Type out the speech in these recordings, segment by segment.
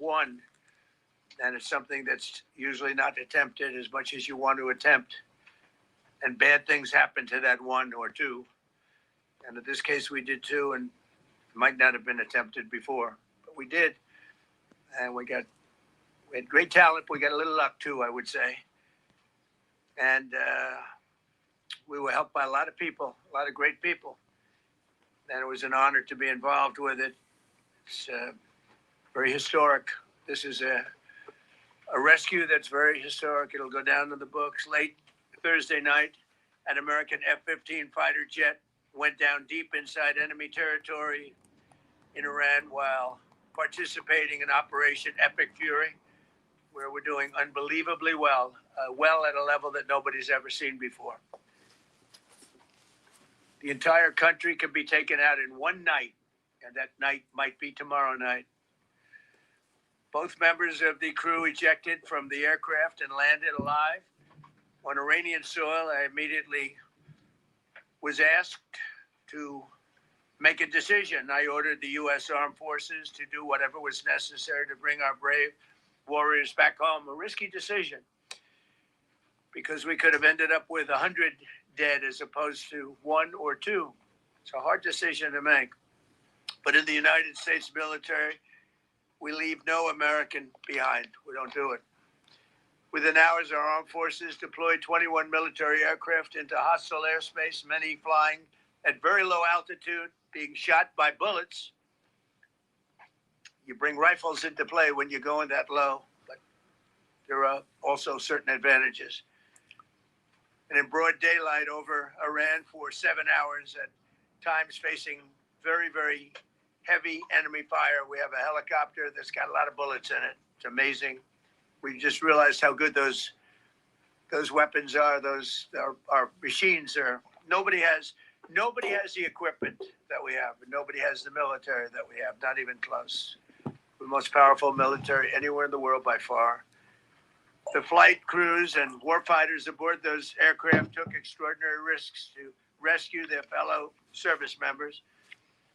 one, and it's something that's usually not attempted as much as you want to attempt. And bad things happen to that one or two. And in this case, we did two, and it might not have been attempted before, but we did. And we had great talent. We got a little luck too, I would say. And we were helped by a lot of people, a lot of great people. And it was an honor to be involved with it. It's very historic. This is a rescue that's very historic. It'll go down in the books. Late Thursday night, an American F-15 fighter jet went down deep inside enemy territory in Iran while participating in Operation Epic Fury, where we're doing unbelievably well, well at a level that nobody's ever seen before. The entire country can be taken out in one night, and that night might be tomorrow night. Both members of the crew ejected from the aircraft and landed alive. On Iranian soil, I immediately was asked to make a decision. I ordered the U.S. Armed Forces to do whatever was necessary to bring our brave warriors back home. A risky decision, because we could have ended up with 100 dead as opposed to one or two. It's a hard decision to make. But in the United States military, we leave no American behind. We don't do it. Within hours, our armed forces deployed 21 military aircraft into hostile airspace, many flying at very low altitude, being shot by bullets. You bring rifles into play when you're going that low, but there are also certain advantages. And in broad daylight over Iran for 7 hours, at times facing very, very heavy enemy fire. We have a helicopter that's got a lot of bullets in it. It's amazing. We just realized how good those weapons are. Those our machines are. Nobody has the equipment that we have, and nobody has the military that we have. Not even close. The most powerful military anywhere in the world by far. The flight crews and warfighters aboard those aircraft took extraordinary risks to rescue their fellow service members.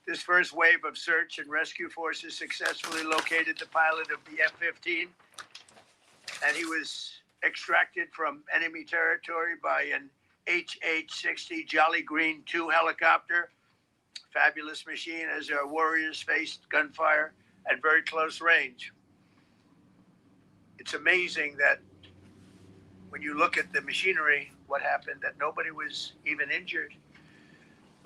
This first wave of search and rescue forces successfully located the pilot of the F-15, and he was extracted from enemy territory by an HH-60 Jolly Green II helicopter. Fabulous machine as our warriors faced gunfire at very close range. It's amazing that when you look at the machinery, what happened, that nobody was even injured.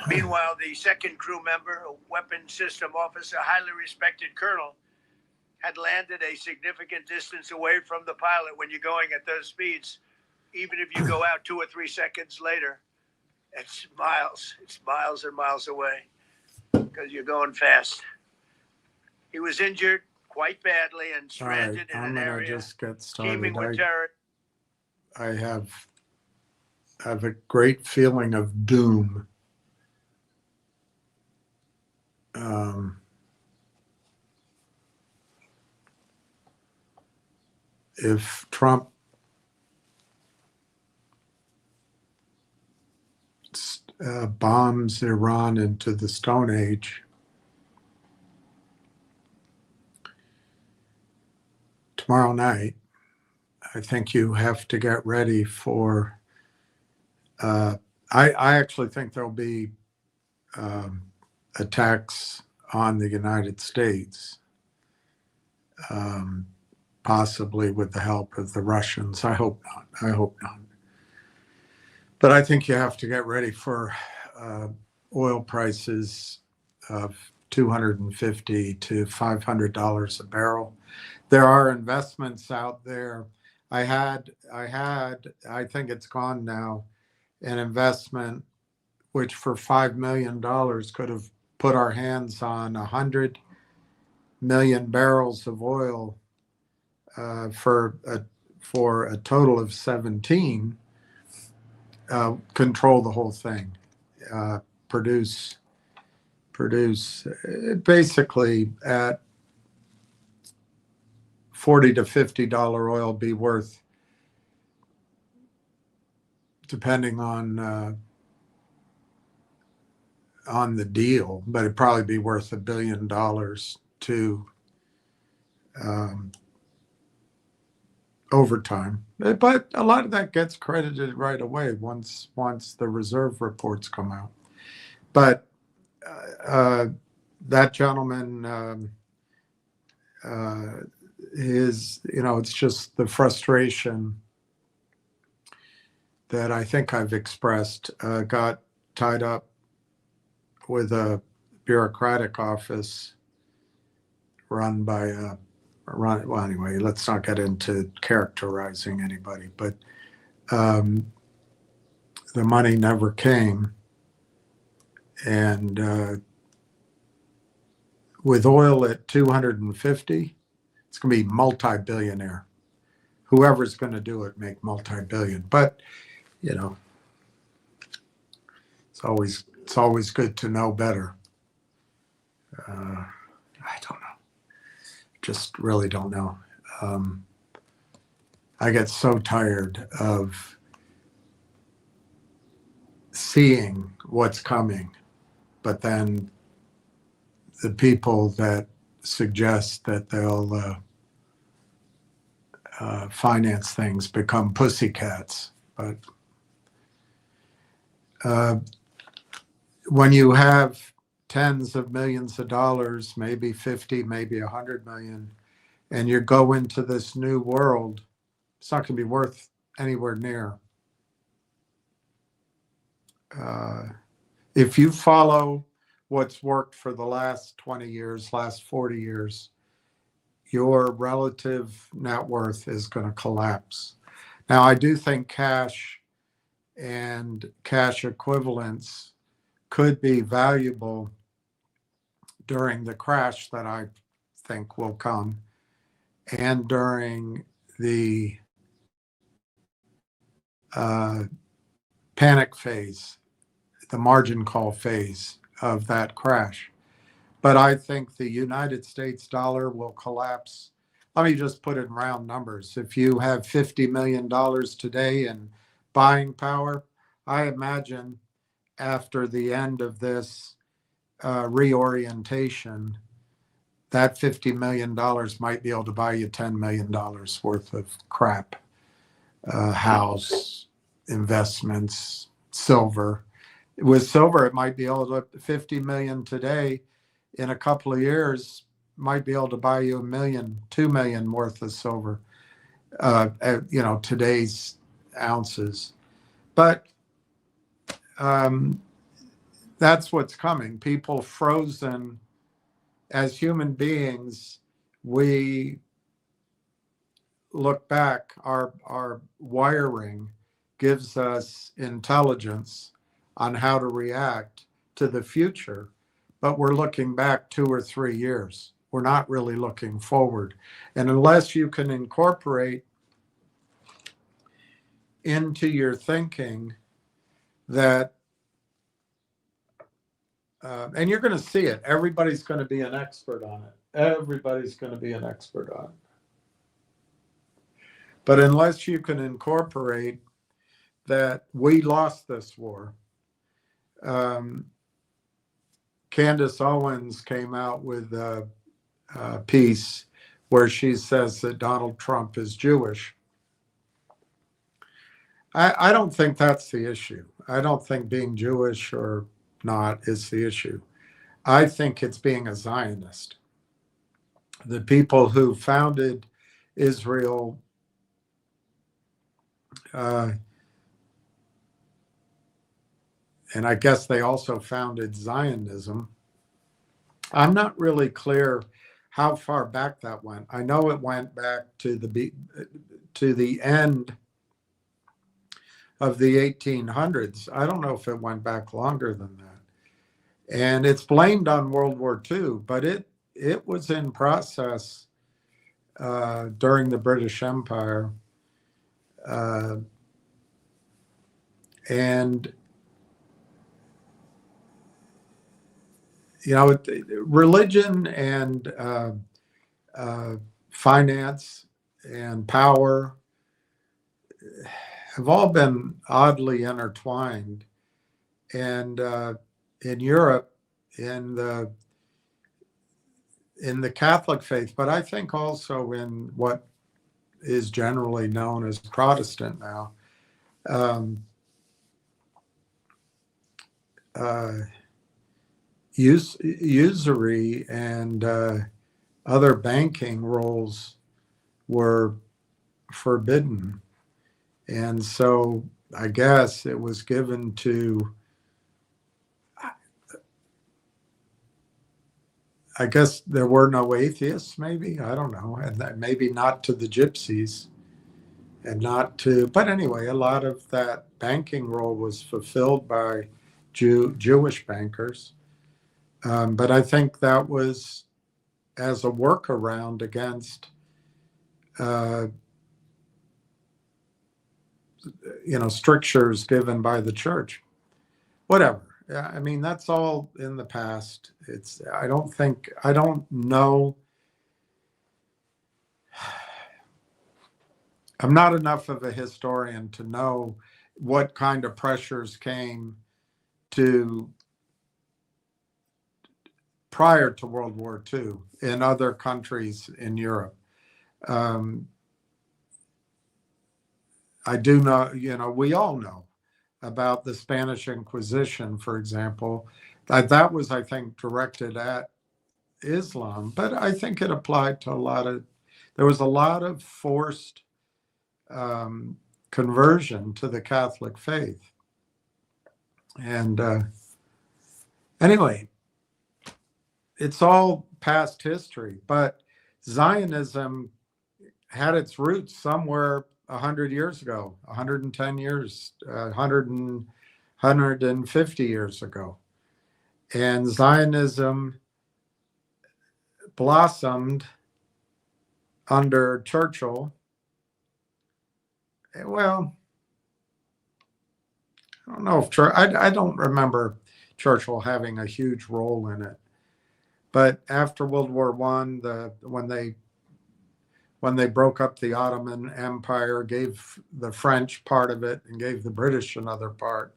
Meanwhile, the second crew member, a weapons system officer, highly respected colonel, had landed a significant distance away from the pilot. When you're going at those speeds, even if you go out 2 or 3 seconds later, it's miles and miles away because you're going fast. He was injured quite badly and stranded in an area just get started. teeming with terror. I have a great feeling of doom. If Trump bombs Iran into the Stone Age, tomorrow night, I think you have to get ready for, I actually think there'll be attacks on the United States, possibly with the help of the Russians. I hope not. But I think you have to get ready for oil prices of $250 to $500 a barrel. There are investments out there. I think it's gone now, an investment which for $5 million could have put our hands on 100 million barrels of oil for a total of 17. Control the whole thing, produce basically at $40 to $50 oil be worth, depending on the deal, but it'd probably be worth $1 billion to over time. But a lot of that gets credited right away once the reserve reports come out. But that gentleman, it's just the frustration that I think I've expressed, got tied up with a bureaucratic office run by well, anyway, let's not get into characterizing anybody, but the money never came. And with oil at 250, it's going to be multi-billionaire. Whoever's going to do it, make multi-billion. But, you know, it's always good to know better. I don't know. Just really don't know. I get so tired of seeing what's coming, but then the people that suggest that they'll finance things become pussycats. But when you have tens of millions of dollars, maybe 50, maybe 100 million, and you go into this new world, it's not going to be worth anywhere near. If you follow what's worked for the last 20 years, last 40 years, your relative net worth is going to collapse. Now, I do think cash and cash equivalents could be valuable during the crash that I think will come, and during the panic phase, the margin call phase of that crash. But I think the United States dollar will collapse. Let me just put it in round numbers. If you have $50 million today in buying power, I imagine after the end of this reorientation, that $50 million might be able to buy you $10 million worth of crap, house, investments, silver. With silver, it might be able to, 50 million today, in a couple of years, might be able to buy you $1 million, $2 million worth of silver, today's ounces. But that's what's coming. People frozen. As human beings, we look back, our wiring gives us intelligence on how to react to the future, but we're looking back 2 or 3 years. We're not really looking forward. And unless you can incorporate into your thinking that, and you're going to see it, everybody's going to be an expert on it. Everybody's going to be an expert on it. But unless you can incorporate that we lost this war, Candace Owens came out with a piece where she says that Donald Trump is Jewish. I don't think that's the issue. I don't think being Jewish or not is the issue. I think it's being a Zionist. The people who founded Israel, and I guess they also founded Zionism. I'm not really clear how far back that went. I know it went back to the end of the 1800s. I don't know if it went back longer than that. And it's blamed on World War II, but it was in process during the British Empire. And religion and finance and power have all been oddly intertwined. And in Europe, in the Catholic faith, but I think also in what is generally known as Protestant now. Um, Usury and other banking roles were forbidden. And so I guess it was given to, I guess there were no atheists, maybe, I don't know, and maybe not to the gypsies and not to, but anyway, a lot of that banking role was fulfilled by Jewish bankers. But I think that was as a workaround against, strictures given by the church. Whatever. I mean, that's all in the past. I don't know. I'm not enough of a historian to know what kind of pressures came to prior to World War II in other countries in Europe. I do know, we all know about the Spanish Inquisition, for example. That was, I think, directed at Islam, but I think it applied to there was a lot of forced conversion to the Catholic faith. And anyway, it's all past history, but Zionism had its roots somewhere 100 years ago, 110 years, 150 years ago. And Zionism blossomed under Churchill. Well, I don't know if I don't remember Churchill having a huge role in it. But after World War I, when they broke up the Ottoman Empire, gave the French part of it and gave the British another part,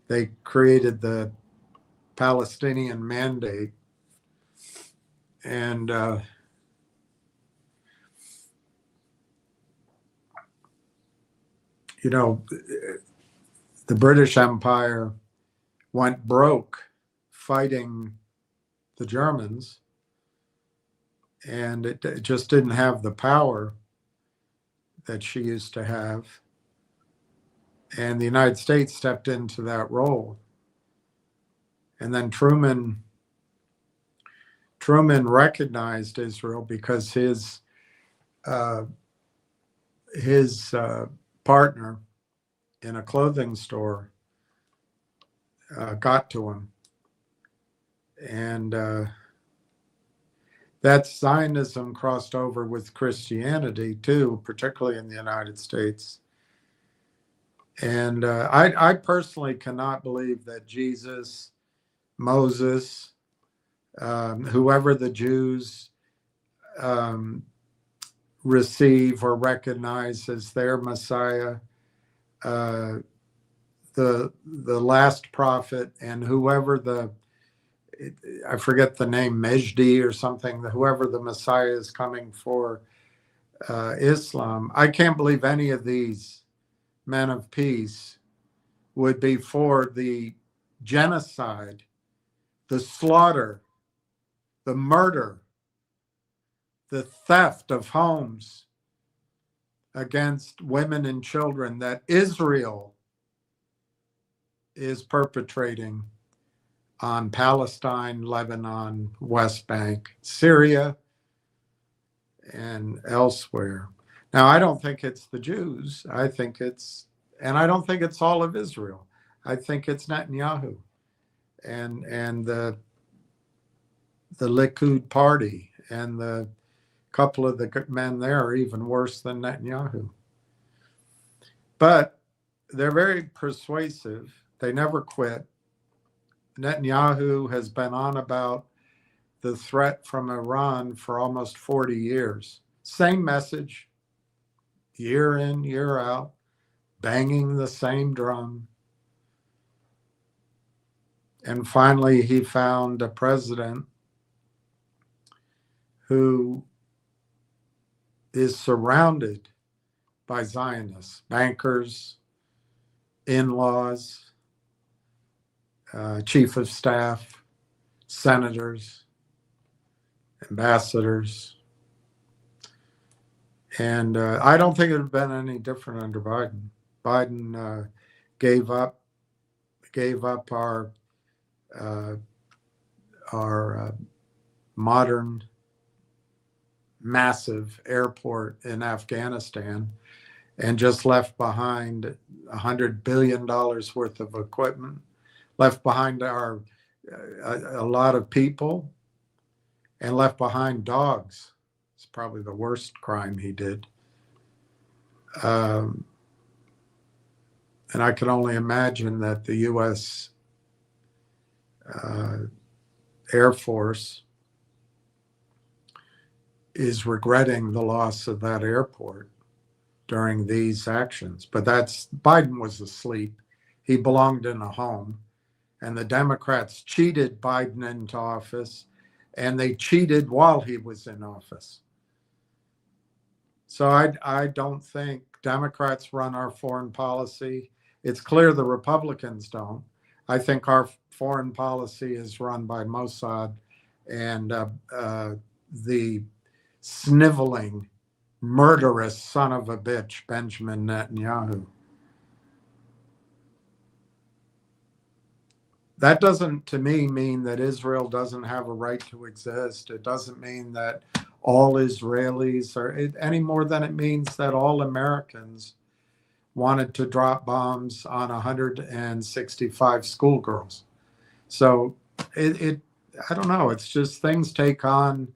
they created the Palestinian Mandate. And the British Empire went broke fighting the Germans, and it just didn't have the power that she used to have. And the United States stepped into that role. And then Truman recognized Israel because his partner in a clothing store got to him. And that Zionism crossed over with Christianity too, particularly in the United States. And I personally cannot believe that Jesus, Moses, whoever the Jews receive or recognize as their Messiah, the last prophet, and whoever I forget the name, Mejdi or something, whoever the Messiah is coming for Islam, I can't believe any of these men of peace would be for the genocide, the slaughter, the murder, the theft of homes against women and children that Israel is perpetrating on Palestine, Lebanon, West Bank, Syria, and elsewhere. Now, I don't think it's the Jews. I don't think it's all of Israel. I think it's Netanyahu and the Likud party, and the couple of the men there are even worse than Netanyahu. But they're very persuasive. They never quit. Netanyahu has been on about the threat from Iran for almost 40 years. Same message, year in, year out, banging the same drum. And finally, he found a president who is surrounded by Zionists, bankers, in-laws, chief of staff, senators, ambassadors. And I don't think it would have been any different under Biden. Biden gave up our modern, massive airport in Afghanistan and just left behind $100 billion worth of equipment, left behind a lot of people, and left behind dogs. It's probably the worst crime he did. And I can only imagine that the U.S. Air Force is regretting the loss of that airport during these actions. But Biden was asleep. He belonged in a home. And the Democrats cheated Biden into office, and they cheated while he was in office. So I don't think Democrats run our foreign policy. It's clear the Republicans don't. I think our foreign policy is run by Mossad and the sniveling, murderous son of a bitch, Benjamin Netanyahu. That doesn't, to me, mean that Israel doesn't have a right to exist. It doesn't mean that all Israelis are, any more than it means that all Americans wanted to drop bombs on 165 schoolgirls. So I don't know, it's just things take on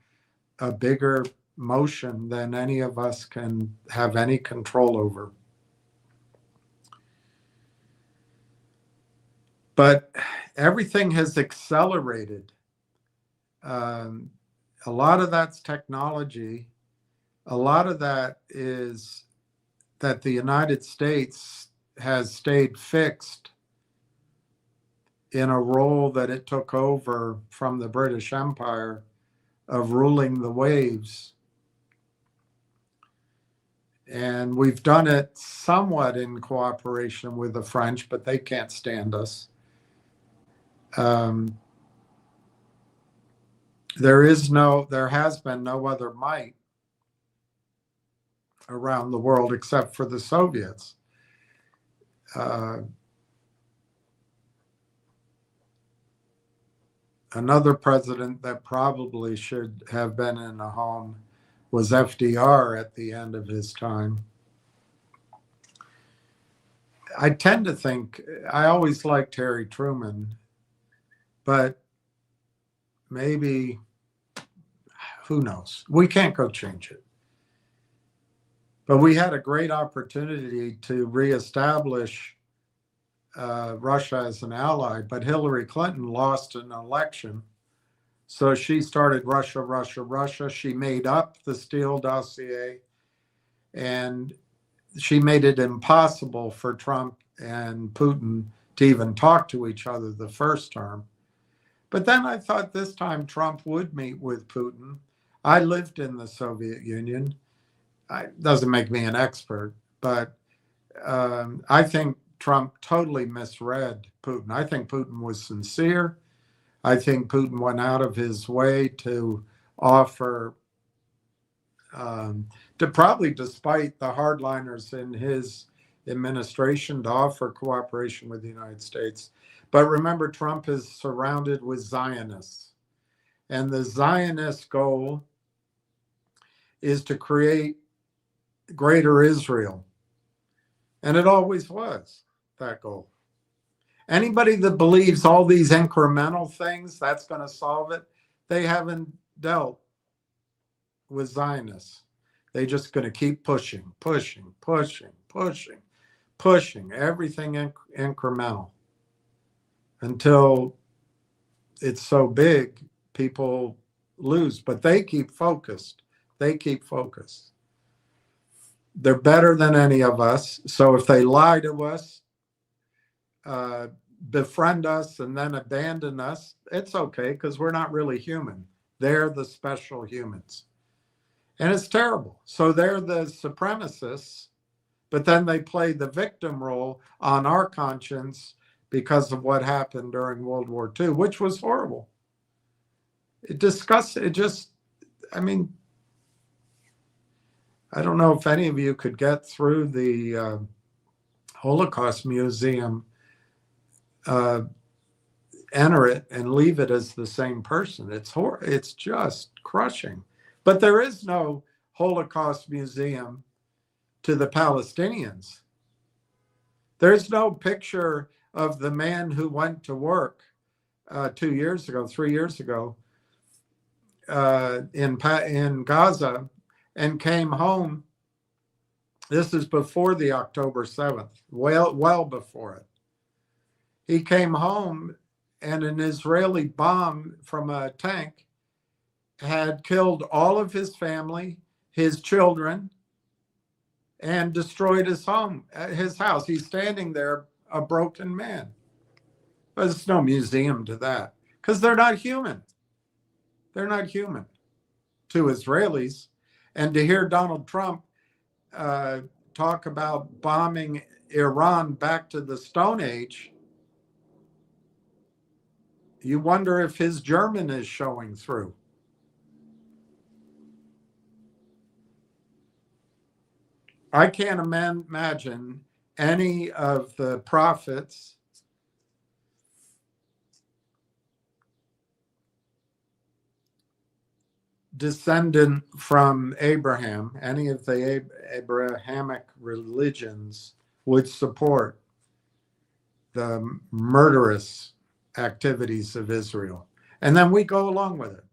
a bigger motion than any of us can have any control over. But everything has accelerated. A lot of that's technology. A lot of that is that the United States has stayed fixed in a role that it took over from the British Empire of ruling the waves. And we've done it somewhat in cooperation with the French, but they can't stand us. There has been no other might around the world except for the Soviets. Another president that probably should have been in a home was FDR at the end of his time. I tend to think, I always liked Harry Truman, but maybe, who knows? We can't go change it. But we had a great opportunity to reestablish Russia as an ally, but Hillary Clinton lost an election. So she started Russia, Russia, Russia. She made up the Steele dossier, and she made it impossible for Trump and Putin to even talk to each other the first term. But then I thought this time Trump would meet with Putin. I lived in the Soviet Union. It doesn't make me an expert, but I think Trump totally misread Putin. I think Putin was sincere. I think Putin went out of his way to offer, to probably despite the hardliners in his administration, to offer cooperation with the United States. But remember, Trump is surrounded with Zionists. And the Zionist goal is to create greater Israel. And it always was that goal. Anybody that believes all these incremental things, that's going to solve it, they haven't dealt with Zionists. They're just going to keep pushing everything incremental until it's so big, people lose. But they keep focused. They're better than any of us. So if they lie to us, befriend us, and then abandon us, it's okay, because we're not really human. They're the special humans. And it's terrible. So they're the supremacists, but then they play the victim role on our conscience because of what happened during World War II, which was horrible. It disgusted, it just, I mean, I don't know if any of you could get through the Holocaust Museum, enter it and leave it as the same person. It's just crushing. But there is no Holocaust Museum to the Palestinians. There's no picture of the man who went to work 2 years ago, 3 years ago in Gaza and came home. This is before the October 7th, well before it. He came home and an Israeli bomb from a tank had killed all of his family, his children, and destroyed his home, his house. He's standing there, a broken man. But there's no museum to that because they're not human. They're not human to Israelis. And to hear Donald Trump talk about bombing Iran back to the Stone Age, you wonder if his German is showing through. I can't imagine any of the prophets descendant from Abraham, any of the Abrahamic religions would support the murderous activities of Israel. And then we go along with it.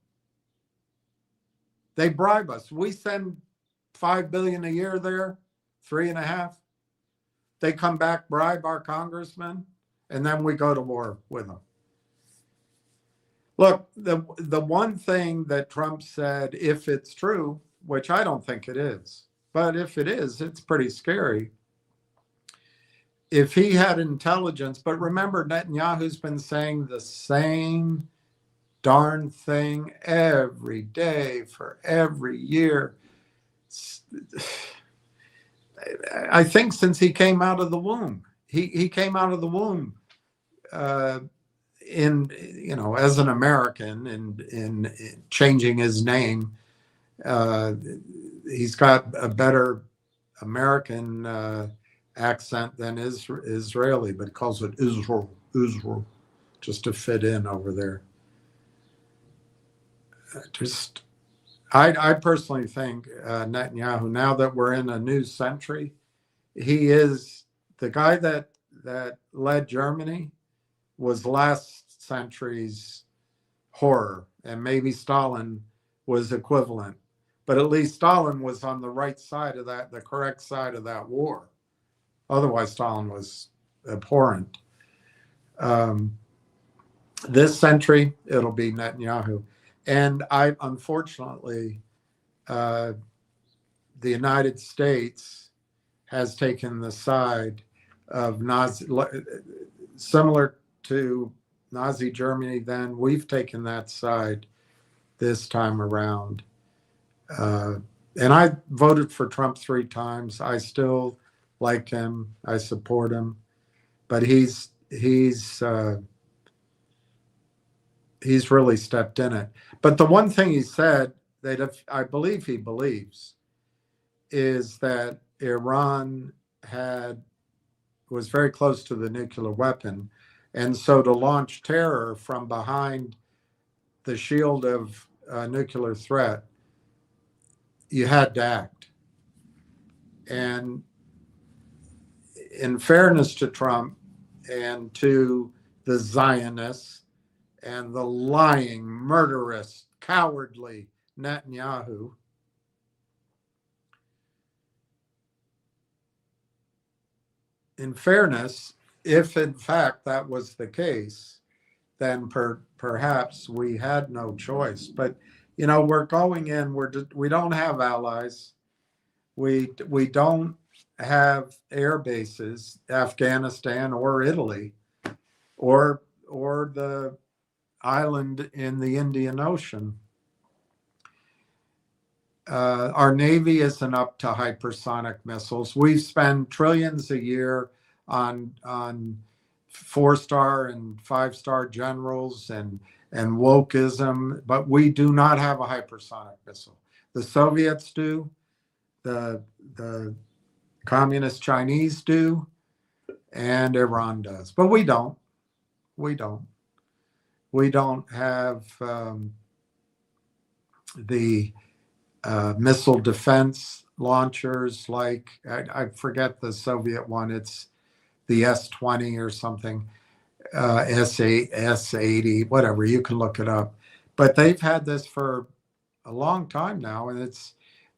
They bribe us. We send $5 billion a year there, 3.5. They come back, bribe our congressmen, and then we go to war with them. Look, the one thing that Trump said, if it's true, which I don't think it is, but if it is, it's pretty scary. If he had intelligence, but remember, Netanyahu's been saying the same darn thing every day for every year. I think since he came out of the womb, he came out of the womb as an American and in changing his name. He's got a better American accent than Israeli, but calls it Israel, just to fit in over there. I personally think Netanyahu, now that we're in a new century, he is the guy that led Germany, was last century's horror, and maybe Stalin was equivalent, but at least Stalin was on the right side of that, the correct side of that war. Otherwise, Stalin was abhorrent. This century, it'll be Netanyahu. And unfortunately, the United States has taken the side of Nazi, similar to Nazi Germany then. We've taken that side this time around. And I voted for Trump 3 times. I still like him. I support him. But he's really stepped in it. But the one thing he said that I believe he believes is that Iran was very close to the nuclear weapon. And so to launch terror from behind the shield of nuclear threat, you had to act. And in fairness to Trump and to the Zionists, and the lying, murderous, cowardly Netanyahu, in fairness, if in fact that was the case, then perhaps we had no choice. But we're going in. We don't have allies. We don't have air bases, Afghanistan or Italy, or the island in the Indian Ocean. our Navy isn't up to hypersonic missiles. We spend trillions a year on 4-star and 5-star generals and wokeism, but we do not have a hypersonic missile. The Soviets do, the communist Chinese do, and Iran does, but we don't. We don't. We don't have the missile defense launchers like, I forget the Soviet one. It's the S-20 or something, S-80, whatever. You can look it up. But they've had this for a long time now, and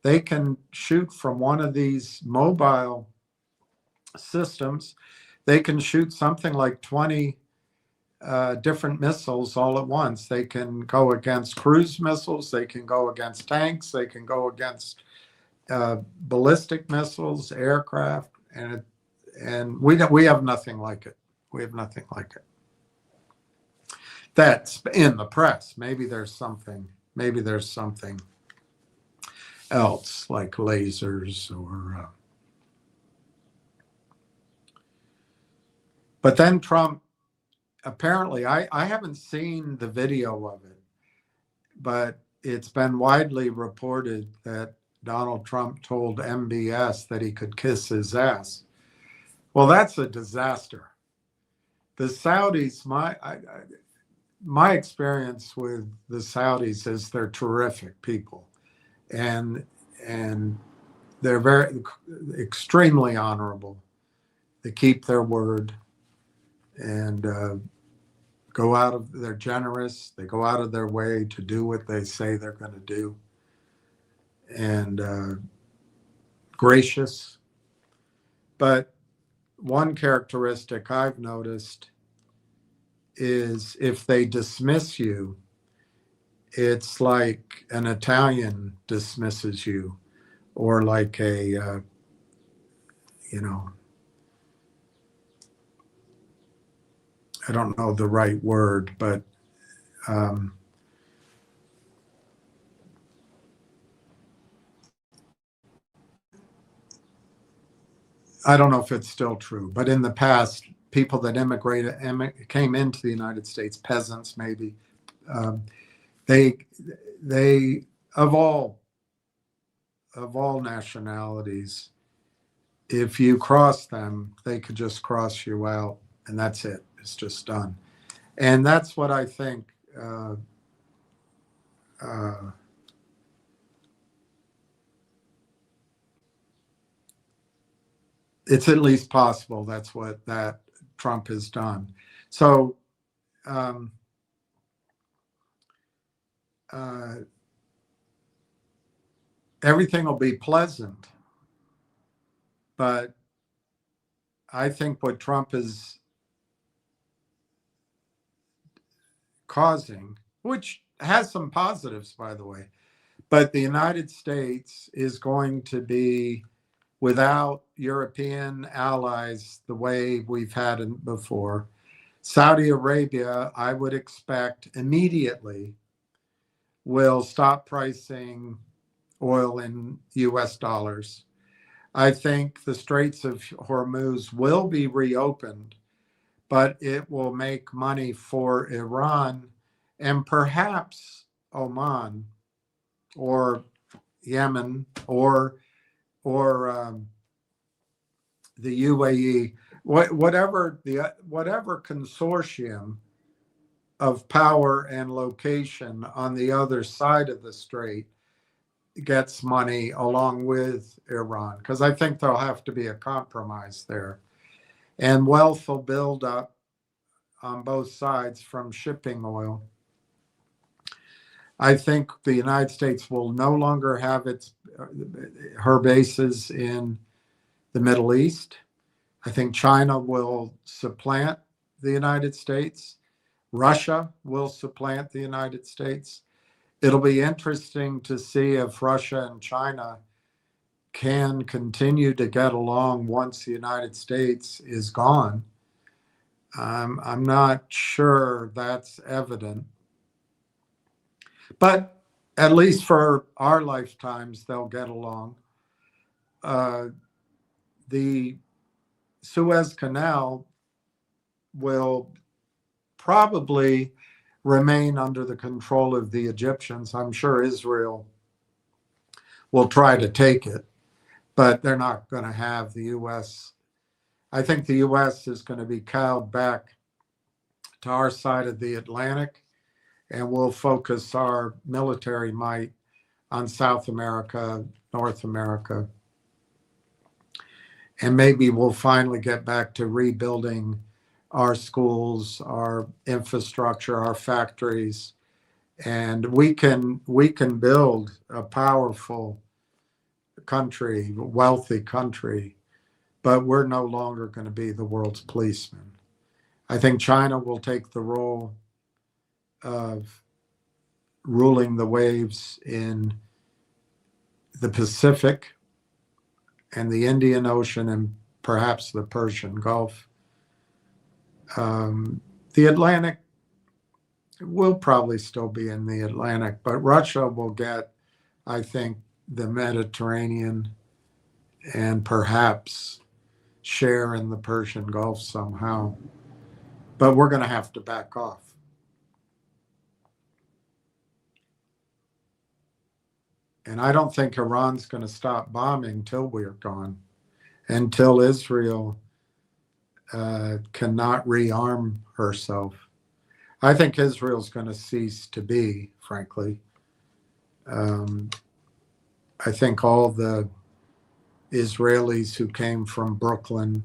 they can shoot from one of these mobile systems. They can shoot something like 20 different missiles all at once. They can go against cruise missiles. They can go against tanks. They can go against ballistic missiles, aircraft, and we have nothing like it. We have nothing like it. That's in the press. Maybe there's something else like lasers or. But then Trump, apparently, I haven't seen the video of it, but it's been widely reported that Donald Trump told MBS that he could kiss his ass. Well, that's a disaster. The Saudis, my experience with the Saudis is they're terrific people, and they're very extremely honorable. They keep their word, and they're generous. They go out of their way to do what they say they're going to do, and gracious. But one characteristic I've noticed is if they dismiss you, it's like an Italian dismisses you, or like a, I don't know the right word, but I don't know if it's still true, but in the past, people that came into the United States, peasants maybe, they of all nationalities, if you cross them, they could just cross you out, and that's it. It's just done. And that's what I think it's at least possible that's what that Trump has done. So everything will be pleasant, but I think what Trump is causing, which has some positives, by the way, but the United States is going to be without European allies the way we've had before. Saudi Arabia, I would expect immediately, will stop pricing oil in US dollars. I think the Straits of Hormuz will be reopened, but it will make money for Iran and perhaps Oman or Yemen or the UAE, whatever consortium of power and location on the other side of the strait gets money along with Iran, because I think there'll have to be a compromise there. And wealth will build up on both sides from shipping oil. I think the United States will no longer have her bases in the Middle East. I think China will supplant the United States. Russia will supplant the United States. It'll be interesting to see if Russia and China can continue to get along once the United States is gone. I'm not sure that's evident. But at least for our lifetimes, they'll get along. The Suez Canal will probably remain under the control of the Egyptians. I'm sure Israel will try to take it, but they're not going to have the U.S. I think the U.S. is going to be cowed back to our side of the Atlantic, and we'll focus our military might on South America, North America, and maybe we'll finally get back to rebuilding our schools, our infrastructure, our factories, and we can build a powerful country, wealthy country, but we're no longer going to be the world's policeman. I think China will take the role of ruling the waves in the Pacific and the Indian Ocean and perhaps the Persian Gulf. The Atlantic will probably still be in the Atlantic, but Russia will get, I think, the Mediterranean and perhaps share in the Persian Gulf somehow. But we're going to have to back off. And I don't think Iran's going to stop bombing till we're gone, until Israel cannot rearm herself. I think Israel's going to cease to be, frankly. I think all the Israelis who came from Brooklyn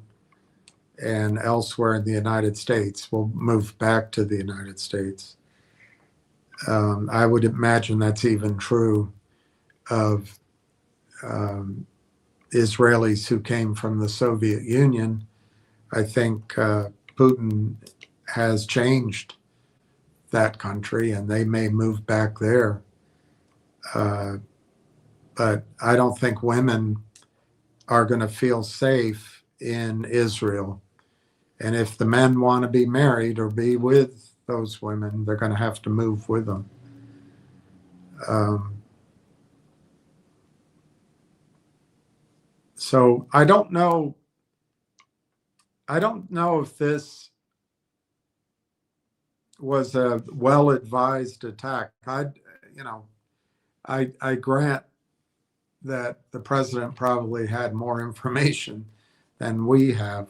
and elsewhere in the United States will move back to the United States. I would imagine that's even true of Israelis who came from the Soviet Union. I think Putin has changed that country and they may move back there. But I don't think women are going to feel safe in Israel. And if the men want to be married or be with those women, they're going to have to move with them. So I don't know if this was a well-advised attack. I grant that the president probably had more information than we have.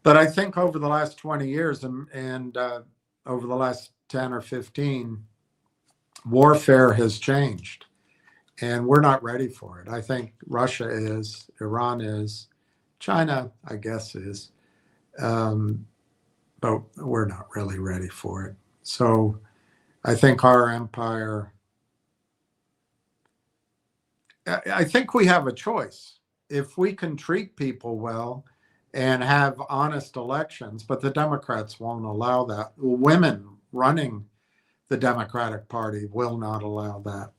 But I think over the last 20 years and over the last 10 or 15, warfare has changed. And we're not ready for it. I think Russia is, Iran is, China, I guess, is. But we're not really ready for it. So I think our empire, I think we have a choice. If we can treat people well and have honest elections, but the Democrats won't allow that. Women running the Democratic Party will not allow that.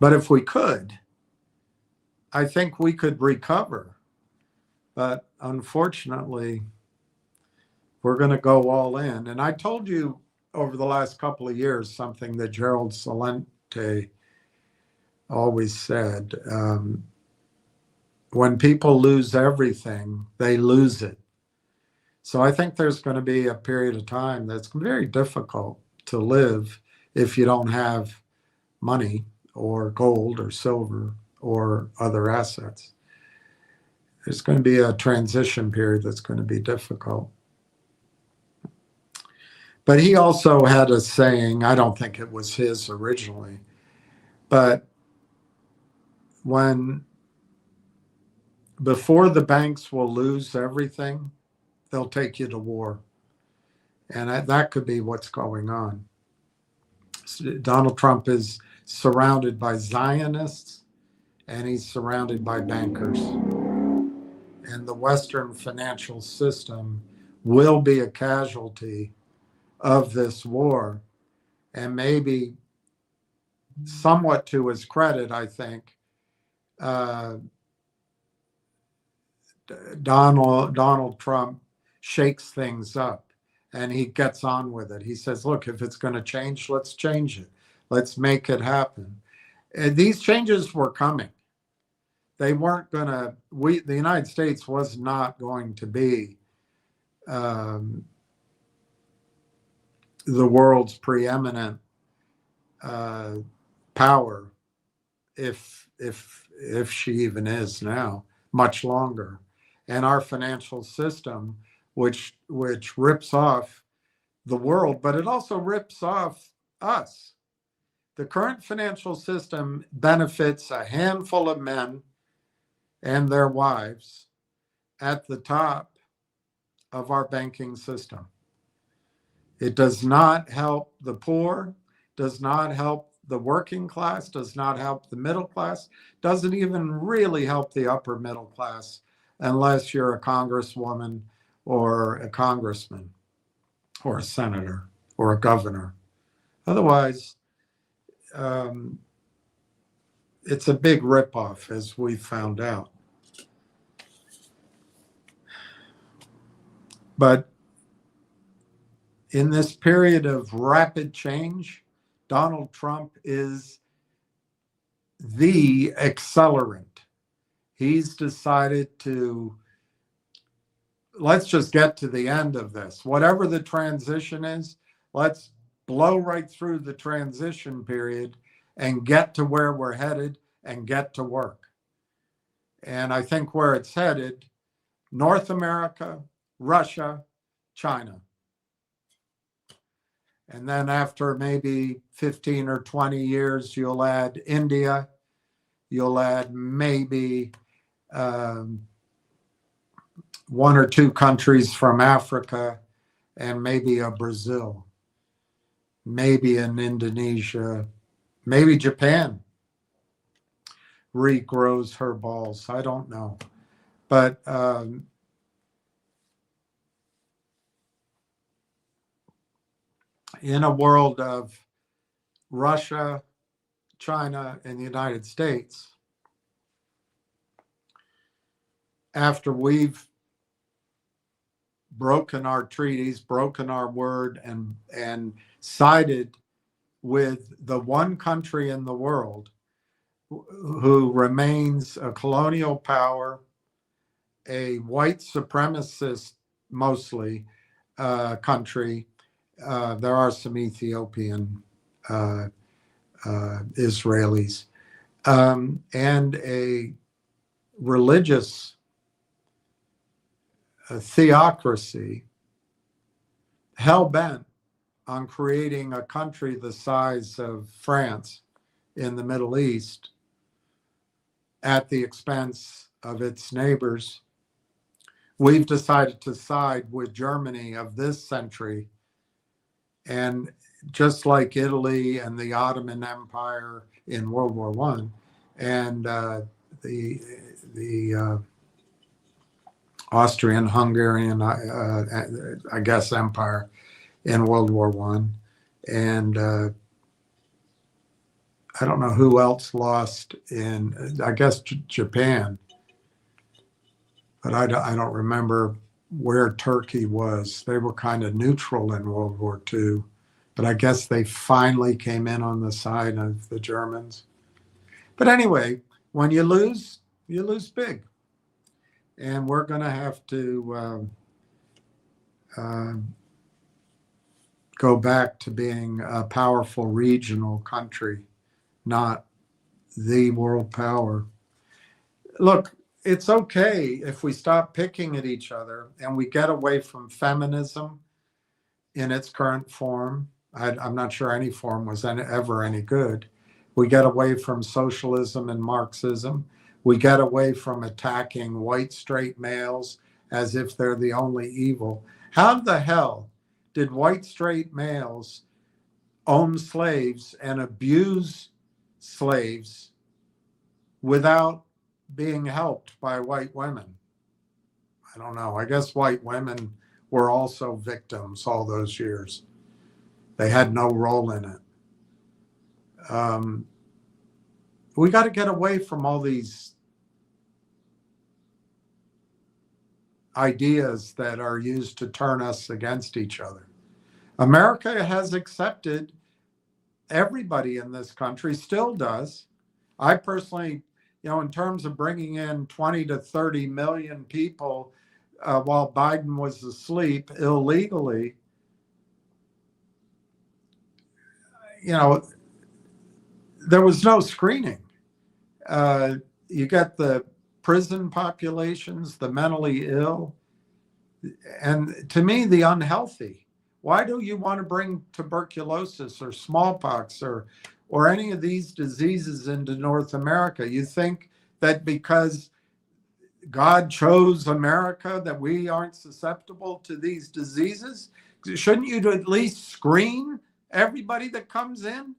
But if we could, I think we could recover. But unfortunately, we're going to go all in. And I told you over the last couple of years something that Gerald Celente always said. When people lose everything, they lose it. So I think there's going to be a period of time that's very difficult to live if you don't have money or gold or silver or other assets. There's going to be a transition period that's going to be difficult. But he also had a saying, I don't think it was his originally, but before the banks will lose everything, they'll take you to war. And that could be what's going on. Donald Trump is surrounded by Zionists and he's surrounded by bankers. And the Western financial system will be a casualty of this war. And maybe somewhat to his credit, I think, Donald Trump shakes things up and he gets on with it. He says, look, if it's going to change, let's change it. Let's make it happen. And these changes were coming. They weren't going to, the United States was not going to be the world's preeminent power, if she even is now, much longer. And our financial system, which rips off the world, but it also rips off us. The current financial system benefits a handful of men and their wives at the top of our banking system. It does not help the poor, does not help the working class, does not help the middle class, doesn't even really help the upper middle class unless you're a congresswoman or a congressman or a senator or a governor. Otherwise, it's a big ripoff, as we found out. But in this period of rapid change, Donald Trump is the accelerant. He's decided to, let's just get to the end of this. Whatever the transition is, let's blow right through the transition period and get to where we're headed and get to work. And I think where it's headed, North America, Russia, China. And then after maybe 15 or 20 years, you'll add India, you'll add maybe one or two countries from Africa, and maybe a Brazil, maybe an Indonesia, maybe Japan regrows her balls. I don't know. But in a world of Russia, China, and the United States, after we've broken our treaties, broken our word, and sided with the one country in the world who remains a colonial power, a white supremacist, mostly, country. There are some Ethiopian Israelis, and a religious theocracy, hell-bent on creating a country the size of France in the Middle East at the expense of its neighbors. We've decided to side with Germany of this century. And just like Italy and the Ottoman Empire in World War I, and the Austrian-Hungarian, I guess, empire in World War I. And I don't know who else lost in, I guess, Japan. But I don't remember where Turkey was. They were kind of neutral in World War II. But I guess they finally came in on the side of the Germans. But anyway, when you lose big. And we're going to have to go back to being a powerful regional country, not the world power. Look, it's okay if we stop picking at each other and we get away from feminism in its current form. I'm not sure any form was ever any good. We get away from socialism and Marxism. We get away from attacking white straight males as if they're the only evil. How the hell did white straight males own slaves and abuse slaves without being helped by white women? I don't know. I guess white women were also victims all those years. They had no role in it. We got to get away from all these ideas that are used to turn us against each other. America has accepted everybody in this country, still does. I personally, in terms of bringing in 20 to 30 million people while Biden was asleep illegally, there was no screening. You got the prison populations, the mentally ill, and to me, the unhealthy. Why do you want to bring tuberculosis or smallpox or any of these diseases into North America? You think that because God chose America that we aren't susceptible to these diseases? Shouldn't you at least screen everybody that comes in?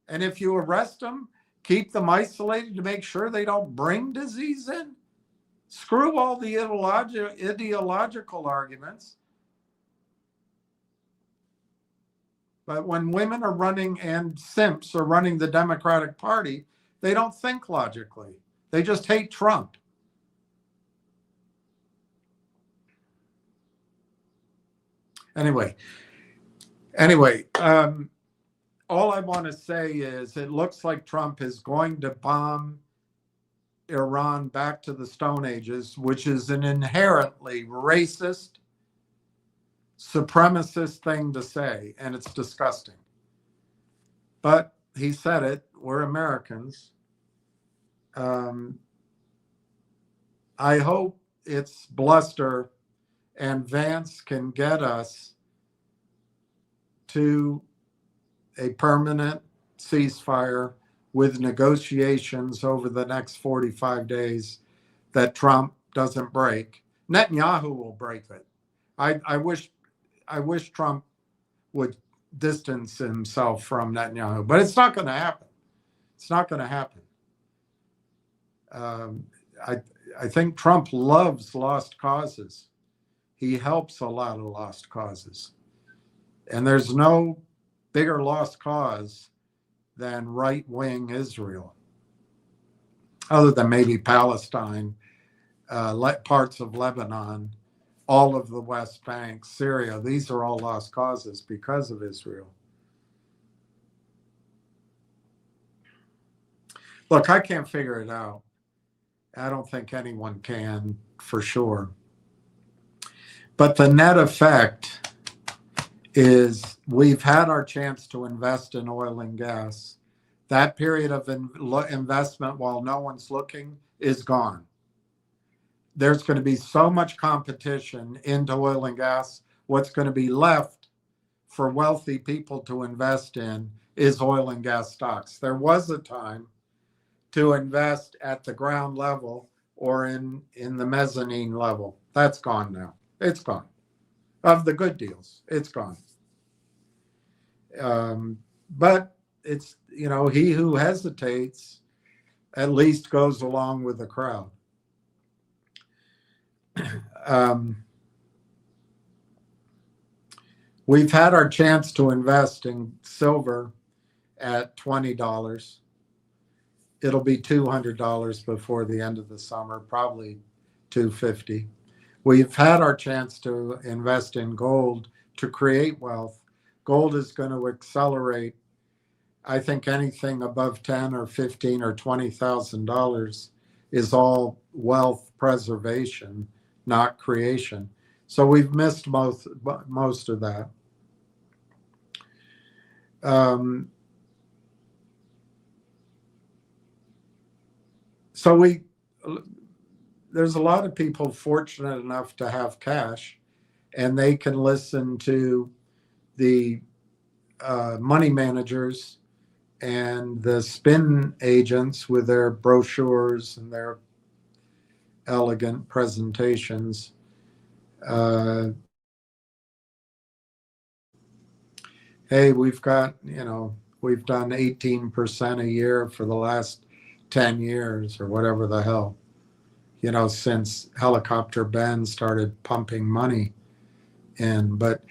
And if you arrest them, keep them isolated to make sure they don't bring disease in? Screw all the ideological arguments. But when women are running and simps are running the Democratic Party, they don't think logically. They just hate Trump. Anyway, all I want to say is it looks like Trump is going to bomb Iran back to the Stone Ages, which is an inherently racist, supremacist thing to say, and it's disgusting. But he said it. We're Americans. I hope it's bluster and Vance can get us to a permanent ceasefire with negotiations over the next 45 days that Trump doesn't break. Netanyahu will break it. I wish Trump would distance himself from Netanyahu, but it's not going to happen. It's not going to happen. I think Trump loves lost causes. He helps a lot of lost causes. And there's no bigger lost cause than right-wing Israel, other than maybe Palestine, parts of Lebanon, all of the West Bank, Syria. These are all lost causes because of Israel. Look, I can't figure it out. I don't think anyone can for sure. But the net effect is we've had our chance to invest in oil and gas. That period of investment while no one's looking is gone. There's going to be so much competition into oil and gas. What's going to be left for wealthy people to invest in is oil and gas stocks. There was a time to invest at the ground level or in the mezzanine level. That's gone now. It's gone. Of the good deals, it's gone. But it's, he who hesitates at least goes along with the crowd. We've had our chance to invest in silver at $20. It'll be $200 before the end of the summer, probably $250. We've had our chance to invest in gold to create wealth. Gold is going to accelerate. I think anything above $10 or $15 or $20,000 is all wealth preservation, not creation. So we've missed most of that. So there's a lot of people fortunate enough to have cash, and they can listen to the money managers and the spin agents with their brochures and their elegant presentations. Hey, we've got, we've done 18% a year for the last 10 years or whatever the hell, since Helicopter Ben started pumping money in. But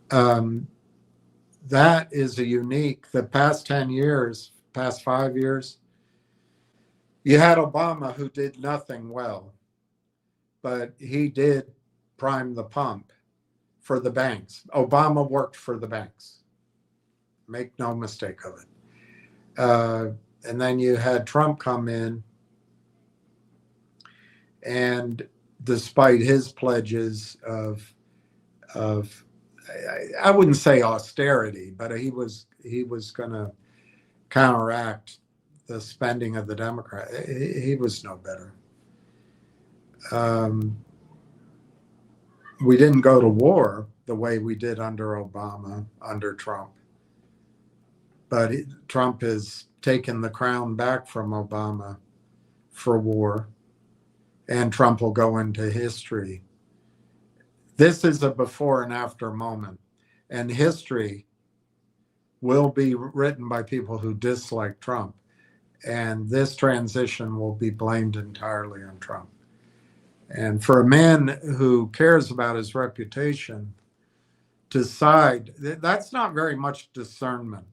that is the past 10 years, past 5 years, you had Obama who did nothing well. but he did prime the pump for the banks. Obama worked for the banks. Make no mistake of it. And then you had Trump come in, and despite his pledges of I wouldn't say austerity, but he was going to counteract the spending of the Democrat. He was no better. We didn't go to war the way we did under Obama, under Trump. But Trump has taken the crown back from Obama for war, and Trump will go into history. This is a before and after moment, and history will be written by people who dislike Trump, and this transition will be blamed entirely on Trump. And for a man who cares about his reputation to side, that's not very much discernment.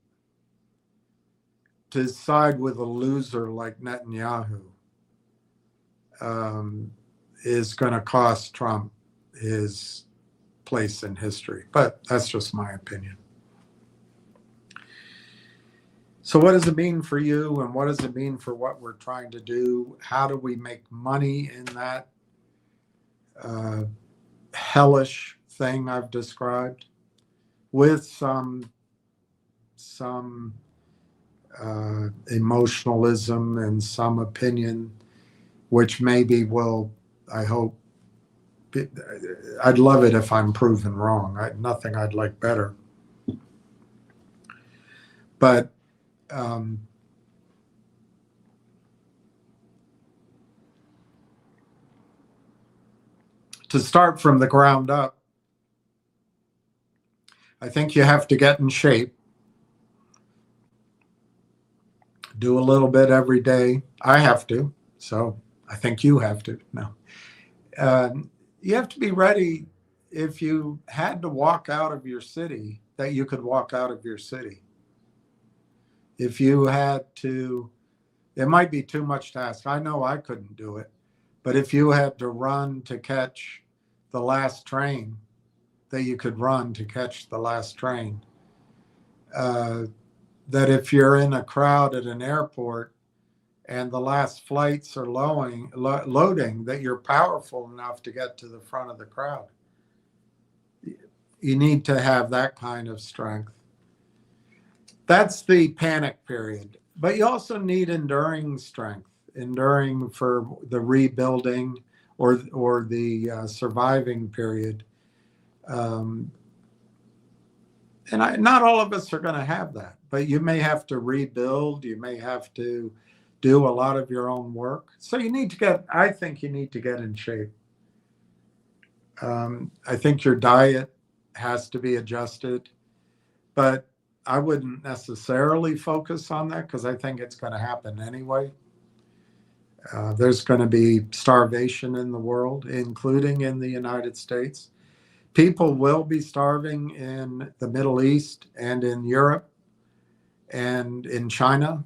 To side with a loser like Netanyahu is going to cost Trump his place in history. But that's just my opinion. So what does it mean for you, and what does it mean for what we're trying to do? How do we make money in that hellish thing I've described, with some emotionalism and some opinion, which maybe will, I hope, I'd love it if I'm proven wrong. Nothing I'd like better. But to start from the ground up, I think you have to get in shape. Do a little bit every day. I have to, so I think you have to. No. You have to be ready if you had to walk out of your city, that you could walk out of your city. If you had to, it might be too much to ask. I know I couldn't do it. But if you had to run to catch the last train, that you could run to catch the last train. That if you're in a crowd at an airport and the last flights are loading, that you're powerful enough to get to the front of the crowd. You need to have that kind of strength. That's the panic period. But you also need enduring strength, enduring for the rebuilding or the surviving period. And not all of us are going to have that, but you may have to rebuild. You may have to do a lot of your own work. So I think you need to get in shape. I think your diet has to be adjusted, but I wouldn't necessarily focus on that because I think it's going to happen anyway. There's going to be starvation in the world, including in the United States. People will be starving in the Middle East and in Europe and in China.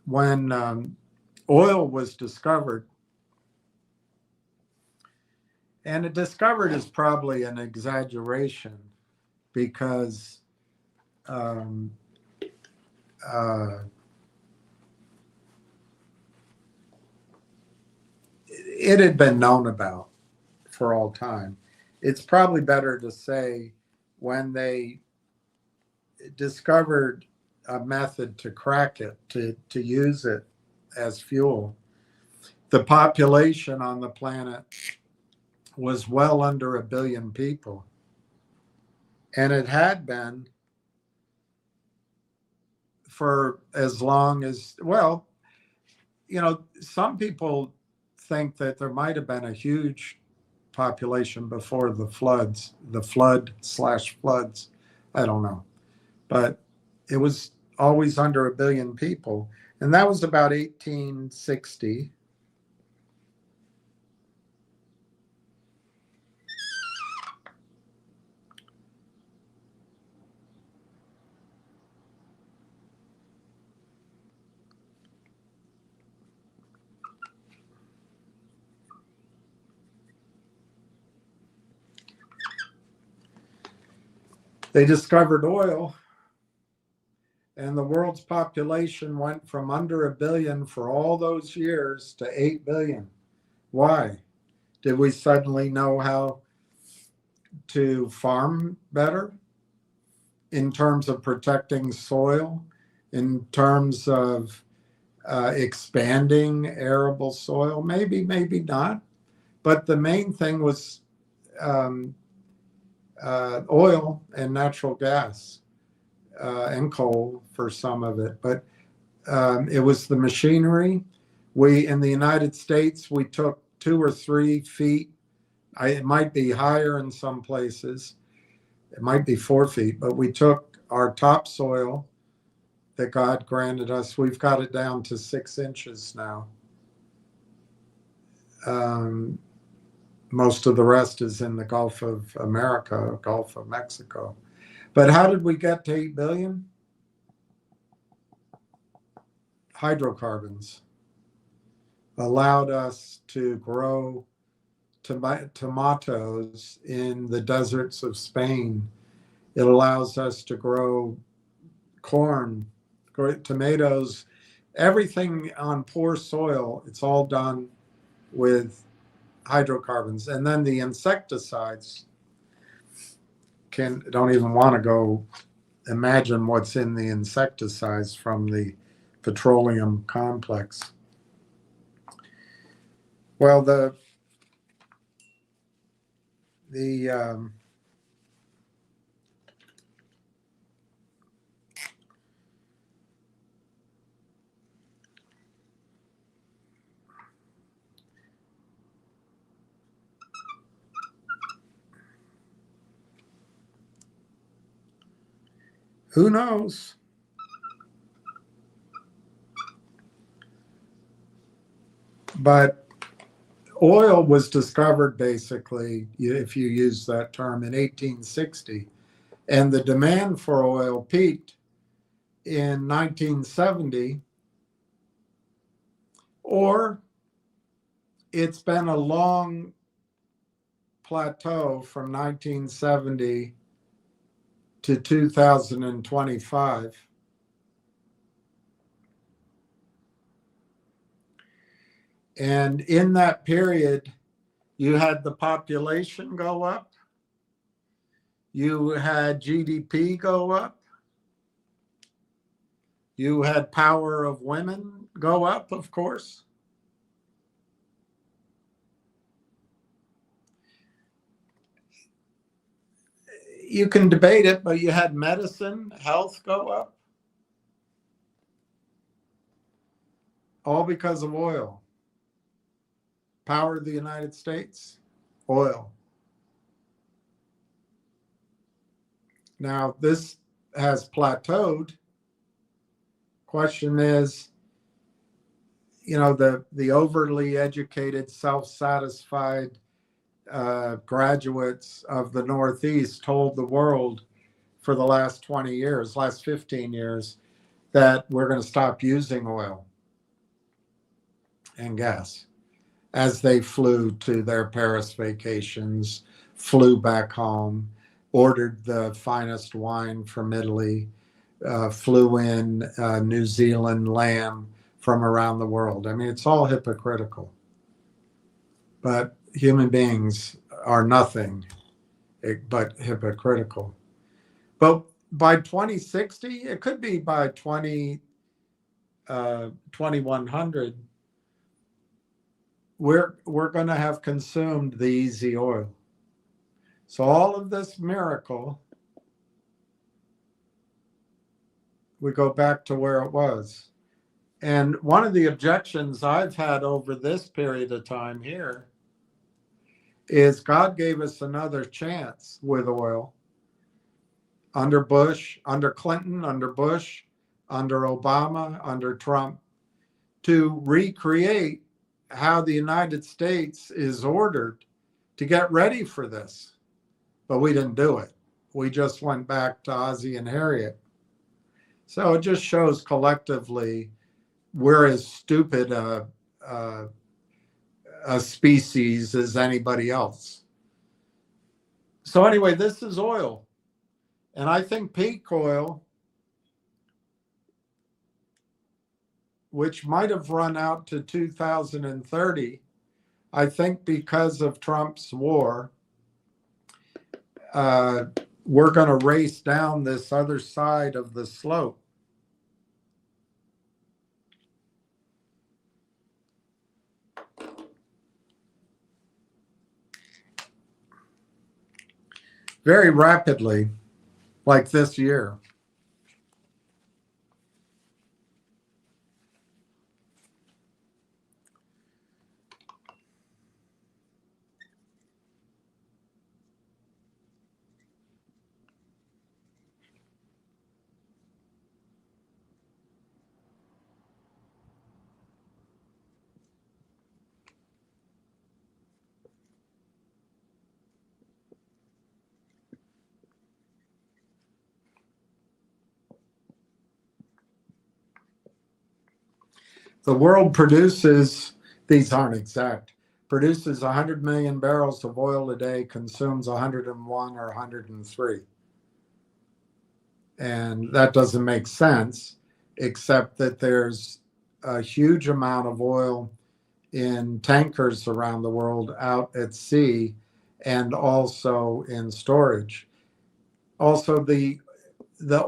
When oil was discovered, and discovered is probably an exaggeration because it had been known about for all time. It's probably better to say when they discovered a method to crack it, to use it as fuel, the population on the planet was well under 1 billion people. And it had been for as long as, well, some people think that there might have been a huge population before the floods, the flood/floods. I don't know. But it was always under 1 billion people. And that was about 1860. They discovered oil, and the world's population went from under 1 billion for all those years to 8 billion. Why? Did we suddenly know how to farm better in terms of protecting soil, in terms of expanding arable soil? Maybe, maybe not. But the main thing was oil and natural gas and coal for some of it. But it was the machinery. In the United States, we took 2 or 3 feet. It might be higher in some places. It might be 4 feet, but we took our topsoil that God granted us. We've got it down to 6 inches now. Most of the rest is in the Gulf of America, Gulf of Mexico. But how did we get to 8 billion? Hydrocarbons allowed us to grow tomatoes in the deserts of Spain. It allows us to grow corn, tomatoes, everything on poor soil. It's all done with hydrocarbons. And then the insecticides, don't even want to go imagine what's in the insecticides from the petroleum complex. Well, who knows? But oil was discovered basically, if you use that term, in 1860. And the demand for oil peaked in 1970, or it's been a long plateau from 1970 to 2025. And in that period, you had the population go up, you had GDP go up, you had power of women go up, of course. You can debate it, but you had medicine, health go up, all because of oil. Power of the United States, oil. Now, this has plateaued. Question is, the overly educated, self-satisfied graduates of the Northeast told the world for the last 20 years, last 15 years, that we're going to stop using oil and gas, as they flew to their Paris vacations, flew back home, ordered the finest wine from Italy, flew in New Zealand lamb from around the world. I mean, it's all hypocritical. But human beings are nothing but hypocritical. But by 2060, it could be by 2100, we're going to have consumed the easy oil. So all of this miracle, we go back to where it was. And one of the objections I've had over this period of time here is God gave us another chance with oil under Bush, under Clinton, under Bush, under Obama, under Trump, to recreate how the United States is ordered to get ready for this. But we didn't do it. We just went back to Ozzie and Harriet. So it just shows collectively we're as stupid a species as anybody else. So anyway, this is oil. And I think peak oil, which might have run out to 2030, I think because of Trump's war, we're going to race down this other side of the slope. Very rapidly, like this year. The world produces, these aren't exact, produces 100 million barrels of oil a day, consumes 101 or 103. And that doesn't make sense, except that there's a huge amount of oil in tankers around the world out at sea and also in storage. Also, the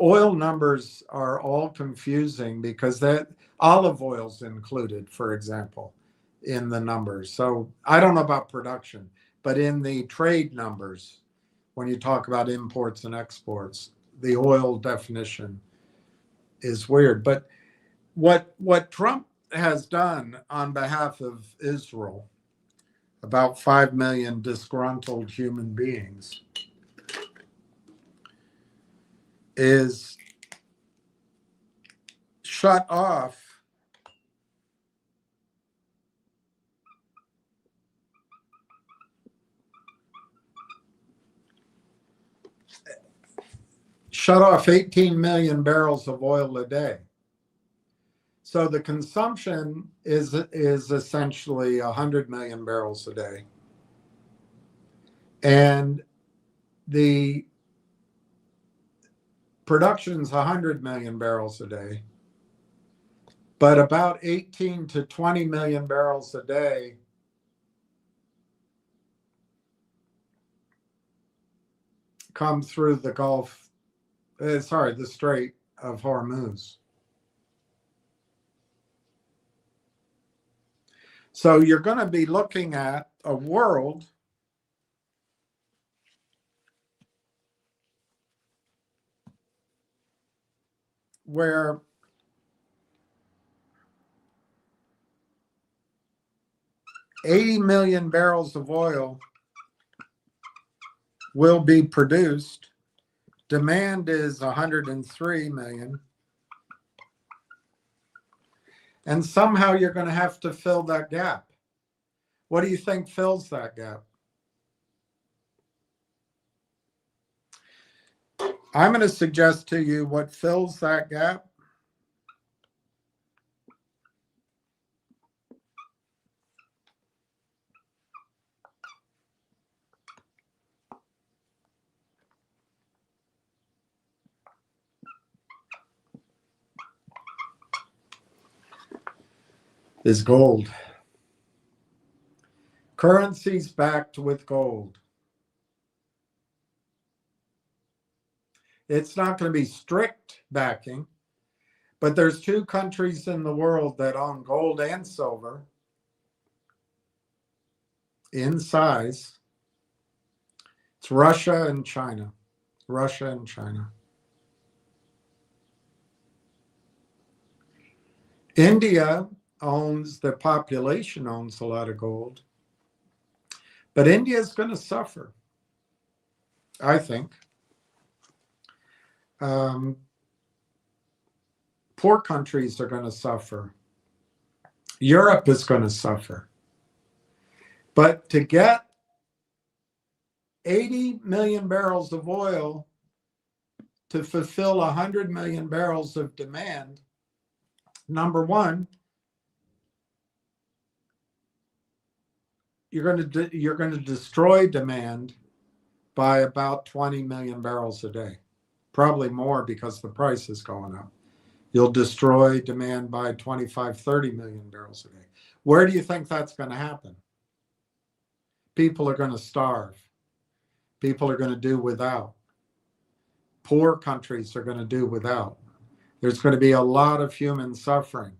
oil numbers are all confusing because that olive oil's included, for example, in the numbers. So I don't know about production, but in the trade numbers, when you talk about imports and exports, the oil definition is weird. But what Trump has done on behalf of Israel, about 5 million disgruntled human beings, is shut off shut off 18 million barrels of oil a day. So the consumption is essentially 100 million barrels a day. And the production's 100 million barrels a day. But about 18 to 20 million barrels a day come through the the Strait of Hormuz. So you're going to be looking at a world where $80 million barrels of oil will be produced. Demand is 103 million. And somehow you're going to have to fill that gap. What do you think fills that gap? I'm going to suggest to you what fills that gap is gold. Currencies backed with gold. It's not going to be strict backing, but there's two countries in the world that own gold and silver in size. It's Russia and China. Russia and China. India the population owns a lot of gold, but India is going to suffer, I think. Poor countries are going to suffer. Europe is going to suffer. But to get 80 million barrels of oil to fulfill 100 million barrels of demand, number one, you're going to destroy demand by about 20 million barrels a day. probably more because the price is going up. You'll destroy demand by 25, 30 million barrels a day. Where do you think that's going to happen? People are going to starve. People are going to do without. Poor countries are going to do without. There's going to be a lot of human suffering.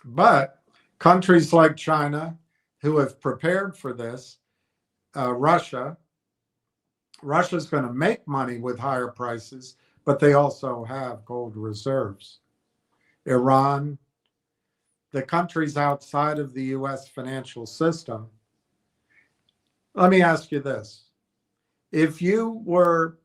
But countries like China, who have prepared for this, Russia's going to make money with higher prices, but they also have gold reserves. Iran, the countries outside of the US financial system. Let me ask you this. If you were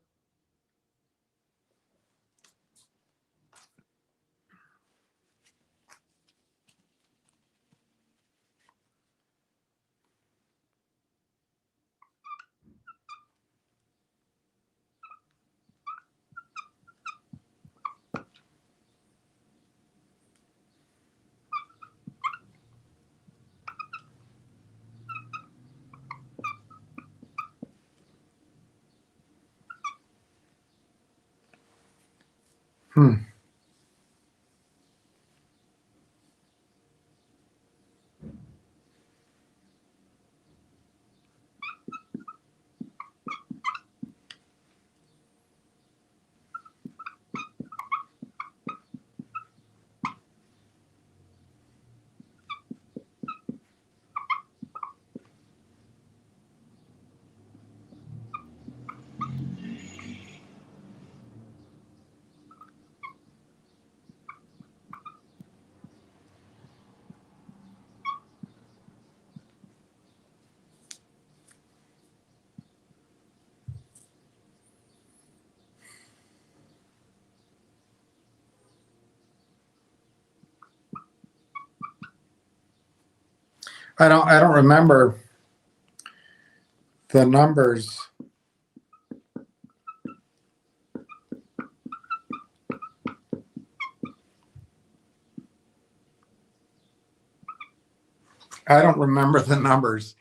I don't remember the numbers. I don't remember the numbers.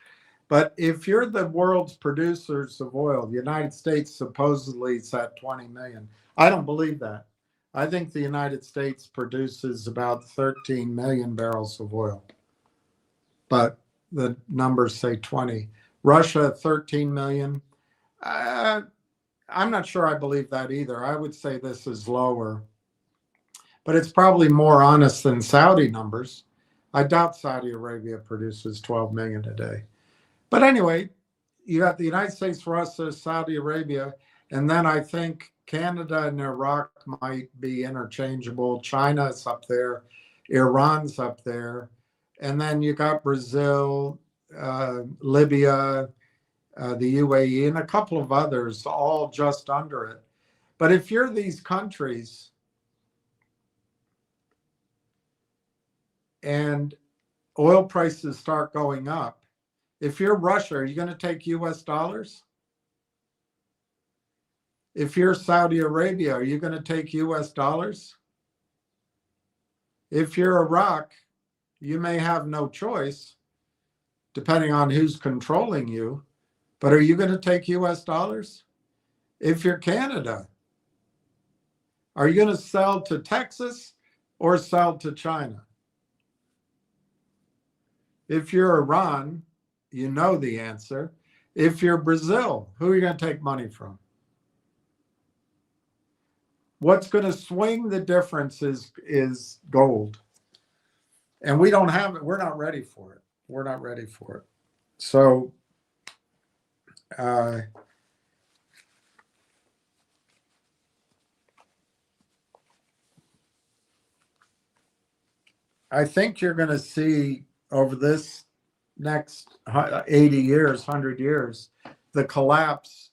But if you're the world's producers of oil, the United States supposedly is at 20 million. I don't believe that. I think the United States produces about 13 million barrels of oil. But the numbers say 20. Russia, 13 million. I'm not sure I believe that either. I would say this is lower. But it's probably more honest than Saudi numbers. I doubt Saudi Arabia produces 12 million a day. But anyway, you got the United States, Russia, Saudi Arabia, and then I think Canada and Iraq might be interchangeable. China's up there, Iran's up there, and then you got Brazil, Libya, the UAE, and a couple of others, all just under it. But if you're these countries and oil prices start going up, if you're Russia, are you going to take US dollars? If you're Saudi Arabia, are you going to take US dollars? If you're Iraq, you may have no choice, depending on who's controlling you, but are you going to take US dollars? If you're Canada, are you going to sell to Texas or sell to China? If you're Iran, you know the answer. If you're Brazil, who are you going to take money from? What's going to swing the difference is gold. And we don't have it. We're not ready for it. We're not ready for it. So I think you're going to see over this next 80 years, 100 years, the collapse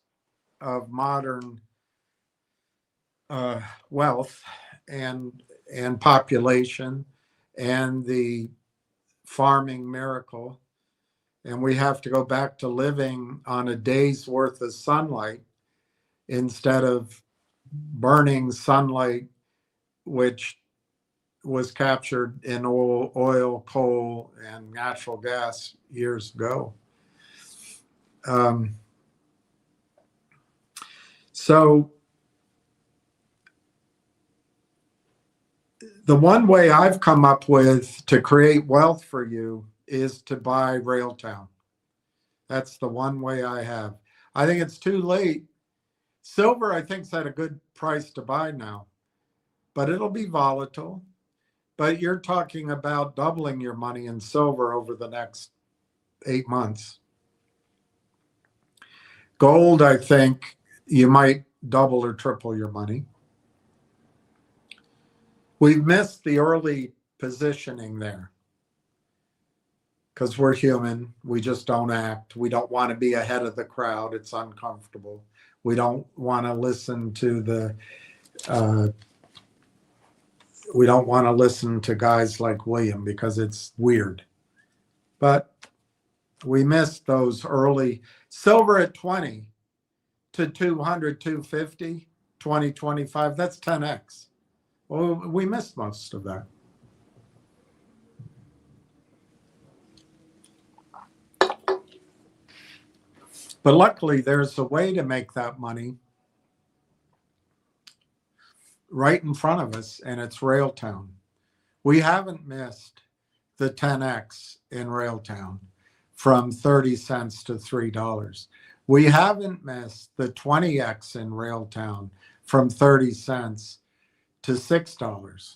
of modern wealth and population and the farming miracle. And we have to go back to living on a day's worth of sunlight instead of burning sunlight, which was captured in oil, coal, and natural gas years ago. So the one way I've come up with to create wealth for you is to buy Railtown. That's the one way I have. I think it's too late. Silver, I think, is at a good price to buy now, but it'll be volatile. But you're talking about doubling your money in silver over the next 8 months. Gold, I think you might double or triple your money. We've missed the early positioning there because we're human. We just don't act. We don't want to be ahead of the crowd. It's uncomfortable. We don't want to listen to we don't want to listen to guys like William because it's weird. But we missed those early silver at 20 to 200, 250, 20, 25. That's 10x. Well, we missed most of that. But luckily, there's a way to make that money right in front of us, and it's Railtown. We haven't missed the 10x in Railtown from 30 cents to $3. We haven't missed the 20x in Railtown from 30 cents to $6.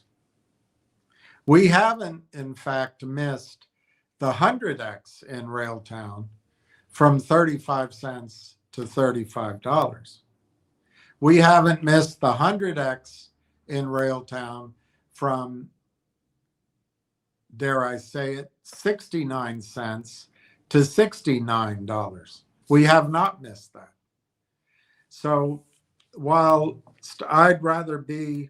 We haven't, in fact, missed the 100x in Railtown from 35 cents to $35. We haven't missed the 100x in Railtown from, dare I say it, 69 cents to $69. We have not missed that. So while I'd rather be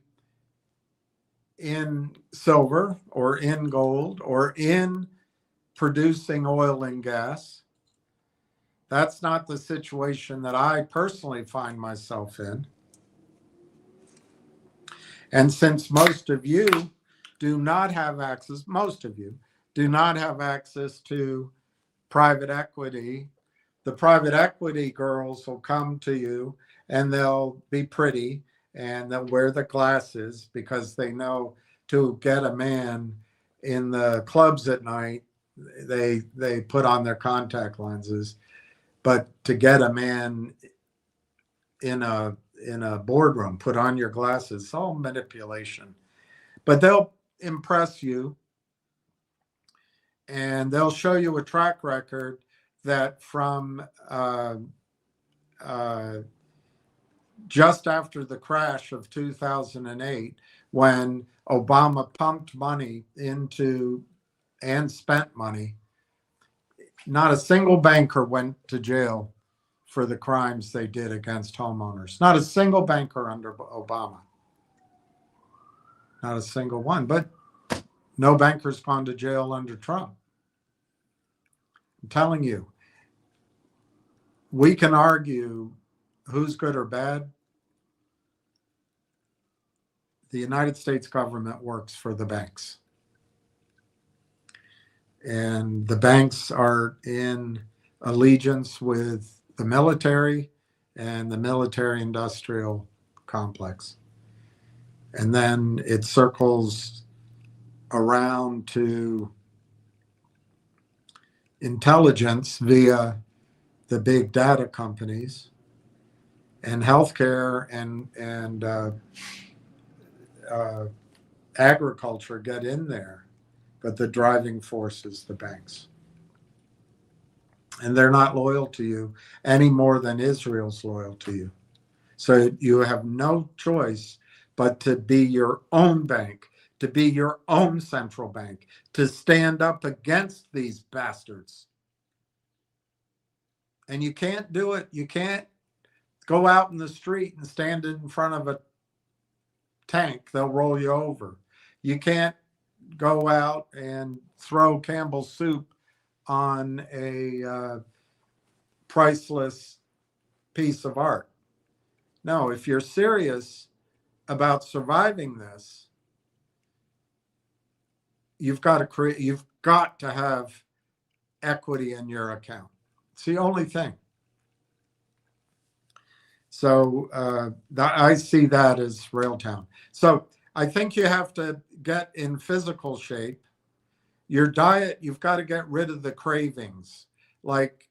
in silver or in gold or in producing oil and gas, that's not the situation that I personally find myself in. And since most of you do not have access, most of you do not have access to private equity, the private equity girls will come to you and they'll be pretty and they'll wear the glasses because they know to get a man in the clubs at night, they put on their contact lenses. But to get a man in a boardroom, put on your glasses, it's all manipulation. But they'll impress you and they'll show you a track record that from just after the crash of 2008, when Obama pumped money into and spent money, not a single banker went to jail for the crimes they did against homeowners. Not a single banker under Obama. Not a single one. But no banker's gone to jail under Trump. I'm telling you, we can argue who's good or bad. The United States government works for the banks. And the banks are in allegiance with the military and the military-industrial complex. And then it circles around to intelligence via the big data companies, and healthcare and agriculture get in there, but the driving force is the banks. And they're not loyal to you any more than Israel's loyal to you. So you have no choice but to be your own bank, to be your own central bank, to stand up against these bastards. And you can't do it. You can't go out in the street and stand in front of a tank. They'll roll you over. You can't go out and throw Campbell's soup on a priceless piece of art. No, if you're serious about surviving this, you've got to have equity in your account. It's the only thing. So I see that as Railtown. So I think you have to get in physical shape. Your diet, you've got to get rid of the cravings like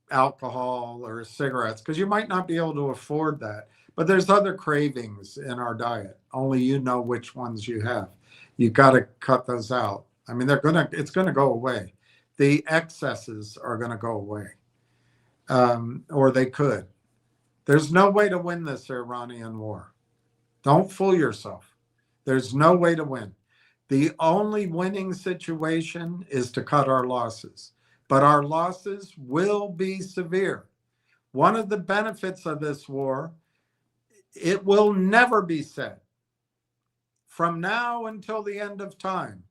alcohol or cigarettes, because you might not be able to afford that. But there's other cravings in our diet. Only you know which ones you have. You've got to cut those out. I mean, it's gonna go away. The excesses are gonna go away, or they could. There's no way to win this Iranian war. Don't fool yourself. There's no way to win. The only winning situation is to cut our losses, but our losses will be severe. One of the benefits of this war, it will never be said from now until the end of time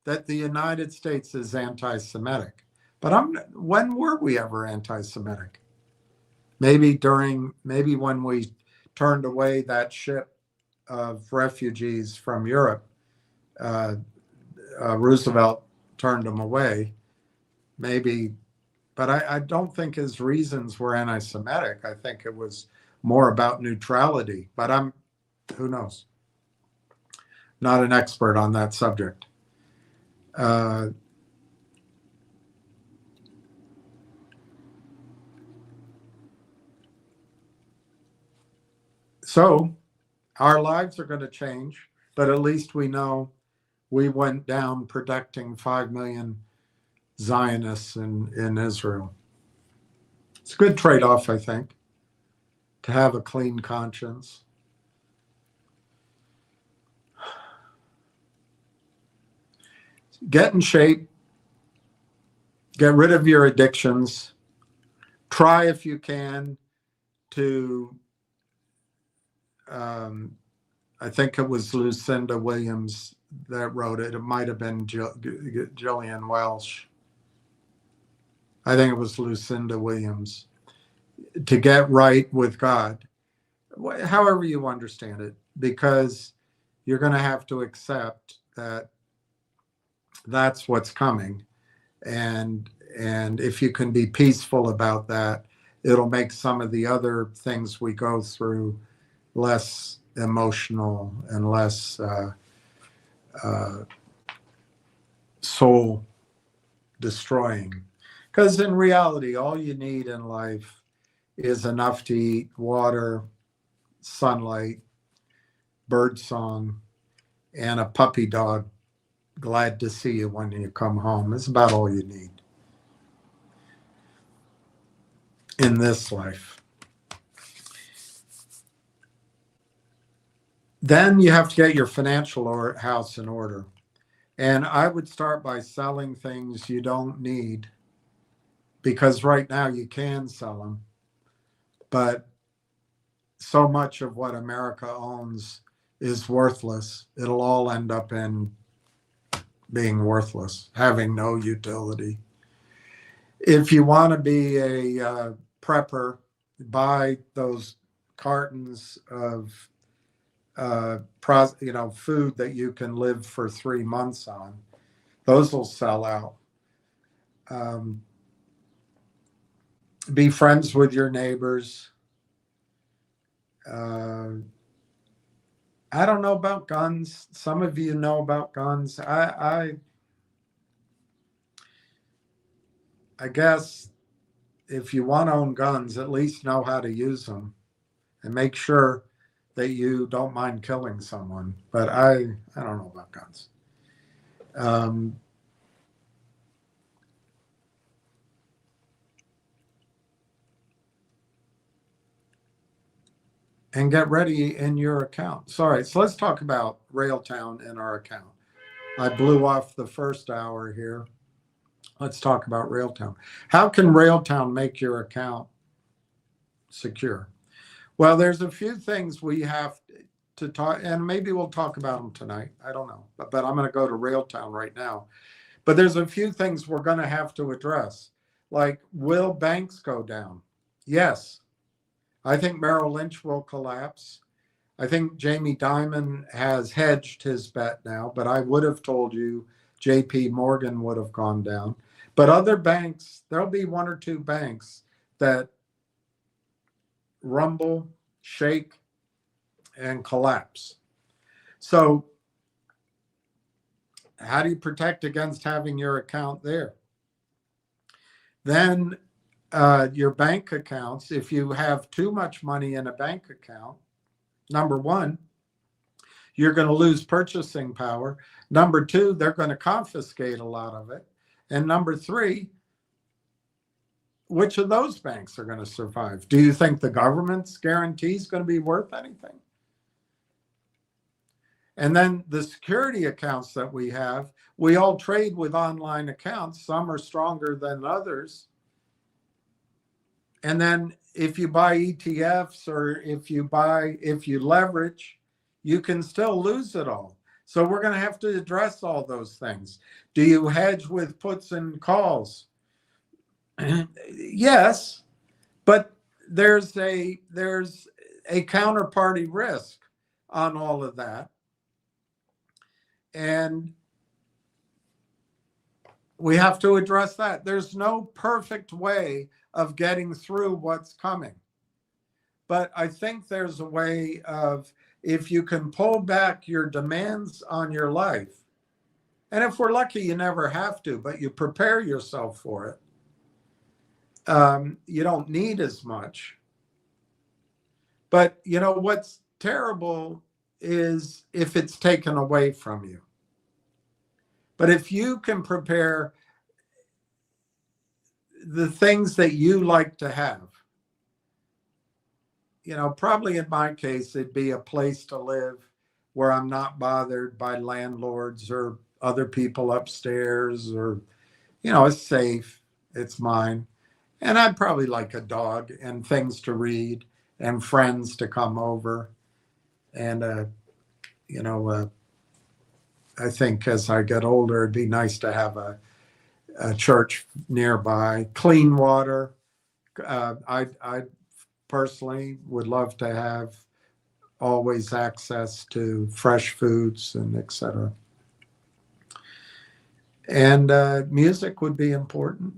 that the United States is anti-Semitic. But when were we ever anti-Semitic? Maybe when we turned away that ship of refugees from Europe. Roosevelt turned them away, maybe, but I don't think his reasons were anti-Semitic. I think it was more about neutrality, but who knows? Not an expert on that subject. So our lives are going to change, but at least we know we went down protecting 5 million Zionists in Israel. It's a good trade-off, I think, to have a clean conscience. Get in shape. Get rid of your addictions. Try, if you can, to, I think it was Lucinda Williams that wrote it. It might have been Gillian Welsh. I think it was Lucinda Williams. To get right with God, however you understand it, because you're going to have to accept that that's what's coming. And if you can be peaceful about that, it'll make some of the other things we go through less emotional and less soul destroying. Because in reality, all you need in life is enough to eat, water, sunlight, bird song, and a puppy dog glad to see you when you come home. It's about all you need in this life. Then you have to get your financial house in order. And I would start by selling things you don't need, because right now you can sell them. But so much of what America owns is worthless. It'll all end up in being worthless, having no utility. If you want to be a prepper, buy those cartons of food that you can live for 3 months on. Those will sell out. Be friends with your neighbors. I don't know about guns. Some of you know about guns. I guess if you want to own guns, at least know how to use them and make sure that you don't mind killing someone. But I don't know about guns. And get ready in your account. Sorry, so let's talk about Railtown in our account. I blew off the first hour here. Let's talk about Railtown. How can Railtown make your account secure? Well, there's a few things we have to talk, and maybe we'll talk about them tonight. I don't know, but I'm going to go to Railtown right now. But there's a few things we're going to have to address, like, will banks go down? Yes. I think Merrill Lynch will collapse. I think Jamie Dimon has hedged his bet now, but I would have told you JP Morgan would have gone down. But other banks, there'll be one or two banks that rumble, shake, and collapse. So how do you protect against having your account there? Then your bank accounts, if you have too much money in a bank account, number one, you're going to lose purchasing power. Number two, they're going to confiscate a lot of it. And number three, which of those banks are going to survive? Do you think the government's guarantee is going to be worth anything? And then the security accounts that we have, we all trade with online accounts. Some are stronger than others. And then if you buy ETFs or if you leverage, you can still lose it all. So we're going to have to address all those things. Do you hedge with puts and calls? Yes, but there's a counterparty risk on all of that. And we have to address that. There's no perfect way of getting through what's coming. But I think there's a way of, if you can pull back your demands on your life, and if we're lucky, you never have to, but you prepare yourself for it. You don't need as much. But you know what's terrible is if it's taken away from you. But if you can prepare the things that you like to have, you know, probably in my case, it'd be a place to live where I'm not bothered by landlords or other people upstairs, or, you know, it's safe, it's mine. And I'd probably like a dog and things to read and friends to come over. And, you know, I think as I get older, it'd be nice to have a church nearby, clean water. I personally would love to have always access to fresh foods and et cetera. And music would be important.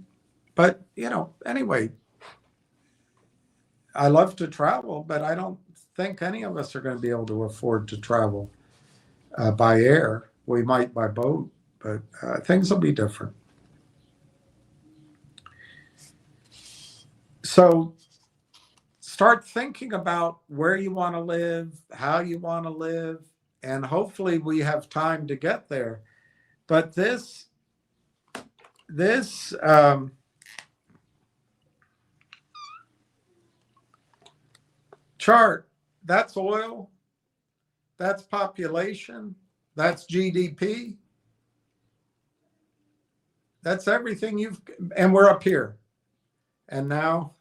But, you know, anyway, I love to travel, but I don't think any of us are going to be able to afford to travel by air. We might by boat, but things will be different. So start thinking about where you want to live, how you want to live, and hopefully we have time to get there. But this chart, that's oil, that's population, that's GDP, that's everything and we're up here. And now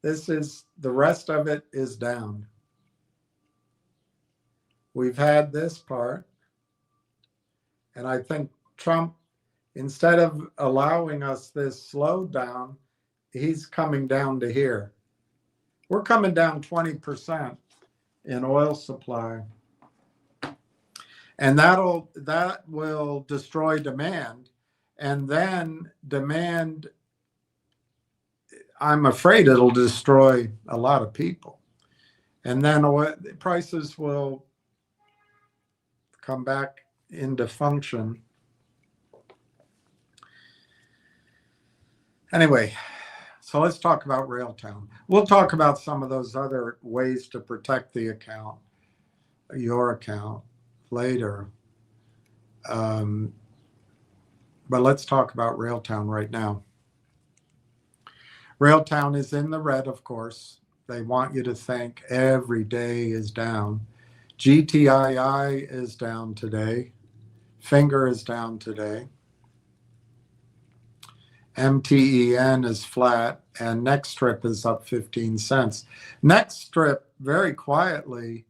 the rest of it is down. We've had this part, and I think Trump, instead of allowing us this slowdown, he's coming down to here. We're coming down 20% in oil supply. And that will destroy demand. And then demand, I'm afraid it'll destroy a lot of people. And then oil prices will come back into function. Anyway, so let's talk about Railtown. We'll talk about some of those other ways to protect the account, your account, later. But let's talk about Railtown right now. Railtown is in the red, of course. They want you to think every day is down. GTII is down today. Finger is down today. MTEN is flat, and Next Strip is up 15 cents. Next Strip, very quietly,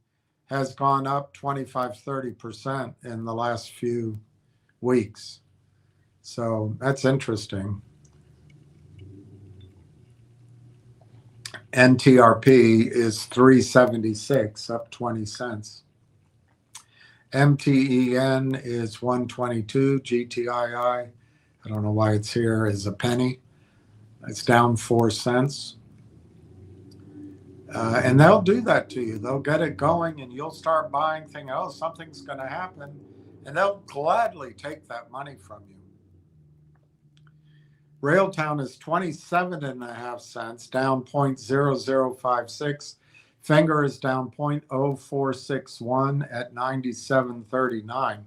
has gone up 25-30% in the last few weeks. So that's interesting. NTRP is 376, up 20 cents. MTEN is 122. GTII, I don't know why it's here, is a penny. It's down 4 cents. And they'll do that to you. They'll get it going and you'll start buying, thinking, oh, something's going to happen. And they'll gladly take that money from you. Railtown is 27.5 cents, down 0.0056. Finger is down 0.0461 at 97.39.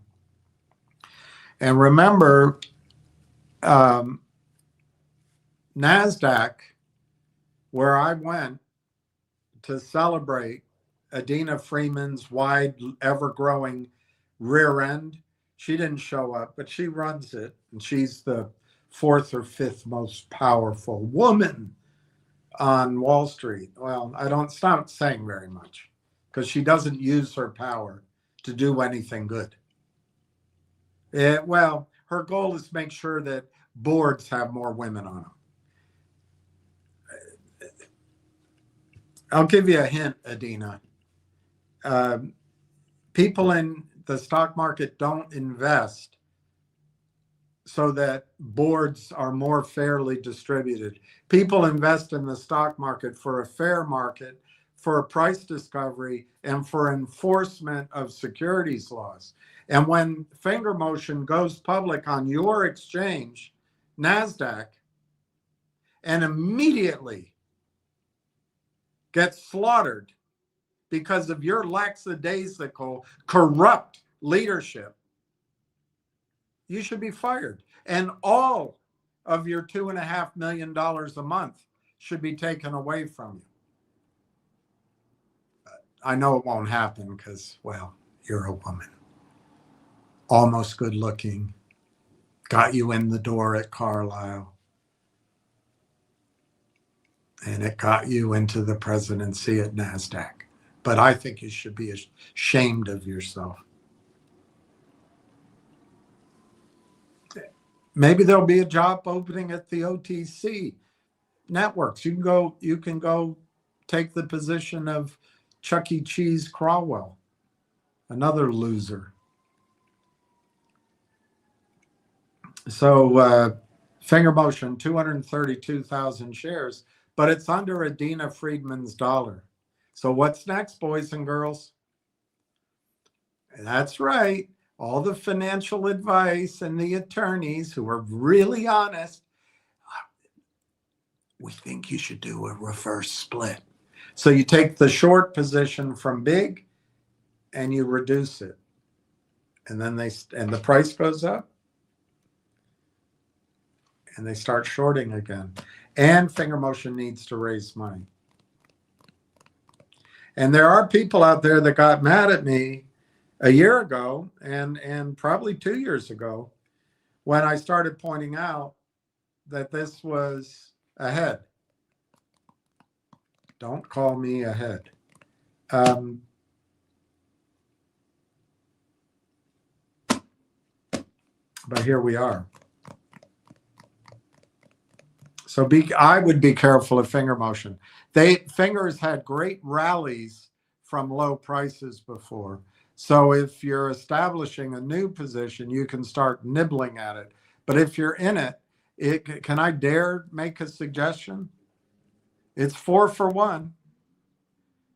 And remember, NASDAQ, where I went to celebrate Adina Freeman's wide, ever-growing rear end, she didn't show up, but she runs it, and she's the fourth or fifth most powerful woman on Wall Street. Well, I don't stop saying very much because she doesn't use her power to do anything good. Well, her goal is to make sure that boards have more women on them. I'll give you a hint, Adina. People in the stock market don't invest so that boards are more fairly distributed. People invest in the stock market for a fair market, for a price discovery, and for enforcement of securities laws. And when Finger Motion goes public on your exchange, NASDAQ, and immediately gets slaughtered because of your lackadaisical, corrupt leadership, you should be fired. And all of your $2.5 million a month should be taken away from you. I know it won't happen because, well, you're a woman. Almost good looking. Got you in the door at Carlisle. And it got you into the presidency at NASDAQ. But I think you should be ashamed of yourself. Maybe there'll be a job opening at the OTC networks. You can go take the position of Chuck E. Cheese Crawwell, another loser. So Finger Motion, 232,000 shares, but it's under Adina Friedman's dollar. So what's next, boys and girls? That's right. All the financial advice and the attorneys who are really honest, we think you should do a reverse split. So you take the short position from big and you reduce it. And then the price goes up and they start shorting again. And Finger Motion needs to raise money. And there are people out there that got mad at me a year ago and probably 2 years ago when I started pointing out that this was ahead. Don't call me ahead. But here we are. So I would be careful of Finger Motion. Fingers had great rallies from low prices before. So if you're establishing a new position, you can start nibbling at it. But if you're in it, can I dare make a suggestion? It's 4 for 1.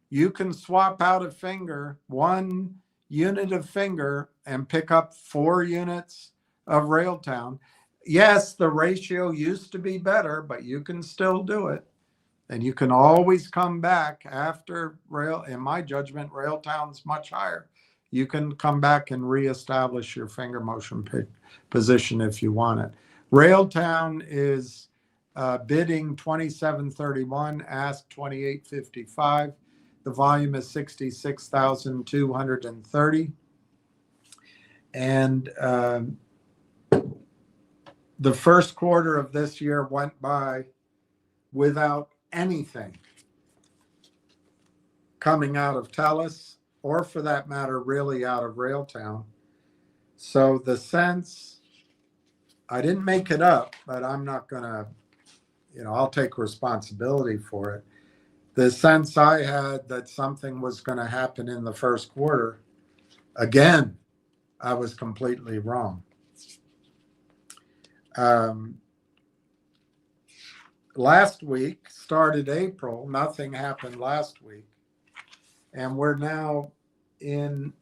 You can swap out a finger, 1 unit of finger, and pick up 4 units of Railtown. Yes, the ratio used to be better, but you can still do it. And you can always come back after in my judgment, Railtown's much higher. You can come back and reestablish your Finger Motion position if you want it. Railtown is bidding 27.31, ask 28.55. The volume is 66,230. And the first quarter of this year went by without anything coming out of Telus, or for that matter, really out of Railtown. So the sense, I didn't make it up, but I'm not going to, I'll take responsibility for it. The sense I had that something was going to happen in the first quarter, again, I was completely wrong. last week started April. Nothing happened last week. And we're now in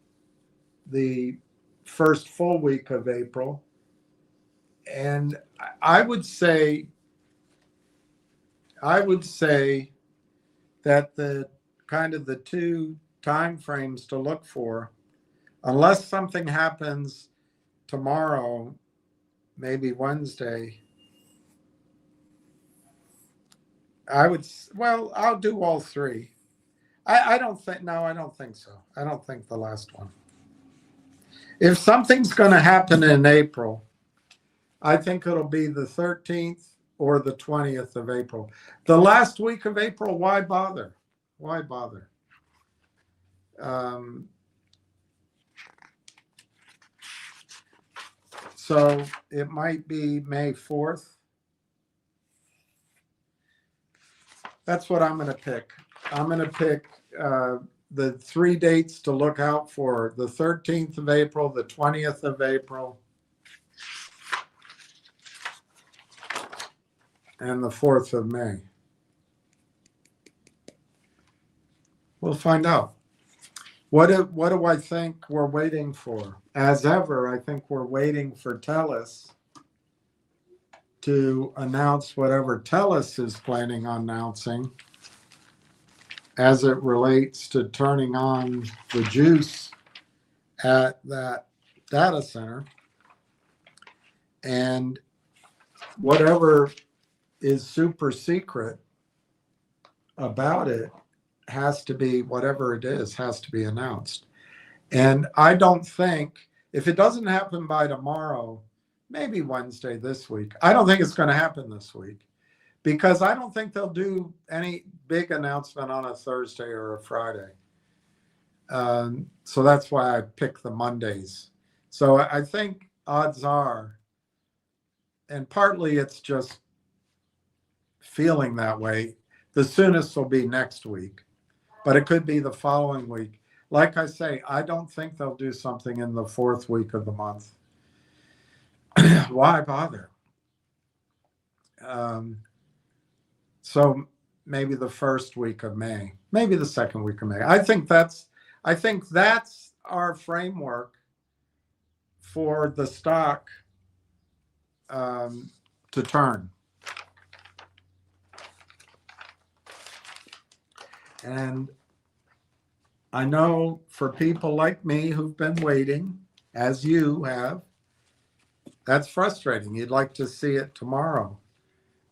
the first full week of April. And I would say, that the kind of the two time frames to look for, unless something happens tomorrow, maybe Wednesday, I'll do all three. I don't think, no, I don't think so. I don't think the last one. If something's going to happen in April, I think it'll be the 13th or the 20th of April. The last week of April, why bother? Why bother? So it might be May 4th. That's what I'm going to pick. I'm going to pick the three dates to look out for: the 13th of April, the 20th of April, and the 4th of May. We'll find out. What do I think we're waiting for? As ever, I think we're waiting for TELUS to announce whatever TELUS is planning on announcing as it relates to turning on the juice at that data center. And whatever is super secret about it has to be, whatever it is, has to be announced. And I don't think, if it doesn't happen by tomorrow, maybe Wednesday this week, I don't think it's going to happen this week, because I don't think they'll do any big announcement on a Thursday or a Friday. So that's why I picked the Mondays. So I think odds are, and partly it's just feeling that way, the soonest will be next week, but it could be the following week. Like I say, I don't think they'll do something in the fourth week of the month. Why bother? So maybe the first week of May, maybe the second week of May. I think that's our framework for the stock to turn. And I know for people like me who've been waiting, as you have, that's frustrating. You'd like to see it tomorrow.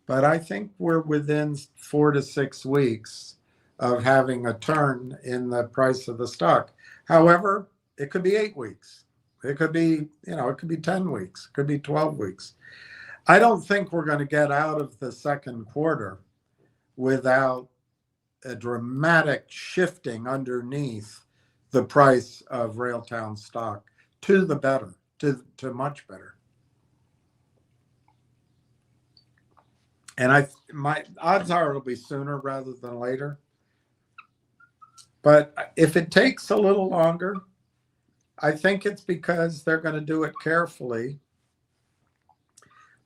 But I think we're within 4 to 6 weeks of having a turn in the price of the stock. However, it could be 8 weeks. It could be, it could be 10 weeks. It could be 12 weeks. I don't think we're going to get out of the second quarter without a dramatic shifting underneath the price of Railtown stock to the better, to much better. And my odds are it'll be sooner rather than later. But if it takes a little longer, I think it's because they're going to do it carefully.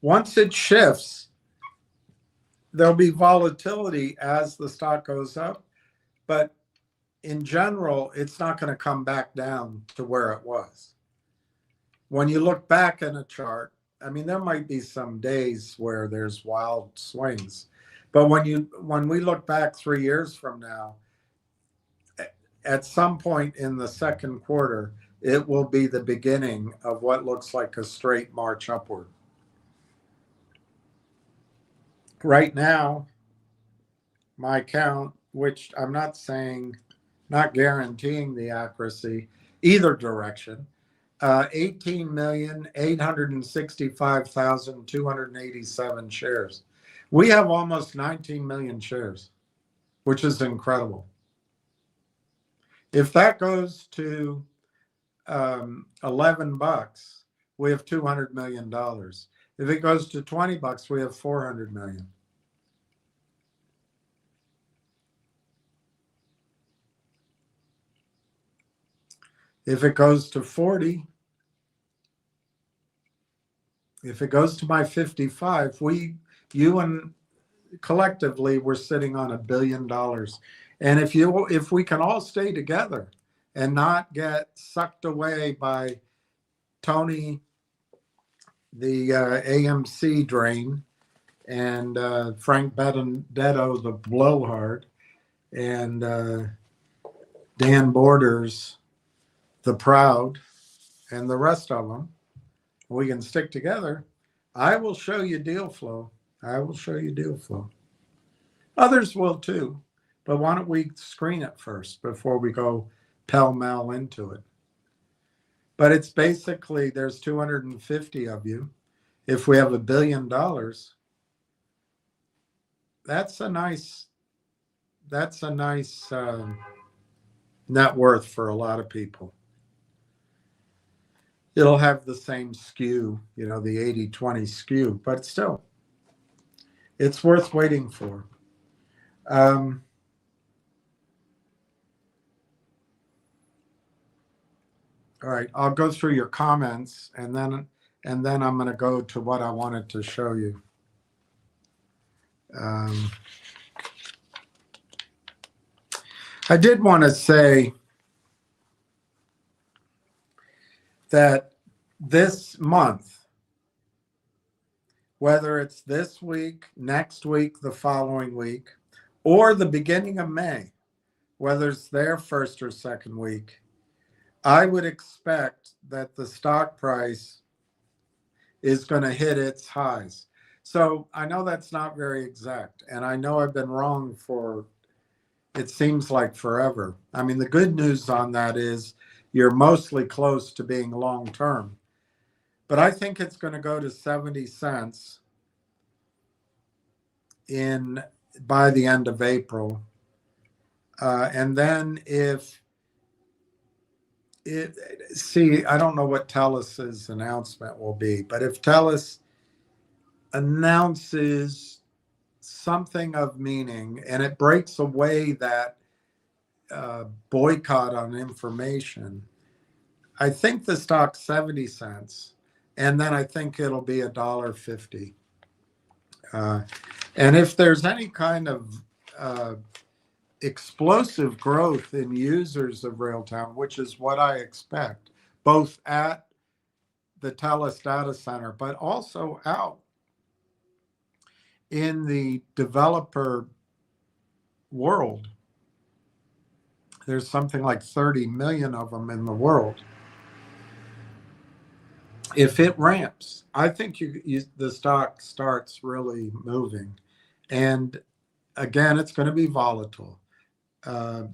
Once it shifts, there'll be volatility as the stock goes up, but in general, it's not going to come back down to where it was. When you look back in a chart, I mean, there might be some days where there's wild swings, but when we look back 3 years from now, at some point in the second quarter, it will be the beginning of what looks like a straight march upward. Right now, my count, which I'm not guaranteeing the accuracy either direction, 18,865,287 shares. We have almost 19 million shares, which is incredible. If that goes to $11, we have $200 million. If it goes to $20, we have $400 million. If it goes to 40, if it goes to my 55, you and collectively, we're sitting on $1 billion. And if we can all stay together and not get sucked away by Tony, the AMC drain, and Frank Benedetto, the blowhard, and Dan Borders, the proud, and the rest of them, we can stick together. I will show you deal flow. I will show you deal flow. Others will too, but why don't we screen it first before we go pell-mell into it? But it's basically, there's 250 of you. If we have $1 billion, that's a nice net worth for a lot of people. It'll have the same skew, the 80-20 skew, but still, it's worth waiting for. All right, I'll go through your comments, and then I'm going to go to what I wanted to show you. I did want to say that this month, whether it's this week, next week, the following week, or the beginning of May, whether it's their first or second week, I would expect that the stock price is going to hit its highs. So I know that's not very exact, and I know I've been wrong for, it seems like forever. I mean, the good news on that is you're mostly close to being long-term. But I think it's going to go to 70 cents by the end of April. And then I don't know what TELUS's announcement will be, but if TELUS announces something of meaning and it breaks away that boycott on information, I think the stock's 70 cents, and then I think it'll be $1.50. And if there's any kind of explosive growth in users of Railtown, which is what I expect, both at the TELUS data center, but also out in the developer world. There's something like 30 million of them in the world. If it ramps, I think the stock starts really moving. And again, it's going to be volatile.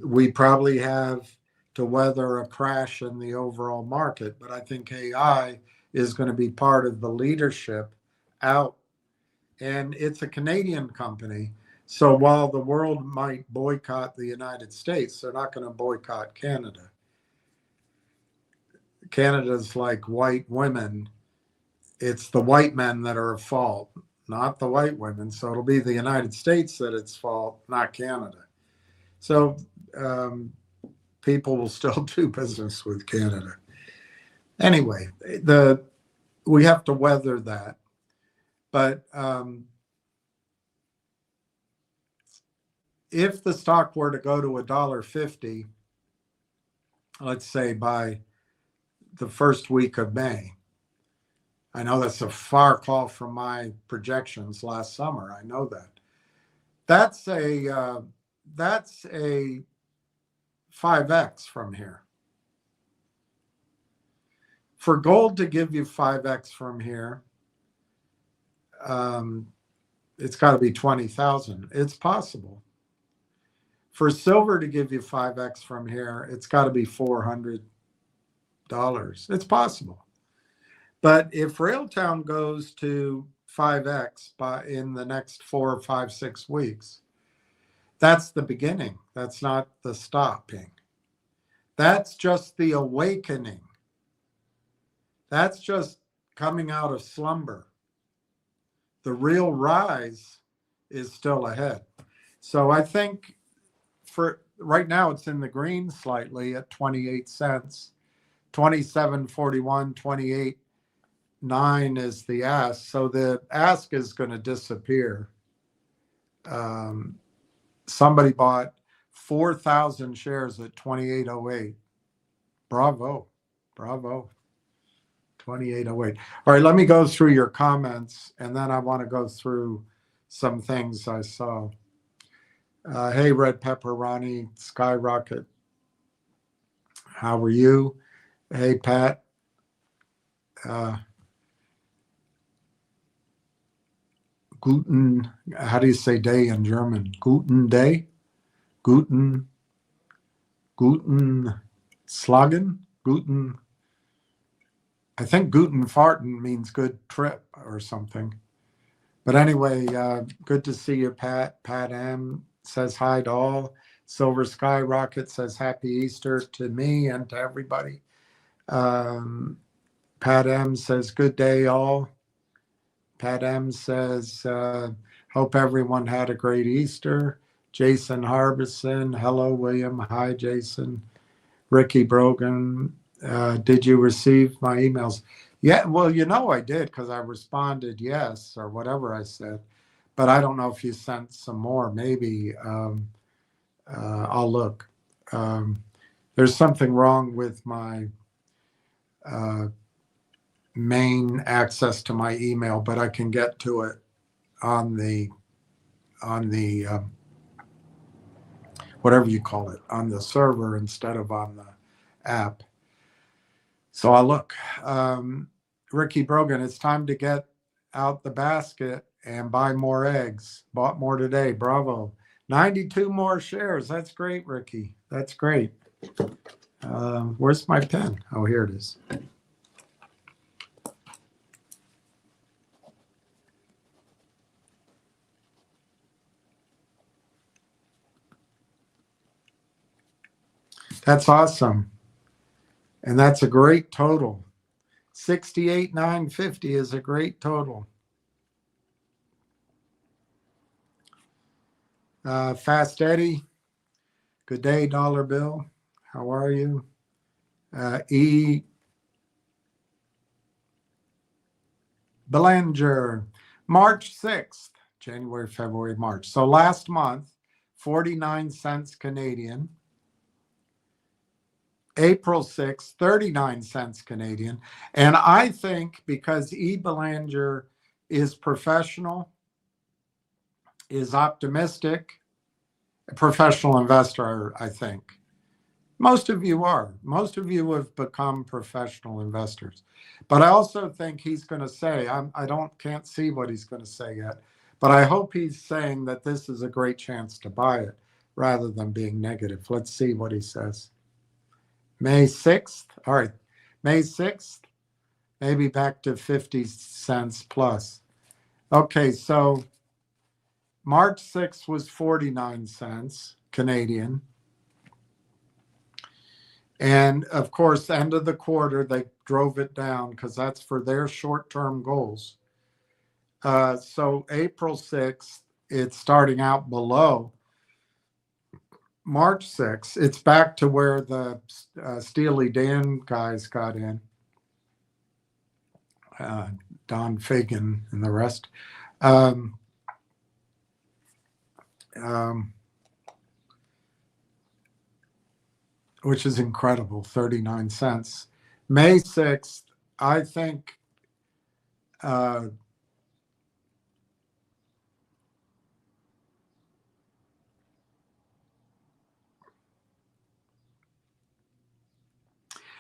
We probably have to weather a crash in the overall market, but I think AI is going to be part of the leadership out. And it's a Canadian company. So while the world might boycott the United States, they're not going to boycott Canada. Canada's like white women. It's the white men that are at fault, not the white women. So it'll be the United States that it's fault, not Canada. So people will still do business with Canada. Anyway, we have to weather that. But if the stock were to go to $1.50, let's say by the first week of May, I know that's a far call from my projections last summer. I know that. That's a 5x from here. For gold to give you 5x from here, it's got to be 20,000. It's possible. For silver to give you 5x from here, it's got to be $400. It's possible. But if Railtown goes to 5x in the next 4, 5, 6 weeks, that's the beginning. That's not the stopping. That's just the awakening. That's just coming out of slumber. The real rise is still ahead. So I think for right now, it's in the green slightly at 28 cents. 27.41, 28.9 is the ask. So the ask is going to disappear somebody bought 4,000 shares at 28.08. Bravo. Bravo. 28.08. All right, let me go through your comments, and then I want to go through some things I saw. Hey, Red Pepper Ronnie, Skyrocket. How are you? Hey, Pat. Guten, how do you say day in German? Guten Day? Guten Slagen? Guten, I think Guten Farten means good trip or something. But anyway, good to see you, Pat. Pat M says hi to all. Silver Skyrocket says happy Easter to me and to everybody. Pat M says good day, all. Pat M says, hope everyone had a great Easter. Jason Harbison, hello, William. Hi, Jason. Ricky Brogan, did you receive my emails? Yeah, well, you know I did because I responded yes or whatever I said. But I don't know if you sent some more. Maybe I'll look. There's something wrong with my main access to my email, but I can get to it on the whatever you call it, on the server instead of on the app. So I'll look. Ricky Brogan, it's time to get out the basket and buy more eggs. Bought more today. Bravo. 92 more shares. That's great, Ricky. That's great. Where's my pen? Oh, here it is. That's awesome. And that's a great total. 68,950 is a great total. Fast Eddie, good day, Dollar Bill. How are you? E. Belanger, March 6th, January, February, March. So last month, 49 cents Canadian. April 6th, 39 cents Canadian. And I think because E. Belanger is professional, is optimistic, a professional investor, I think. Most of you are. Most of you have become professional investors. But I also think he's going to say, can't see what he's going to say yet, but I hope he's saying that this is a great chance to buy it rather than being negative. Let's see what he says. May 6th. All right. May 6th, maybe back to 50 cents plus. Okay, so March 6th was 49 cents Canadian. And of course, end of the quarter, they drove it down because that's for their short-term goals. So April 6th, it's starting out below. March 6th, it's back to where the Steely Dan guys got in. Don Fagan and the rest. Which is incredible, 39 cents. May 6th, I think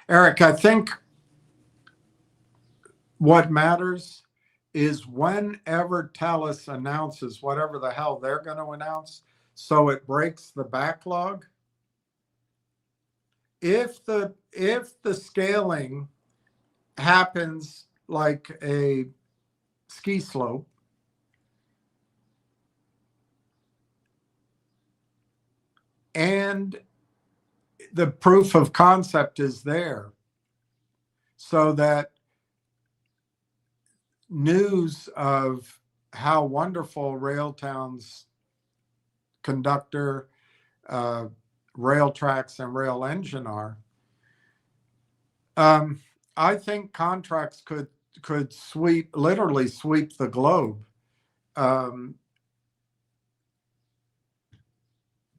Eric, I think what matters is whenever TELUS announces whatever the hell they're going to announce, so it breaks the backlog. If the scaling happens like a ski slope, and the proof of concept is there, so that news of how wonderful Railtown's conductor, rail tracks, and rail engine are, I think contracts could literally sweep the globe.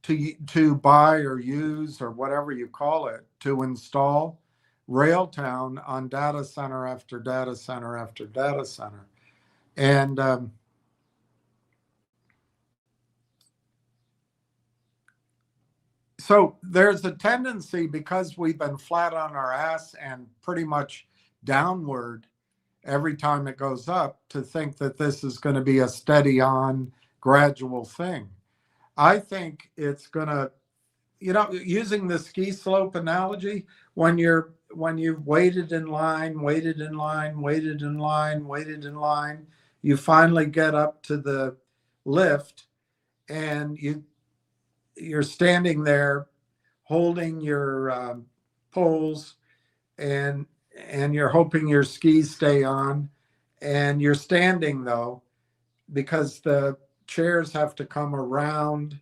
to buy or use or whatever you call it to install Railtown on data center after data center after data center. And so there's a tendency, because we've been flat on our ass and pretty much downward every time it goes up, to think that this is going to be a steady on gradual thing. I think it's going to, using the ski slope analogy, when you've waited in line, you finally get up to the lift, and you're standing there holding your poles, and you're hoping your skis stay on, and you're standing though, because the chairs have to come around,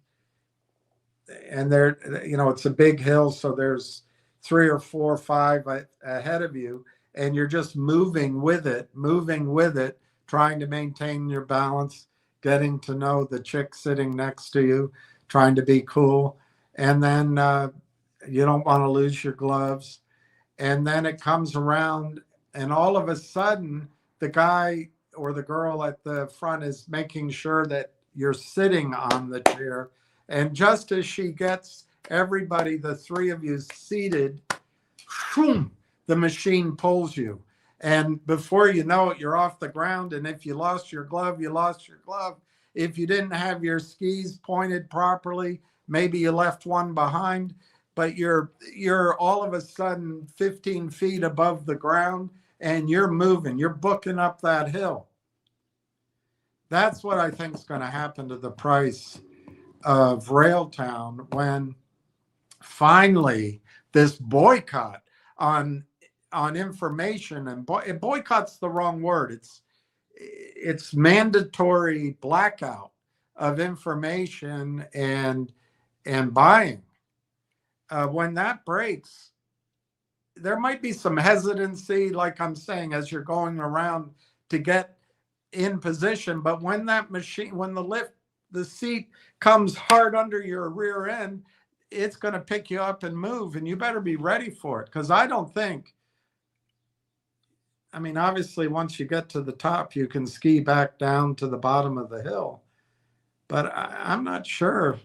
and it's a big hill, so there's 3 or 4 or 5 ahead of you, and you're just moving with it, trying to maintain your balance, getting to know the chick sitting next to you, trying to be cool. And then you don't want to lose your gloves. And then it comes around, and all of a sudden, the guy or the girl at the front is making sure that you're sitting on the chair. And just as she gets everybody, the 3 of you seated, whoom, the machine pulls you. And before you know it, you're off the ground. And if you lost your glove, you lost your glove. If you didn't have your skis pointed properly, maybe you left one behind, but you're all of a sudden 15 feet above the ground, and you're moving, you're booking up that hill. That's what I think is going to happen to the price of Railtown when finally this boycott on information, and boycott's the wrong word. It's mandatory blackout of information and buying. When that breaks, there might be some hesitancy, like I'm saying, as you're going around to get in position. But when the seat comes hard under your rear end, it's going to pick you up and move, and you better be ready for it. Because obviously, once you get to the top, you can ski back down to the bottom of the hill. But I'm not sure.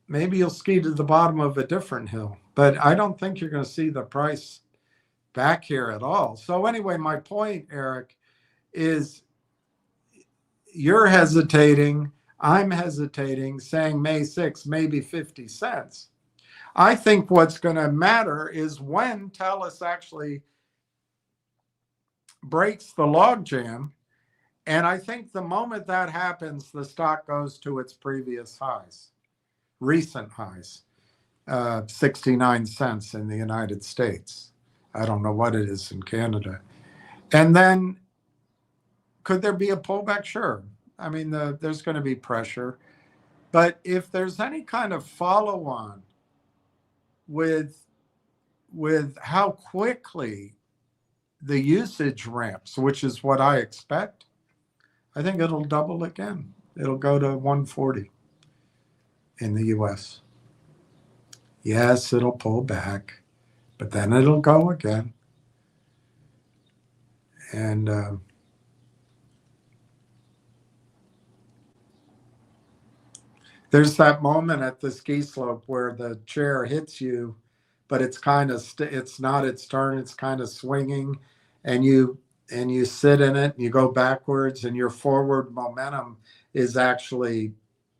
Maybe you'll ski to the bottom of a different hill. But I don't think you're going to see the price back here at all. So anyway, my point, Eric, is you're hesitating. I'm hesitating, saying May 6th, maybe 50 cents. I think what's going to matter is when Telus actually breaks the logjam. And I think the moment that happens, the stock goes to its previous highs, recent highs, 69 cents in the United States. I don't know what it is in Canada. And then could there be a pullback? Sure. There's going to be pressure. But if there's any kind of follow-on with how quickly the usage ramps, which is what I expect, I think it'll double again. It'll go to 140 in the US. Yes, it'll pull back, but then it'll go again. And there's that moment at the ski slope where the chair hits you, but it's kind of it's not its turn. It's kind of swinging, and you sit in it, and you go backwards, and your forward momentum is actually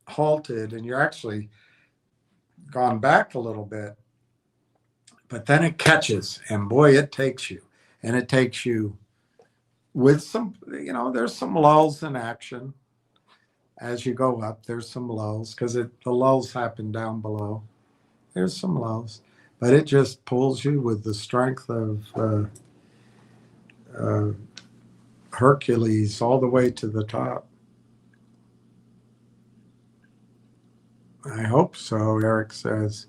halted, and you're actually gone back a little bit. But then it catches, and boy, it takes you, and it takes you with some, there's some lulls in action. As you go up, there's some lulls, because the lulls happen down below. There's some lulls, but it just pulls you with the strength of Hercules all the way to the top. I hope so, Eric says.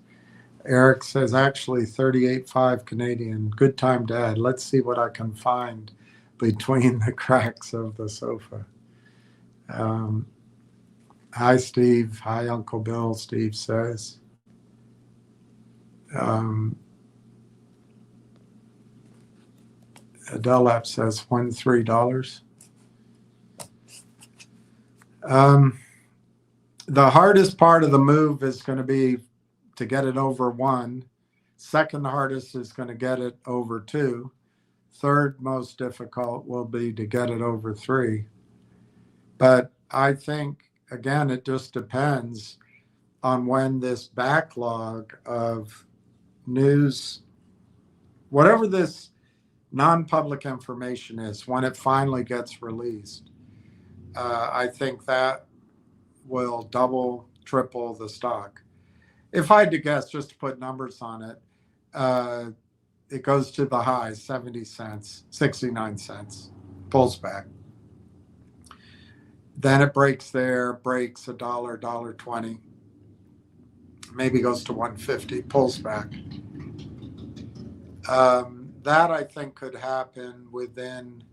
Eric says, actually 38.5 Canadian. Good time, Dad. Let's see what I can find between the cracks of the sofa. Hi, Steve. Hi, Uncle Bill, Steve says. Adelap says win $3. The hardest part of the move is going to be to get it over 1. Second hardest is going to get it over 2. Third most difficult will be to get it over 3. But I think, again, it just depends on when this backlog of news, whatever this non-public information is, when it finally gets released. I think that will double, triple the stock. If I had to guess, just to put numbers on it, it goes to the high, 70 cents, 69 cents, pulls back. Then it breaks there, breaks $1, $1.20, maybe goes to 150, pulls back. That I think could happen within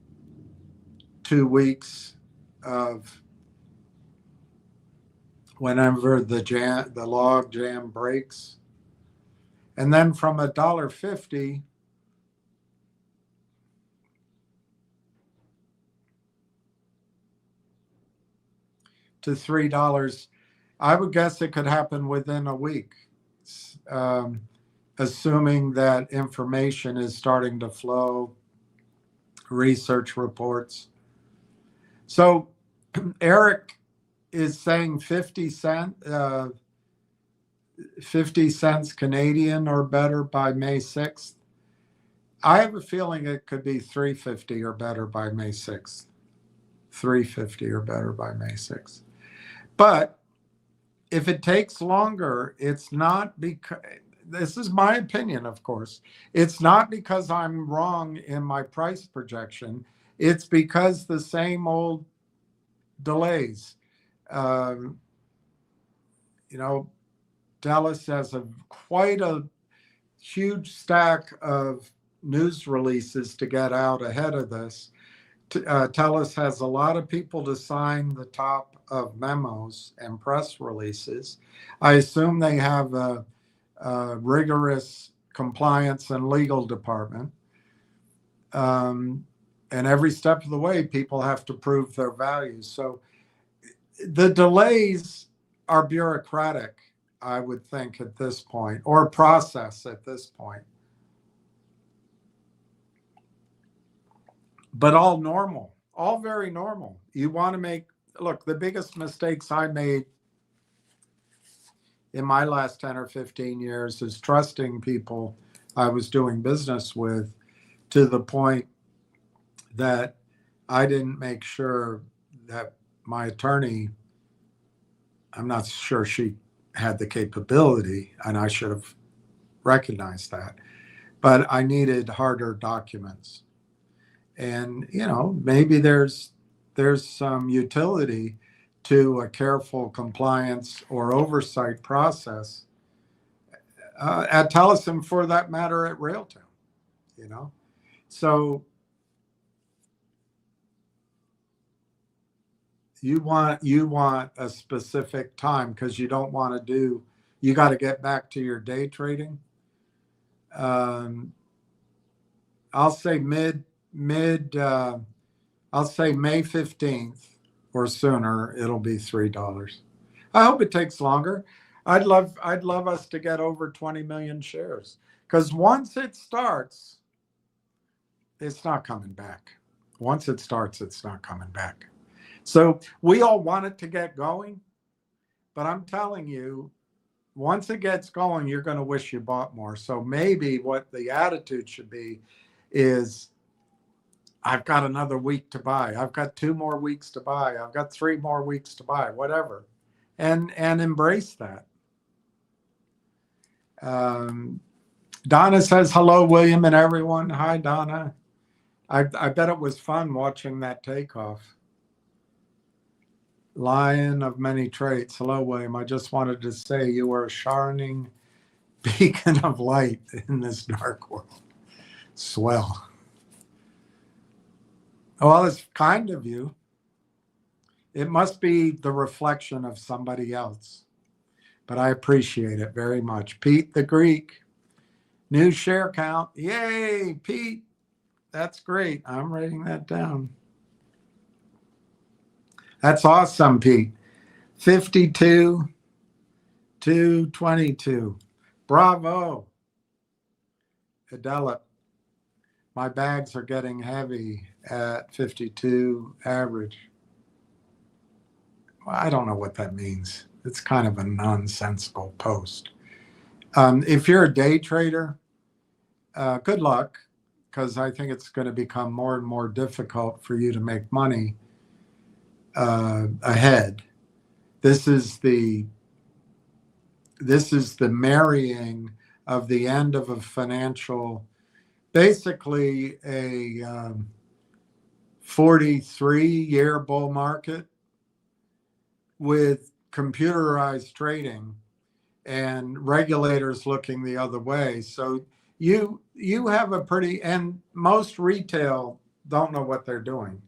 2 weeks of whenever the log jam breaks. And then from $1.50 to $3, I would guess it could happen within a week, assuming that information is starting to flow, research reports. So Eric is saying 50 cents Canadian or better by May 6th. I have a feeling it could be 350 or better by May 6th. 350 or better by May 6th. But if it takes longer, it's not because, this is my opinion, of course, it's not because I'm wrong in my price projection. It's because the same old delays. Dallas has quite a huge stack of news releases to get out ahead of this. Telus has a lot of people to sign the top of memos and press releases. I assume they have a rigorous compliance and legal department. And every step of the way, people have to prove their values. So the delays are bureaucratic, I would think, at this point, or process at this point. But all normal, all very normal. You want to look, the biggest mistakes I made in my last 10 or 15 years is trusting people I was doing business with to the point that I didn't make sure that my attorney, I'm not sure she had the capability, and I should have recognized that, but I needed harder documents. And, maybe there's some utility to a careful compliance or oversight process at TELUS, and for that matter at Railtown, So you want a specific time because you don't want to you got to get back to your day trading. I'll say I'll say May 15th or sooner, it'll be $3. I hope it takes longer. I'd love us to get over 20 million shares, because once it starts, it's not coming back. Once it starts, it's not coming back. So we all want it to get going, but I'm telling you, once it gets going, you're going to wish you bought more. So maybe what the attitude should be is, I've got another week to buy. I've got 2 more weeks to buy. I've got 3 more weeks to buy, whatever. And embrace that. Donna says, hello, William and everyone. Hi, Donna. I bet it was fun watching that takeoff. Lion of many traits. Hello, William. I just wanted to say you are a shining beacon of light in this dark world. Swell. Well, it's kind of you. It must be the reflection of somebody else. But I appreciate it very much. Pete the Greek, new share count. Yay, Pete. That's great. I'm writing that down. That's awesome, Pete. 52 to 22. Bravo. Adela, my bags are getting heavy at 52 average. Well, I don't know what that means. It's kind of a nonsensical post. If you're a day trader, good luck, because I think it's going to become more and more difficult for you to make money ahead. This is the marrying of the end of a financial, basically a 43-year bull market with computerized trading and regulators looking the other way. So you have a pretty, and most retail don't know what they're doing.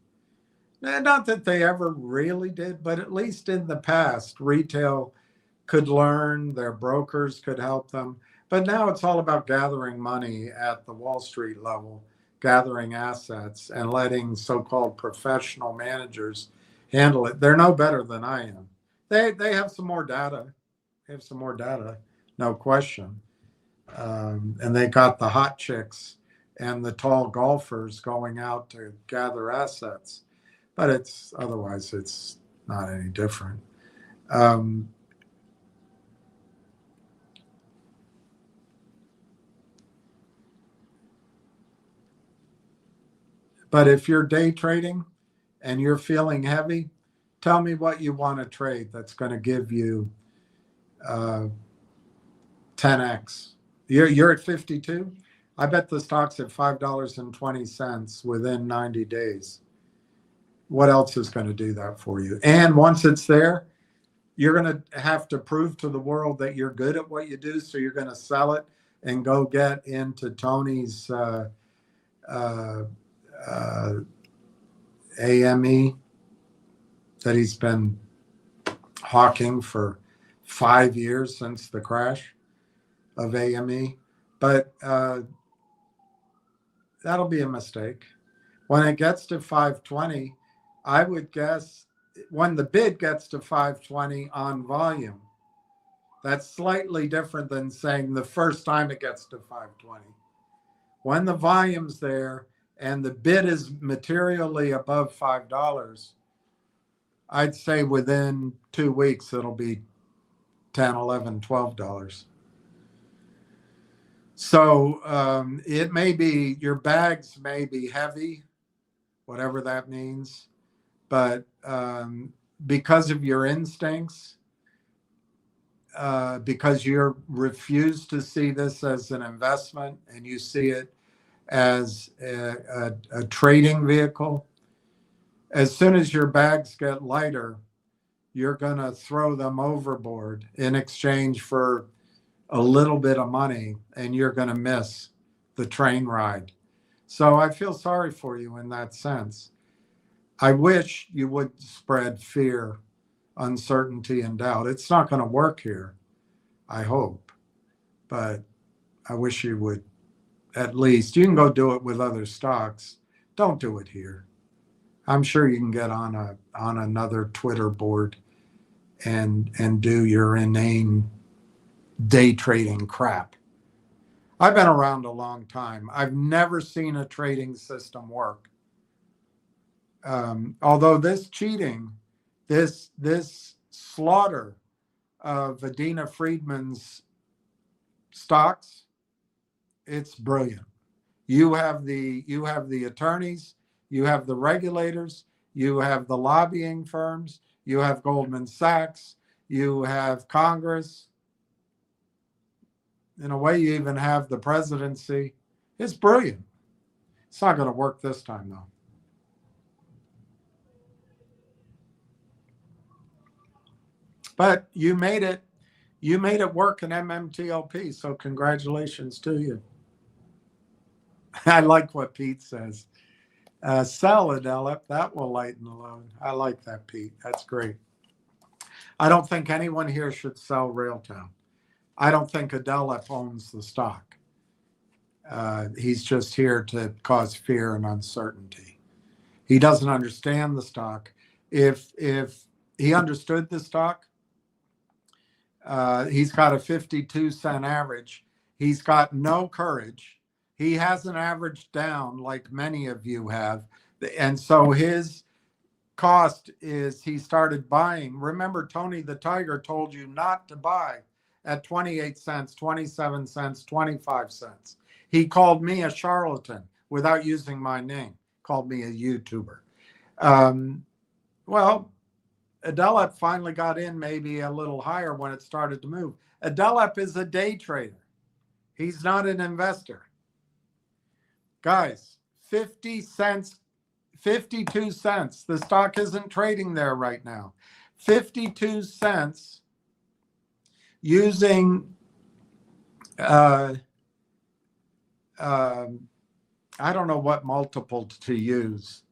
Not that they ever really did, but at least in the past, retail could learn, their brokers could help them. But now it's all about gathering money at the Wall Street level, gathering assets, and letting so-called professional managers handle it. They're no better than I am. They have some more data. They have some more data, no question. And they got the hot chicks and the tall golfers going out to gather assets. But otherwise it's not any different. But if you're day trading and you're feeling heavy, tell me what you want to trade that's going to give you 10x. You're at 52. I bet the stock's at $5.20 within 90 days. What else is going to do that for you? And once it's there, you're going to have to prove to the world that you're good at what you do. So you're going to sell it and go get into Tony's AME that he's been hawking for 5 years since the crash of AME. But that'll be a mistake. When it gets to 520, I would guess when the bid gets to 520 on volume, that's slightly different than saying the first time it gets to 520. When the volume's there and the bid is materially above $5, I'd say within 2 weeks, it'll be $10, $11, $12. So it may be, your bags may be heavy, whatever that means, but because of your instincts, because you refuse to see this as an investment and you see it as a trading vehicle, as soon as your bags get lighter, you're going to throw them overboard in exchange for a little bit of money, and you're going to miss the train ride. So I feel sorry for you in that sense. I wish you would spread fear, uncertainty, and doubt. It's not going to work here, I hope, but I wish you would at least. You can go do it with other stocks. Don't do it here. I'm sure you can get on another Twitter board and do your inane day trading crap. I've been around a long time. I've never seen a trading system work. Although this cheating, this slaughter of Adina Friedman's stocks, it's brilliant. You have the attorneys, you have the regulators, you have the lobbying firms, you have Goldman Sachs, you have Congress. In a way, you even have the presidency. It's brilliant. It's not going to work this time, though. But you made it. You made it work in MMTLP, so congratulations to you. I like what Pete says. Sell Adelip. That will lighten the load. I like that, Pete. That's great. I don't think anyone here should sell Railtown. I don't think Adelip owns the stock. He's just here to cause fear and uncertainty. He doesn't understand the stock. If he understood the stock, he's got a 52-cent average. He's got no courage. He hasn't averaged down like many of you have. And so his cost is he started buying. Remember, Tony the Tiger told you not to buy at 28 cents, 27 cents, 25 cents. He called me a charlatan without using my name, called me a YouTuber. Well, Adelip finally got in maybe a little higher when it started to move. Adelip is a day trader. He's not an investor. Guys, 50 cents, 52 cents. The stock isn't trading there right now. 52 cents using, I don't know what multiple to use.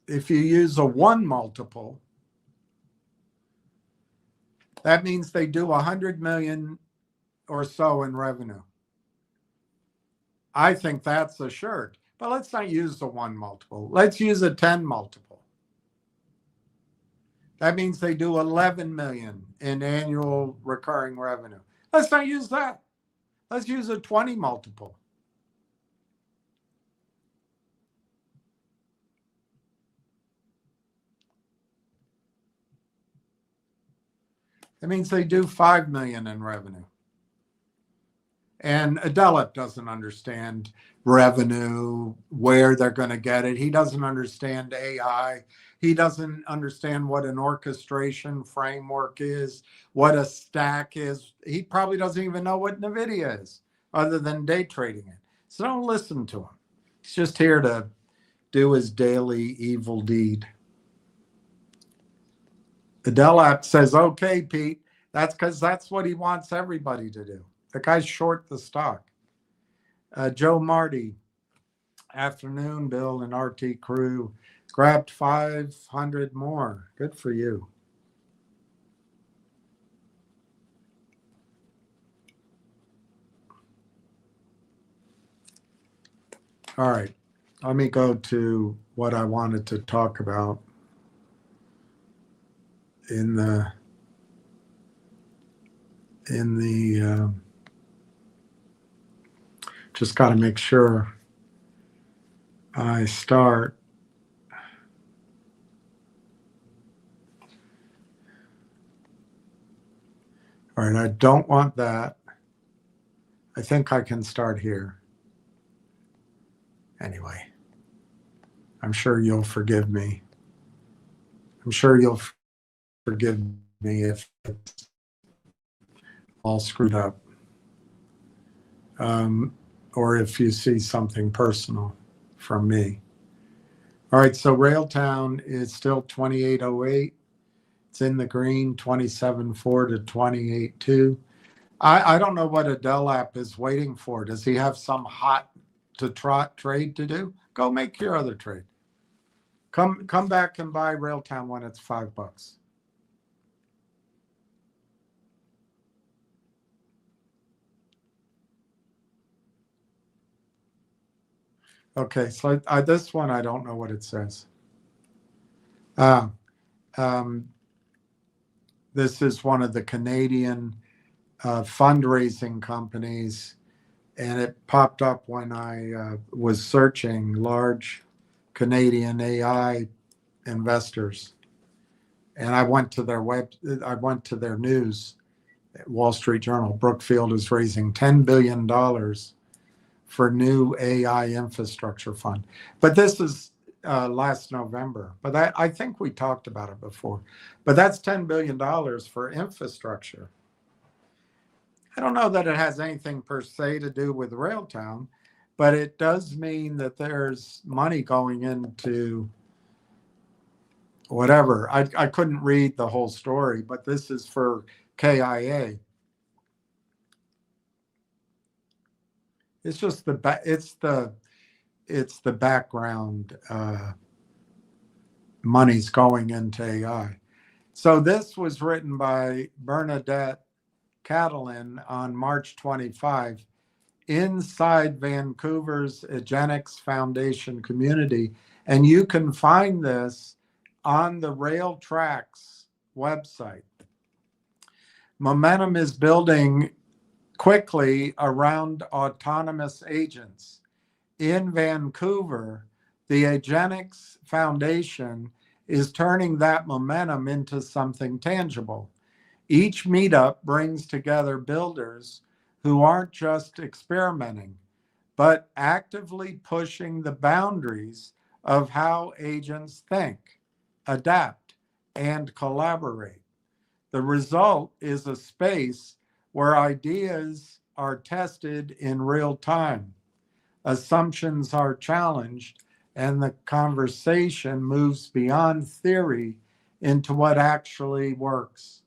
If you use a 1 multiple, that means they do 100 million or so in revenue. I think that's assured, but let's not use the 1 multiple. Let's use a 10 multiple. That means they do 11 million in annual recurring revenue. Let's not use that. Let's use a 20 multiple. It means they do 5 million in revenue. And Adelip doesn't understand revenue, where they're going to get it. He doesn't understand AI. He doesn't understand what an orchestration framework is, what a stack is. He probably doesn't even know what NVIDIA is, other than day trading it. So don't listen to him. He's just here to do his daily evil deed. Adelip says, okay, Pete, that's because that's what he wants everybody to do. The guy's short the stock. Joe Marty, afternoon, Bill and RT crew, grabbed 500 more. Good for you. All right, let me go to what I wanted to talk about in the just got to make sure I start. All right, I don't want that. I think I can start here. Anyway, I'm sure you'll forgive me. I'm sure you'll forgive me if it's all screwed up. Or if you see something personal from me. All right, so Railtown is still 2808. It's in the green, 27.4 to 28.2. I don't know what Adelip is waiting for. Does he have some hot to trot trade to do? Go make your other trade. Come back and buy Railtown when it's $5. Okay, so this one, I don't know what it says. This is one of the Canadian fundraising companies, and it popped up when I was searching large Canadian AI investors. And I went to their news, Wall Street Journal. Brookfield is raising $10 billion for new AI infrastructure fund. But this is last November. But I think we talked about it before. But that's $10 billion for infrastructure. I don't know that it has anything per se to do with Railtown, but it does mean that there's money going into whatever. I couldn't read the whole story, but this is for KIA. It's just it's the background money's going into AI. So this was written by Bernadette Catalin on March 25 inside Vancouver's Eugenics Foundation community. And you can find this on the Railtracks website. Momentum is building quickly around autonomous agents. In Vancouver, the Eugenics Foundation is turning that momentum into something tangible. Each meetup brings together builders who aren't just experimenting, but actively pushing the boundaries of how agents think, adapt, and collaborate. The result is a space where ideas are tested in real time, assumptions are challenged, and the conversation moves beyond theory into what actually works.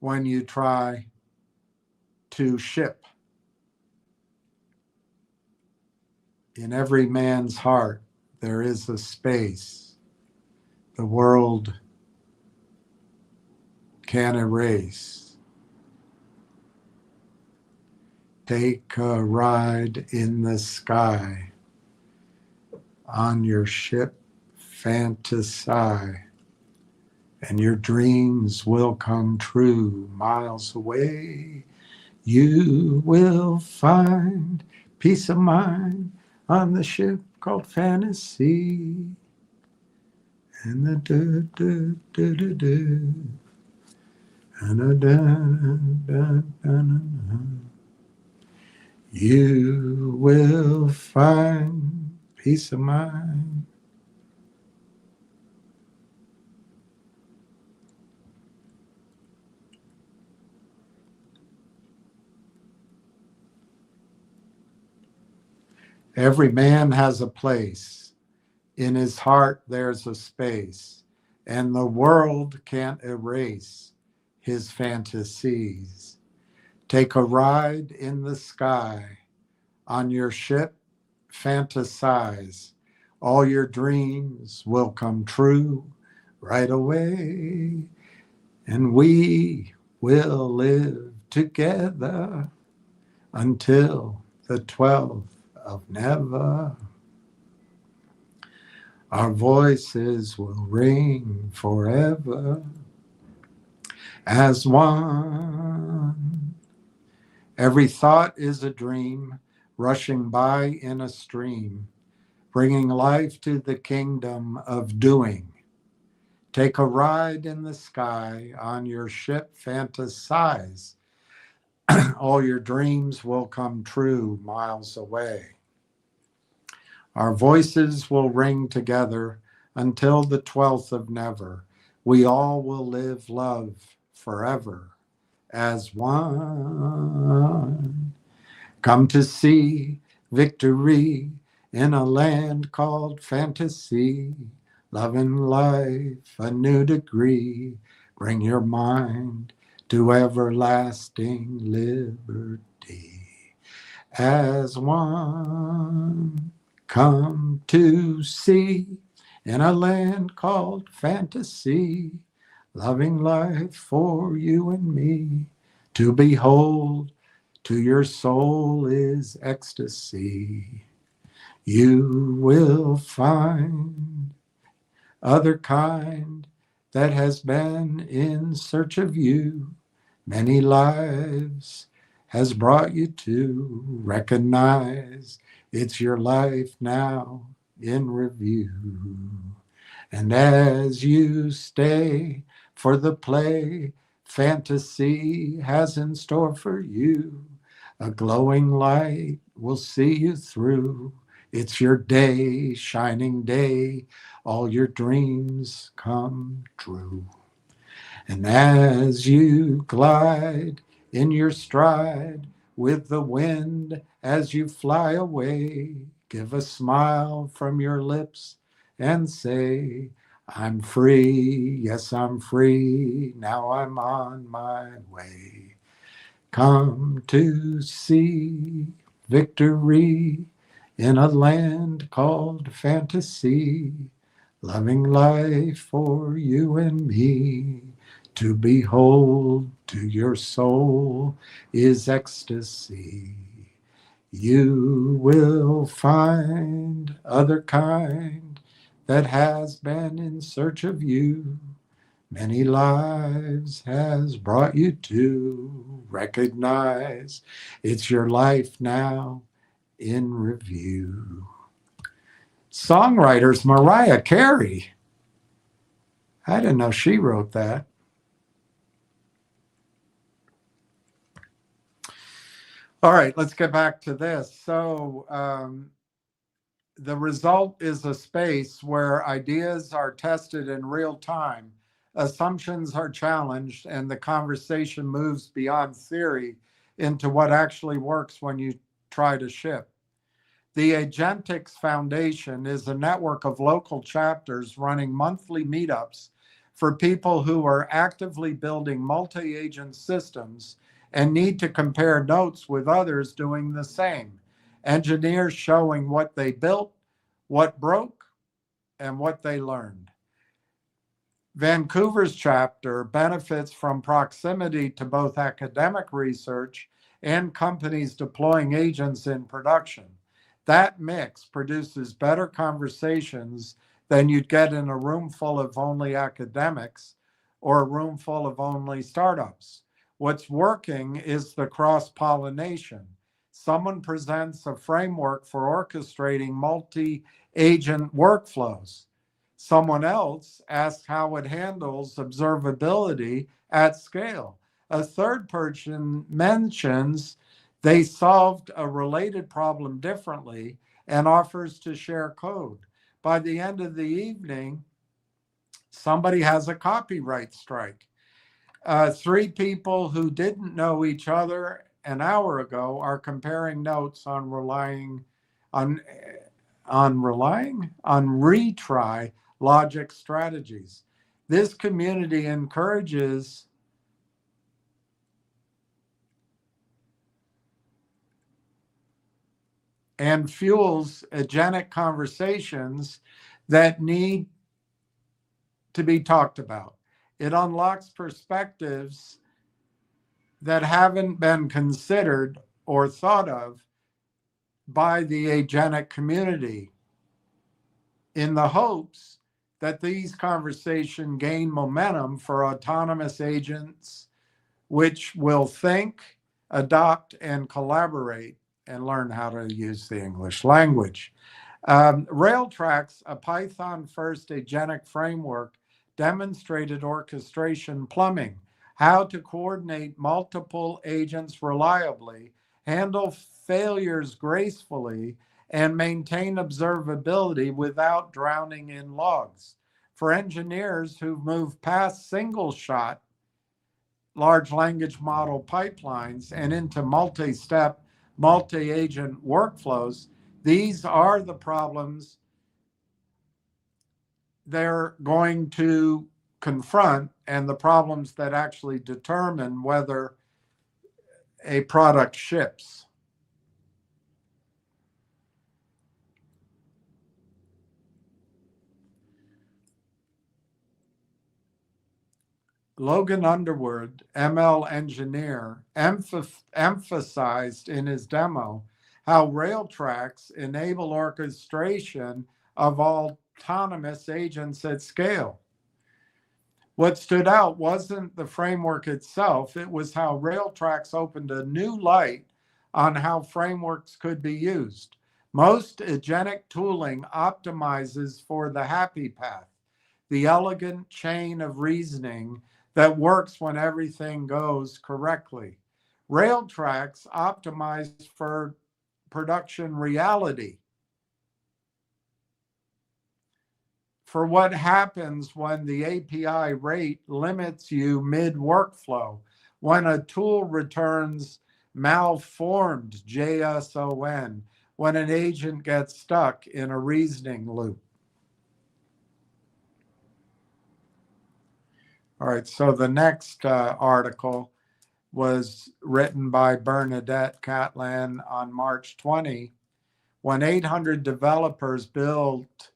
When you try to ship, in every man's heart, there is a space the world can erase. Take a ride in the sky. On your ship, fantasize, and your dreams will come true. Miles away, you will find peace of mind on the ship called fantasy. And the do do do do do, and a da da da da. You will find peace of mind. Every man has a place. In his heart, there's a space, and the world can't erase his fantasies. Take a ride in the sky. On your ship, fantasize. All your dreams will come true right away, and we will live together until the 12th of never. Our voices will ring forever as one. Every thought is a dream rushing by in a stream, bringing life to the kingdom of doing. Take a ride in the sky. On your ship, fantasize. All your dreams will come true miles away. Our voices will ring together until the 12th of never. We all will live love forever as one. Come to see victory in a land called fantasy. Loving life a new degree. Bring your mind to everlasting liberty as one. Come to see in a land called fantasy, loving life for you and me. To behold to your soul is ecstasy. You will find other kind that has been in search of you. Many lives has brought you to recognize it's your life now in review. And as you stay for the play fantasy has in store for you, a glowing light will see you through. It's your day, shining day, all your dreams come true. And as you glide in your stride with the wind as you fly away, give a smile from your lips and say, I'm free, yes, I'm free, now I'm on my way. Come to see victory in a land called fantasy, loving life for you and me. To behold to your soul is ecstasy. You will find other kind that has been in search of you. Many lives has brought you to recognize it's your life now in review. Songwriters Mariah Carey. I didn't know she wrote that. All right, let's get back to this. So, the result is a space where ideas are tested in real time, assumptions are challenged, and the conversation moves beyond theory into what actually works when you try to ship. The Agentics Foundation is a network of local chapters running monthly meetups for people who are actively building multi agent systems and need to compare notes with others doing the same. Engineers showing what they built, what broke, and what they learned. Vancouver's chapter benefits from proximity to both academic research and companies deploying agents in production. That mix produces better conversations than you'd get in a room full of only academics or a room full of only startups. What's working is the cross pollination. Someone presents a framework for orchestrating multi agent workflows. Someone else asks how it handles observability at scale. A third person mentions they solved a related problem differently and offers to share code. By the end of the evening, somebody has a copyright strike. Three people who didn't know each other an hour ago are comparing notes on on retry logic strategies. This community encourages and fuels agentic conversations that need to be talked about. It unlocks perspectives that haven't been considered or thought of by the agentic community in the hopes that these conversations gain momentum for autonomous agents which will think, adopt, and collaborate and learn how to use the English language. Railtracks, a Python first agentic framework, demonstrated orchestration plumbing, how to coordinate multiple agents reliably, handle failures gracefully, and maintain observability without drowning in logs. For engineers who've moved past single shot large language model pipelines and into multi-step, multi-agent workflows, these are the problems they're going to confront and the problems that actually determine whether a product ships. Logan Underwood, ML engineer, emphasized in his demo how Railtracks enable orchestration of autonomous agents at scale. What stood out wasn't the framework itself, it was how Railtracks opened a new light on how frameworks could be used. Most agentic tooling optimizes for the happy path, the elegant chain of reasoning that works when everything goes correctly. Railtracks optimized for production reality, for what happens when the API rate limits you mid workflow, when a tool returns malformed JSON, when an agent gets stuck in a reasoning loop. All right, so the next article was written by Bernadette Catlan on March 20, when 800 developers built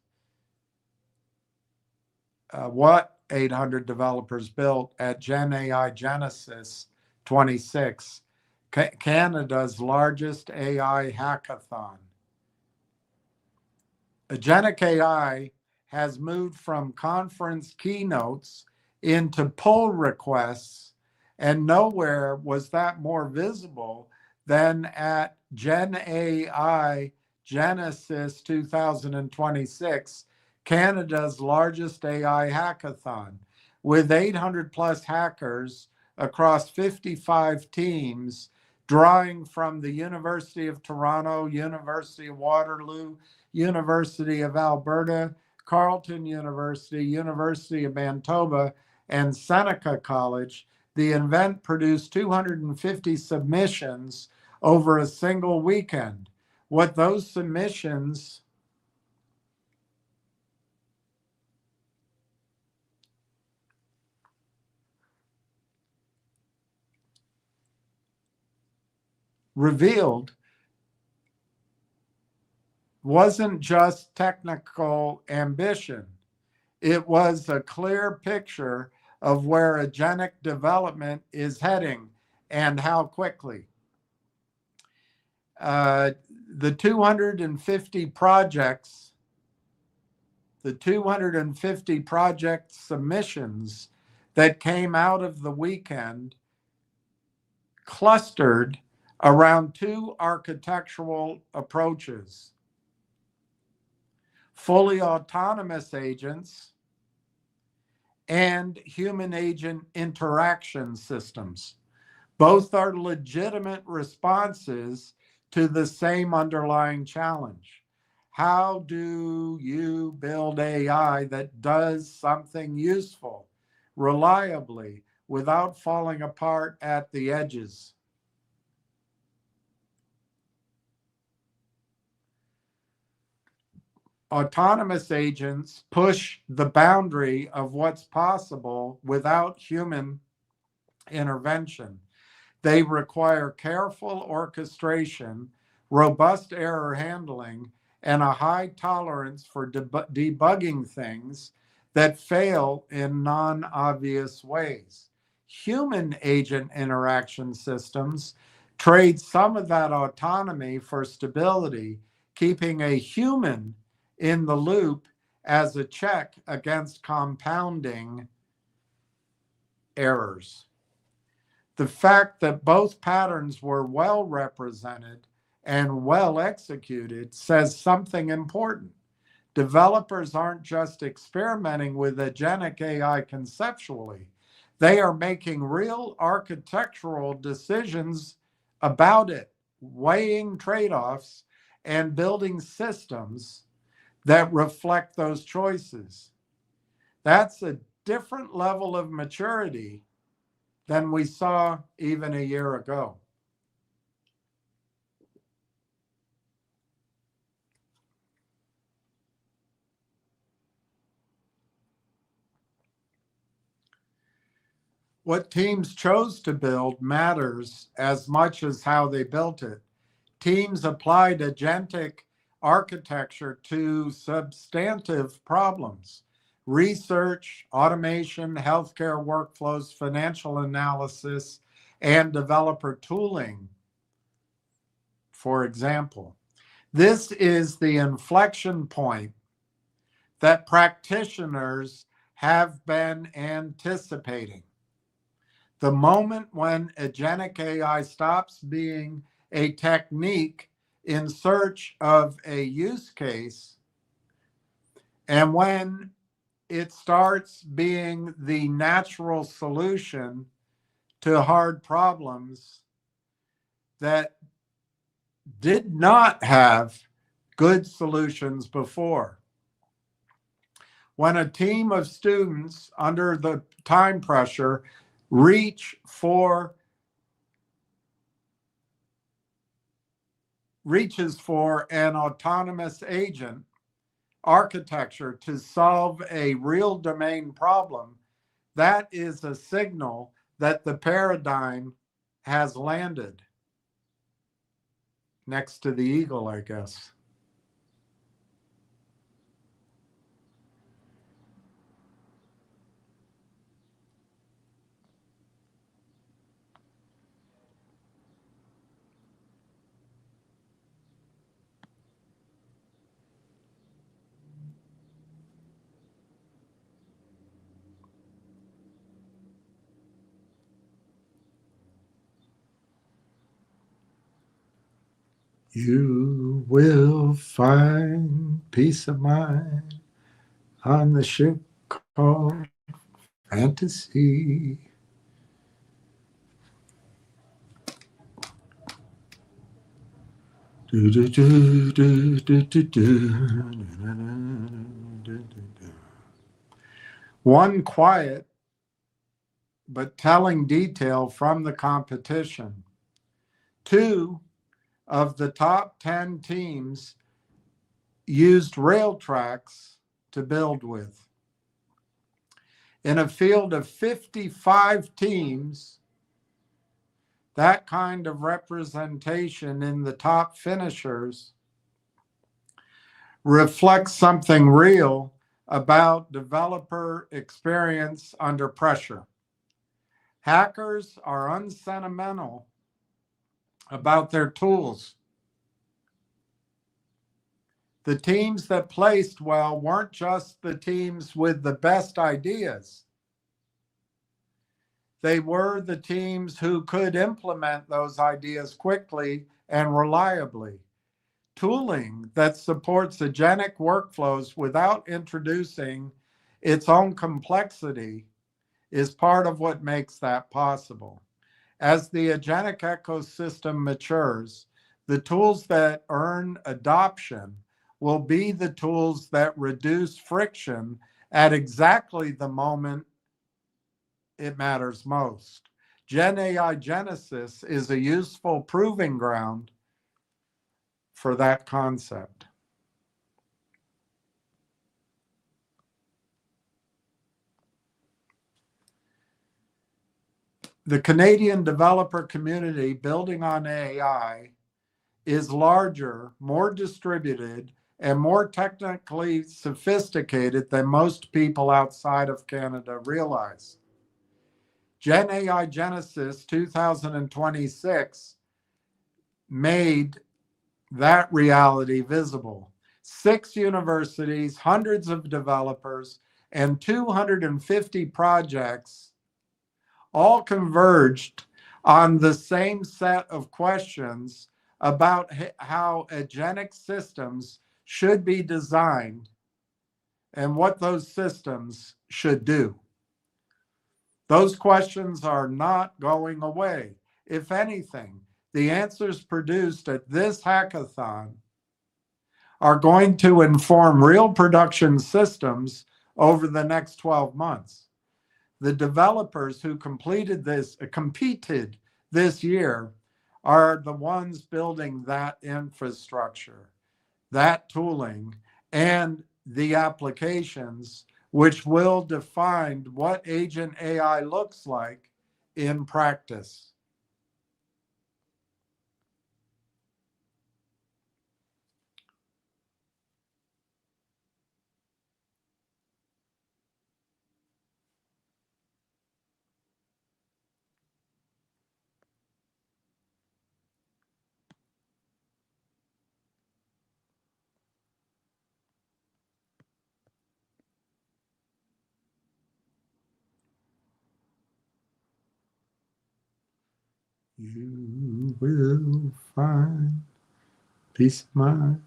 what 800 developers built at Gen AI Genesis 26, Canada's largest AI hackathon. Agentic AI has moved from conference keynotes into pull requests, and nowhere was that more visible than at Gen AI Genesis 2026, Canada's largest AI hackathon, with 800 plus hackers across 55 teams, drawing from the University of Toronto, University of Waterloo, University of Alberta, Carleton University, University of Manitoba, and Seneca College. The event produced 250 submissions over a single weekend. What those submissions revealed wasn't just technical ambition. It was a clear picture of where agentic development is heading and how quickly. The 250 projects, the 250 project submissions that came out of the weekend clustered around two architectural approaches: fully autonomous agents and human agent interaction systems. Both are legitimate responses to the same underlying challenge. How do you build AI that does something useful, reliably, without falling apart at the edges? Autonomous agents push the boundary of what's possible without human intervention. They require careful orchestration, robust error handling, and a high tolerance for debugging things that fail in non-obvious ways. Human agent interaction systems trade some of that autonomy for stability, keeping a human in the loop as a check against compounding errors. The fact that both patterns were well represented and well executed says something important. Developers aren't just experimenting with agentic AI conceptually, they are making real architectural decisions about it, weighing trade offs, and building systems that reflect those choices. That's a different level of maturity than we saw even a year ago. What teams chose to build matters as much as how they built it. Teams applied agentic architecture to substantive problems: research, automation, healthcare workflows, financial analysis, and developer tooling, for example. This is the inflection point that practitioners have been anticipating. The moment when agentic AI stops being a technique in search of a use case, and when it starts being the natural solution to hard problems that did not have good solutions before. When a team of students under the time pressure reaches for an autonomous agent architecture to solve a real domain problem, that is a signal that the paradigm has landed next to the eagle, I guess. You will find peace of mind on the ship called Fantasy. Do, do, do, do, do, do, do. One quiet but telling detail from the competition. 2 of the top 10 teams used rail tracks to build with. In a field of 55 teams, that kind of representation in the top finishers reflects something real about developer experience under pressure. Hackers are unsentimental about their tools. The teams that placed well weren't just the teams with the best ideas. They were the teams who could implement those ideas quickly and reliably. Tooling that supports agentic workflows without introducing its own complexity is part of what makes that possible. As the agentic ecosystem matures, the tools that earn adoption will be the tools that reduce friction at exactly the moment it matters most. Gen AI Genesis is a useful proving ground for that concept. The Canadian developer community building on AI is larger, more distributed, and more technically sophisticated than most people outside of Canada realize. Gen AI Genesis 2026 made that reality visible. 6 universities, hundreds of developers, and 250 projects all converged on the same set of questions about how agentic systems should be designed and what those systems should do. Those questions are not going away. If anything, the answers produced at this hackathon are going to inform real production systems over the next 12 months. The developers who competed this year are the ones building that infrastructure, that tooling, and the applications which will define what agent AI looks like in practice. You will find peace of mind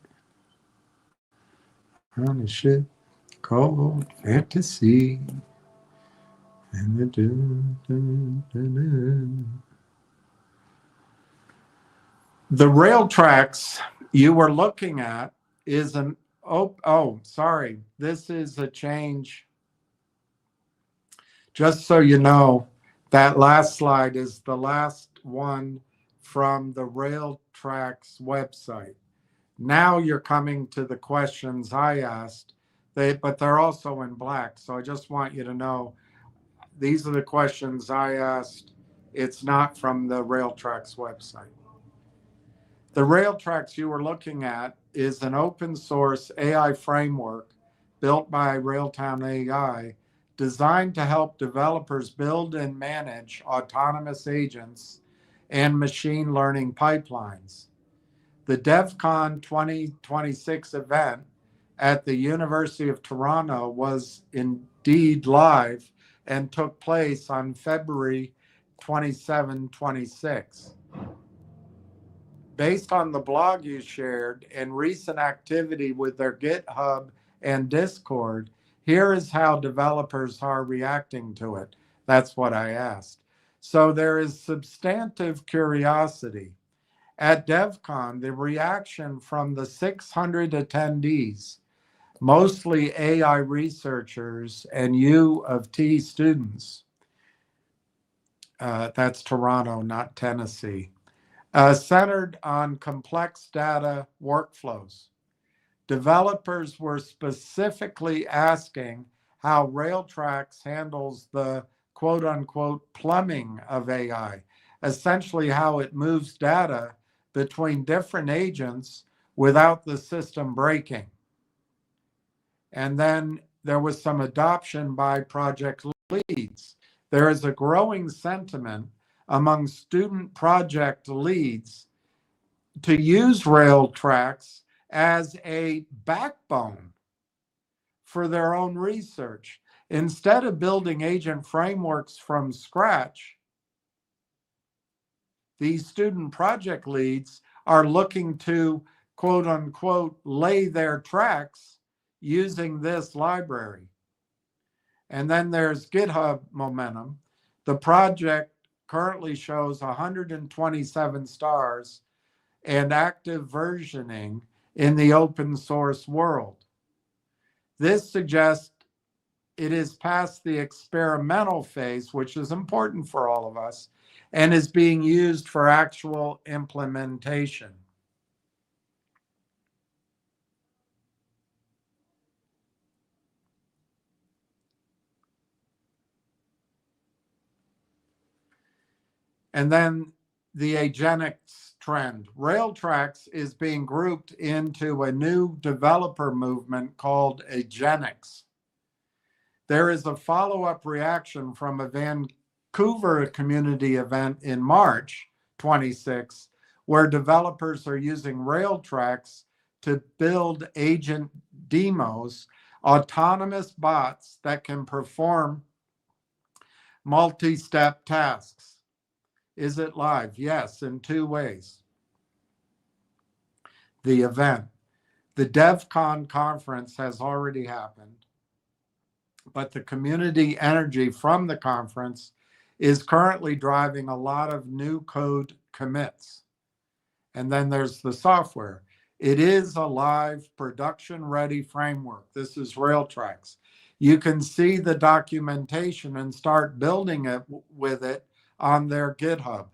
on a ship called Fantasy. The rail tracks you were looking at is an sorry, this is a change. Just so you know, that last slide is the last one from the rail tracks website. Now you're coming to the questions I asked, but they're also in black. So I just want you to know these are the questions I asked. It's not from the Railtracks website. The Railtracks you were looking at is an open source AI framework built by Railtown AI designed to help developers build and manage autonomous agents and machine learning pipelines. The DevCon 2026 event at the University of Toronto was indeed live and took place on February 27, 26. Based on the blog you shared and recent activity with their GitHub and Discord, here is how developers are reacting to it. That's what I asked. So there is substantive curiosity. At DevCon, the reaction from the 600 attendees, mostly AI researchers and U of T students, that's Toronto, not Tennessee, centered on complex data workflows. Developers were specifically asking how Railtracks handles the quote unquote plumbing of AI, essentially how it moves data between different agents without the system breaking. And then there was some adoption by project leads. There is a growing sentiment among student project leads to use Railtracks as a backbone for their own research. Instead of building agent frameworks from scratch, these student project leads are looking to, quote unquote, lay their tracks using this library. And then there's GitHub momentum. The project currently shows 127 stars and active versioning in the open source world. This suggests it is past the experimental phase, which is important for all of us, and is being used for actual implementation. And then the agenics trend. Railtracks is being grouped into a new developer movement called agenics. There is a follow-up reaction from a Vancouver community event in March 26, where developers are using Railtracks to build agent demos, autonomous bots that can perform multi-step tasks. Is it live? Yes, in two ways. The event. The DevCon conference has already happened, but the community energy from the conference is currently driving a lot of new code commits. And then there's the software. It is a live production-ready framework. This is Railtracks. You can see the documentation and start building it with it on their GitHub.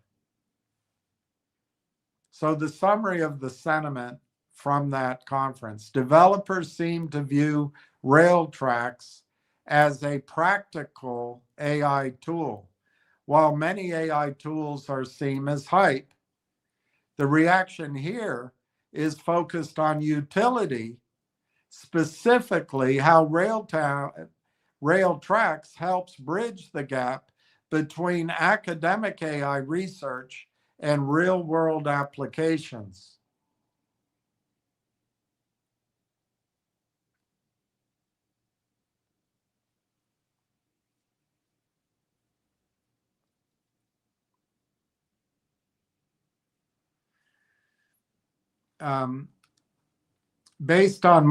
So the summary of the sentiment from that conference, developers seem to view Railtracks as a practical AI tool. While many AI tools are seen as hype, the reaction here is focused on utility, specifically how Railtracks helps bridge the gap between academic AI research and real-world applications. Based on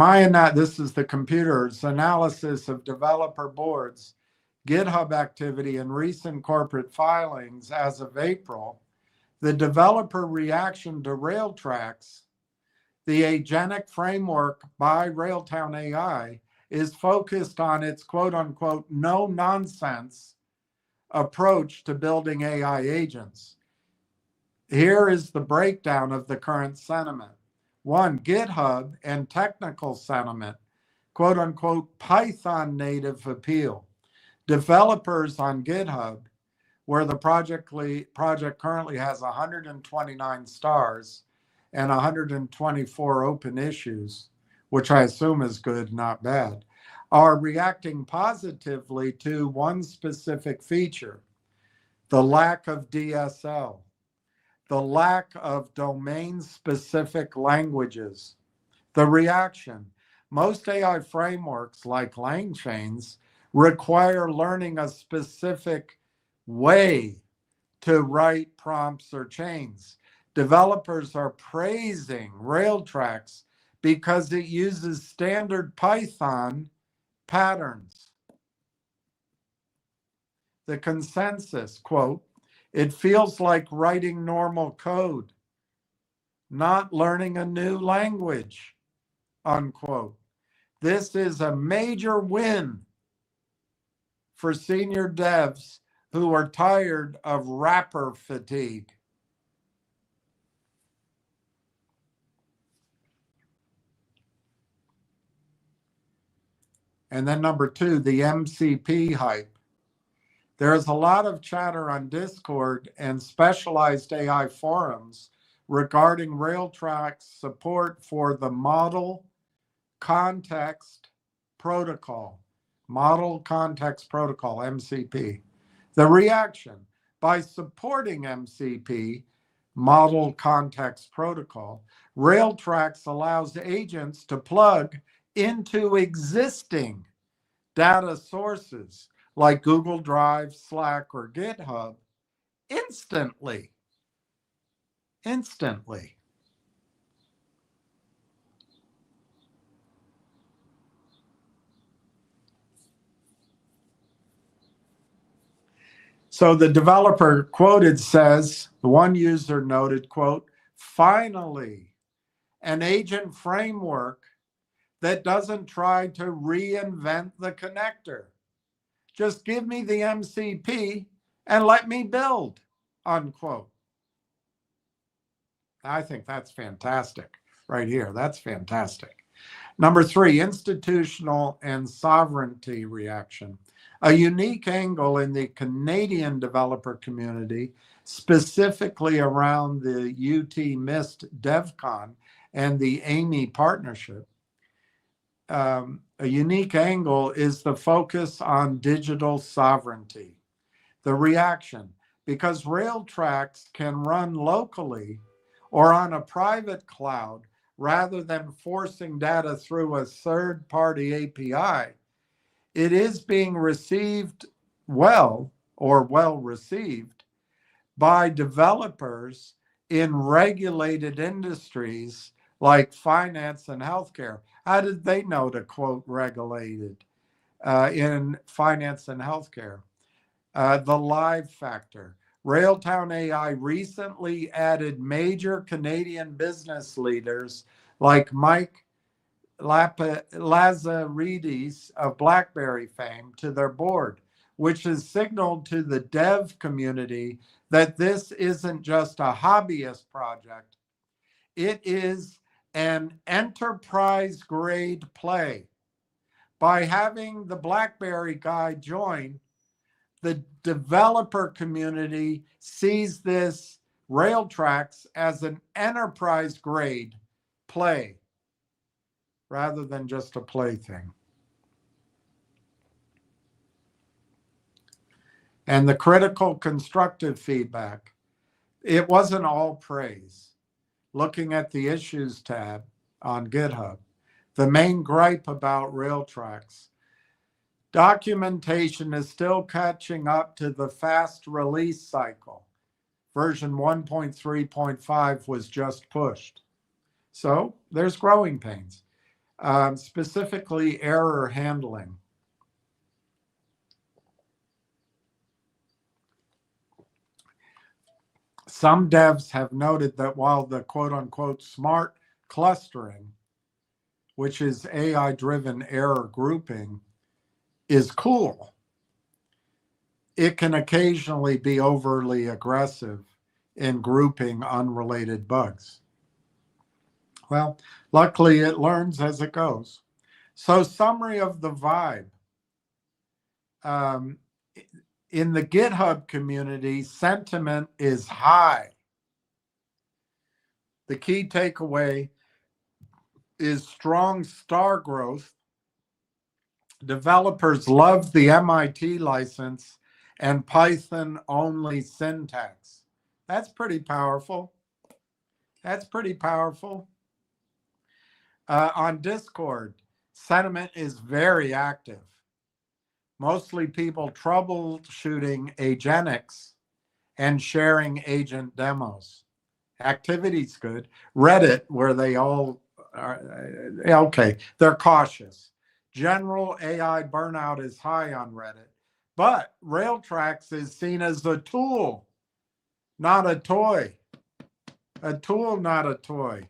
this is the computer's analysis of developer boards, GitHub activity, and recent corporate filings as of April, the developer reaction to Railtracks, the agenic framework by Railtown AI, is focused on its quote unquote no nonsense approach to building AI agents. Here is the breakdown of the current sentiment. One, GitHub and technical sentiment, quote unquote Python native appeal. Developers on GitHub, where the project currently has 129 stars and 124 open issues, which I assume is good, not bad, are reacting positively to one specific feature: the lack of DSL, the lack of domain-specific languages. The reaction: most AI frameworks like LangChains require learning a specific way to write prompts or chains. Developers are praising Railtracks because it uses standard Python patterns. The consensus, quote, "It feels like writing normal code, not learning a new language," unquote. This is a major win for senior devs who are tired of wrapper fatigue. And then number two, the MCP hype. There is a lot of chatter on Discord and specialized AI forums regarding Railtrack's support for the Model Context Protocol. Model Context Protocol, MCP. The reaction: by supporting MCP, Model Context Protocol, Railtracks allows agents to plug into existing data sources like Google Drive, Slack, or GitHub instantly. Instantly. So the developer quoted says, one user noted, quote, "Finally, an agent framework that doesn't try to reinvent the connector. Just give me the MCP and let me build," unquote. I think that's fantastic right here. That's fantastic. Number three, institutional and sovereignty reaction. A unique angle in the Canadian developer community, specifically around the UT Mist DevCon and the AMI partnership. A unique angle is the focus on digital sovereignty. The reaction: because Railtracks can run locally or on a private cloud rather than forcing data through a third-party API, it is being received well, or well received, by developers in regulated industries like finance and healthcare. How did they know to quote regulated in finance and healthcare? The live factor. Railtown AI recently added major Canadian business leaders like Mike Lazaridis of BlackBerry fame to their board, which has signaled to the dev community that this isn't just a hobbyist project. It is an enterprise grade play. By having the BlackBerry guy join, the developer community sees this Railtracks as an enterprise grade play rather than just a plaything. And the critical constructive feedback: it wasn't all praise. Looking at the issues tab on GitHub, the main gripe about Railtracks: documentation is still catching up to the fast release cycle. Version 1.3.5 was just pushed. So there's growing pains, specifically error handling. Some devs have noted that while the quote unquote smart clustering, which is AI-driven error grouping, is cool, it can occasionally be overly aggressive in grouping unrelated bugs. Well, luckily it learns as it goes. So, summary of the vibe. um, in the GitHub community, sentiment is high. The key takeaway is strong star growth. Developers love the MIT license and Python only syntax. That's pretty powerful. That's pretty powerful. On Discord, sentiment is very active. Mostly people troubleshooting agentics and sharing agent demos. Activity's good. Reddit, where they all are, okay, they're cautious. General AI burnout is high on Reddit, but Railtracks is seen as a tool, not a toy. A tool, not a toy.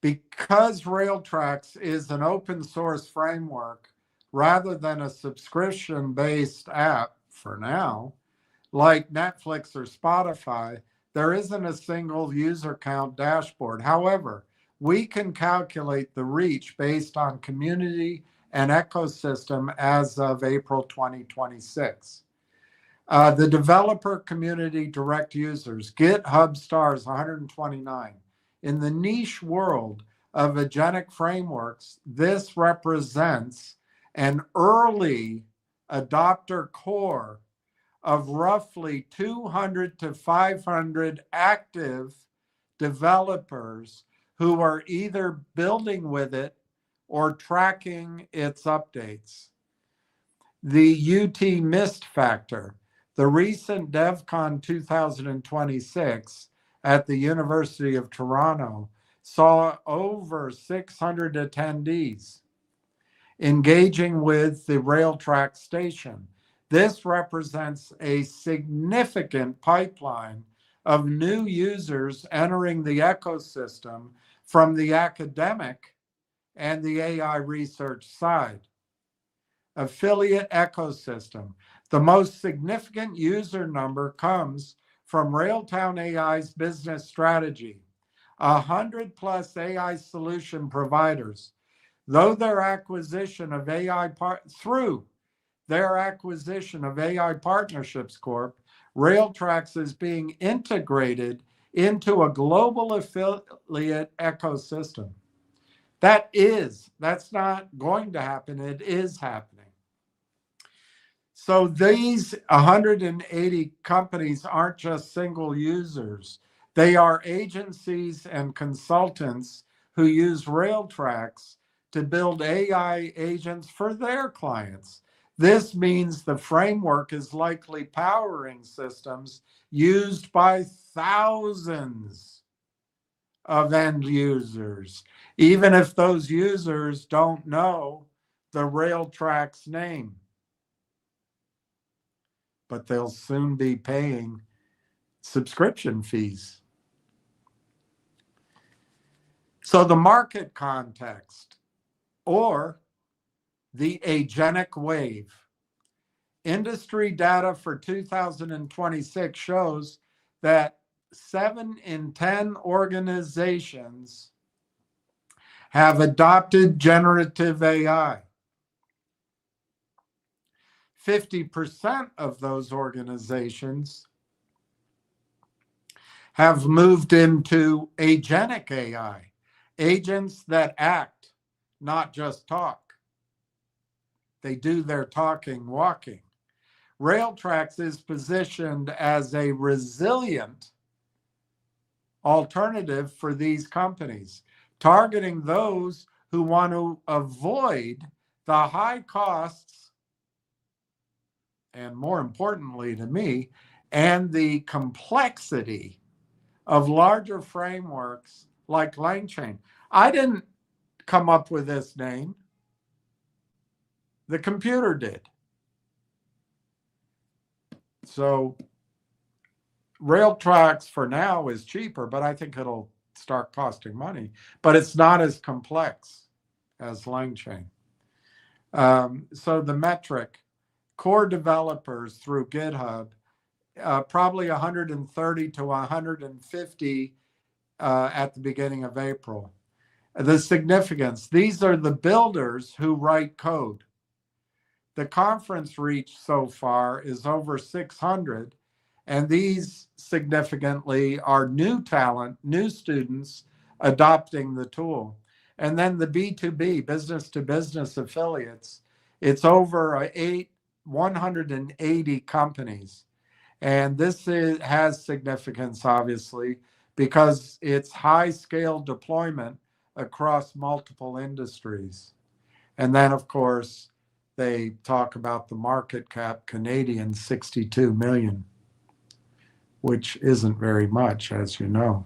Because Railtracks is an open source framework rather than a subscription-based app for now, like Netflix or Spotify, there isn't a single user count dashboard. However, we can calculate the reach based on community and ecosystem as of April 2026. The developer community direct users, GitHub stars 129. In the niche world of agentic frameworks, this represents an early adopter core of roughly 200 to 500 active developers who are either building with it or tracking its updates. The UT missed factor. The recent DevCon 2026 at the University of Toronto saw over 600 attendees engaging with the Railtrack station. This represents a significant pipeline of new users entering the ecosystem from the academic and the AI research side. Affiliate ecosystem. The most significant user number comes from Railtown AI's business strategy. 100+ AI solution providers, through their acquisition of AI Partnerships Corp, Railtracks is being integrated into a global affiliate ecosystem. That's not going to happen, it is happening. So these 180 companies aren't just single users. They are agencies and consultants who use Railtracks to build AI agents for their clients. This means the framework is likely powering systems used by thousands of end users, even if those users don't know the Railtracks name. But they'll soon be paying subscription fees. So the market context, or the agentic wave. Industry data for 2026 shows that 7 in 10 organizations have adopted generative AI. 50% of those organizations have moved into agentic AI, agents that act, not just talk. They do their talking, walking. Railtracks is positioned as a resilient alternative for these companies, targeting those who want to avoid the high costs and, more importantly to me, and the complexity of larger frameworks like LangChain. I didn't come up with this name. The computer did. So Railtracks for now is cheaper, but I think it'll start costing money. But it's not as complex as LangChain. So the metric, core developers through GitHub, probably 130 to 150 at the beginning of April. The significance, these are the builders who write code. The conference reach so far is over 600, and these significantly are new talent, new students adopting the tool. And then the B2B, business to business affiliates, it's over 180 companies. And this has significance, obviously, because it's high scale deployment across multiple industries. And then, of course, they talk about the market cap, Canadian 62 million, which isn't very much, as you know.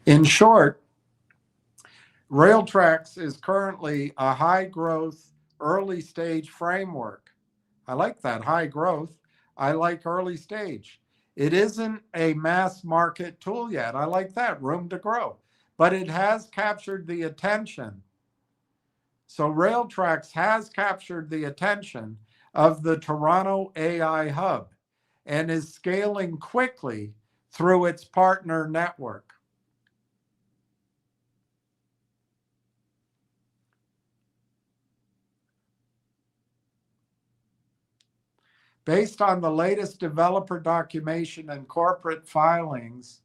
In short, Railtrax is currently a high growth, early stage framework. I like that, high growth. I like early stage. It isn't a mass market tool yet. I like that, room to grow. But it has captured the attention. So Railtrax has captured the attention of the Toronto AI Hub and is scaling quickly through its partner network. Based on the latest developer documentation and corporate filings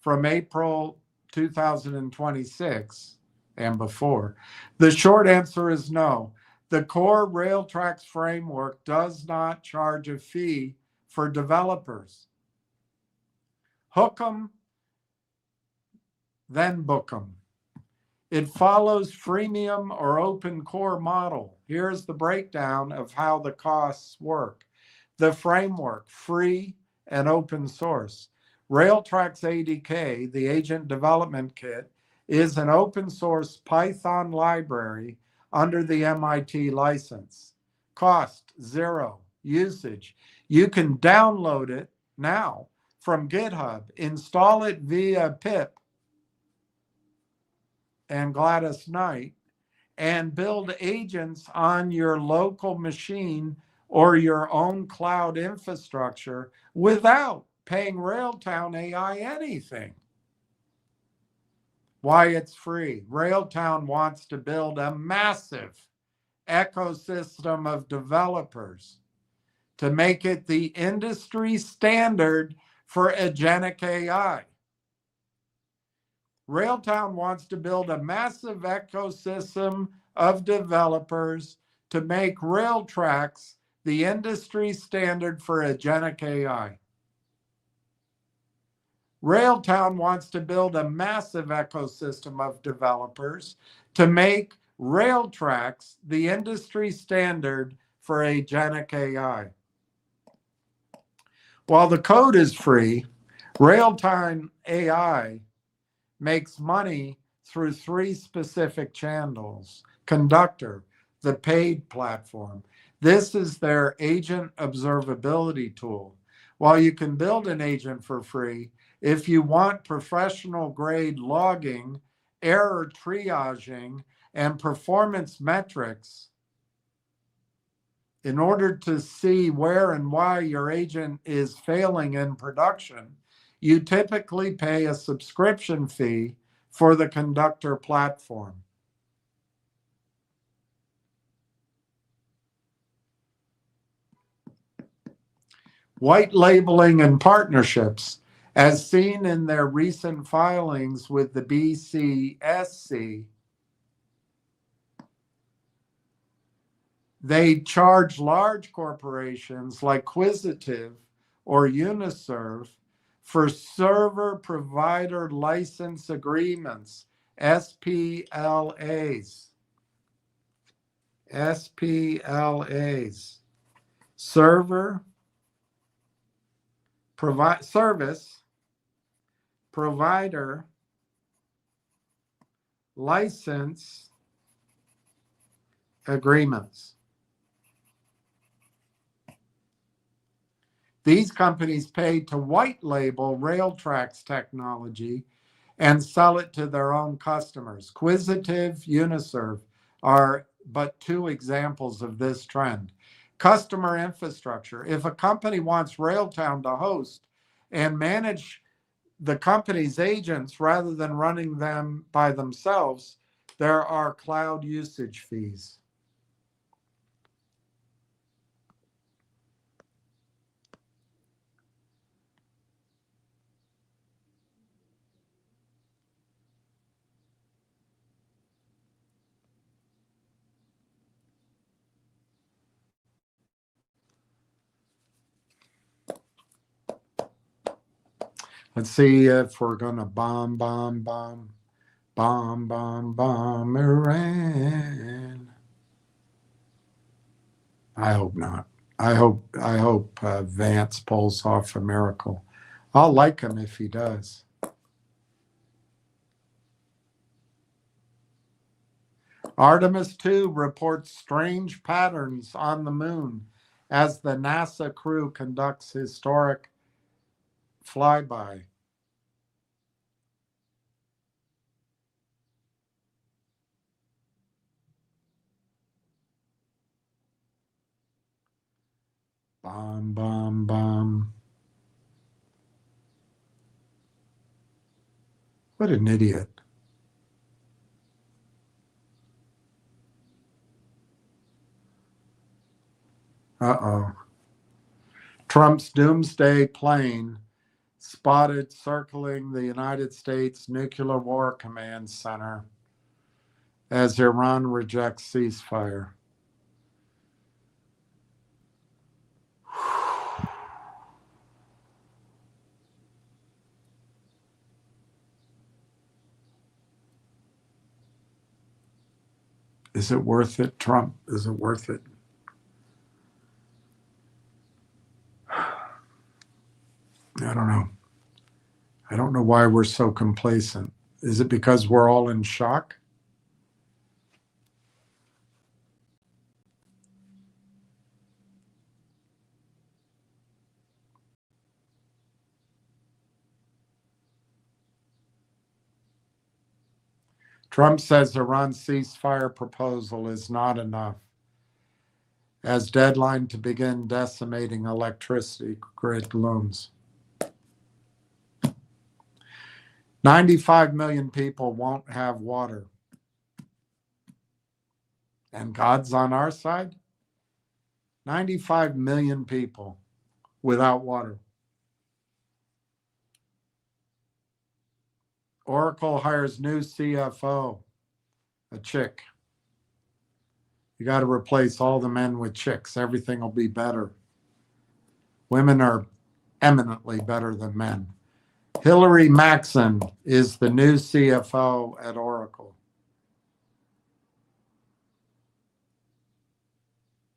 from April 2026 and before, the short answer is no. The core Railtrax framework does not charge a fee for developers. Hook 'em, then book 'em. It follows freemium or open core model. Here's the breakdown of how the costs work. The framework, free and open source. Railtrax ADK, the Agent Development Kit, is an open source Python library under the MIT license. Cost, zero. Usage, you can download it now from GitHub, install it via pip and Gladys Knight, and build agents on your local machine or your own cloud infrastructure without paying Railtown AI anything. Why it's free. Railtown wants to build a massive ecosystem of developers to make it the industry standard for agentic AI. Railtown wants to build a massive ecosystem of developers to make Railtrax the industry standard for agentic AI. Railtown wants to build a massive ecosystem of developers to make Railtrax the industry standard for agentic AI. While the code is free, Railtown AI makes money through three specific channels. Conductor, the paid platform. This is their agent observability tool. While you can build an agent for free, if you want professional grade logging, error triaging, and performance metrics, in order to see where and why your agent is failing in production, you typically pay a subscription fee for the Conductor platform. White labeling and partnerships, as seen in their recent filings with the BCSC, they charge large corporations like Quisitive or Uniserve for server provider license agreements, SPLAs. SPLAs. Service provider license agreements. These companies pay to white label Railtrax technology and sell it to their own customers. Quisitive, Uniserve are but two examples of this trend. Customer infrastructure. If a company wants Railtown to host and manage the company's agents, rather than running them by themselves, there are cloud usage fees. Let's see if we're going to bomb Iran. I hope not. I hope Vance pulls off a miracle. I'll like him if he does. Artemis 2 reports strange patterns on the moon as the NASA crew conducts historic flyby. Bomb. What an idiot. Uh-oh. Trump's doomsday plane spotted circling the United States Nuclear War Command Center as Iran rejects ceasefire. Is it worth it, Trump? Is it worth it? I don't know. I don't know why we're so complacent. Is it because we're all in shock? Trump says Iran's ceasefire proposal is not enough as deadline to begin decimating electricity grid looms. 95 million people won't have water. And God's on our side? 95 million people without water. Oracle hires new CFO, a chick. You got to replace all the men with chicks. Everything will be better. Women are eminently better than men. Hillary Maxon is the new CFO at Oracle.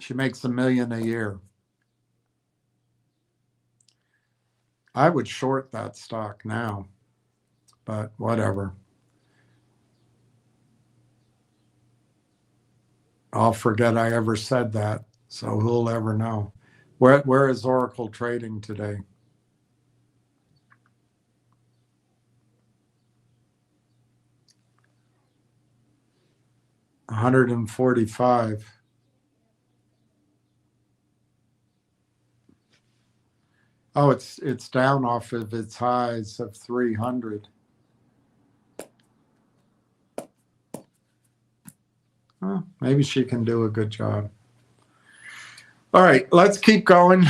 She makes $1 million a year. I would short that stock now, but whatever. I'll forget I ever said that, so who'll ever know? Where is Oracle trading today? $145. Oh, it's down off of its highs of 300. Well, maybe she can do a good job. All right, let's keep going.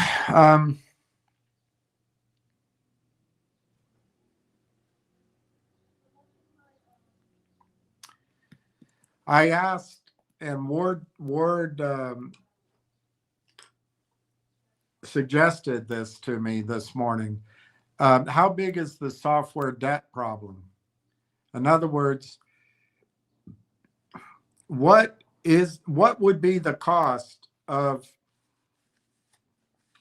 I asked, and Ward suggested this to me this morning. How big is the software debt problem? In other words, what would be the cost of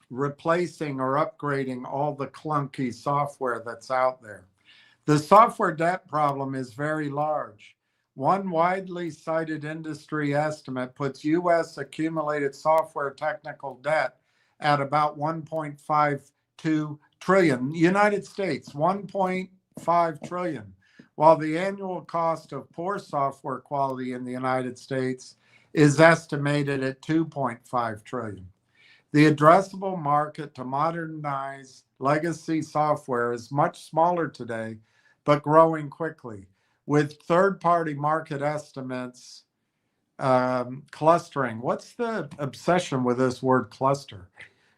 replacing or upgrading all the clunky software that's out there? The software debt problem is very large. One widely cited industry estimate puts U.S. accumulated software technical debt at about 1.52 trillion. United States, 1.5 trillion, while the annual cost of poor software quality in the United States is estimated at 2.5 trillion. The addressable market to modernize legacy software is much smaller today, but growing quickly, with third-party market estimates clustering. What's the obsession with this word cluster?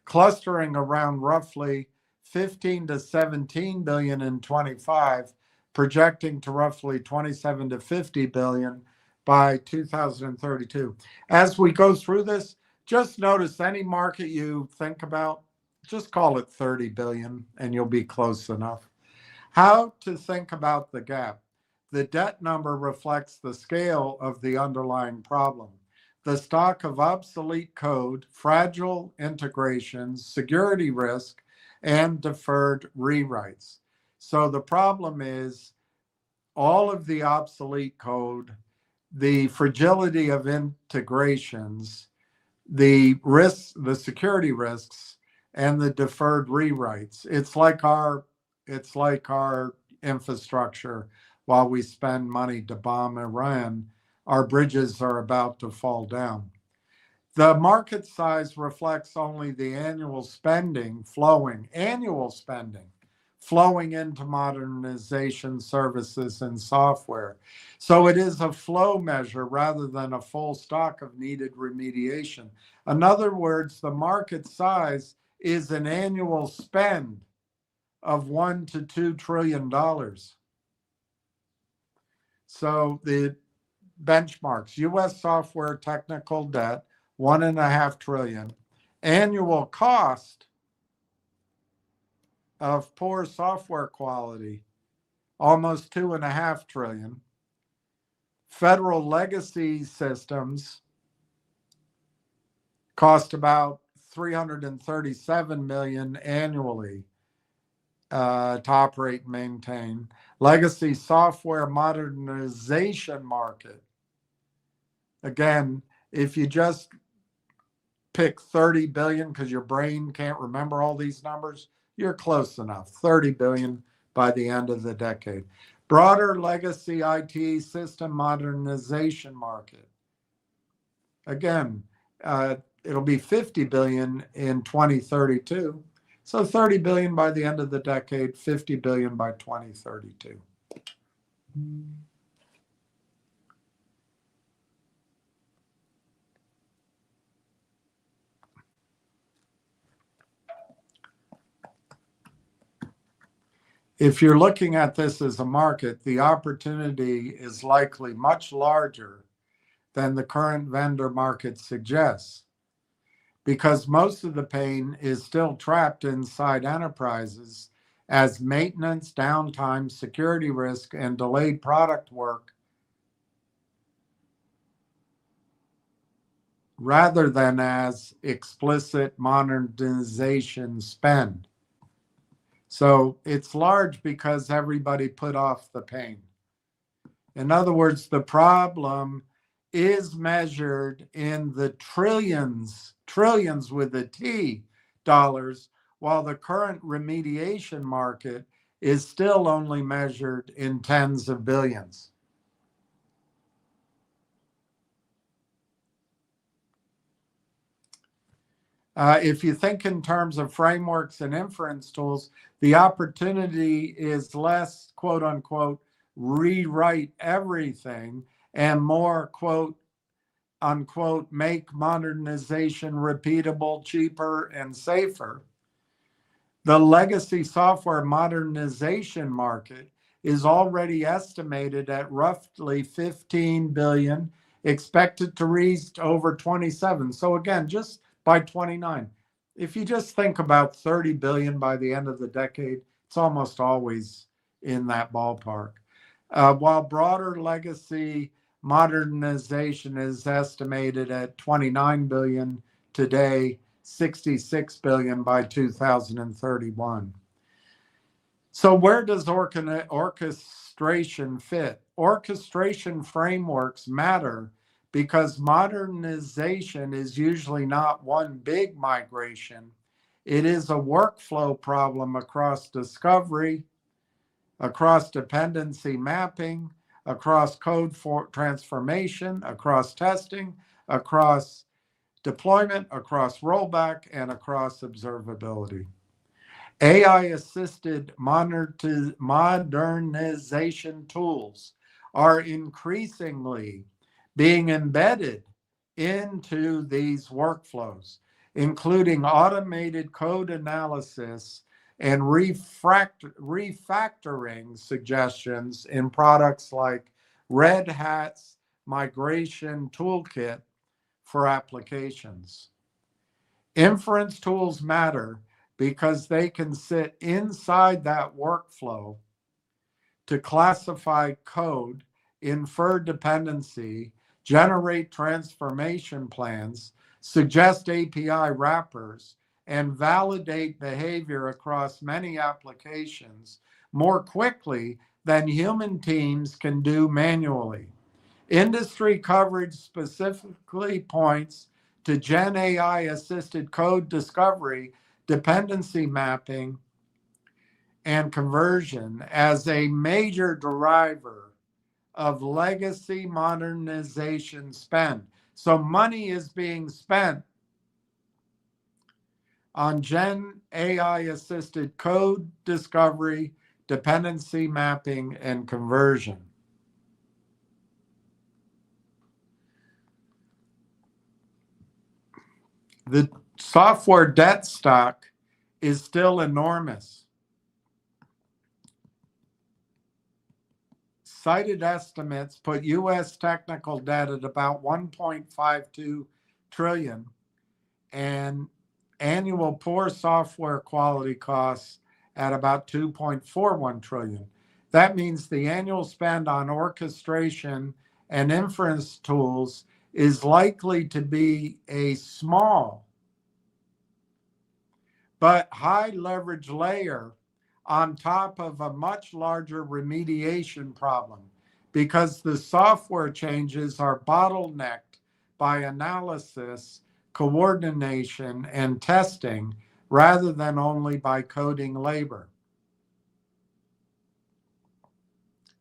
Clustering around roughly 15 to 17 billion in 25, projecting to roughly 27 to 50 billion by 2032. As we go through this, just notice any market you think about, just call it 30 billion and you'll be close enough. How to think about the gap. The debt number reflects the scale of the underlying problem. The stock of obsolete code, fragile integrations, security risk, and deferred rewrites. So the problem is all of the obsolete code, the fragility of integrations, the risks, the security risks, and the deferred rewrites. It's like our infrastructure. While we spend money to bomb Iran, our bridges are about to fall down. The market size reflects only the annual spending flowing into modernization services and software. So it is a flow measure rather than a full stock of needed remediation. In other words, the market size is an annual spend of $1 to $2 trillion. So the benchmarks, US software technical debt, 1.5 trillion. Annual cost of poor software quality, almost 2.5 trillion. Federal legacy systems cost about 337 million annually to operate and maintain. Legacy software modernization market. Again, if you just pick 30 billion because your brain can't remember all these numbers, you're close enough. 30 billion by the end of the decade. Broader legacy IT system modernization market. Again, it'll be 50 billion in 2032. So 30 billion by the end of the decade, 50 billion by 2032. If you're looking at this as a market, the opportunity is likely much larger than the current vendor market suggests, because most of the pain is still trapped inside enterprises as maintenance, downtime, security risk, and delayed product work, rather than as explicit modernization spend. So it's large because everybody put off the pain. In other words, the problem is measured in the trillions with a T dollars, while the current remediation market is still only measured in tens of billions. If you think in terms of frameworks and inference tools, the opportunity is less, quote unquote, rewrite everything and more, quote unquote, make modernization repeatable, cheaper, and safer. The legacy software modernization market is already estimated at roughly 15 billion, expected to reach over 27. So again, just by 29. If you just think about 30 billion by the end of the decade, it's almost always in that ballpark. While broader legacy modernization is estimated at 29 billion today, 66 billion by 2031. So where does orchestration fit? Orchestration frameworks matter because modernization is usually not one big migration. It is a workflow problem across discovery, across dependency mapping, across code for transformation, across testing, across deployment, across rollback, and across observability. AI-assisted modernization tools are increasingly being embedded into these workflows, including automated code analysis and refactoring suggestions in products like Red Hat's Migration Toolkit for applications. Inference tools matter because they can sit inside that workflow to classify code, infer dependency, generate transformation plans, suggest API wrappers, and validate behavior across many applications more quickly than human teams can do manually. Industry coverage specifically points to Gen AI assisted code discovery, dependency mapping, and conversion as a major driver of legacy modernization spend. So money is being spent on Gen AI assisted code discovery, dependency mapping, and conversion. The software debt stock is still enormous. Cited estimates put U.S. technical debt at about 1.52 trillion and annual poor software quality costs at about 2.41 trillion. That means the annual spend on orchestration and inference tools is likely to be a small but high leverage layer on top of a much larger remediation problem because the software changes are bottlenecked by analysis, coordination, and testing rather than only by coding labor.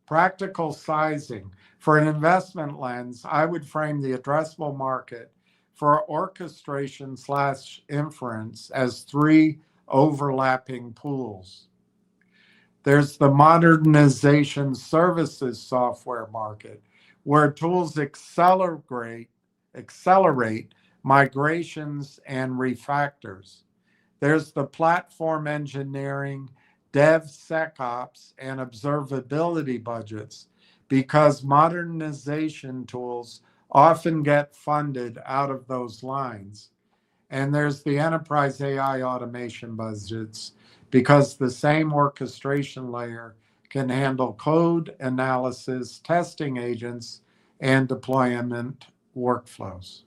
Practical sizing. For an investment lens, I would frame the addressable market for orchestration / inference as three overlapping pools. There's the modernization services software market, where tools accelerate migrations and refactors. There's the platform engineering, DevSecOps, and observability budgets, because modernization tools often get funded out of those lines. And there's the enterprise AI automation budgets, because the same orchestration layer can handle code analysis, testing agents, and deployment workflows.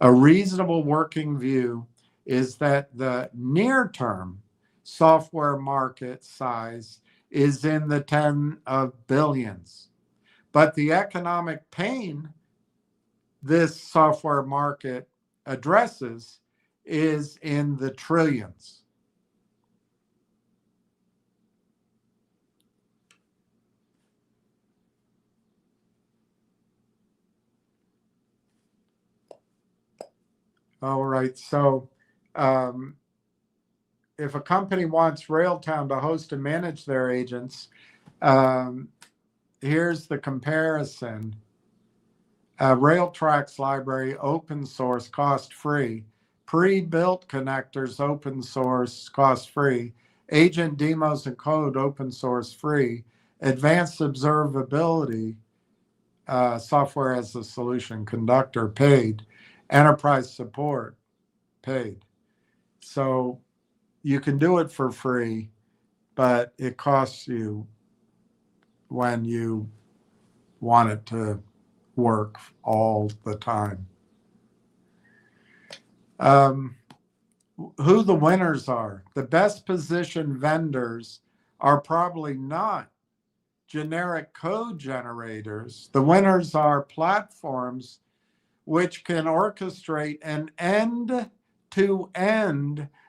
A reasonable working view is that the near-term software market size is in the 10 of billions, but the economic pain this software market addresses is in the trillions. All right, so if a company wants Railtown to host and manage their agents, here's the comparison. Railtrax library, open source, cost free. Pre-built connectors, open source, cost free. Agent demos and code, open source, free. Advanced observability, software as a solution, Conductor, paid. Enterprise support, paid. So you can do it for free, but it costs you when you want it to work all the time. Who the winners are. The best positioned vendors are probably not generic code generators. The winners are platforms which can orchestrate an end-to-end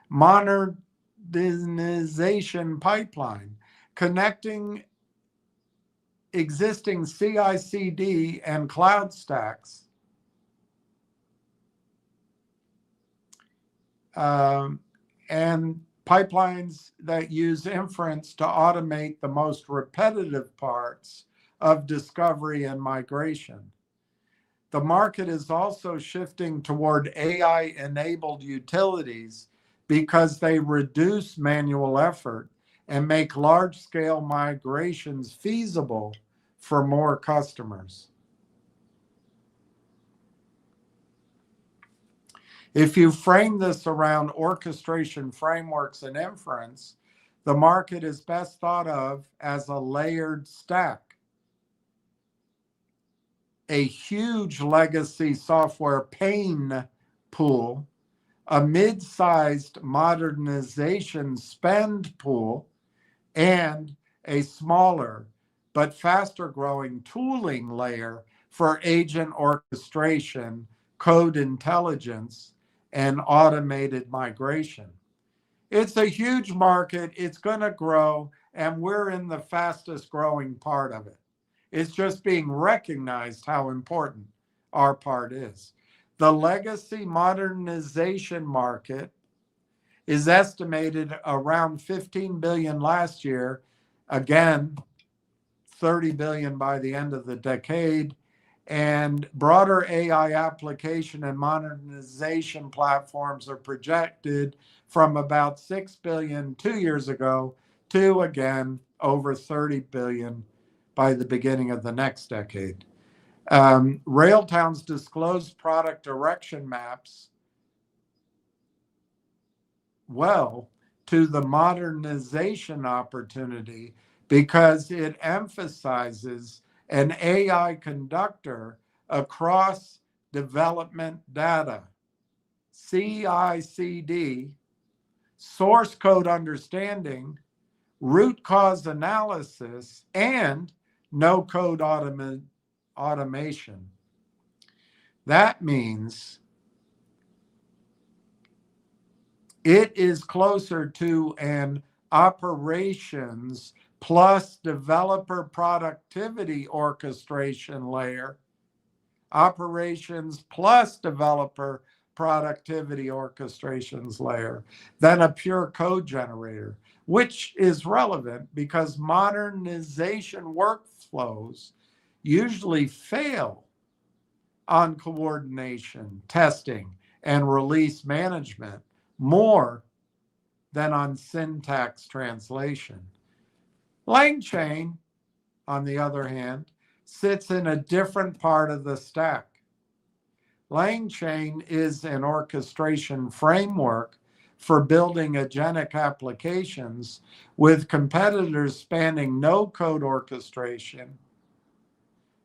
modernization pipeline, connecting existing CI/CD and cloud stacks and pipelines that use inference to automate the most repetitive parts of discovery and migration. The market is also shifting toward AI-enabled utilities because they reduce manual effort and make large-scale migrations feasible for more customers. If you frame this around orchestration frameworks and inference, the market is best thought of as a layered stack. A huge legacy software pain pool, a mid-sized modernization spend pool, and a smaller but faster growing tooling layer for agent orchestration, code intelligence, and automated migration. It's a huge market. It's going to grow, and we're in the fastest growing part of it. It's just being recognized how important our part is. The legacy modernization market is estimated around 15 billion last year, again 30 billion by the end of the decade, and broader AI application and modernization platforms are projected from about 6 billion 2 years ago to again over 30 billion by the beginning of the next decade. Railtown's disclosed product direction maps well to the modernization opportunity because it emphasizes an AI conductor across development data, CI/CD, source code understanding, root cause analysis, and no-code automation. That means it is closer to an operations plus developer productivity orchestration layer, operations plus developer productivity orchestrations layer, than a pure code generator, which is relevant because modernization workflows usually fail on coordination, testing, and release management more than on syntax translation. LangChain, on the other hand, sits in a different part of the stack. LangChain is an orchestration framework for building agentic applications with competitors spanning no-code orchestration,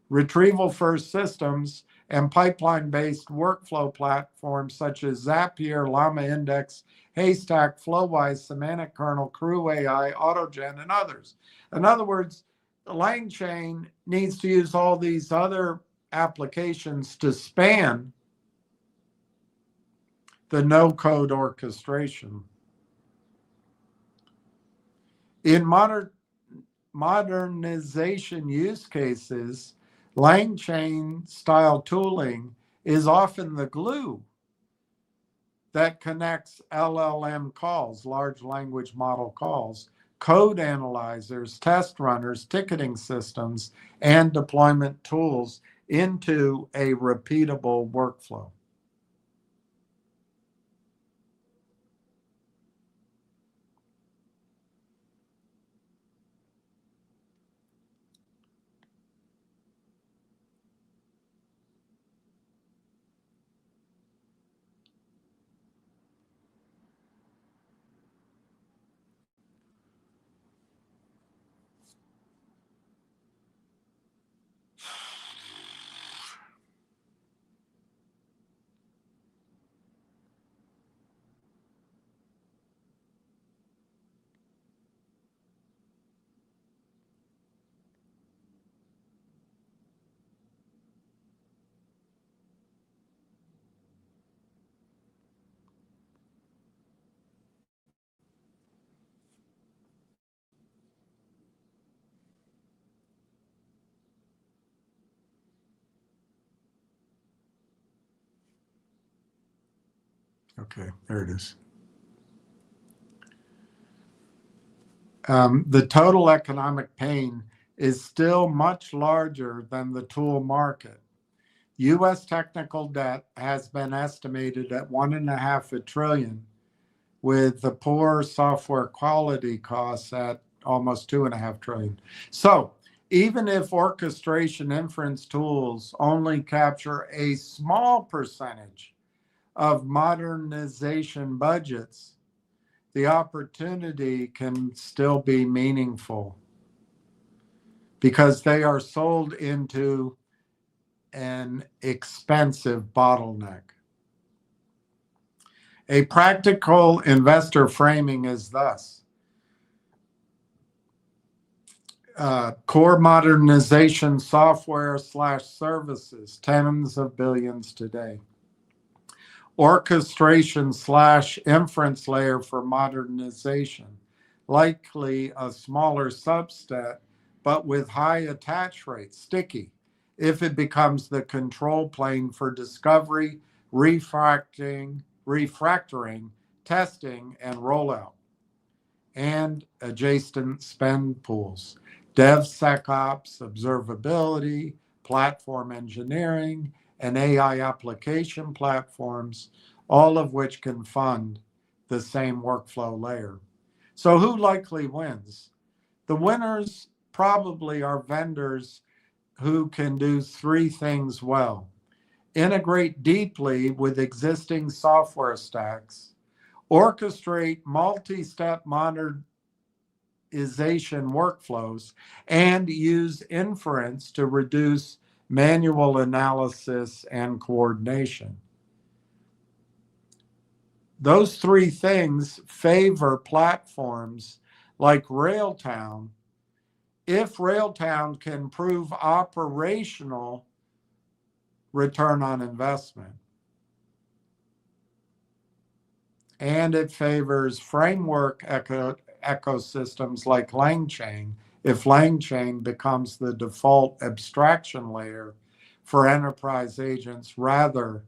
retrieval-first systems, and pipeline-based workflow platforms such as Zapier, Llama Index, Haystack, Flowise, Semantic Kernel, Crew AI, AutoGen, and others. In other words, the LangChain needs to use all these other applications to span the no-code orchestration. In modernization use cases, LangChain style tooling is often the glue that connects LLM calls, large language model calls, code analyzers, test runners, ticketing systems, and deployment tools into a repeatable workflow. Okay, there it is. The total economic pain is still much larger than the tool market. U.S. technical debt has been estimated at $1.5 trillion, with the poor software quality costs at almost $2.5 trillion. So even if orchestration inference tools only capture a small percentage of modernization budgets, the opportunity can still be meaningful because they are sold into an expensive bottleneck. A practical investor framing is thus: core modernization software / services, tens of billions today. Orchestration / inference layer for modernization, likely a smaller subset, but with high attach rates, sticky, if it becomes the control plane for discovery, refactoring, testing, and rollout. And adjacent spend pools, DevSecOps, observability, platform engineering, and AI application platforms, all of which can fund the same workflow layer. So who likely wins? The winners probably are vendors who can do three things well: integrate deeply with existing software stacks, orchestrate multi-step modernization workflows, and use inference to reduce manual analysis and coordination. Those three things favor platforms like Railtown if Railtown can prove operational return on investment. And it favors framework ecosystems like LangChain if LangChain becomes the default abstraction layer for enterprise agents rather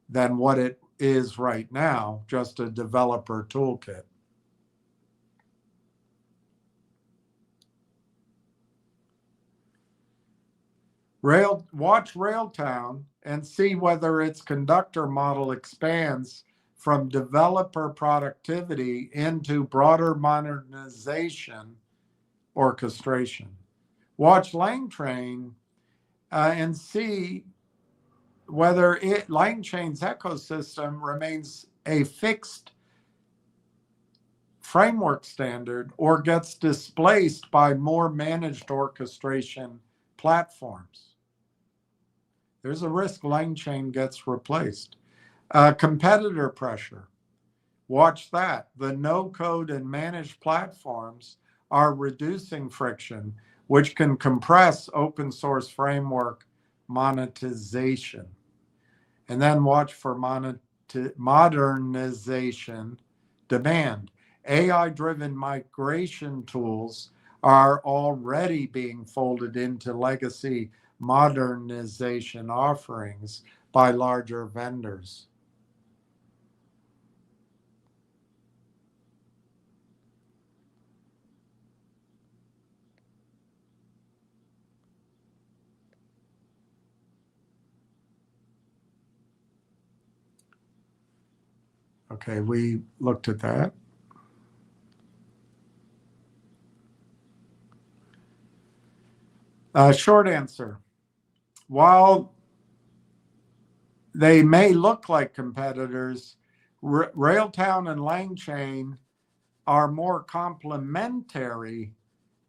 than what it is right now, just a developer toolkit. Watch Railtown and see whether its conductor model expands from developer productivity into broader modernization orchestration. Watch LangChain and see whether LangChain's ecosystem remains a fixed framework standard or gets displaced by more managed orchestration platforms. There's a risk LangChain gets replaced. Competitor pressure. Watch that. The no-code and managed platforms are reducing friction, which can compress open source framework monetization. And then watch for modernization demand. AI-driven migration tools are already being folded into legacy modernization offerings by larger vendors. Okay, we looked at that. Short answer. While they may look like competitors, Railtown and LangChain are more complementary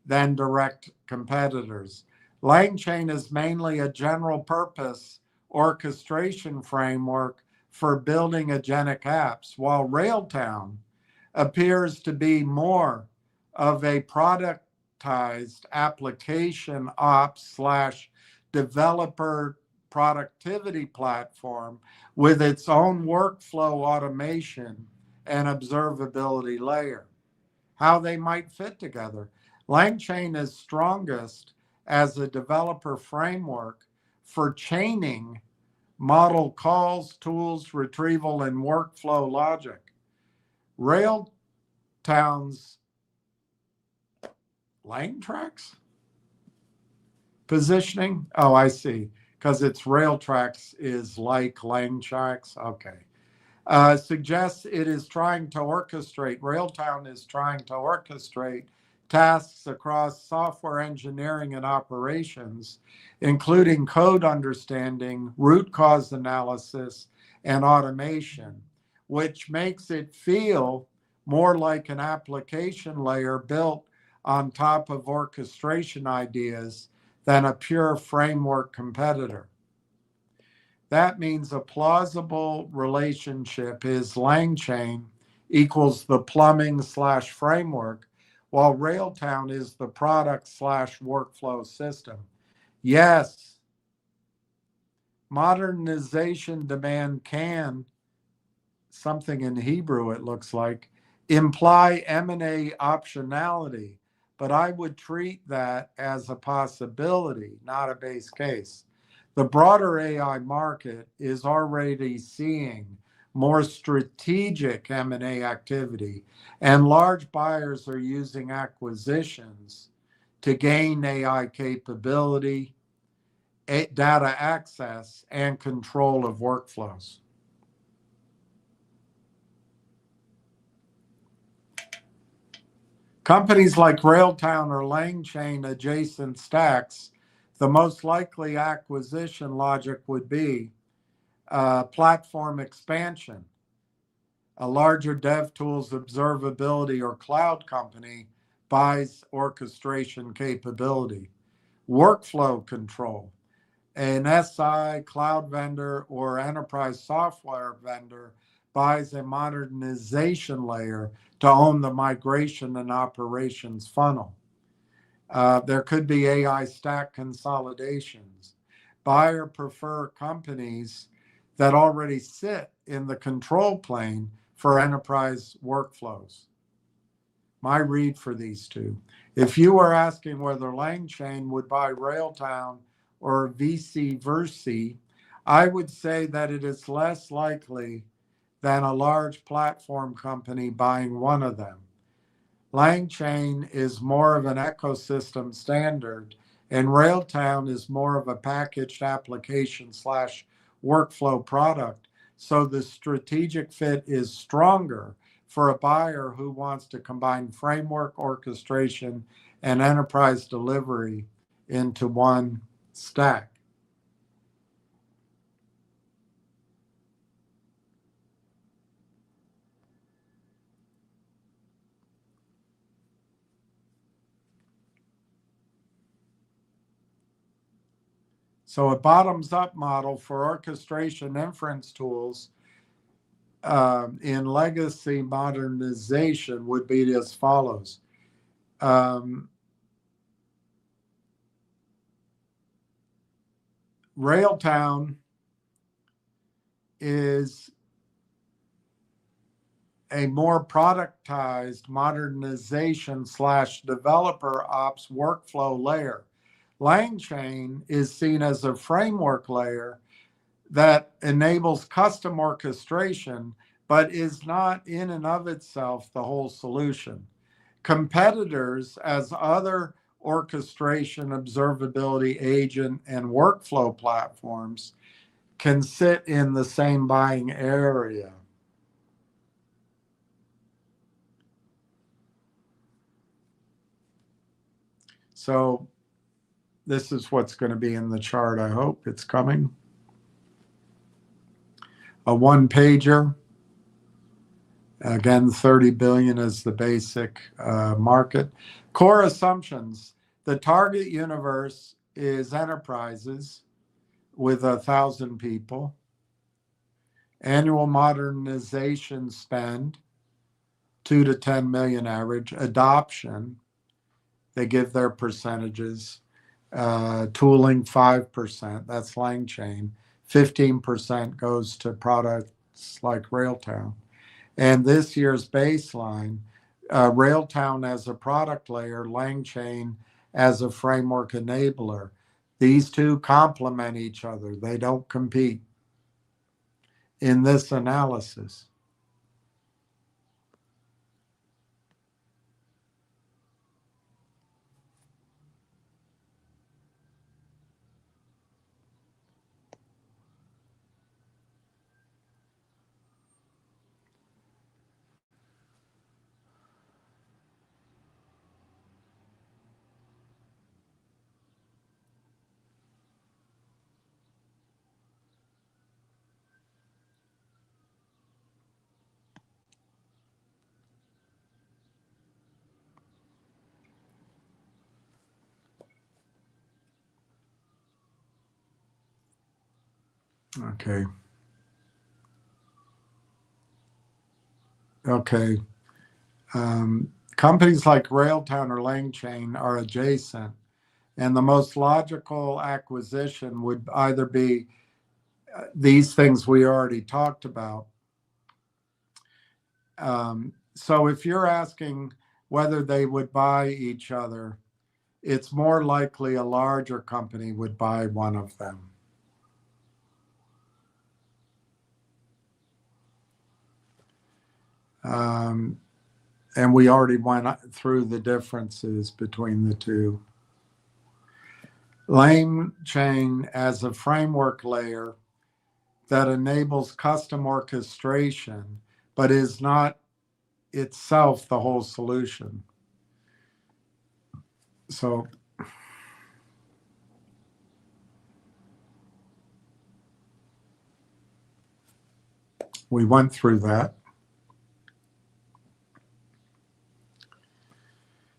than direct competitors. LangChain is mainly a general purpose orchestration framework for building agentic apps, while Railtown appears to be more of a productized application ops / developer productivity platform with its own workflow automation and observability layer. How they might fit together. LangChain is strongest as a developer framework for chaining model calls, tools, retrieval, and workflow logic. Railtown's lane tracks positioning. Oh, I see. Because it's rail tracks is like lane tracks. Okay. Suggests it is trying to orchestrate, Railtown is trying to orchestrate tasks across software engineering and operations, including code understanding, root cause analysis, and automation, which makes it feel more like an application layer built on top of orchestration ideas than a pure framework competitor. That means a plausible relationship is LangChain equals the plumbing slash framework, while Railtown is the product slash workflow system. Yes, modernization demand can, something in Hebrew it looks like, imply M&A optionality, but I would treat that as a possibility, not a base case. The broader AI market is already seeing more strategic M&A activity, and large buyers are using acquisitions to gain AI capability, data access, and control of workflows. Companies like Railtown or LangChain adjacent stacks, the most likely acquisition logic would be platform expansion. A larger DevTools observability or cloud company buys orchestration capability. Workflow control. An SI, cloud vendor, or enterprise software vendor buys a modernization layer to own the migration and operations funnel. There could be AI stack consolidations. Buy or prefer companies that already sit in the control plane for enterprise workflows. My read for these two. If you are asking whether LangChain would buy Railtown or vice versa, I would say that it is less likely than a large platform company buying one of them. LangChain is more of an ecosystem standard, and Railtown is more of a packaged application slash workflow product. So the strategic fit is stronger for a buyer who wants to combine framework orchestration and enterprise delivery into one stack. So a bottoms-up model for orchestration inference tools in legacy modernization would be as follows. Railtown is a more productized modernization slash developer ops workflow layer. LangChain is seen as a framework layer that enables custom orchestration, but is not in and of itself the whole solution. Competitors as other orchestration, observability, agent, and workflow platforms can sit in the same buying area. So this is what's going to be in the chart. I hope it's coming. A one-pager. Again, 30 billion is the basic market. Core assumptions. The target universe is enterprises with 1,000 people. Annual modernization spend, 2 to 10 million average. Adoption, they give their percentages. Tooling, 5%. That's LangChain. 15% goes to products like Railtown. And this year's baseline, Railtown as a product layer, LangChain as a framework enabler. These two complement each other. They don't compete. in this analysis. Okay. Okay. Companies like Railtown or Langchain are adjacent, and the most logical acquisition would either be these things we already talked about. So if you're asking whether they would buy each other, it's more likely a larger company would buy one of them. And we already went through the differences between the two. Langchain as a framework layer that enables custom orchestration, but is not itself the whole solution. So we went through that.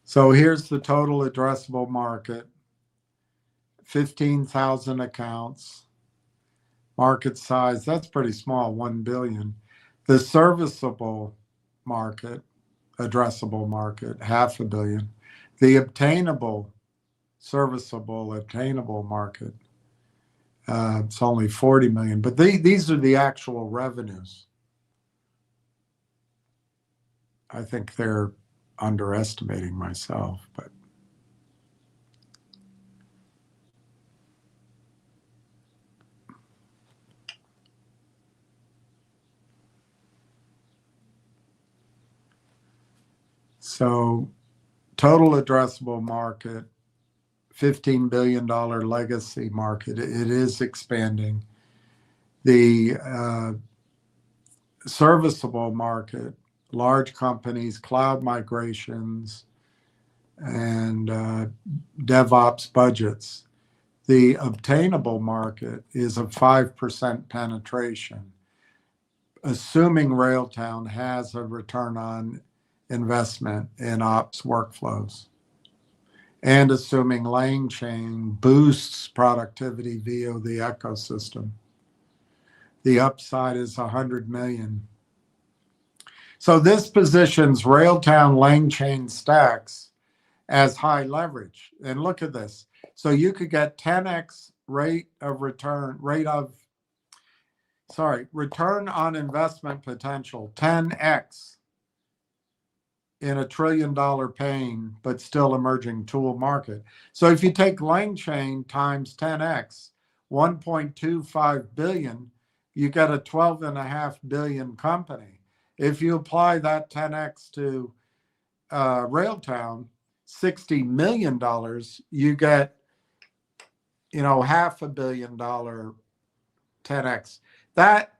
So here's the total addressable market, 15,000 accounts. Market size, that's pretty small, 1 billion. The serviceable market, addressable market, 500 million. The serviceable, obtainable market, it's only 40 million. But these are the actual revenues. I think they're underestimating myself, but so total addressable market, $15 billion legacy market. It is expanding. The serviceable market, large companies, cloud migrations, and DevOps budgets. The obtainable market is a 5% penetration, assuming Railtown has a return on investment in ops workflows, and assuming Langchain boosts productivity via the ecosystem. The upside is 100 million. So this positions Railtown Langchain stacks as high leverage. And look at this. So you could get 10x return on investment potential, 10x in a $1 trillion pain, but still emerging tool market. So if you take Langchain times 10x, 1.25 billion, you get a 12.5 billion company. If you apply that 10x to Railtown, $60 million, you get, $500 million 10x. That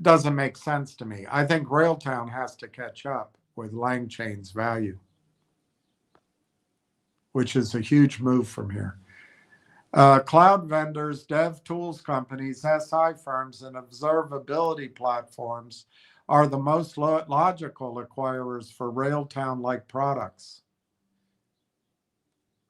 doesn't make sense to me. I think Railtown has to catch up with Langchain's value, which is a huge move from here. Cloud vendors, dev tools companies, SI firms, and observability platforms are the most logical acquirers for Railtown-like products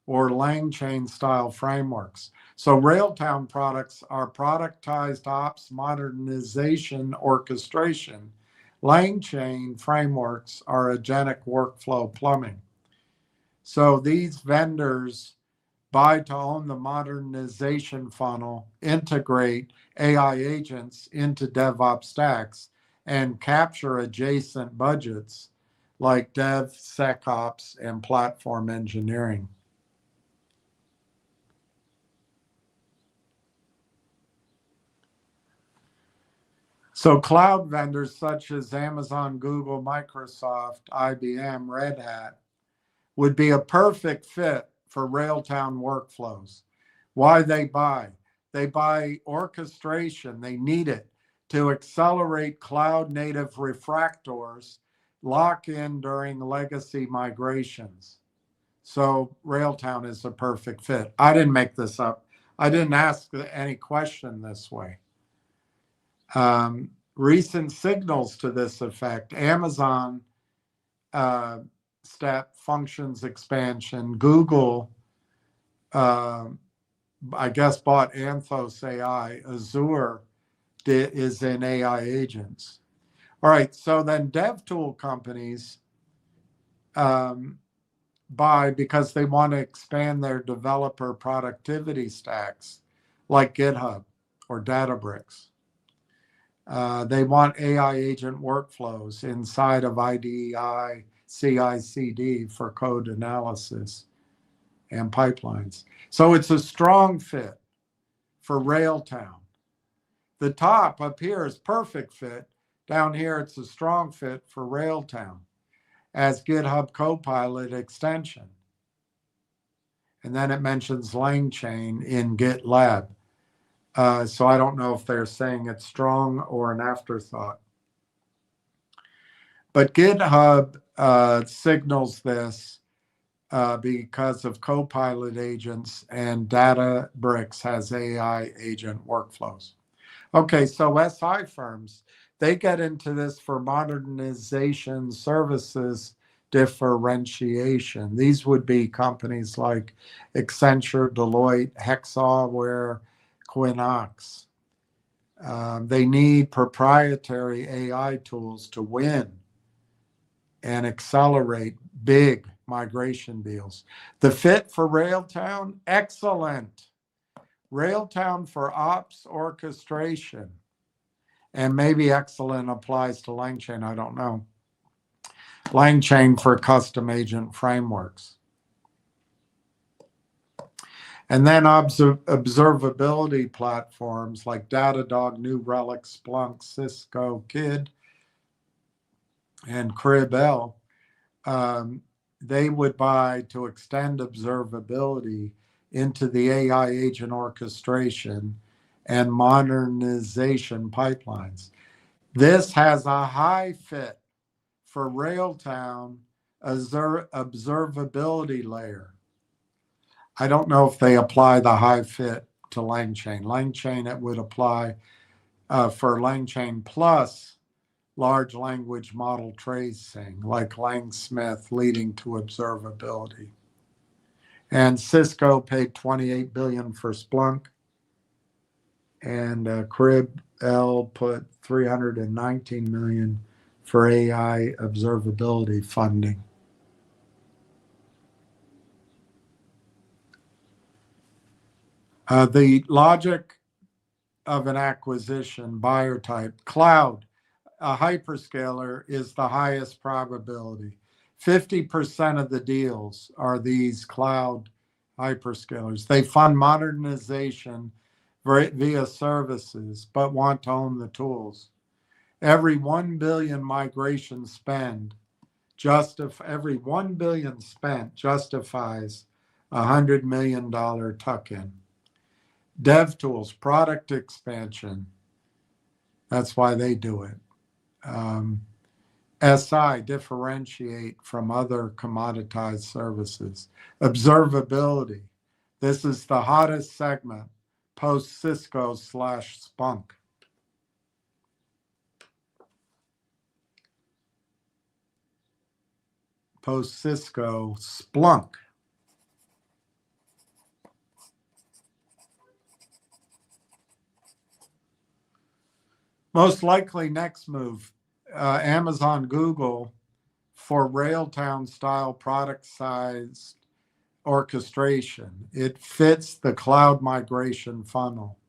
or Langchain style frameworks. So Railtown products are productized ops modernization orchestration. Langchain frameworks are agentic workflow plumbing. So these vendors buy to own the modernization funnel, integrate AI agents into DevOps stacks, and capture adjacent budgets like DevSecOps and platform engineering. So cloud vendors such as Amazon, Google, Microsoft, IBM, Red Hat would be a perfect fit for Railtown workflows. Why they buy? They buy orchestration. They need it to accelerate cloud native refactors, lock in during legacy migrations. So Railtown is a perfect fit. I didn't make this up. I didn't ask any question this way. Recent signals to this effect: Amazon step functions expansion. Google, I guess, bought Anthos AI. Azure is in AI agents. All right, so then dev tool companies buy because they want to expand their developer productivity stacks, like GitHub or Databricks. They want AI agent workflows inside of IDEI, CI/CD for code analysis and pipelines. So it's a strong fit for Railtown. The top up here is perfect fit. Down here, it's a strong fit for Railtown as GitHub Copilot extension. And then it mentions LangChain in GitLab. So I don't know if they're saying it's strong or an afterthought. But GitHub signals this because of Copilot agents, and Databricks has AI agent workflows. Okay, so SI firms, they get into this for modernization services differentiation. These would be companies like Accenture, Deloitte, Hexaware, Quinox. They need proprietary AI tools to win and accelerate big migration deals. The fit for Railtown, excellent. Railtown for ops orchestration. And maybe excellent applies to LangChain, I don't know. LangChain for custom agent frameworks. And then observability platforms like Datadog, New Relic, Splunk, Cisco, Kid, and Cribl. They would buy to extend observability into the AI agent orchestration and modernization pipelines. This has a high fit for Railtown observability layer. I don't know if they apply the high fit to LangChain. LangChain, it would apply for LangChain plus large language model tracing, like Langsmith, leading to observability. And Cisco paid $28 billion for Splunk, and Cribl put $319 million for AI observability funding. The logic of an acquisition, buyer type, cloud, a hyperscaler is the highest probability. 50% of the deals are these cloud hyperscalers. They fund modernization via services, but want to own the tools. Every 1 billion migration spend, every 1 billion spent justifies $100 million tuck-in. Dev tools, product expansion. That's why they do it. SI, differentiate from other commoditized services. Observability. This is the hottest segment post Cisco / Splunk. Post Cisco Splunk. Most likely next move, Amazon, Google for Railtown style product size orchestration. It fits the cloud migration funnel.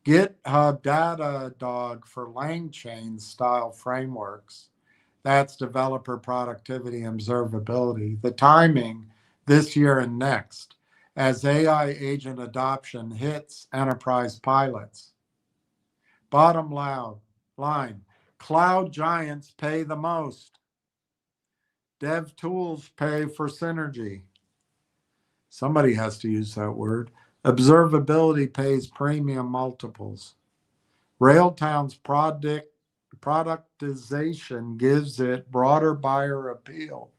GitHub Datadog for LangChain style frameworks. That's developer productivity and observability. The timing this year and next as AI agent adoption hits enterprise pilots. Bottom line. Cloud giants pay the most. Dev tools pay for synergy. Somebody has to use that word. Observability pays premium multiples. Railtown's productization gives it broader buyer appeal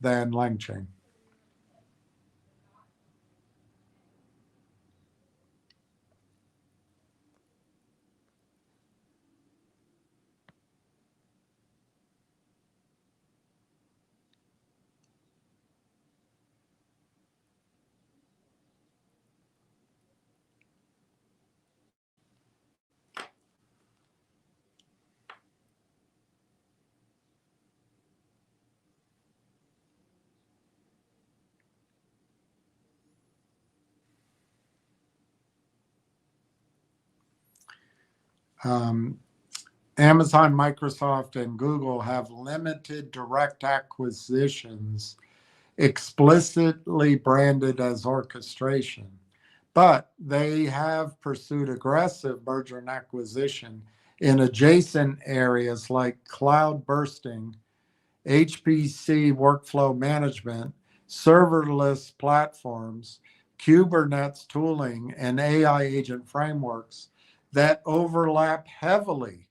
than LangChain. Amazon, Microsoft, and Google have limited direct acquisitions explicitly branded as orchestration, but they have pursued aggressive merger and acquisition in adjacent areas like cloud bursting, HPC workflow management, serverless platforms, Kubernetes tooling, and AI agent frameworks that overlap heavily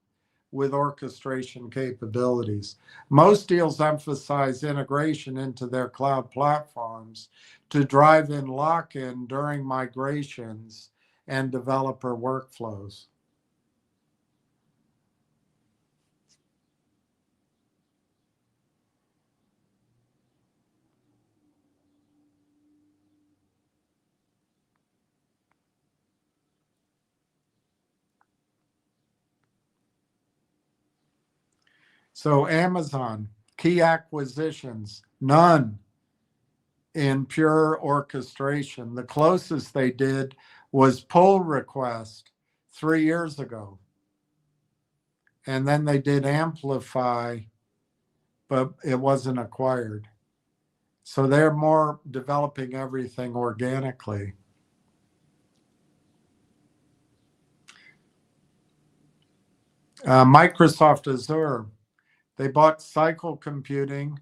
with orchestration capabilities. Most deals emphasize integration into their cloud platforms to drive in lock-in during migrations and developer workflows. So Amazon, key acquisitions, none in pure orchestration. The closest they did was pull request 3 years ago. And then they did Amplify, but it wasn't acquired. So they're more developing everything organically. Microsoft Azure, they bought Cycle Computing,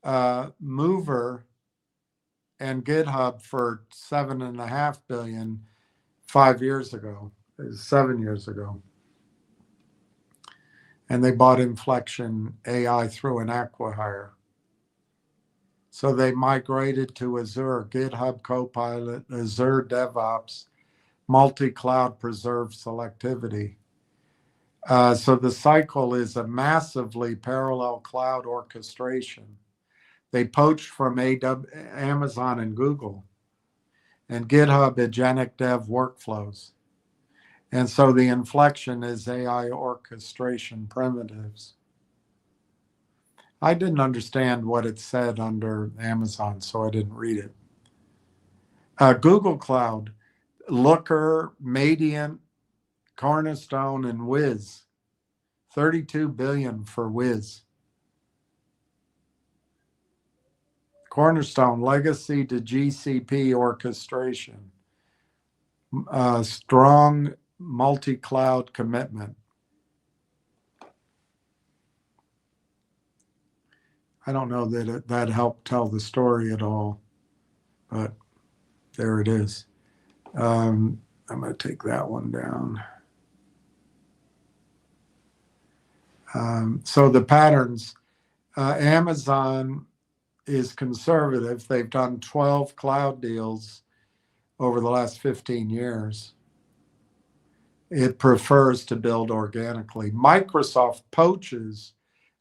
Mover, and GitHub for $7.5 billion 5 years ago, 7 years ago. And they bought Inflection AI through an acquihire. So they migrated to Azure, GitHub Copilot, Azure DevOps, multi-cloud preserved selectivity. So the cycle is a massively parallel cloud orchestration. They poached from Amazon and Google, and GitHub agentic dev workflows. And so the inflection is AI orchestration primitives. I didn't understand what it said under Amazon, so I didn't read it. Google Cloud, Looker, Mediant, Cornerstone, and Wiz. $32 billion for Wiz. Cornerstone, legacy to GCP orchestration. Strong multi-cloud commitment. I don't know that that helped tell the story at all, but there it is. I'm going to take that one down. So the patterns, Amazon is conservative. They've done 12 cloud deals over the last 15 years. It prefers to build organically. Microsoft poaches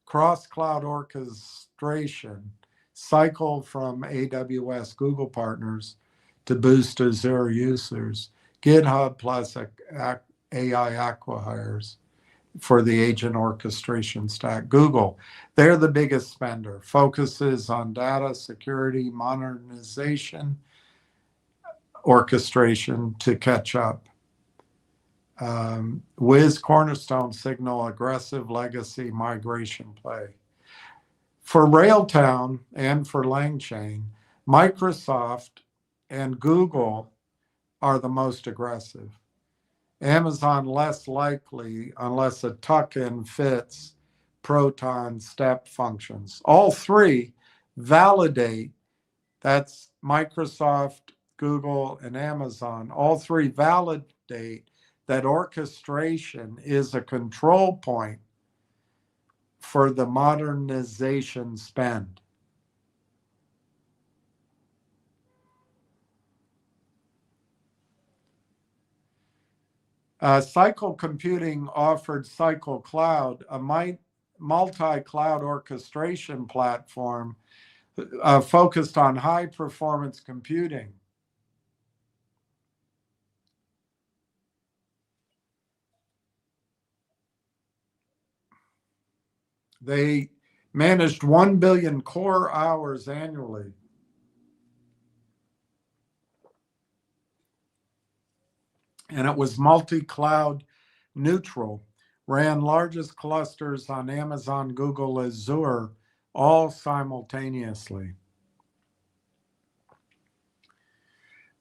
cross-cloud orchestration, cycle from AWS Google partners to boost Azure users. GitHub plus AI acquihires for the agent orchestration stack. Google, they're the biggest spender, focuses on data security, modernization, orchestration to catch up. Wiz, Cornerstone, Signal, aggressive legacy migration play. For Railtown and for LangChain, Microsoft and Google are the most aggressive. Amazon less likely unless a tuck-in fits Proton step functions. All three validate, that's Microsoft, Google, and Amazon, all three validate that orchestration is a control point for the modernization spend. Cycle Computing offered Cycle Cloud, a multi-cloud orchestration platform focused on high-performance computing. They managed 1 billion core hours annually. And it was multi-cloud neutral, ran largest clusters on Amazon, Google, Azure, all simultaneously.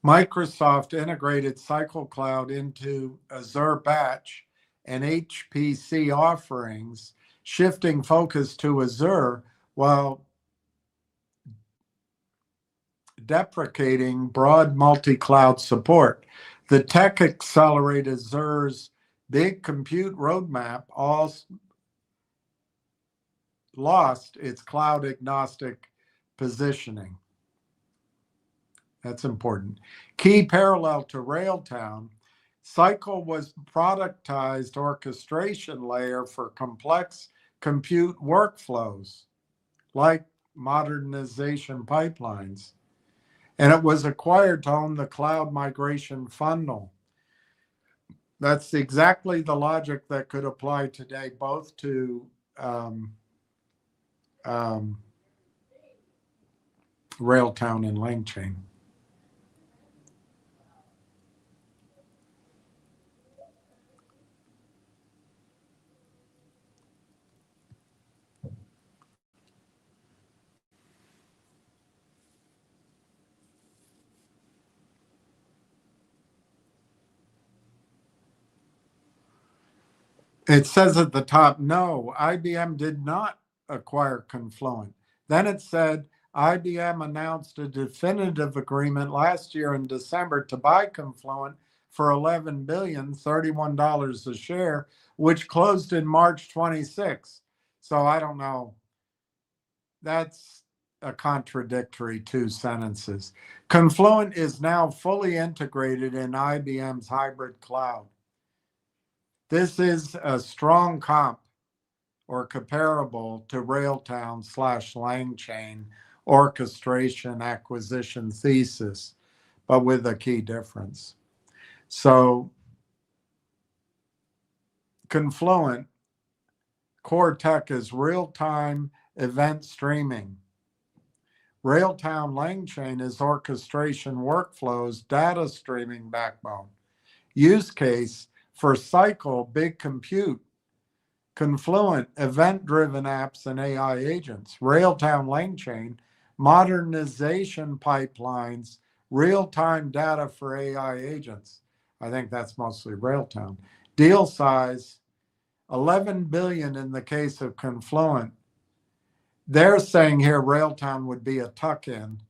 Microsoft integrated Cycle Cloud into Azure Batch and HPC offerings, shifting focus to Azure while deprecating broad multi-cloud support. The tech accelerated Azure's big compute roadmap all lost its cloud agnostic positioning. That's important. Key parallel to Railtown, Cycle was productized orchestration layer for complex compute workflows like modernization pipelines. And it was acquired to own the cloud migration funnel. That's exactly the logic that could apply today both to Railtown and LangChain. It says at the top, no, IBM did not acquire Confluent. Then it said IBM announced a definitive agreement last year in December to buy Confluent for $11 billion, $31 a share, which closed in March 26. So I don't know. That's a contradictory two sentences. Confluent is now fully integrated in IBM's hybrid cloud. This is a strong comp or comparable to Railtown / LangChain orchestration acquisition thesis, but with a key difference. So Confluent, core tech is real-time event streaming. Railtown LangChain is orchestration workflows, data streaming backbone. Use case for Cycle, big compute. Confluent, event-driven apps and AI agents. Railtown LangChain, modernization pipelines, real-time data for AI agents. I think that's mostly Railtown. Deal size, 11 billion in the case of Confluent. They're saying here Railtown would be a tuck-in,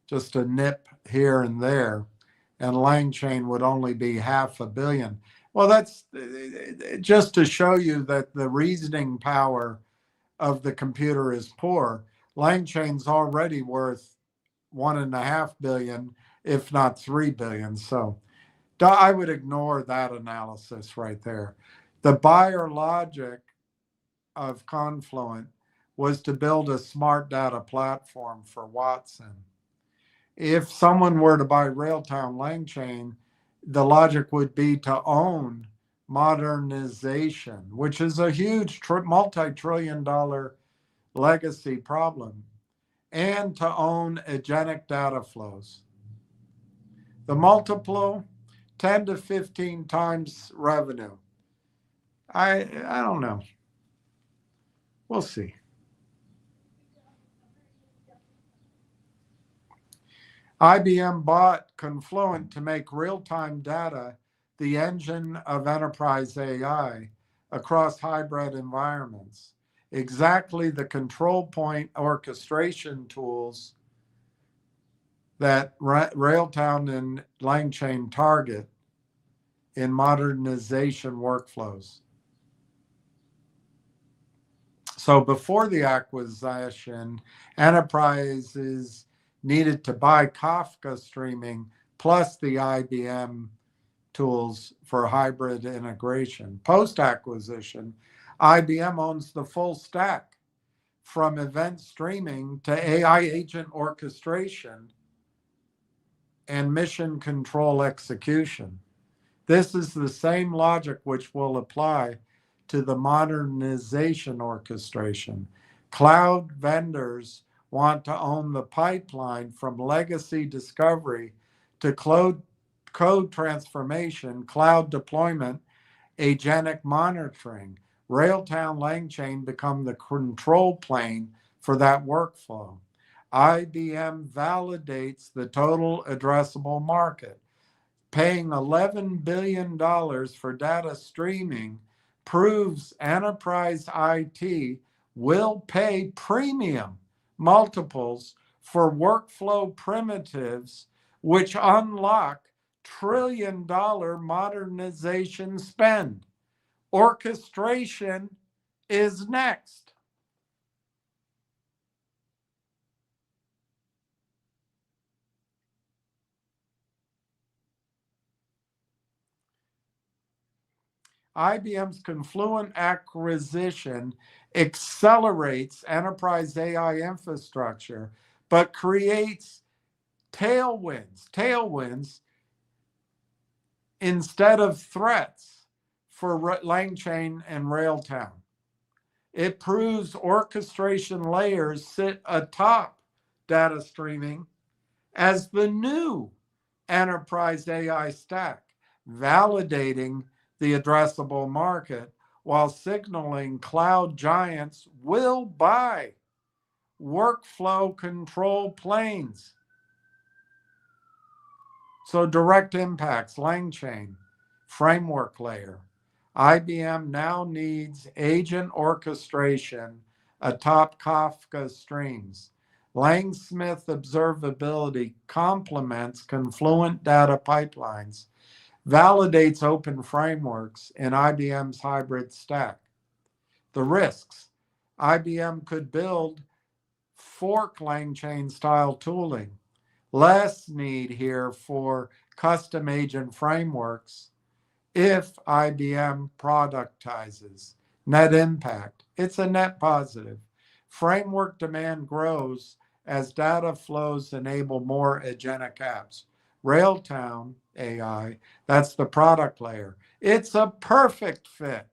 just a nip here and there, and LangChain would only be $500 million. Well, that's just to show you that the reasoning power of the computer is poor. LangChain's already worth $1.5 billion, if not $3 billion. So I would ignore that analysis right there. The buyer logic of Confluent was to build a smart data platform for Watson. If someone were to buy Railtown LangChain, the logic would be to own modernization, which is a huge multi-trillion-dollar legacy problem, and to own agentic data flows. The multiple, 10 to 15 times revenue. I don't know. We'll see. IBM bought Confluent to make real-time data the engine of enterprise AI across hybrid environments. Exactly the control point orchestration tools that Railtown and LangChain target in modernization workflows. So before the acquisition, enterprises needed to buy Kafka streaming plus the IBM tools for hybrid integration. Post-acquisition, IBM owns the full stack from event streaming to AI agent orchestration and mission control execution. This is the same logic which will apply to the modernization orchestration. Cloud vendors want to own the pipeline from legacy discovery to code transformation, cloud deployment, agentic monitoring. Railtown LangChain become the control plane for that workflow. IBM validates the total addressable market. Paying $11 billion for data streaming proves enterprise IT will pay premium multiples for workflow primitives, which unlock trillion-dollar modernization spend. Orchestration is next. IBM's Confluent acquisition accelerates enterprise AI infrastructure, but creates tailwinds instead of threats for LangChain and Railtown. It proves orchestration layers sit atop data streaming as the new enterprise AI stack, validating the addressable market while signaling cloud giants will buy workflow control planes. So direct impacts, LangChain, framework layer. IBM now needs agent orchestration atop Kafka streams. Langsmith observability complements Confluent data pipelines, validates open frameworks in IBM's hybrid stack. The risks: IBM could build fork LangChain style tooling. Less need here for custom agent frameworks if IBM productizes. Net impact: it's a net positive. Framework demand grows as data flows enable more agentic apps. Railtown AI, that's the product layer. It's a perfect fit.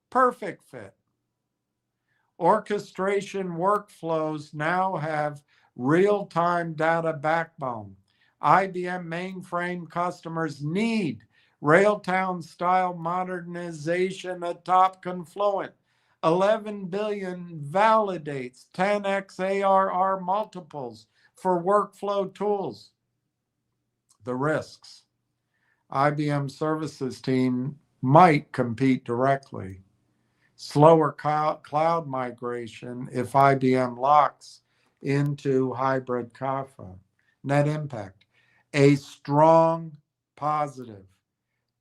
Perfect fit. Orchestration workflows now have real-time data backbone. IBM mainframe customers need Railtown-style modernization atop Confluent. 11 billion validates 10x ARR multiples for workflow tools. The risks: IBM services team might compete directly. Slower cloud migration if IBM locks into hybrid Kafka. Net impact: a strong positive.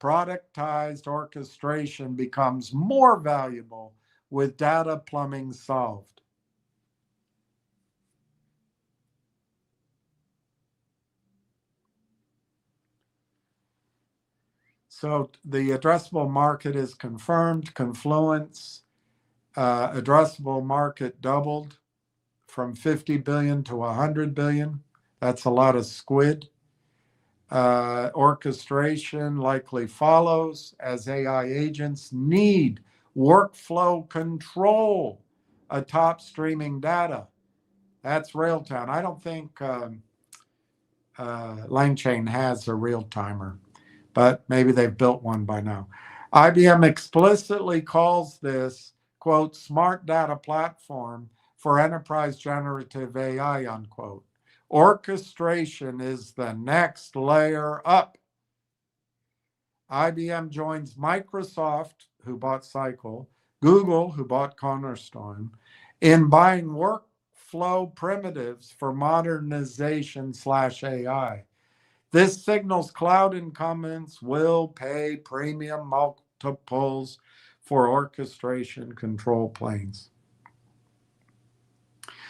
Productized orchestration becomes more valuable with data plumbing solved. So the addressable market is confirmed. Confluent's addressable market doubled from 50 billion to 100 billion. That's a lot of squid. Orchestration likely follows as AI agents need workflow control atop streaming data. That's Railtown. I don't think LangChain has a real timer, but maybe they've built one by now. IBM explicitly calls this, quote, smart data platform for enterprise generative AI, unquote. Orchestration is the next layer up. IBM joins Microsoft, who bought Cycle, Google, who bought Cornerstone, in buying workflow primitives for modernization / AI. This signals cloud incumbents will pay premium multiples for orchestration control planes.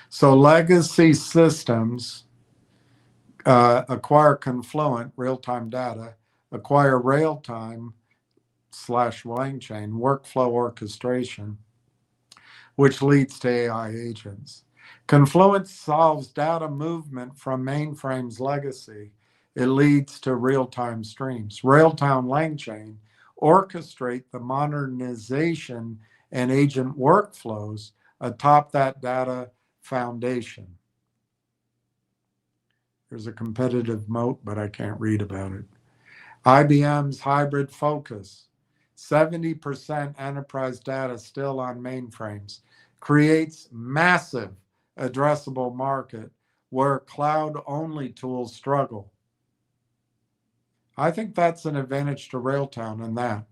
So legacy systems acquire Confluent real-time data, acquire real-time / LangChain workflow orchestration, which leads to AI agents. Confluent solves data movement from mainframes legacy. It leads to real-time streams. Railtown LangChain orchestrate the modernization and agent workflows atop that data foundation. There's a competitive moat, but I can't read about it. IBM's hybrid focus, 70% enterprise data still on mainframes, creates massive addressable market where cloud-only tools struggle. I think that's an advantage to Railtown in that.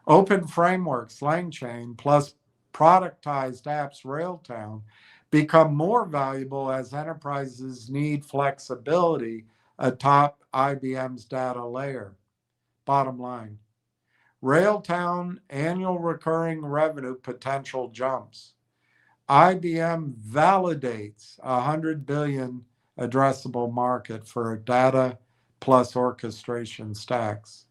Open frameworks, LangChain, plus productized apps, Railtown, become more valuable as enterprises need flexibility atop IBM's data layer. Bottom line, Railtown annual recurring revenue potential jumps. IBM validates $100 billion addressable market for data plus orchestration stacks.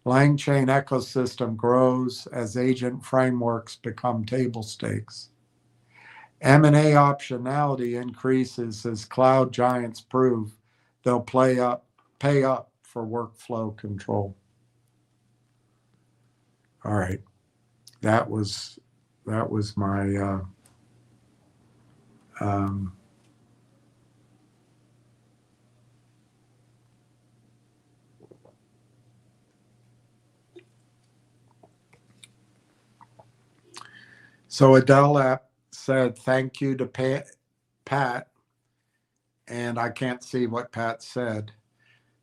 LangChain ecosystem grows as agent frameworks become table stakes. M&A optionality increases as cloud giants prove they'll pay up for workflow control. All right, that was my So Adele App said thank you to Pat, and I can't see what Pat said.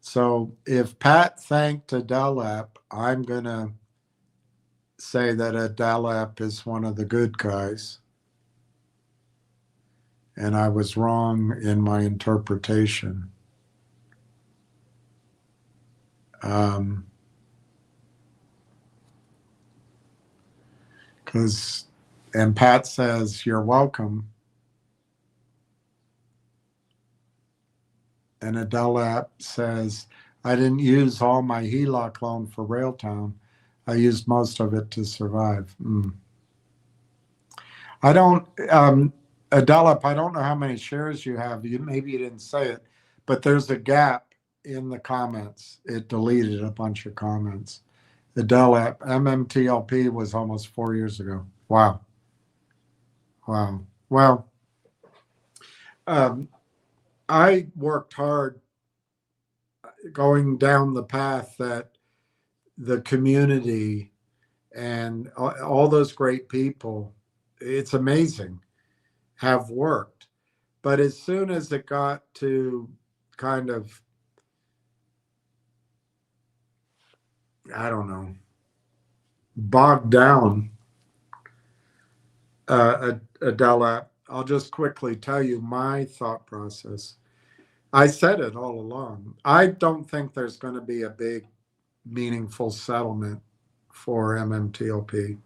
So if Pat thanked Adele App, I'm going to say that Adele App is one of the good guys. And I was wrong in my interpretation. And Pat says, you're welcome. And Adele App says, I didn't use all my HELOC loan for Railtown. I used most of it to survive. I don't, Adele, I don't know how many shares you have. Maybe you didn't say it, but there's a gap in the comments. It deleted a bunch of comments. Adele app, MMTLP was almost 4 years ago. Wow. Well, I worked hard going down the path that the community and all those great people, it's amazing, have worked. But as soon as it got to kind of, I don't know, bogged down, Adela, I'll just quickly tell you my thought process. I said it all along. I don't think there's going to be a big, meaningful settlement for MMTLP.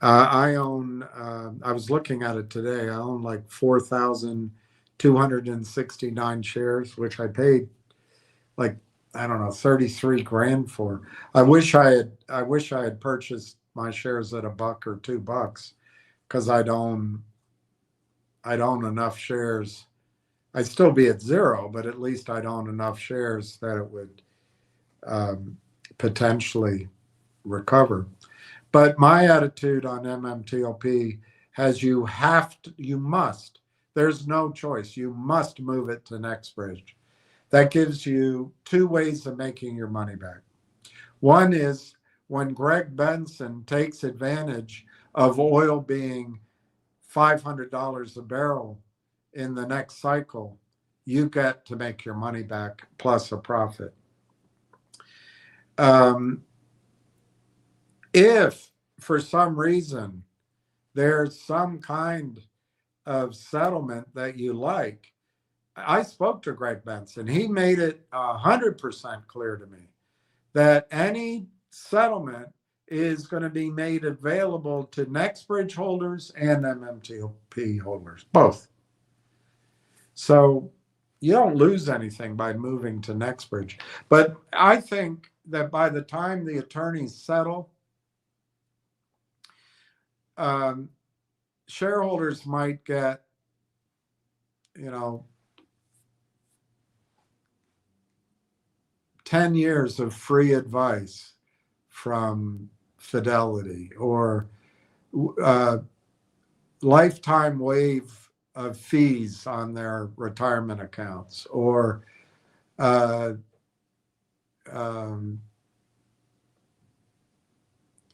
I own, I was looking at it today, I own like 4,269 shares, which I paid like, I don't know, 33 grand for. I wish I had purchased my shares at $1 or $2 because I'd own enough shares. I'd still be at zero, but at least I'd own enough shares that it would potentially recover. But my attitude on MMTLP has you must, there's no choice. You must move it to next bridge. That gives you two ways of making your money back. One is when Greg Benson takes advantage of oil being $500 a barrel in the next cycle, you get to make your money back plus a profit. If for some reason there's some kind of settlement that you like, I spoke to Greg Benson. He made it 100% clear to me that any settlement is going to be made available to NextBridge holders and MMTLP holders, both. So you don't lose anything by moving to NextBridge. But I think that by the time the attorneys settle, shareholders might get, 10 years of free advice from Fidelity, or lifetime waive of fees on their retirement accounts, or a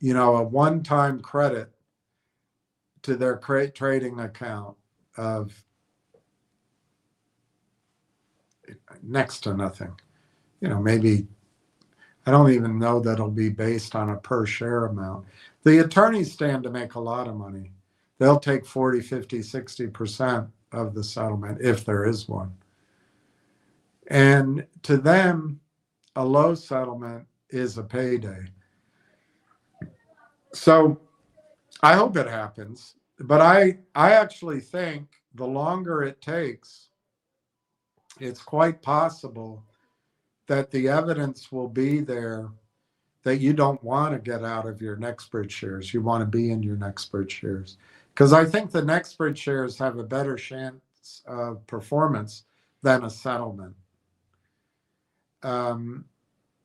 one-time credit to their trading account of next to nothing. Maybe, I don't even know that it'll be based on a per share amount. The attorneys stand to make a lot of money. They'll take 40, 50, 60% of the settlement if there is one. And to them, a low settlement is a payday. So I hope it happens, but I actually think the longer it takes, it's quite possible that the evidence will be there that you don't want to get out of your NextBridge shares. You want to be in your NextBridge shares. Because I think the NextBridge shares have a better chance of performance than a settlement. And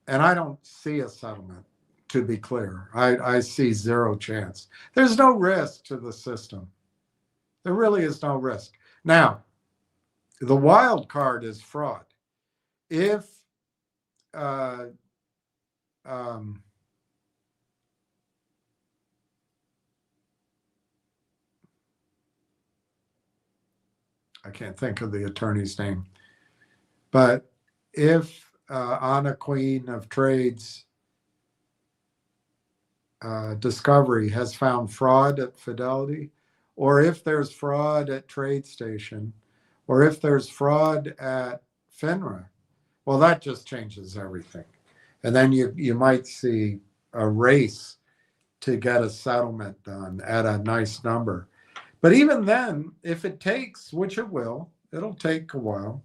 I don't see a settlement, to be clear. I see zero chance. There's no risk to the system. There really is no risk. Now, the wild card is fraud. If I can't think of the attorney's name, but if Anna Queen of Trades Discovery has found fraud at Fidelity, or if there's fraud at TradeStation, or if there's fraud at FINRA, well, that just changes everything. And then you might see a race to get a settlement done at a nice number. But even then, if it takes, which it will, it'll take a while,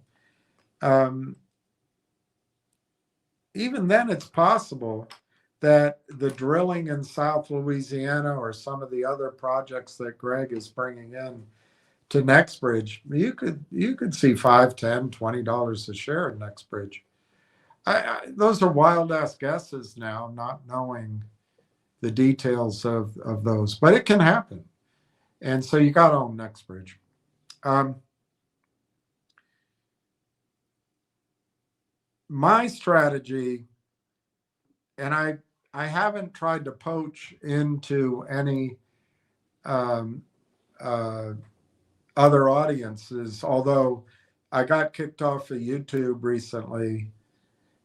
even then it's possible that the drilling in South Louisiana or some of the other projects that Greg is bringing in to NextBridge, you could see $5, $10, $20 a share in NextBridge. Those are wild ass guesses now, not knowing the details of those, but it can happen. And so you got to own NextBridge. My strategy, and I haven't tried to poach into any other audiences, although I got kicked off of YouTube recently.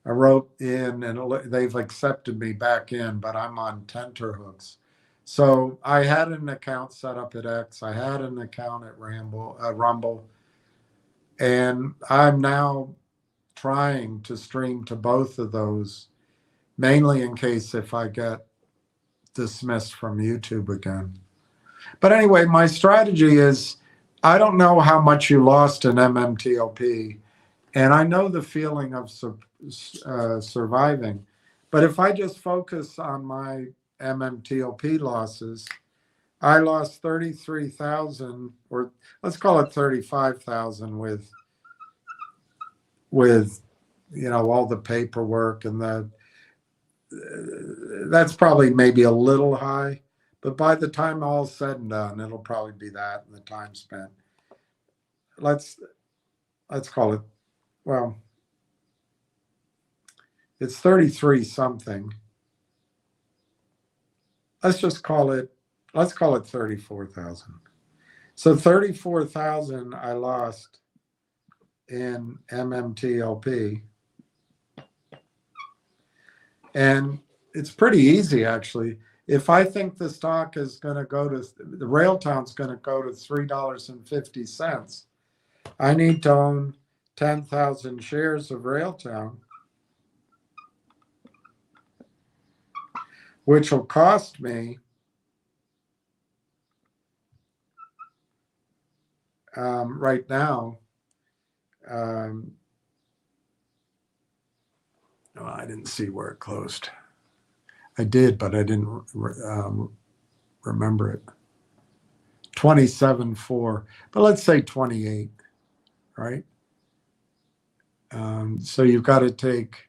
I wrote in and they've accepted me back in, but I'm on tenterhooks. So I had an account set up at X. I had an account at Rumble. And I'm now trying to stream to both of those, mainly in case if I get dismissed from YouTube again. But anyway, my strategy is, I don't know how much you lost in MMTLP, and I know the feeling of surviving. But if I just focus on my MMTLP losses, I lost 33,000, or let's call it 35,000 with all the paperwork and that's probably maybe a little high, but by the time all's said and done, it'll probably be that and the time spent. Let's call it, well, it's 33 something. Let's call it 34,000. So 34,000 I lost in MMTLP. And it's pretty easy, actually. If I think the stock is going to go to, the Railtown's going to go to $3.50, I need to own 10,000 shares of Railtown, which will cost me right now. No, I didn't see where it closed. I did, but I didn't remember it. 27.4, but let's say 28, right? So you've got to take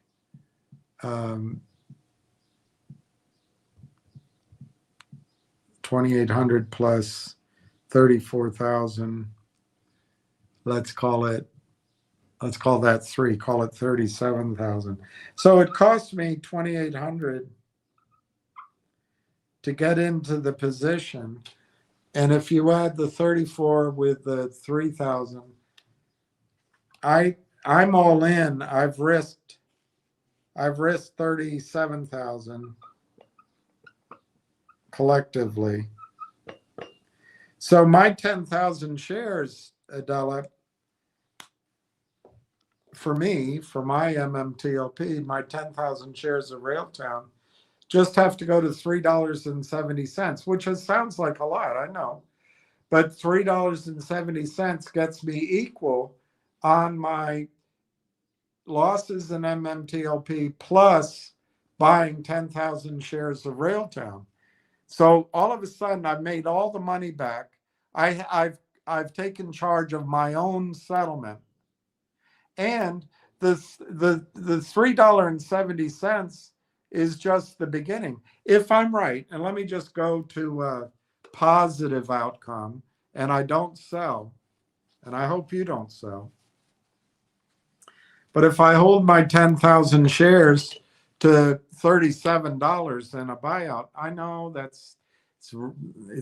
2,800 plus 34,000. Let's call that 3. Call it 37,000. So it cost me 2,800 to get into the position. And if you add the 34 with the 3,000, I'm all in. I've risked 37,000 collectively. So my 10,000 shares, Adela, for me, for my MMTLP, my 10,000 shares of Railtown just have to go to $3.70, which sounds like a lot, I know. But $3.70 gets me equal on my losses in MMTLP plus buying 10,000 shares of Railtown. So all of a sudden, I've made all the money back. I've taken charge of my own settlement, and the $3.70 is just the beginning. If I'm right, and let me just go to a positive outcome, and I don't sell, and I hope you don't sell. But if I hold my 10,000 shares to $37 in a buyout, I know it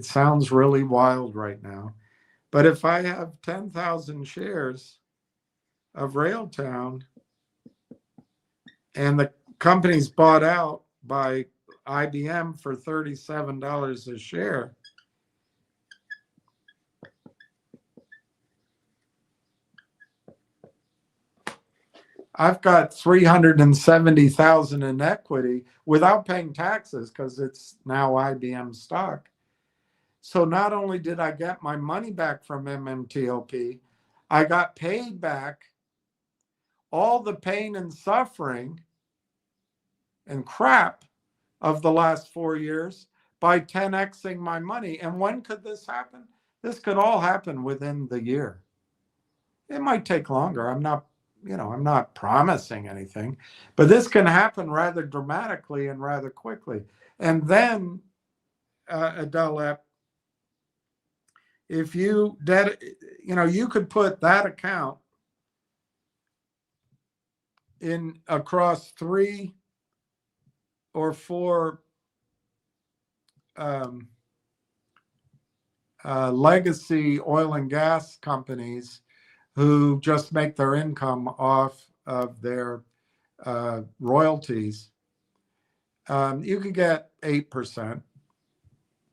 sounds really wild right now. But if I have 10,000 shares of Railtown and the company's bought out by IBM for $37 a share, I've got 370,000 in equity without paying taxes because it's now IBM stock. So not only did I get my money back from MMTLP, I got paid back all the pain and suffering and crap of the last 4 years by 10xing my money. And when could this happen? This could all happen within the year. It might take longer. I'm not promising anything, but this can happen rather dramatically and rather quickly. And then, Adela, if you could put that account in across 3 or 4 legacy oil and gas companies who just make their income off of their royalties, you could get 8%.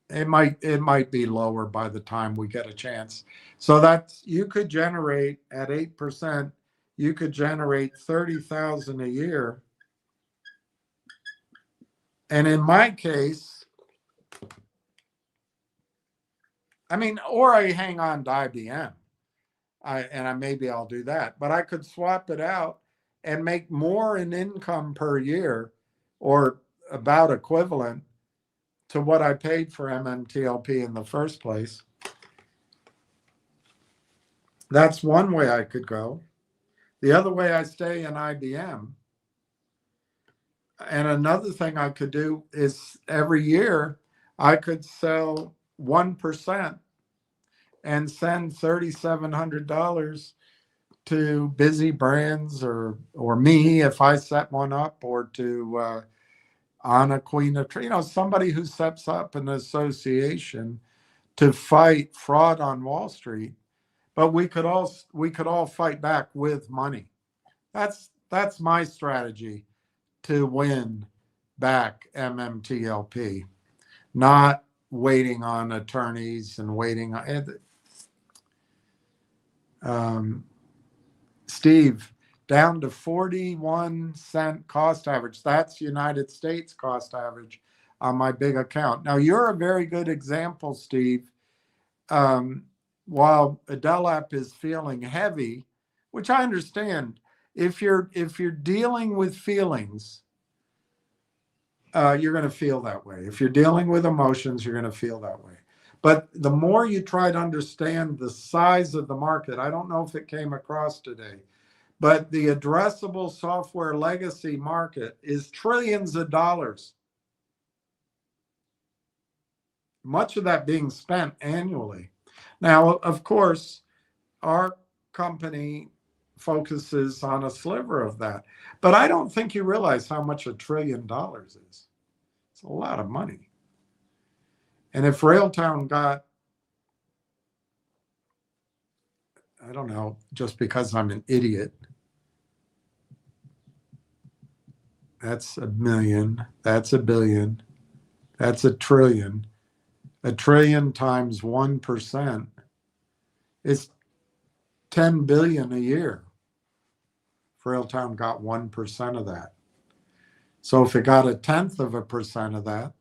It might be lower by the time we get a chance. So you could generate at 8%, you could generate 30,000 a year. And in my case, or I hang on to IBM. Maybe I'll do that, but I could swap it out and make more in income per year, or about equivalent to what I paid for MMTLP in the first place. That's one way I could go. The other way, I stay in IBM. And another thing I could do is every year I could sell 1% and send $3,700 to Busy Brands or me if I set one up, or to Anna Queen of somebody who sets up an association to fight fraud on Wall Street. but we could all fight back with money. That's my strategy to win back MMTLP, not waiting on attorneys and waiting on Steve, down to 41-cent cost average. That's United States cost average on my big account. Now, you're a very good example, Steve. While Adelap is feeling heavy, which I understand, if you're dealing with feelings, you're going to feel that way. If you're dealing with emotions, you're going to feel that way. But the more you try to understand the size of the market, I don't know if it came across today, but the addressable software legacy market is trillions of dollars. Much of that being spent annually. Now, of course, our company focuses on a sliver of that, but I don't think you realize how much $1 trillion is. It's a lot of money. And if Railtown got, I don't know, just because I'm an idiot, that's $1 million, that's $1 billion, that's $1 trillion. $1 trillion times 1% is 10 billion a year. If Railtown got 1% of that. So if it got 0.1% of that,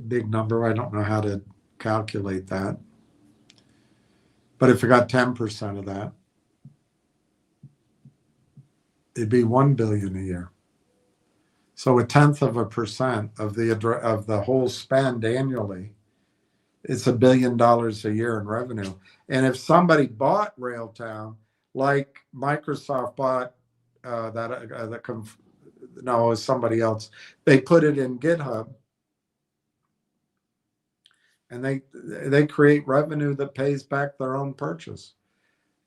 big number, I don't know how to calculate that. But if it got 10% of that, it'd be 1 billion a year. So 0.1% of the whole spend annually, it's $1 billion a year in revenue. And if somebody bought Railtown, like Microsoft bought it was somebody else. They put it in GitHub, and they create revenue that pays back their own purchase.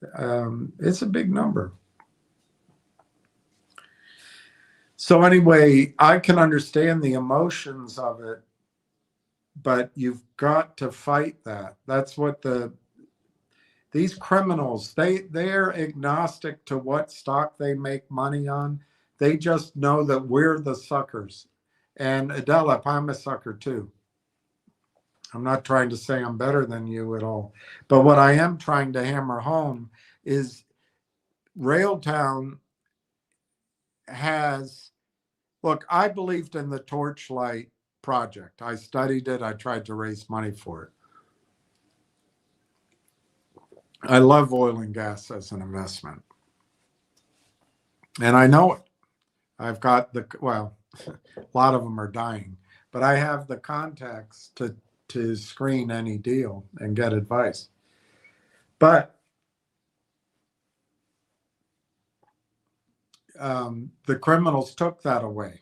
It's a big number. So anyway, I can understand the emotions of it, but you've got to fight that. That's what these criminals, they're agnostic to what stock they make money on. They just know that we're the suckers. And Adelap, I'm a sucker too. I'm not trying to say I'm better than you at all. But what I am trying to hammer home is Railtown has, look, I believed in the Torchlight project. I studied it. I tried to raise money for it. I love oil and gas as an investment. And I know it. I've got a lot of them are dying, but I have the contacts to screen any deal and get advice. But the criminals took that away.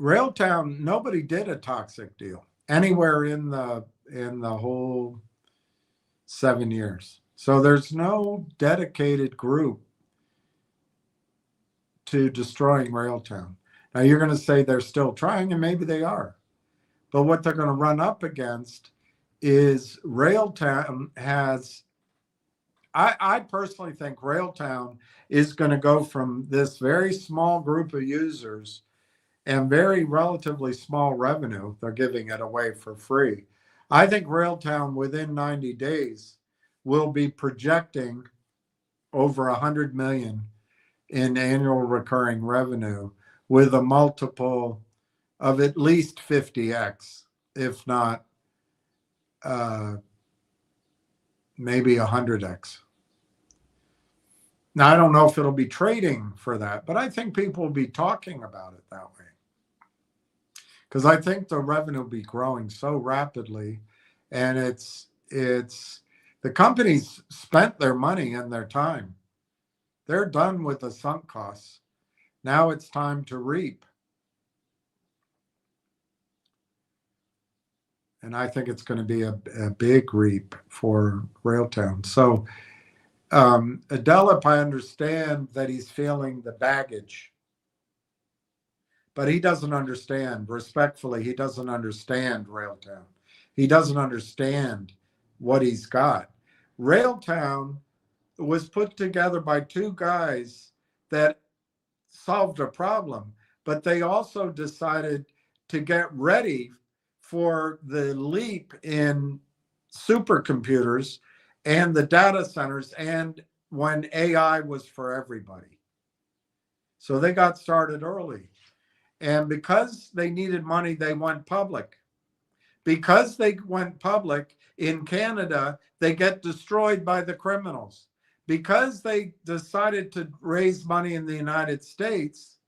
Railtown, nobody did a toxic deal anywhere in the whole 7 years. So there's no dedicated group to destroying Railtown. Now you're going to say they're still trying, and maybe they are. But what they're going to run up against is Railtown has, I personally think Railtown is going to go from this very small group of users and very relatively small revenue. They're giving it away for free. I think Railtown within 90 days will be projecting over 100 million in annual recurring revenue with a multiple of at least 50x, if not maybe 100x. Now, I don't know if it'll be trading for that, but I think people will be talking about it that way. Because I think the revenue will be growing so rapidly, and it's the companies spent their money and their time. They're done with the sunk costs. Now it's time to reap. And I think it's going to be a big reap for Railtown. So Adelip, I understand that he's feeling the baggage. but he doesn't understand, respectfully, he doesn't understand Railtown. He doesn't understand what he's got. Railtown was put together by two guys that solved a problem, but they also decided to get ready for the leap in supercomputers and the data centers and when AI was for everybody. So they got started early. And because they needed money, they went public. Because they went public in Canada, they get destroyed by the criminals. Because they decided to raise money in the United States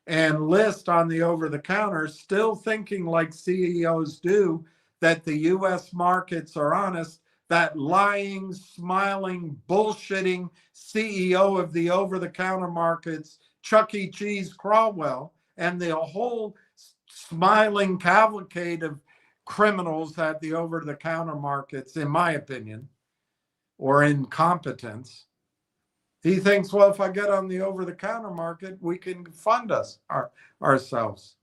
and list on the over the counter, still thinking like CEOs do that the US markets are honest, that lying, smiling, bullshitting CEO of the over the counter markets, Chuck E. Cheese Crawwell, and the whole smiling cavalcade of criminals at the over the counter markets, in my opinion, or incompetence. He thinks, well, if I get on the over the counter market, we can fund ourselves.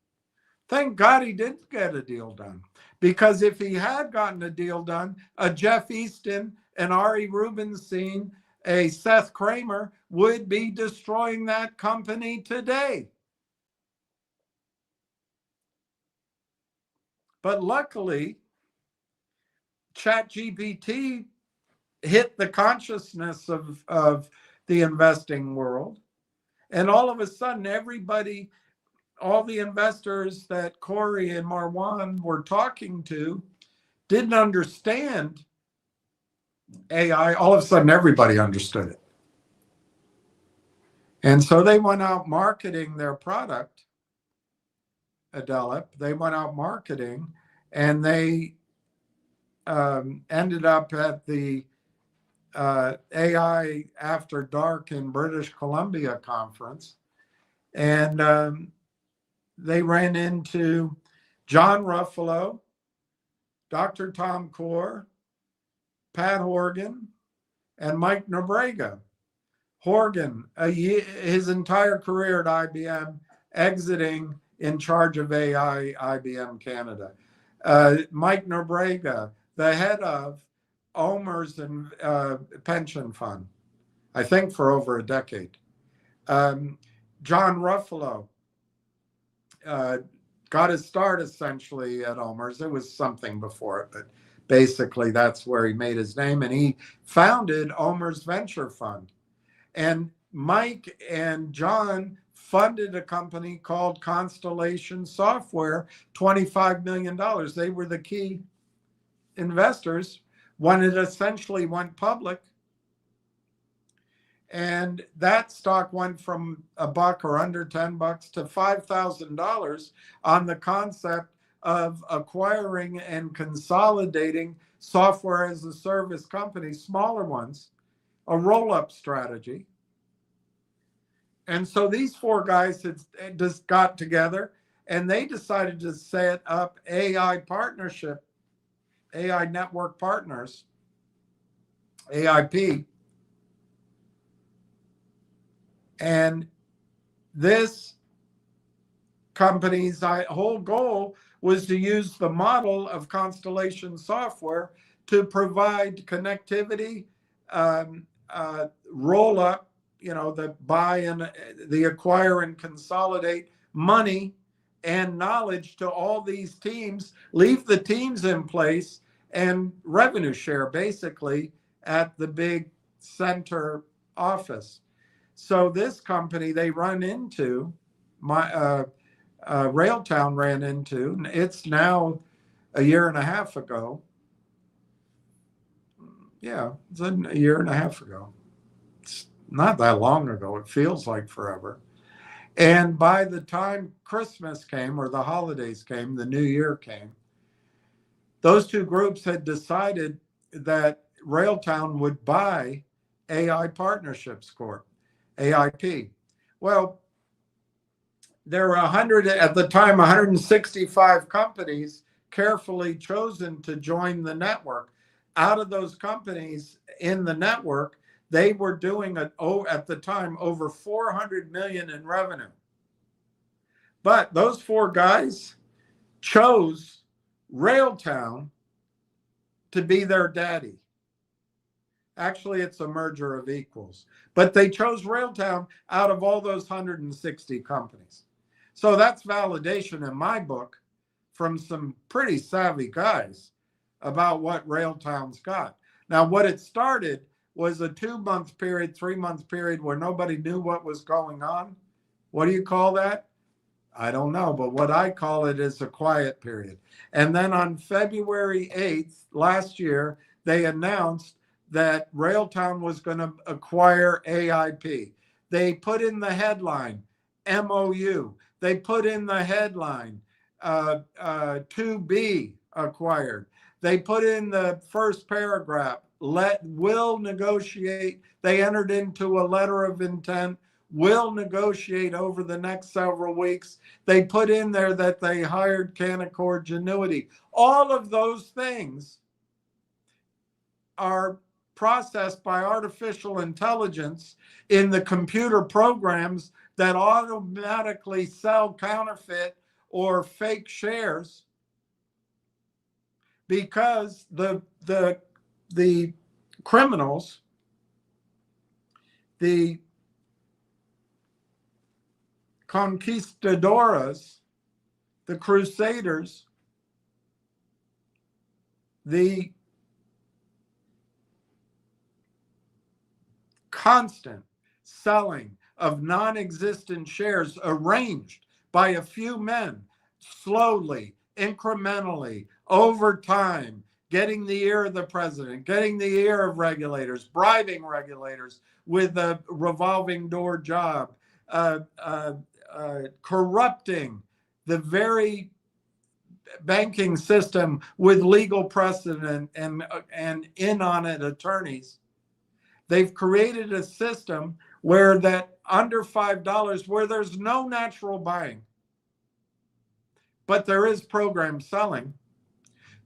Thank God he didn't get a deal done. Because if he had gotten a deal done, a Jeff Easton, an Ari Rubenstein, a Seth Kramer would be destroying that company today. But luckily, ChatGPT hit the consciousness of the investing world. And all of a sudden, everybody, all the investors that Corey and Marwan were talking to didn't understand AI. All of a sudden, everybody understood it. And so they went out marketing their product, Adelip. They went out marketing, and they ended up at the AI After Dark in British Columbia conference. And they ran into John Ruffalo, Dr. Tom Core, Pat Horgan, and Mike Nobrega. Horgan, his entire career at IBM, exiting in charge of AI, IBM Canada. Mike Nobrega, the head of OMERS and pension fund, I think for over a decade. John Ruffalo got his start essentially at OMERS. There was something before it, but basically that's where he made his name. And he founded OMERS Venture Fund. And Mike and John funded a company called Constellation Software, $25 million. They were the key investors when it essentially went public. And that stock went from $1 or under $10 to $5,000 on the concept of acquiring and consolidating software as a service companies, smaller ones, a roll-up strategy. And so these four guys had just got together and they decided to set up AI partnership, AI Network Partners, AIP. And this company's whole goal was to use the model of Constellation Software to provide connectivity, roll up, the buy and the acquire and consolidate money and knowledge to all these teams, leave the teams in place, and revenue share basically at the big center office. So this company they run into, Railtown ran into, it's now a year and a half ago. Yeah, it's a year and a half ago. It's not that long ago. It feels like forever. And by the time Christmas came or the holidays came, the new year came, those two groups had decided that Railtown would buy AI Partnerships Corp, AIP. Well, there were 100 at the time, 165 companies carefully chosen to join the network. Out of those companies in the network, they were doing at the time over 400 million in revenue. But those four guys chose Railtown to be their daddy. Actually, it's a merger of equals. But they chose Railtown out of all those 160 companies. So that's validation in my book from some pretty savvy guys about what Railtown's got. Now, what it started was a 2-month period, 3-month period where nobody knew what was going on. What do you call that? I don't know, but what I call it is a quiet period. And then on February 8th last year, they announced that Railtown was going to acquire AIP. They put in the headline, MOU. They put in the headline, to be acquired. They put in the first paragraph, will negotiate. They entered into a letter of intent, will negotiate over the next several weeks. They put in there that they hired Canaccord Genuity. All of those things are processed by artificial intelligence in the computer programs that automatically sell counterfeit or fake shares, because the criminals, the conquistadoras, the crusaders, the constant selling of non-existent shares arranged by a few men, slowly, incrementally, over time, getting the ear of the president, getting the ear of regulators, bribing regulators with a revolving door job, corrupting the very banking system with legal precedent and in on it attorneys. They've created a system where that under $5, where there's no natural buying, but there is program selling.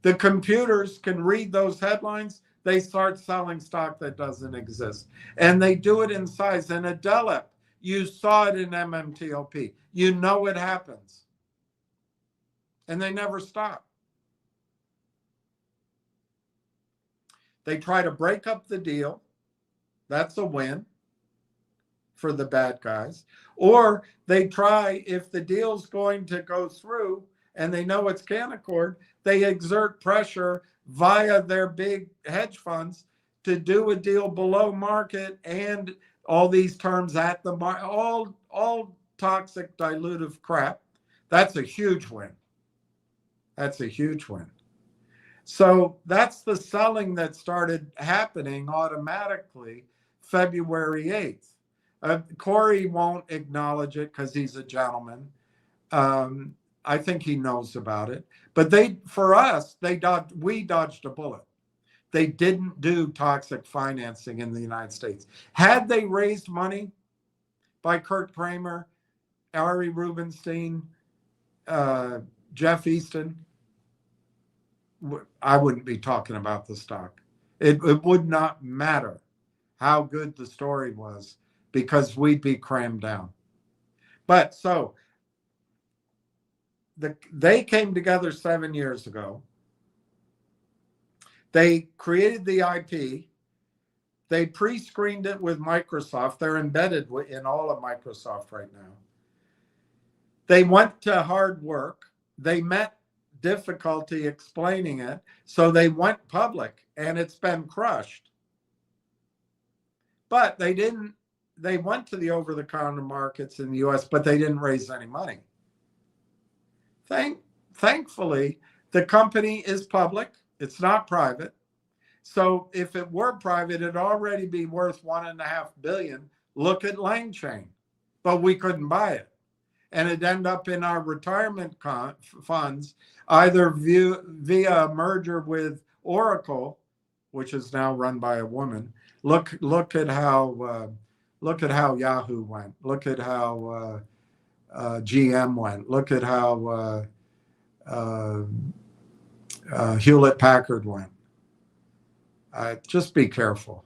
The computers can read those headlines. They start selling stock that doesn't exist. And they do it in size. In a DELEP, you saw it in MMTLP. You know it happens. And they never stop. They try to break up the deal. That's a win for the bad guys. Or they try, if the deal's going to go through and they know it's Canaccord, they exert pressure via their big hedge funds to do a deal below market and all these terms at the market, all toxic dilutive crap. That's a huge win. That's a huge win. So that's the selling that started happening automatically February 8th. Corey won't acknowledge it because he's a gentleman. I think he knows about it. But we dodged a bullet. They didn't do toxic financing in the United States. Had they raised money by Kurt Kramer, Ari Rubenstein, Jeff Easton, I wouldn't be talking about the stock. It would not matter how good the story was, because we'd be crammed down. But so they came together 7 years ago. They created the IP. They pre-screened it with Microsoft. They're embedded in all of Microsoft right now. They went to hard work. They met difficulty explaining it. So they went public, and it's been crushed. But they went to the over-the-counter markets in the US, but they didn't raise any money. Thankfully, the company is public. It's not private. So if it were private, it'd already be worth $1.5 billion. Look at Lang Chain. But we couldn't buy it. And it'd end up in our retirement funds, either via a merger with Oracle, which is now run by a woman. Look at how Yahoo went. Look at how GM went. Look at how Hewlett Packard went. Just be careful.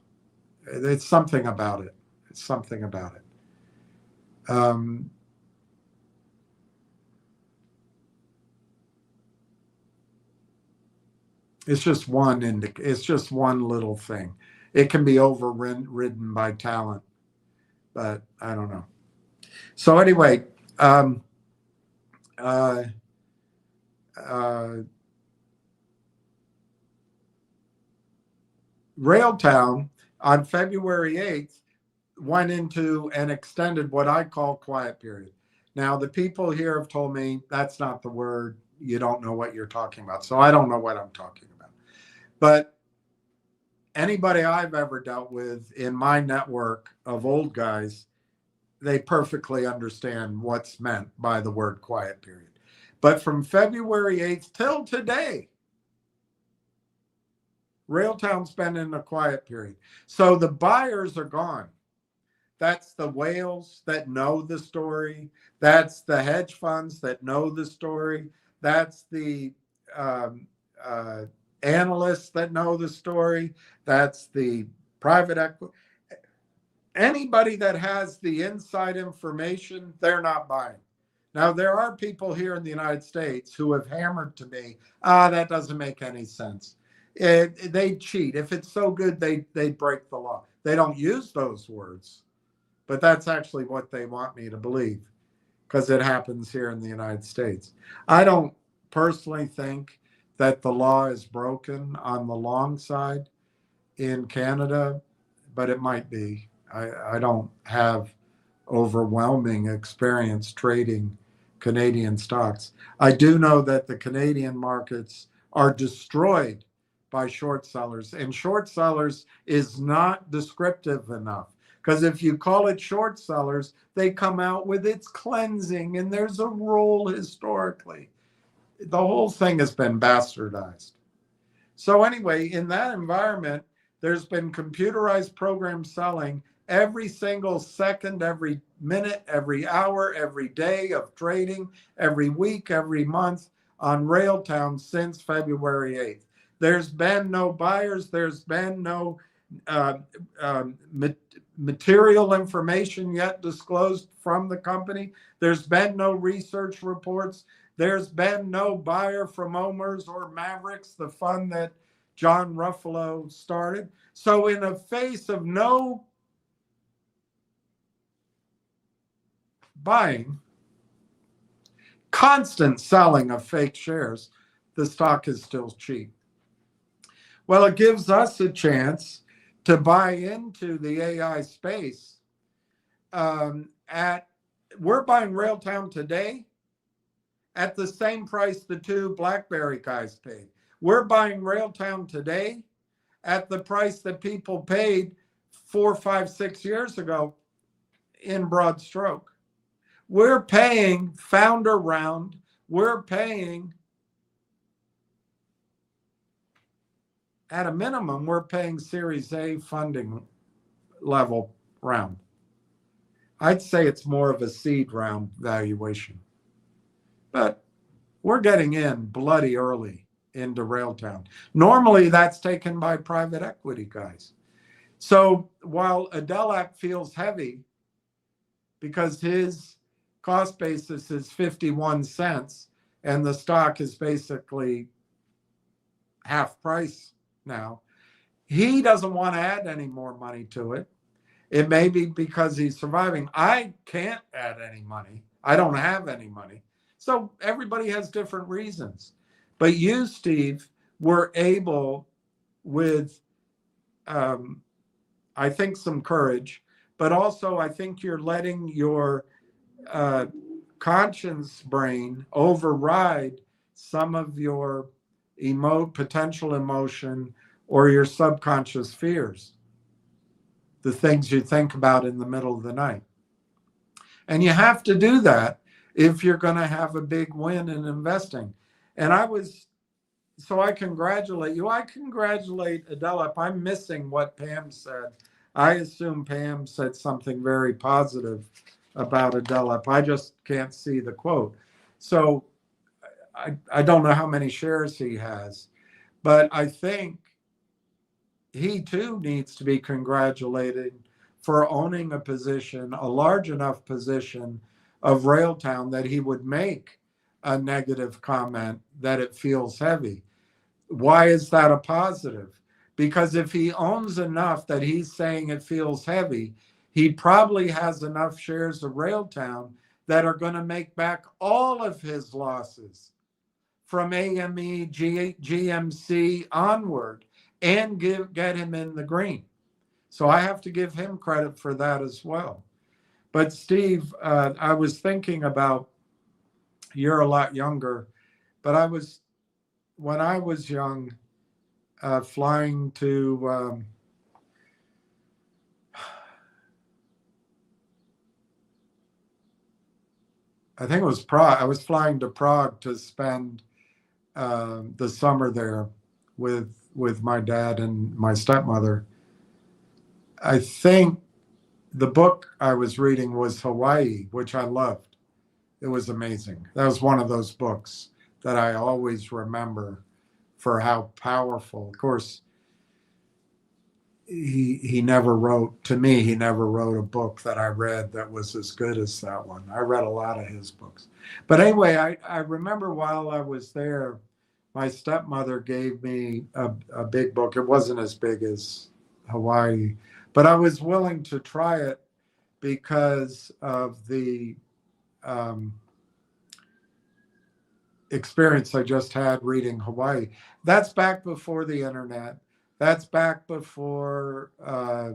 It's something about it. It's something about it. It's just it's just one little thing. It can be overridden by talent, but I don't know. So anyway, uh, Railtown on February 8th went into an extended, what I call, quiet period. Now, the people here have told me that's not the word. You don't know what you're talking about. So I don't know what I'm talking about. But anybody I've ever dealt with in my network of old guys, they perfectly understand what's meant by the word quiet period. But from February 8th till today, Railtown's been in a quiet period. So the buyers are gone. That's the whales that know the story. That's the hedge funds that know the story. That's the um, analysts that know the story. That's the private equity. Anybody that has the inside information, they're not buying. Now, there are people here in the United States who have hammered to me, that doesn't make any sense. They cheat. If it's so good, they break the law. They don't use those words, but that's actually what they want me to believe because it happens here in the United States. I don't personally think that the law is broken on the long side in Canada, but it might be. I don't have overwhelming experience trading Canadian stocks. I do know that the Canadian markets are destroyed by short sellers, and short sellers is not descriptive enough. Because if you call it short sellers, they come out with its cleansing, and there's a rule historically. The whole thing has been bastardized. So anyway, in that environment, there's been computerized program selling every single second, every minute, every hour, every day of trading, every week, every month on Railtown since February 8th. There's been no buyers. There's been no material information yet disclosed from the company. There's been no research reports. There's been no buyer from Omers or Mavericks, the fund that John Ruffalo started. So in the face of no buying, constant selling of fake shares, the stock is still cheap. Well, it gives us a chance to buy into the AI space. We're buying Railtown today at the same price the two BlackBerry guys paid. We're buying Railtown today at the price that people paid 4, 5, 6 years ago in broad stroke. We're paying founder round. We're paying, at a minimum, we're paying Series A funding level round. I'd say it's more of a seed round valuation. But we're getting in bloody early into Railtown. Normally, that's taken by private equity guys. So while Adelap feels heavy because his cost basis is 51 cents and the stock is basically half price now, he doesn't want to add any more money to it. It may be because he's surviving. I can't add any money. I don't have any money. So everybody has different reasons. But you, Steve, were able with, I think, some courage, but also I think you're letting your conscience brain override some of your potential emotion or your subconscious fears, the things you think about in the middle of the night. And you have to do that if you're going to have a big win in investing. And I congratulate you. I congratulate Adela. I'm missing what Pam said. I assume Pam said something very positive about Adela. I just can't see the quote. So I don't know how many shares he has, but I think he too needs to be congratulated for owning a position, a large enough position of Railtown that he would make a negative comment that it feels heavy. Why is that a positive? Because if he owns enough that he's saying it feels heavy, he probably has enough shares of Railtown that are going to make back all of his losses from AME, GMC onward and get him in the green. So I have to give him credit for that as well. But Steve, I was thinking about, you're a lot younger, but when I was young, flying to, I think it was Prague. I was flying to Prague to spend the summer there with my dad and my stepmother. I think the book I was reading was Hawaii, which I loved. It was amazing. That was one of those books that I always remember for how powerful. Of course, he never wrote, to me, he never wrote a book that I read that was as good as that one. I read a lot of his books. But anyway, I remember while I was there, my stepmother gave me a big book. It wasn't as big as Hawaii, but I was willing to try it because of the um, experience I just had reading Hawaii. That's back before the internet. That's back before uh,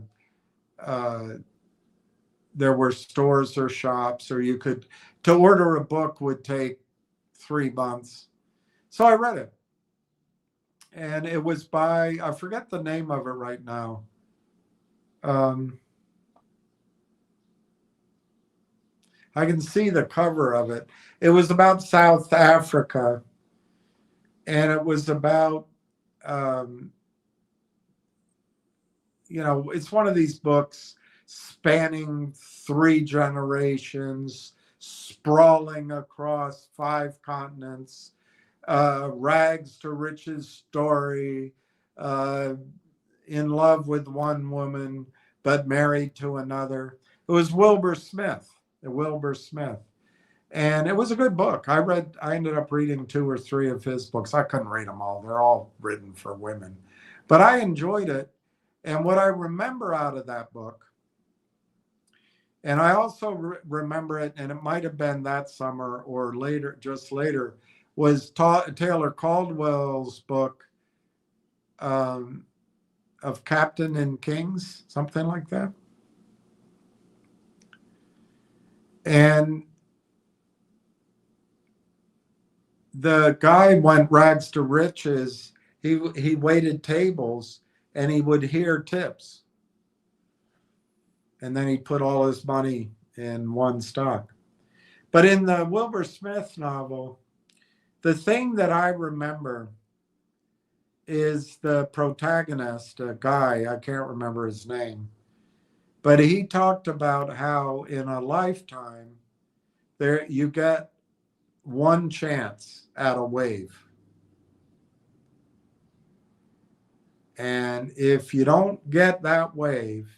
there were stores or shops, or to order a book would take 3 months. So I read it. And it was by, I forget the name of it right now. Um, I can see the cover of it. It was about South Africa, and it was about, um, it's one of these books spanning 3 generations, sprawling across 5 continents, rags to riches story, uh, in love with one woman, but married to another. It was Wilbur Smith. And it was a good book. I ended up reading 2 or 3 of his books. I couldn't read them all. They're all written for women. But I enjoyed it. And what I remember out of that book, and I also remember it, and it might have been that summer or later, just later, was Taylor Caldwell's book, of Captain and Kings, something like that. And the guy went rags to riches. He waited tables and he would hear tips. And then he put all his money in one stock. But in the Wilbur Smith novel, the thing that I remember is the protagonist, a guy, I can't remember his name, but he talked about how in a lifetime there you get one chance at a wave. And if you don't get that wave,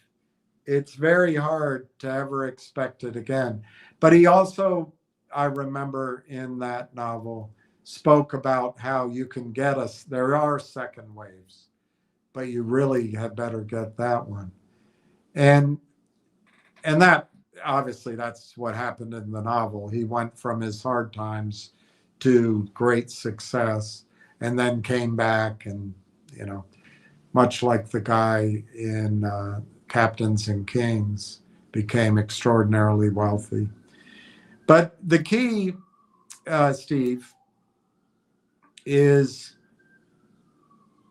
it's very hard to ever expect it again. But he also, I remember in that novel, spoke about how you can get us, there are second waves, but you really had better get that one. And that, obviously, that's what happened in the novel. He went from his hard times to great success and then came back and, much like the guy in Captains and Kings, became extraordinarily wealthy. But the key, Steve, is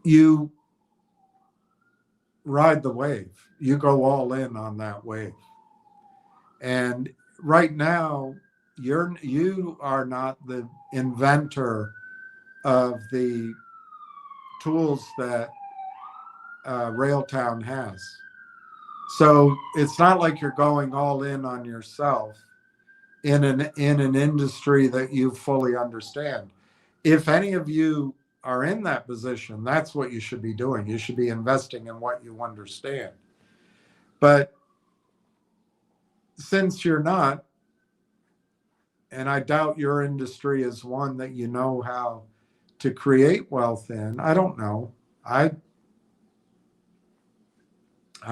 you ride the wave. You go all in on that wave. And right now, you are not the inventor of the tools that Railtown has. So it's not like you're going all in on yourself in an industry that you fully understand. If any of you are in that position, that's what you should be doing. You should be investing in what you understand. But since you're not, and I doubt your industry is one that you know how to create wealth in, I don't know. I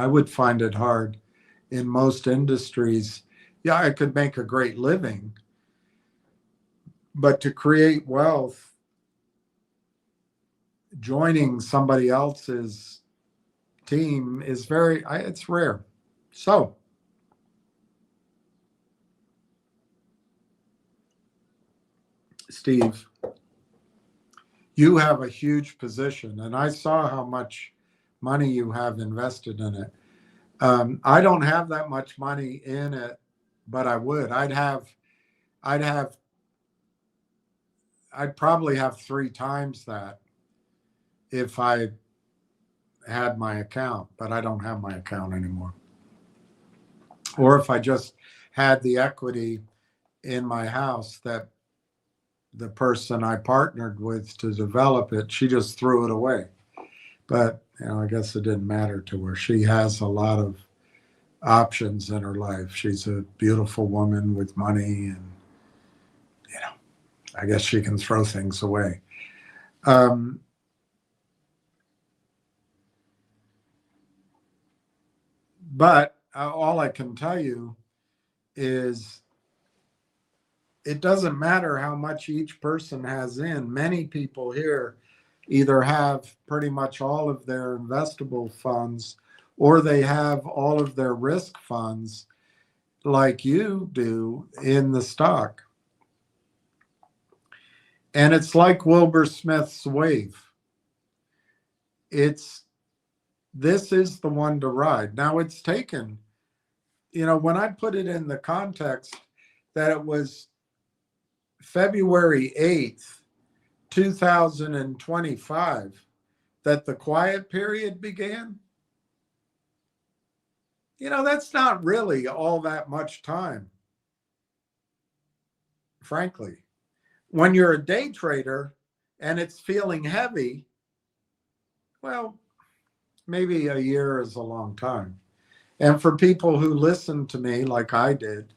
would find it hard in most industries. Yeah, I could make a great living, but to create wealth, joining somebody else's team is it's rare. So, Steve, you have a huge position, and I saw how much money you have invested in it. I don't have that much money in it, but I would. I'd probably have 3 times that if I had my account, but I don't have my account anymore. Or if I just had the equity in my house that the person I partnered with to develop it, she just threw it away. But, I guess it didn't matter to her. She has a lot of options in her life. She's a beautiful woman with money, and, I guess she can throw things away. But all I can tell you is it doesn't matter how much each person has in. Many people here either have pretty much all of their investable funds, or they have all of their risk funds like you do in the stock. And it's like Wilbur Smith's wave. This is the one to ride. Now it's taken, when I put it in the context that it was February 8th, 2025, that the quiet period began, that's not really all that much time, frankly. When you're a day trader and it's feeling heavy, well, maybe a year is a long time. And for people who listen to me like I did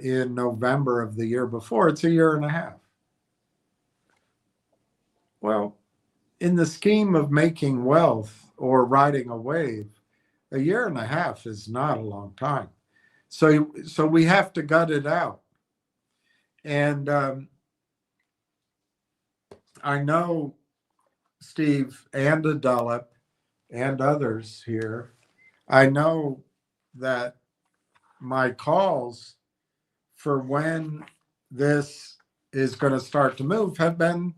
in November of the year before, it's a year and a half. Well, in the scheme of making wealth or riding a wave, a year and a half is not a long time. So we have to gut it out. And I know Steve and Adelip and others here, I know that my calls for when this is going to start to move have been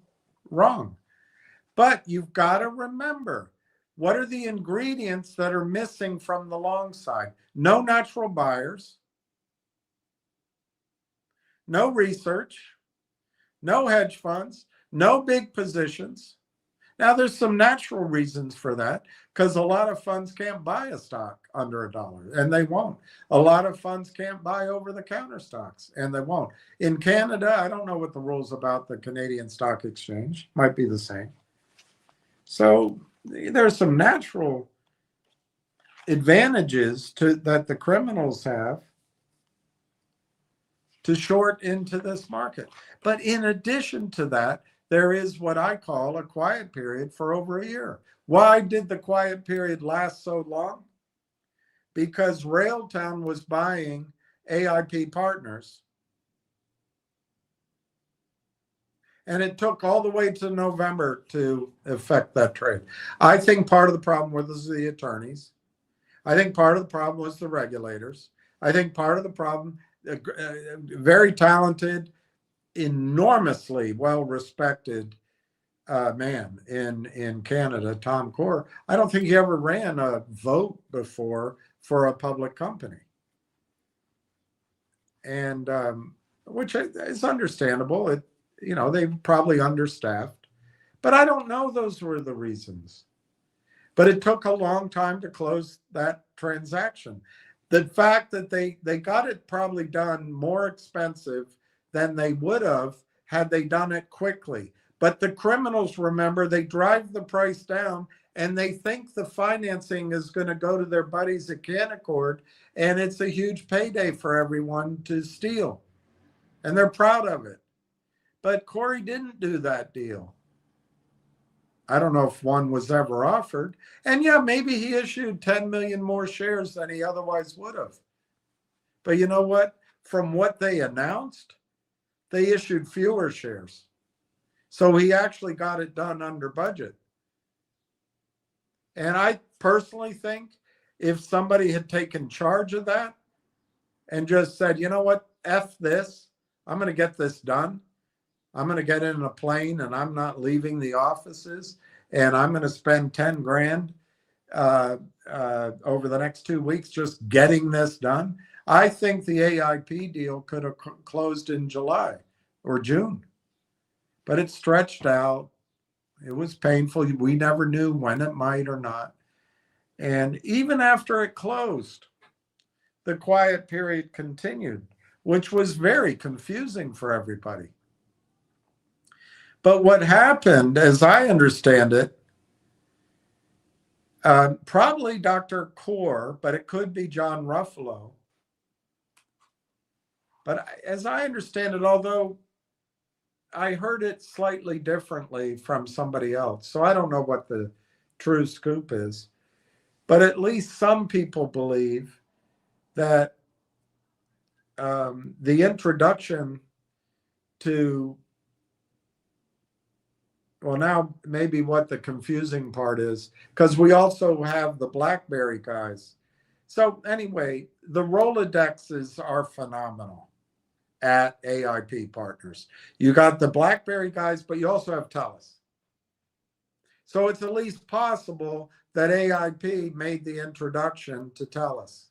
wrong. But you've got to remember, what are the ingredients that are missing from the long side? No natural buyers, no research, no hedge funds, no big positions. Now, there's some natural reasons for that, because a lot of funds can't buy a stock under $1, and they won't. A lot of funds can't buy over-the-counter stocks, and they won't. In Canada, I don't know what the rules about the Canadian Stock Exchange might be the same. So there's some natural advantages that the criminals have to short into this market. But in addition to that, there is what I call a quiet period for over a year. Why did the quiet period last so long? Because Railtown was buying AIP Partners. And it took all the way to November to effect that trade. I think part of the problem was the attorneys. I think part of the problem was the regulators. I think part of the problem, very talented, enormously well-respected man in Canada, Tom Core. I don't think he ever ran a vote before for a public company. And which is understandable. They probably understaffed, but I don't know those were the reasons. But it took a long time to close that transaction. The fact that they got it probably done more expensive than they would have had they done it quickly. But the criminals, remember, they drive the price down and they think the financing is going to go to their buddies at Canaccord, and it's a huge payday for everyone to steal. And they're proud of it. But Corey didn't do that deal. I don't know if one was ever offered. And yeah, maybe he issued 10 million more shares than he otherwise would have. But you know what? From what they announced, they issued fewer shares. So he actually got it done under budget. And I personally think if somebody had taken charge of that and just said, you know what, F this, I'm going to get this done. I'm going to get in a plane and I'm not leaving the offices, and I'm going to spend 10 grand over the next 2 weeks just getting this done. I think the AIP deal could have closed in July or June, but it stretched out. It was painful. We never knew when it might or not. And even after it closed, the quiet period continued, which was very confusing for everybody. But what happened, as I understand it, probably Dr. Core, but it could be John Ruffalo. But as I understand it, although I heard it slightly differently from somebody else, so I don't know what the true scoop is, but at least some people believe that the introduction to, well, now maybe what the confusing part is, because we also have the BlackBerry guys. So anyway, the Rolodexes are phenomenal at AIP Partners. You got the BlackBerry guys, but you also have TELUS. So it's at least possible that AIP made the introduction to TELUS.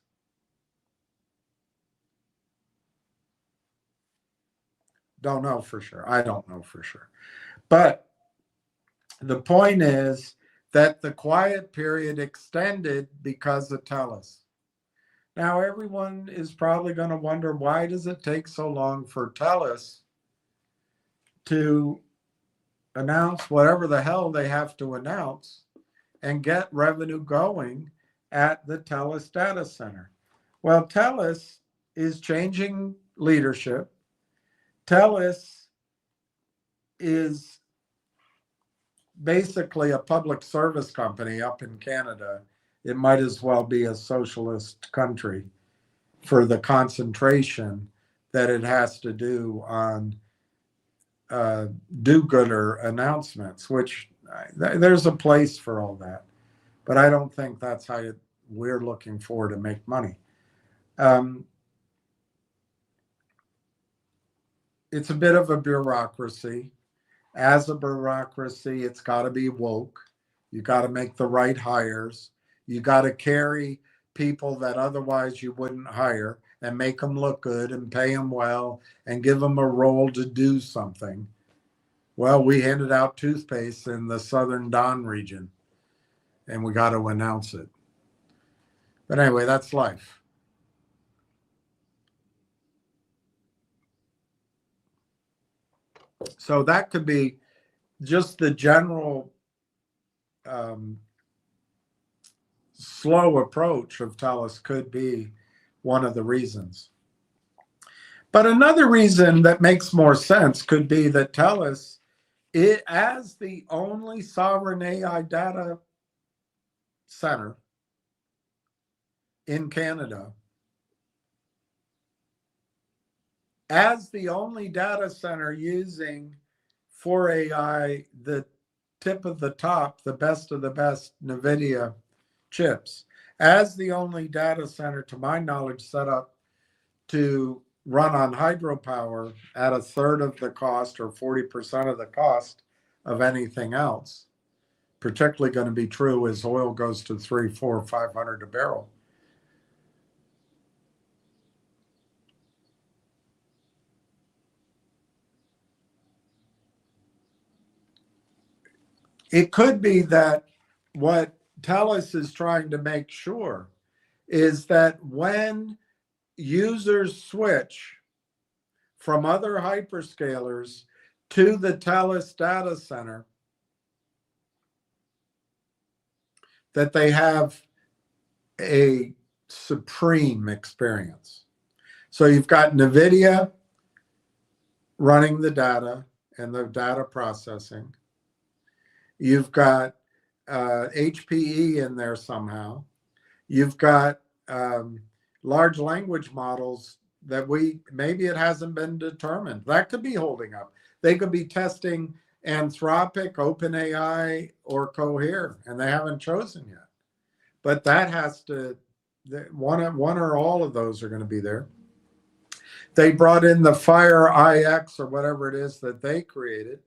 Don't know for sure. I don't know for sure. But the point is that the quiet period extended because of TELUS. Now, everyone is probably going to wonder, why does it take so long for TELUS to announce whatever the hell they have to announce and get revenue going at the TELUS data center? Well, TELUS is changing leadership. TELUS is basically a public service company up in Canada. It might as well be a socialist country for the concentration that it has to do on do-gooder announcements, which there's a place for all that. But I don't think that's how we're looking for to make money. It's a bit of a bureaucracy. As a bureaucracy, it's got to be woke. You got to make the right hires. You got to carry people that otherwise you wouldn't hire and make them look good and pay them well and give them a role to do something. Well, we handed out toothpaste in the Southern Don region, and we got to announce it. But anyway, that's life. So that could be just the general slow approach of TELUS could be one of the reasons. But another reason that makes more sense could be that TELUS, as the only sovereign AI data center in Canada, as the only data center using for AI the tip of the top, the best of the best NVIDIA chips, as the only data center, to my knowledge, set up to run on hydropower at a third of the cost or 40% of the cost of anything else. Particularly going to be true as oil goes to $300, $400, $500 a barrel. It could be that what TELUS is trying to make sure is that when users switch from other hyperscalers to the TELUS data center, that they have a supreme experience. So you've got NVIDIA running the data, and the data processing. You've got HPE in there somehow. You've got large language models that maybe it hasn't been determined. That could be holding up. They could be testing Anthropic, OpenAI, or Cohere, and they haven't chosen yet. But that has to, one or all of those are going to be there. They brought in the Fire IX or whatever it is that they created.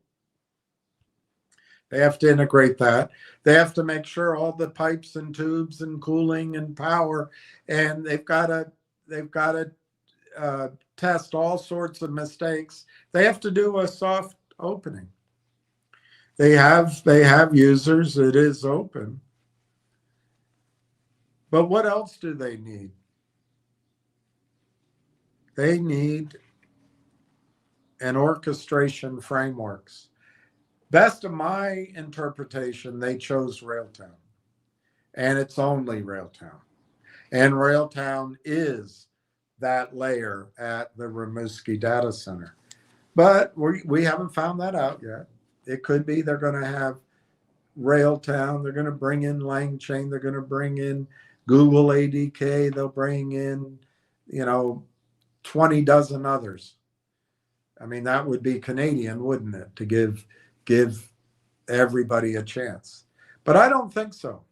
They have to integrate that. They have to make sure all the pipes and tubes and cooling and power, and they've got to test all sorts of mistakes. They have to do a soft opening. They have users. It is open. But what else do they need? They need an orchestration frameworks. Best of my interpretation, they chose Railtown, and it's only Railtown. And Railtown is that layer at the Rimouski data center. But we haven't found that out yet. It could be they're going to have Railtown. They're going to bring in LangChain. They're going to bring in Google ADK. They'll bring in, 20 dozen others. I mean, that would be Canadian, wouldn't it, to give everybody a chance. But I don't think so.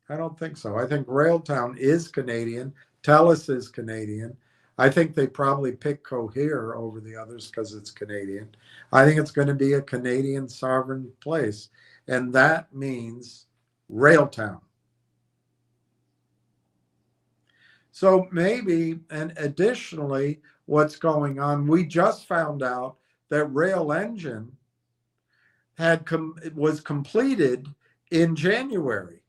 I think Railtown is Canadian. TELUS is Canadian. I think they probably pick Cohere over the others because it's Canadian. I think it's going to be a Canadian sovereign place. And that means Railtown. So maybe, and additionally, what's going on, we just found out that Rail Engine was completed in January.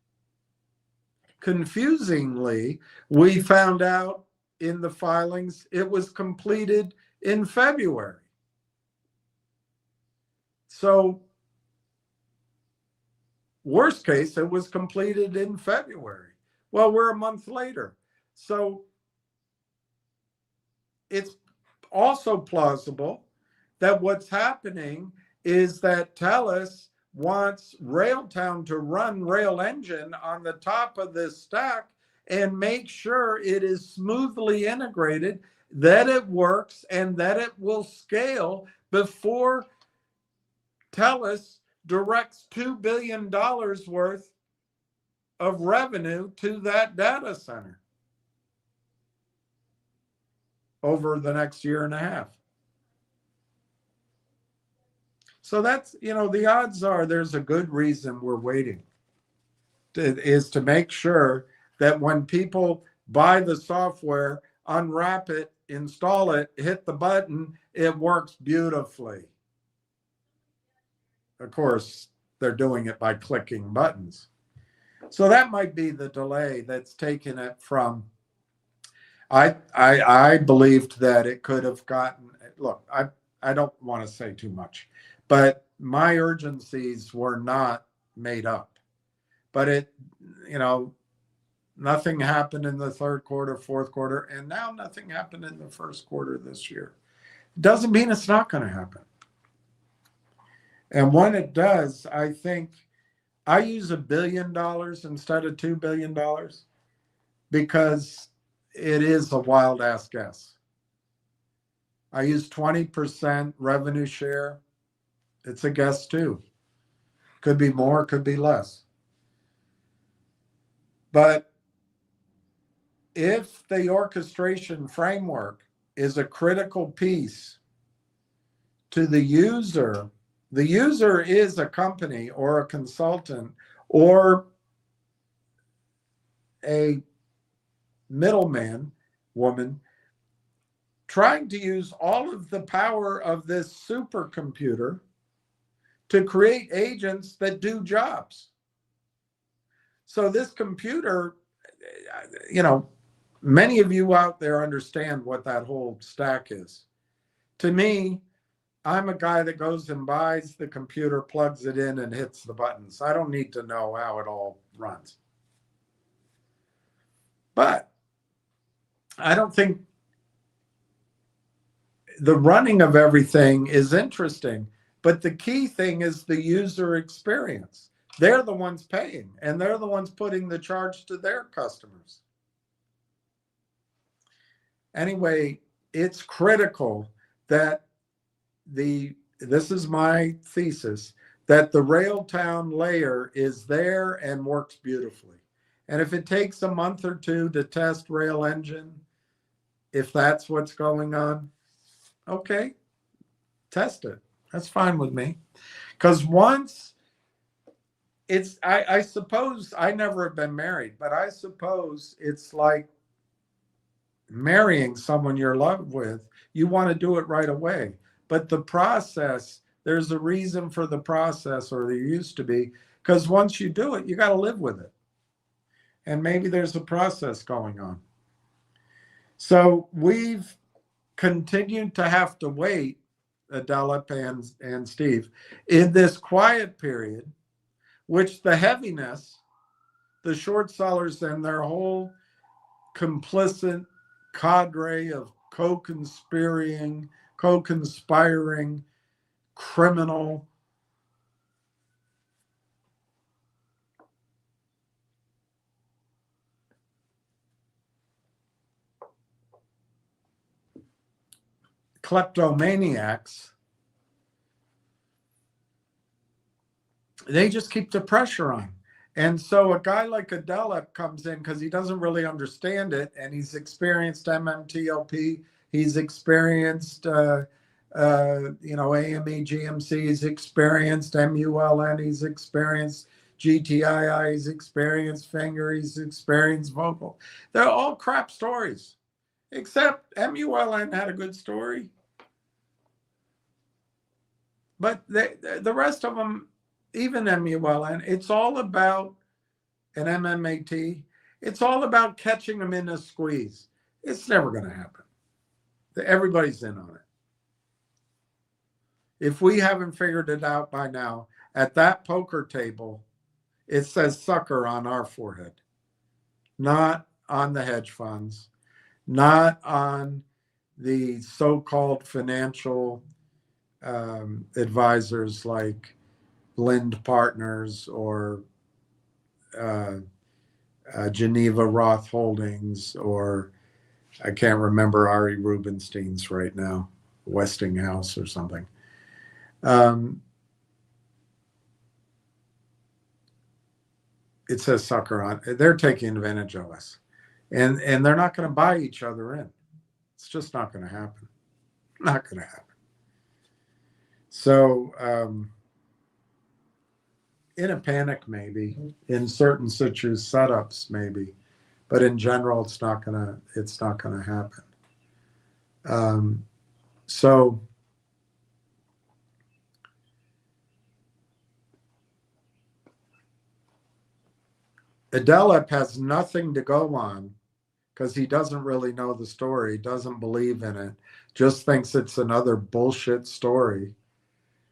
Confusingly, we found out in the filings it was completed in February. So, worst case, it was completed in February. Well, we're a month later. So, it's also plausible that what's happening is that TELUS wants Railtown to run Rail Engine on the top of this stack and make sure it is smoothly integrated, that it works, and that it will scale before TELUS directs $2 billion worth of revenue to that data center over the next year and a half. So that's, the odds are there's a good reason we're waiting, is to make sure that when people buy the software, unwrap it, install it, hit the button, it works beautifully. Of course, they're doing it by clicking buttons. So that might be the delay that's taken it from, I believed that it could have gotten, look, I don't want to say too much, but my urgencies were not made up. But nothing happened in the third quarter, fourth quarter, and now nothing happened in the first quarter this year. Doesn't mean it's not going to happen. And when it does, I think I use $1 billion instead of $2 billion because it is a wild ass guess. I use 20% revenue share. It's a guess too. Could be more, could be less. But if the orchestration framework is a critical piece to the user is a company or a consultant or a middleman, woman, trying to use all of the power of this supercomputer to create agents that do jobs. So this computer, many of you out there understand what that whole stack is. To me, I'm a guy that goes and buys the computer, plugs it in, and hits the buttons. I don't need to know how it all runs. But I don't think the running of everything is interesting. But the key thing is the user experience. They're the ones paying, and they're the ones putting the charge to their customers. Anyway, it's critical that this is my thesis, that the Railtown layer is there and works beautifully. And if it takes a month or two to test Rail Engine, if that's what's going on, okay, test it. That's fine with me. Because once it's, I suppose, I never have been married, but I suppose it's like marrying someone you're in love with. You want to do it right away. But the process, there's a reason for the process, or there used to be, because once you do it, you got to live with it. And maybe there's a process going on. So we've continued to have to wait, Adela and Steve, in this quiet period, which the heaviness, the short sellers and their whole complicit cadre of co-conspiring, criminal kleptomaniacs, they just keep the pressure on. And so a guy like Adela comes in because he doesn't really understand it, and he's experienced MMTLP, he's experienced AME, GMC, he's experienced MULN, he's experienced GTII, he's experienced Finger, he's experienced Vocal. They're all crap stories, except MULN had a good story. But the rest of them, even MULN, it's all about an MMAT. It's all about catching them in a squeeze. It's never going to happen. Everybody's in on it. If we haven't figured it out by now, at that poker table, it says sucker on our forehead, not on the hedge funds, not on the so-called financial advisors like Lind Partners or Geneva Roth Holdings, or I can't remember Ari Rubenstein's right now, Westinghouse or something. It says sucker on. They're taking advantage of us, and they're not going to buy each other in. It's just not going to happen. Not going to happen. So in a panic, maybe in certain setups, maybe, but in general, it's not gonna happen. So Adelip has nothing to go on because he doesn't really know the story, doesn't believe in it, just thinks it's another bullshit story,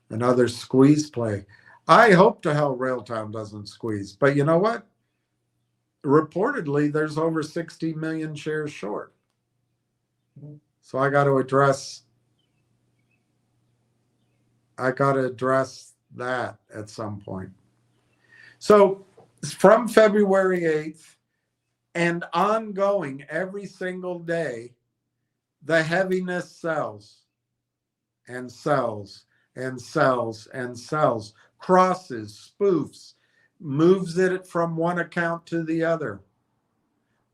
another squeeze play. I hope to hell Railtown doesn't squeeze, but you know what? Reportedly, there's over 60 million shares short. So I got to address that at some point. So from February 8th and ongoing every single day, the heaviness sells and sells and sells and sells, crosses, spoofs, moves it from one account to the other.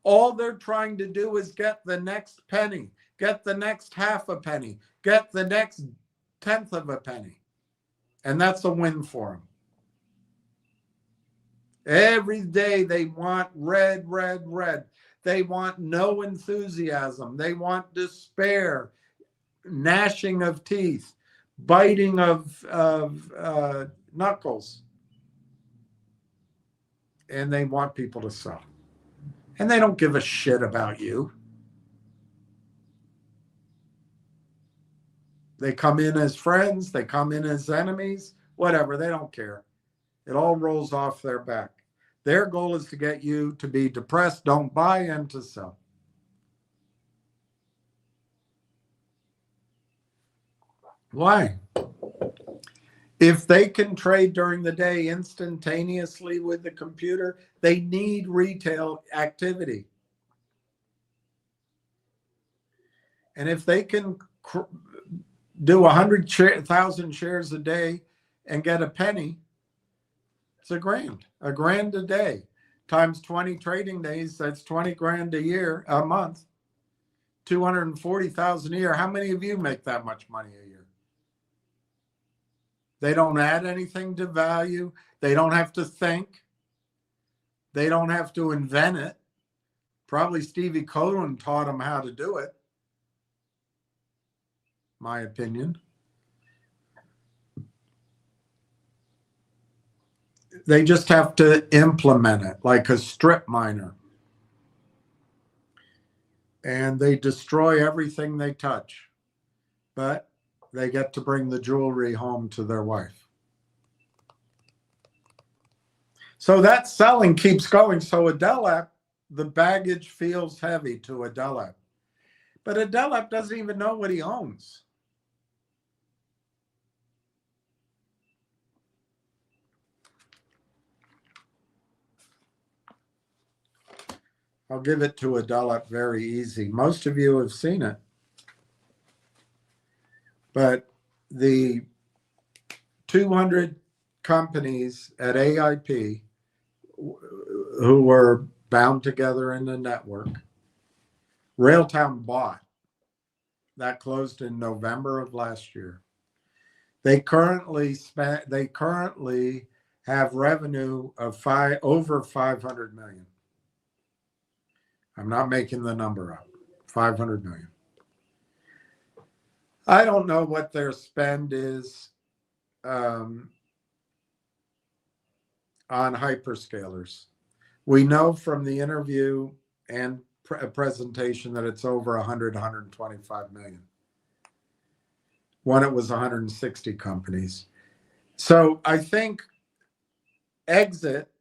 All they're trying to do is get the next penny, get the next half a penny, get the next tenth of a penny. And that's a win for them. Every day they want red, red, red. They want no enthusiasm. They want despair, gnashing of teeth, biting of knuckles. And they want people to sell. And they don't give a shit about you. They come in as friends. They come in as enemies. Whatever. They don't care. It all rolls off their back. Their goal is to get you to be depressed, don't buy, and to sell. Why? If they can trade during the day instantaneously with the computer, they need retail activity. And if they can do 100,000 shares a day and get a penny, it's a grand a day times 20 trading days. That's 20 grand a month, 240,000 a year. How many of you make that much money a year? They don't add anything to value. They don't have to think. They don't have to invent it. Probably Stevie Cohen taught them how to do it, my opinion. They just have to implement it like a strip miner. And they destroy everything they touch. But they get to bring the jewelry home to their wife. So that selling keeps going. So Adelap, the baggage feels heavy to Adelap. But Adelap doesn't even know what he owns. I'll give it to Adelap very easy. Most of you have seen it. But the 200 companies at AIP who were bound together in a network, Railtown bought. That closed in November of last year. They currently have revenue of over 500 million. I'm not making the number up. 500 million. I don't know what their spend is on hyperscalers. We know from the interview and presentation that it's over 125 million. When it was 160 companies. So I think exit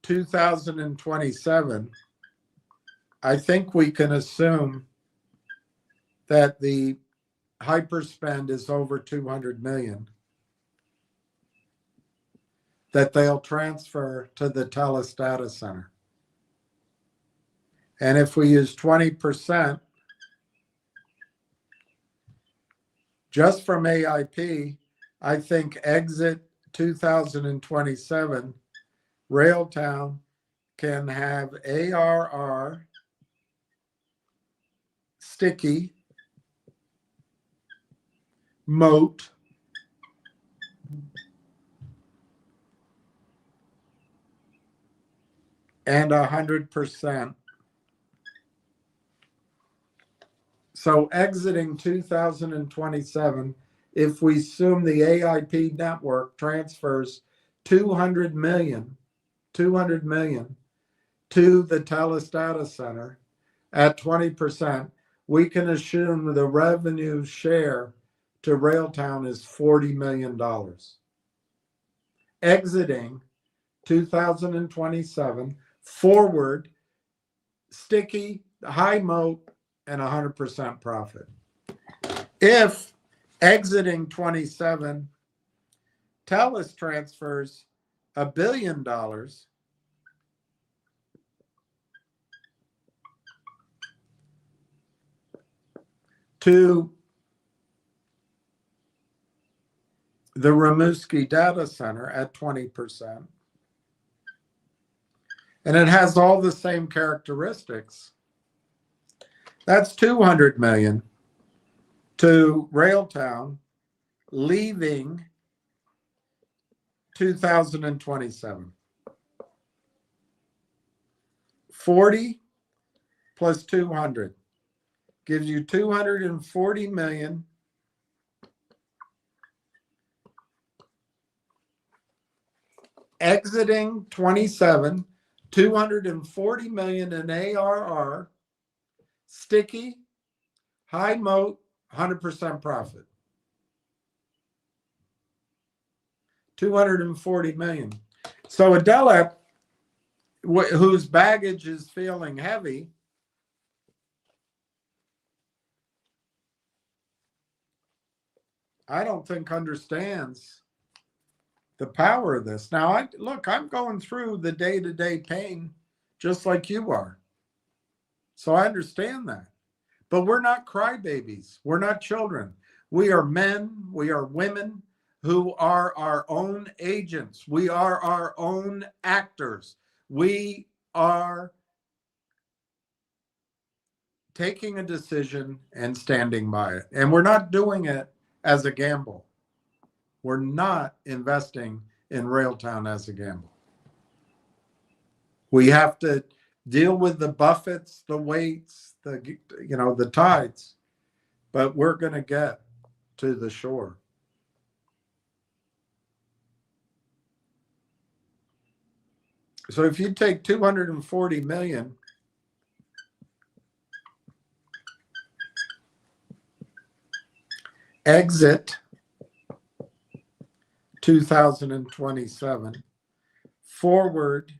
2027, I think we can assume that the hyperspend is over 200 million that they'll transfer to the TELUS data center. And if we use 20% just from AIP, I think exit 2027, Railtown can have ARR, sticky, moat, and 100%. So exiting 2027, if we assume the AIP network transfers 200 million to the TELUS data center at 20%, we can assume the revenue share to Railtown is $40 million. Exiting 2027, forward, sticky, high moat, and 100% profit. If exiting 27, TELUS transfers $1 billion to the Rimouski data center at 20%, and it has all the same characteristics, that's 200 million to Railtown, leaving 2027. 40 plus 200 gives you 240 million. Exiting 27, 240 million in ARR, sticky, high moat, 100% profit. 240 million. So Adelap, whose baggage is feeling heavy, I don't think understands the power of this. Now, I'm going through the day-to-day pain just like you are. So I understand that. But we're not crybabies. We're not children. We are men. We are women who are our own agents. We are our own actors. We are taking a decision and standing by it. And we're not doing it as a gamble. We're not investing in Railtown as a gamble. We have to deal with the Buffetts, the Waits, the tides, but we're going to get to the shore. So if you take 240 million, exit 2027, forward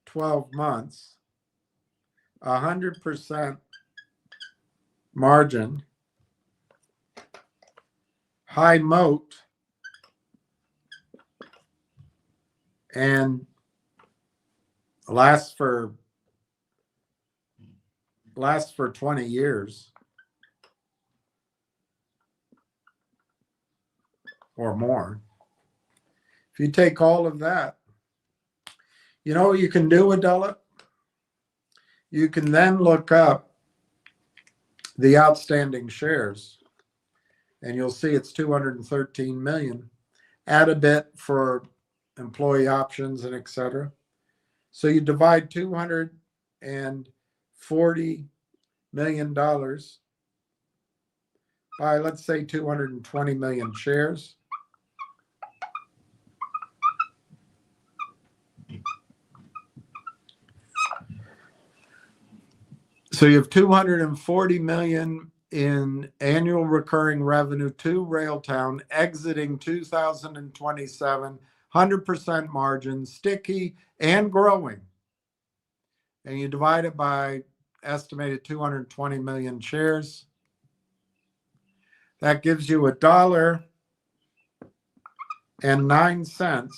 12 months, 100% margin, high moat, and lasts for 20 years or more. If you take all of that, you know what you can do, Adela? You can then look up the outstanding shares, and you'll see it's 213 million. Add a bit for employee options and et cetera. So you divide $240 million by, let's say, 220 million shares. So you have 240 million in annual recurring revenue to Railtown exiting 2027, 100% margin, sticky and growing. And you divide it by estimated 220 million shares. That gives you $1.09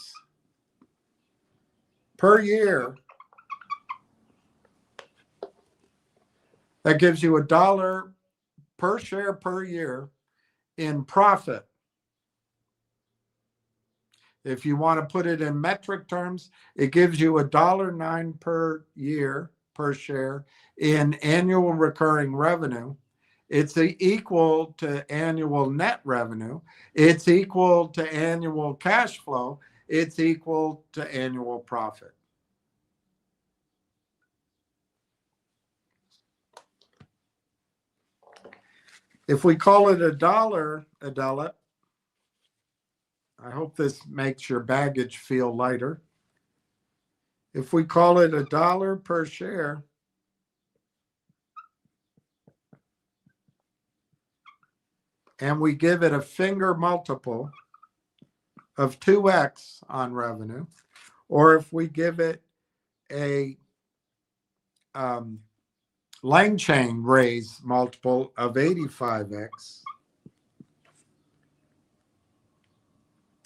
per year. That gives you $1 per share per year in profit. If you want to put it in metric terms, it gives you $1.09 per year per share in annual recurring revenue. It's equal to annual net revenue. It's equal to annual cash flow. It's equal to annual profit. If we call it $1, Adela, I hope this makes your baggage feel lighter. If we call it $1 per share, and we give it a finger multiple of 2x on revenue, or if we give it a line chain raise multiple of 85x,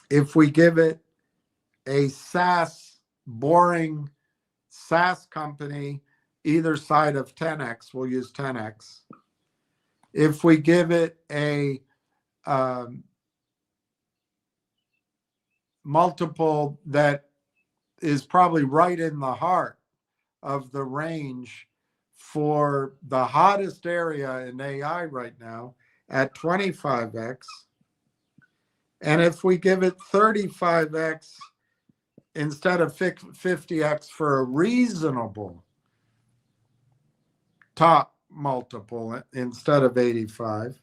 if we give it a SaaS, boring SaaS company, either side of 10x, we'll use 10x. If we give it a multiple that is probably right in the heart of the range for the hottest area in AI right now at 25x. And if we give it 35x instead of 50x for a reasonable top multiple instead of 85,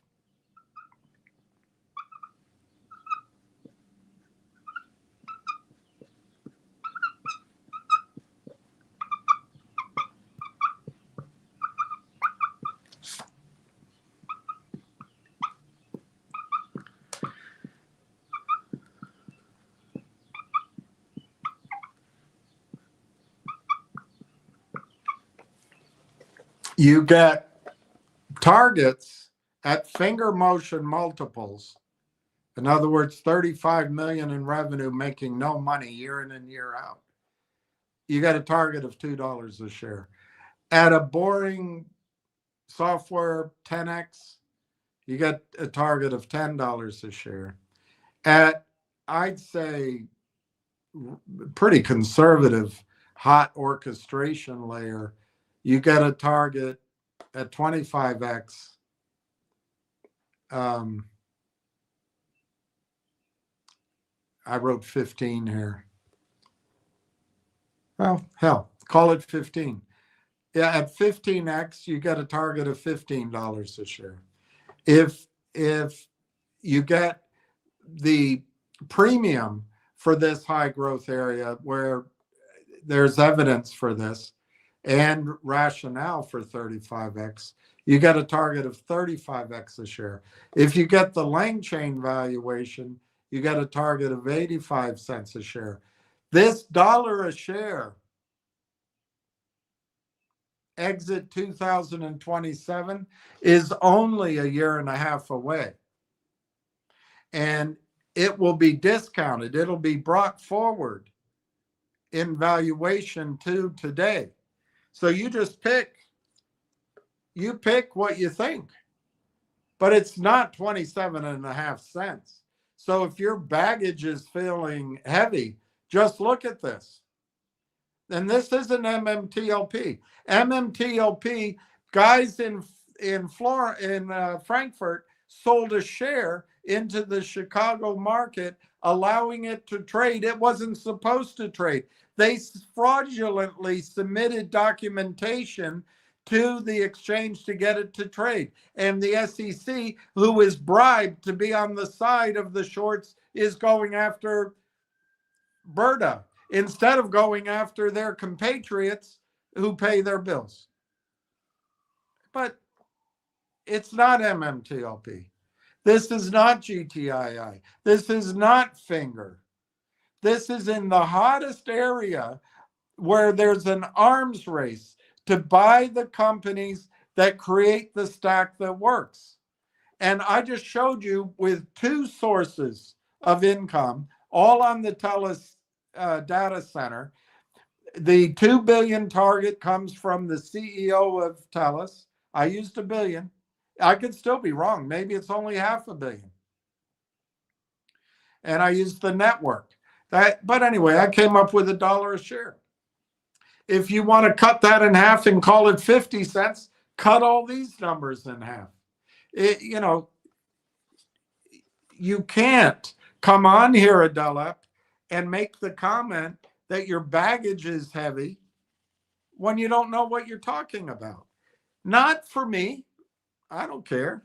you get targets at finger motion multiples, in other words, 35 million in revenue, making no money year in and year out, you got a target of $2 a share. At a boring software 10x, you got a target of $10 a share. At, I'd say, pretty conservative hot orchestration layer, you get a target at 25x. I wrote 15 here. Well, hell, call it 15. Yeah, at 15x, you get a target of $15 a share. If you get the premium for this high growth area where there's evidence for this and rationale for 35x, you get a target of 35x a share. If you get the Lang chain valuation, you get a target of 85 cents a share. This dollar a share exit 2027 is only a year and a half away. And it will be discounted. It'll be brought forward in valuation to today. So you just pick what you think, but it's not 27.5 cents. So if your baggage is feeling heavy, just look at this. And this isn't MMTLP. MMTLP, guys in Frankfurt sold a share into the Chicago market, allowing it to trade. It wasn't supposed to trade. They fraudulently submitted documentation to the exchange to get it to trade. And the SEC, who is bribed to be on the side of the shorts, is going after Berta instead of going after their compatriots who pay their bills. But it's not MMTLP. This is not GTII. This is not Finger. This is in the hottest area where there's an arms race to buy the companies that create the stack that works. And I just showed you with two sources of income, all on the TELUS data center. The 2 billion target comes from the CEO of TELUS. I used $1 billion. I could still be wrong. Maybe it's only $500 million. And I used the network. But anyway, I came up with $1 a share. If you want to cut that in half and call it 50 cents, cut all these numbers in half. You can't come on here, Adelep, and make the comment that your baggage is heavy when you don't know what you're talking about. Not for me. I don't care.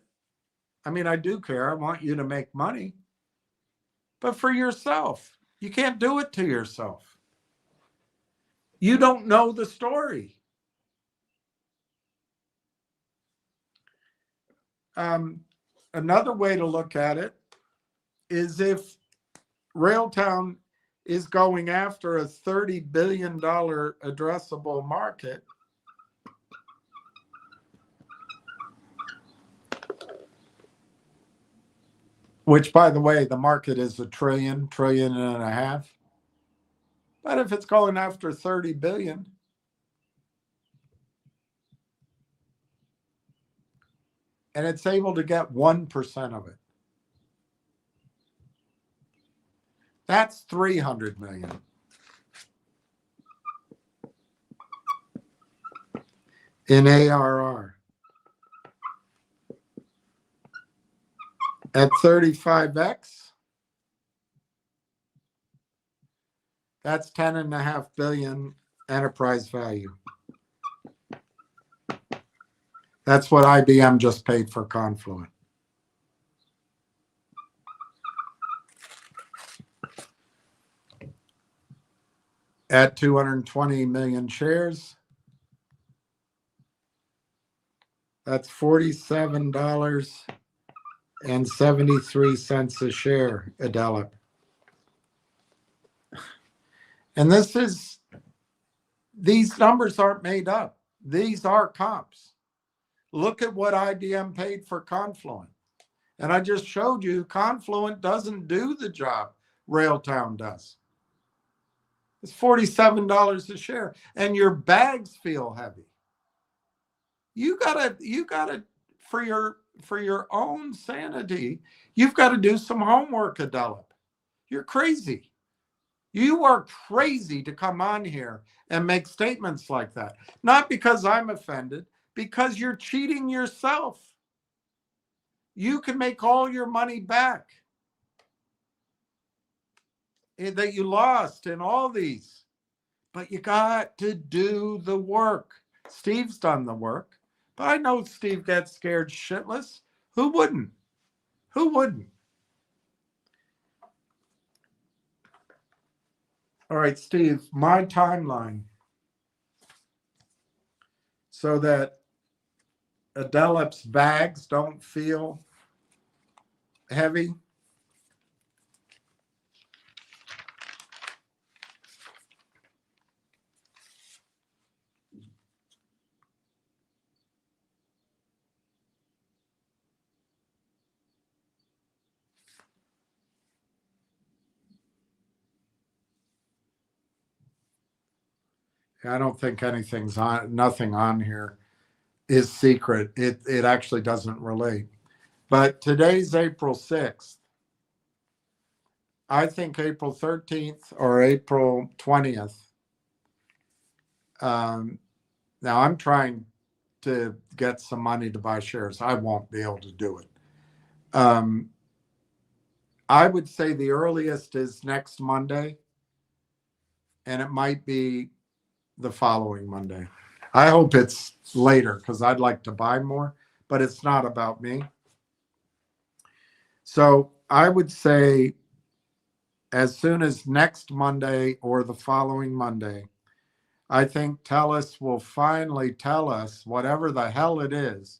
I mean, I do care. I want you to make money. But for yourself, you can't do it to yourself. You don't know the story. Another way to look at it is if Railtown is going after a $30 billion addressable market, which, by the way, the market is $1 trillion, $1.5 trillion. But if it's going after 30 billion, and it's able to get 1% of it, that's 300 million. In ARR. At 35x, that's 10.5 billion enterprise value. That's what IBM just paid for Confluent. At 220 million shares, that's $47.73 a share, Adelip. And these numbers aren't made up. These are comps. Look at what IBM paid for Confluent. And I just showed you Confluent doesn't do the job Railtown does. It's $47 a share, and your bags feel heavy. You gotta for your own sanity, you've got to do some homework, Adelip. You're crazy. You are crazy to come on here and make statements like that. Not because I'm offended, because you're cheating yourself. You can make all your money back that you lost in all these, but you got to do the work. Steve's done the work, but I know Steve gets scared shitless. Who wouldn't? Who wouldn't? All right, Steve, my timeline so that Adelip's bags don't feel heavy. I don't think anything's on, nothing on here is secret. It actually doesn't relate. But today's April 6th. I think April 13th or April 20th. Now I'm trying to get some money to buy shares. I won't be able to do it. I would say the earliest is next Monday, and it might be the following Monday. I hope it's later because I'd like to buy more, but it's not about me. So I would say as soon as next Monday or the following Monday, I think TELUS will finally tell us whatever the hell it is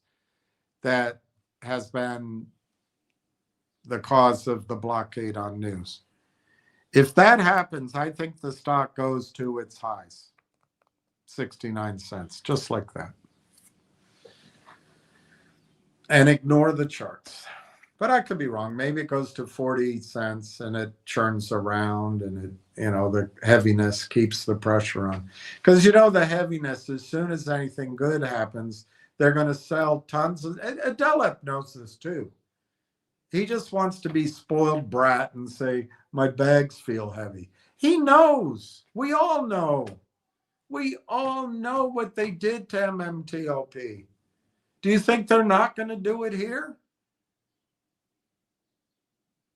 that has been the cause of the blockade on news. If that happens, I think the stock goes to its highs, 69 cents, just like that. And ignore the charts. But I could be wrong. Maybe it goes to 40 cents and it churns around and it, the heaviness keeps the pressure on. Because the heaviness, as soon as anything good happens, they're going to sell tons of. Adelip knows this too. He just wants to be spoiled brat and say, my bags feel heavy. He knows. We all know. We all know what they did to MMTLP. Do you think they're not going to do it here?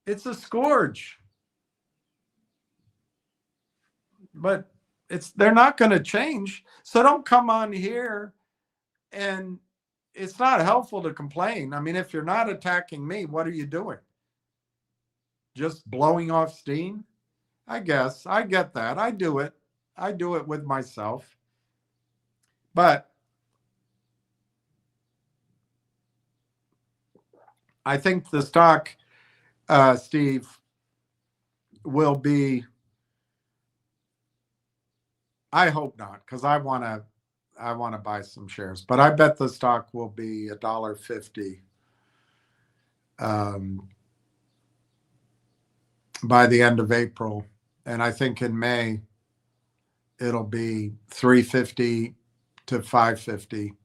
It's a scourge. But they're not going to change. So don't come on here, and it's not helpful to complain. I mean, if you're not attacking me, what are you doing? Just blowing off steam? I guess. I get that. I do it. I do it with myself. But I think the stock, Steve, will be, I hope not, because I want to buy some shares. But I bet the stock will be $1.50 by the end of April. And I think in May, it'll be $3.50 to $5.50.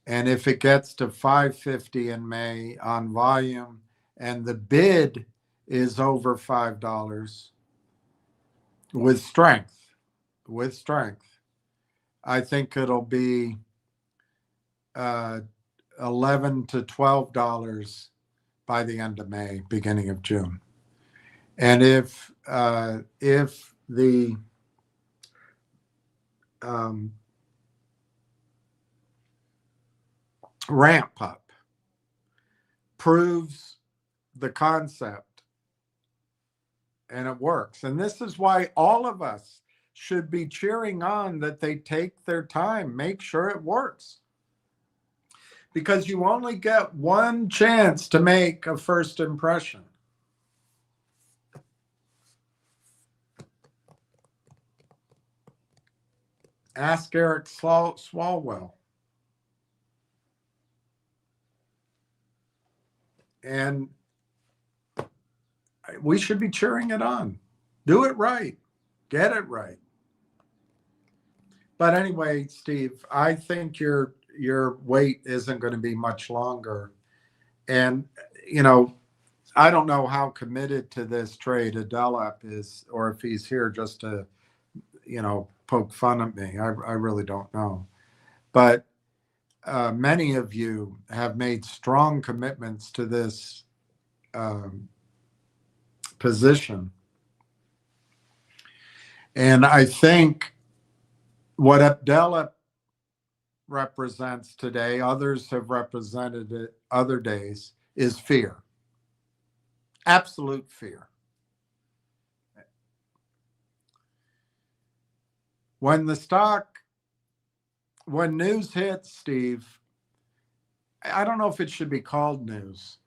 And if it gets to $5.50 in May on volume and the bid is over $5 with strength, I think it'll be $11 to $12 by the end of May, beginning of June. And if the ramp up proves the concept and it works, and this is why all of us should be cheering on that they take their time, make sure it works, because you only get one chance to make a first impression. Ask Eric Swalwell. And we should be cheering it on. Do it right. Get it right. But anyway, Steve, I think your wait isn't going to be much longer. And, you know, I don't know how committed to this trade Adelap is, or if he's here just to, you know, poke fun at me. I really don't know. But many of you have made strong commitments to this position. And I think what Adelap represents today, others have represented it other days, is fear. Absolute fear. When news hits, Steve, I don't know if it should be called news.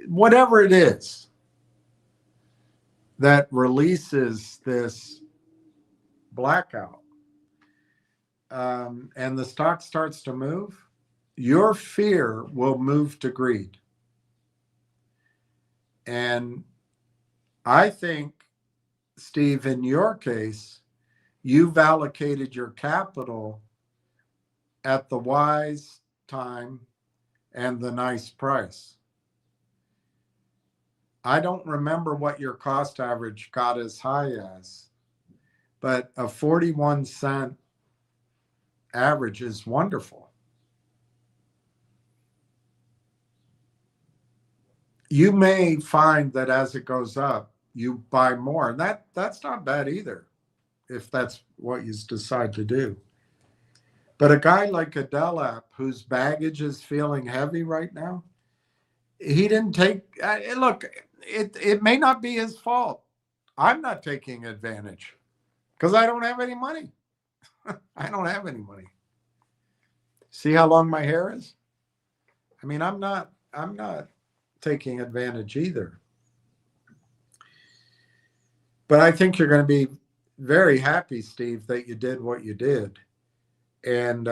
Whatever it is that releases this blackout, and the stock starts to move, your fear will move to greed. And I think, Steve, in your case, you've allocated your capital at the wise time and the nice price. I don't remember what your cost average got as high as, but a 41-cent average is wonderful. You may find that as it goes up, you buy more, and that's not bad either, if that's what you decide to do. But a guy like Adelap, whose baggage is feeling heavy right now, he didn't take. Look, it may not be his fault. I'm not taking advantage because I don't have any money. I don't have any money. See how long my hair is? I mean, I'm not taking advantage either. But I think you're going to be very happy, Steve, that you did what you did. And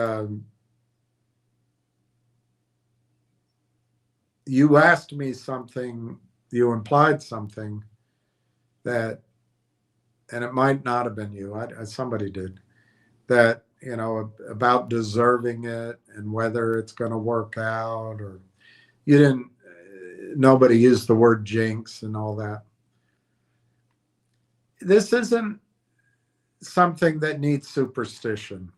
you asked me something, you implied something that, and it might not have been you, somebody did, that, you know, about deserving it and whether it's going to work out, or you didn't, nobody used the word jinx and all that. This isn't something that needs superstition.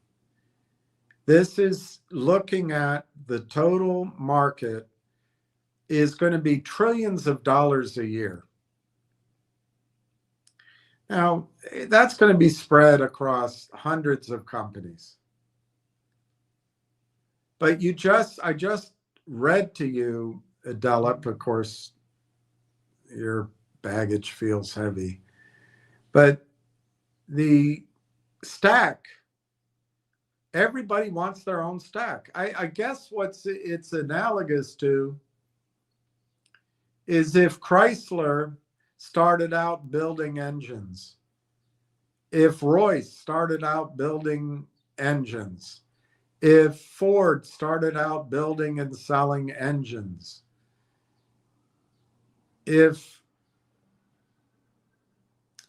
This is looking at the total market is going to be trillions of dollars a year. Now, that's going to be spread across hundreds of companies. But I just read to you, Adelap, of course, your baggage feels heavy, but the stack, everybody wants their own stack. I guess it's analogous to is if Chrysler started out building engines, if Royce started out building engines, if Ford started out building and selling engines, if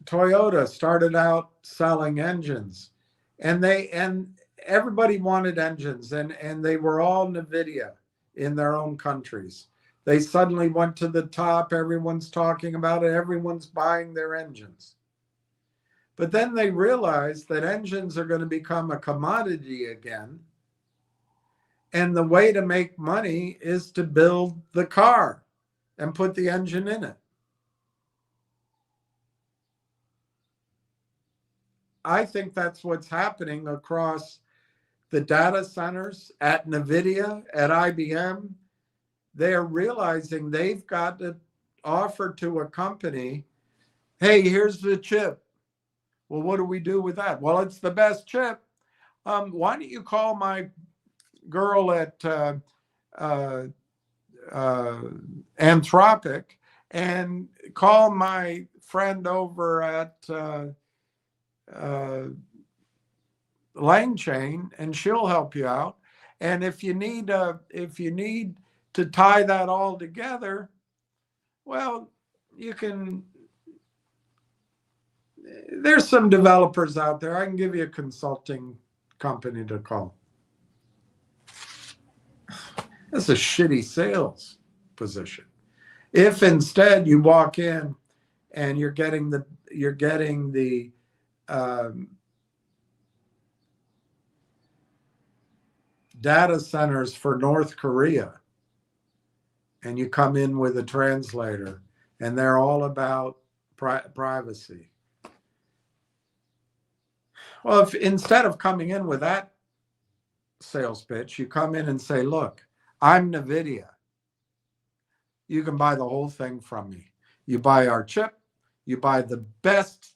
Toyota started out selling engines, and everybody wanted engines, and they were all NVIDIA in their own countries. They suddenly went to the top. Everyone's talking about it. Everyone's buying their engines. But then they realized that engines are going to become a commodity again. And the way to make money is to build the car and put the engine in it. I think that's what's happening across the data centers at NVIDIA, at IBM. They are realizing they've got to offer to a company, hey, here's the chip. Well, what do we do with that? Well, it's the best chip. Why don't you call my girl at Anthropic and call my friend over at Langchain, and she'll help you out. And if you need to tie that all together, well, you can, there's some developers out there. I can give you a consulting company to call. That's a shitty sales position. If instead you walk in and you're getting the data centers for North Korea, and you come in with a translator, and they're all about privacy. Well, if instead of coming in with that sales pitch, you come in and say, look, I'm NVIDIA. You can buy the whole thing from me. You buy our chip, you buy the best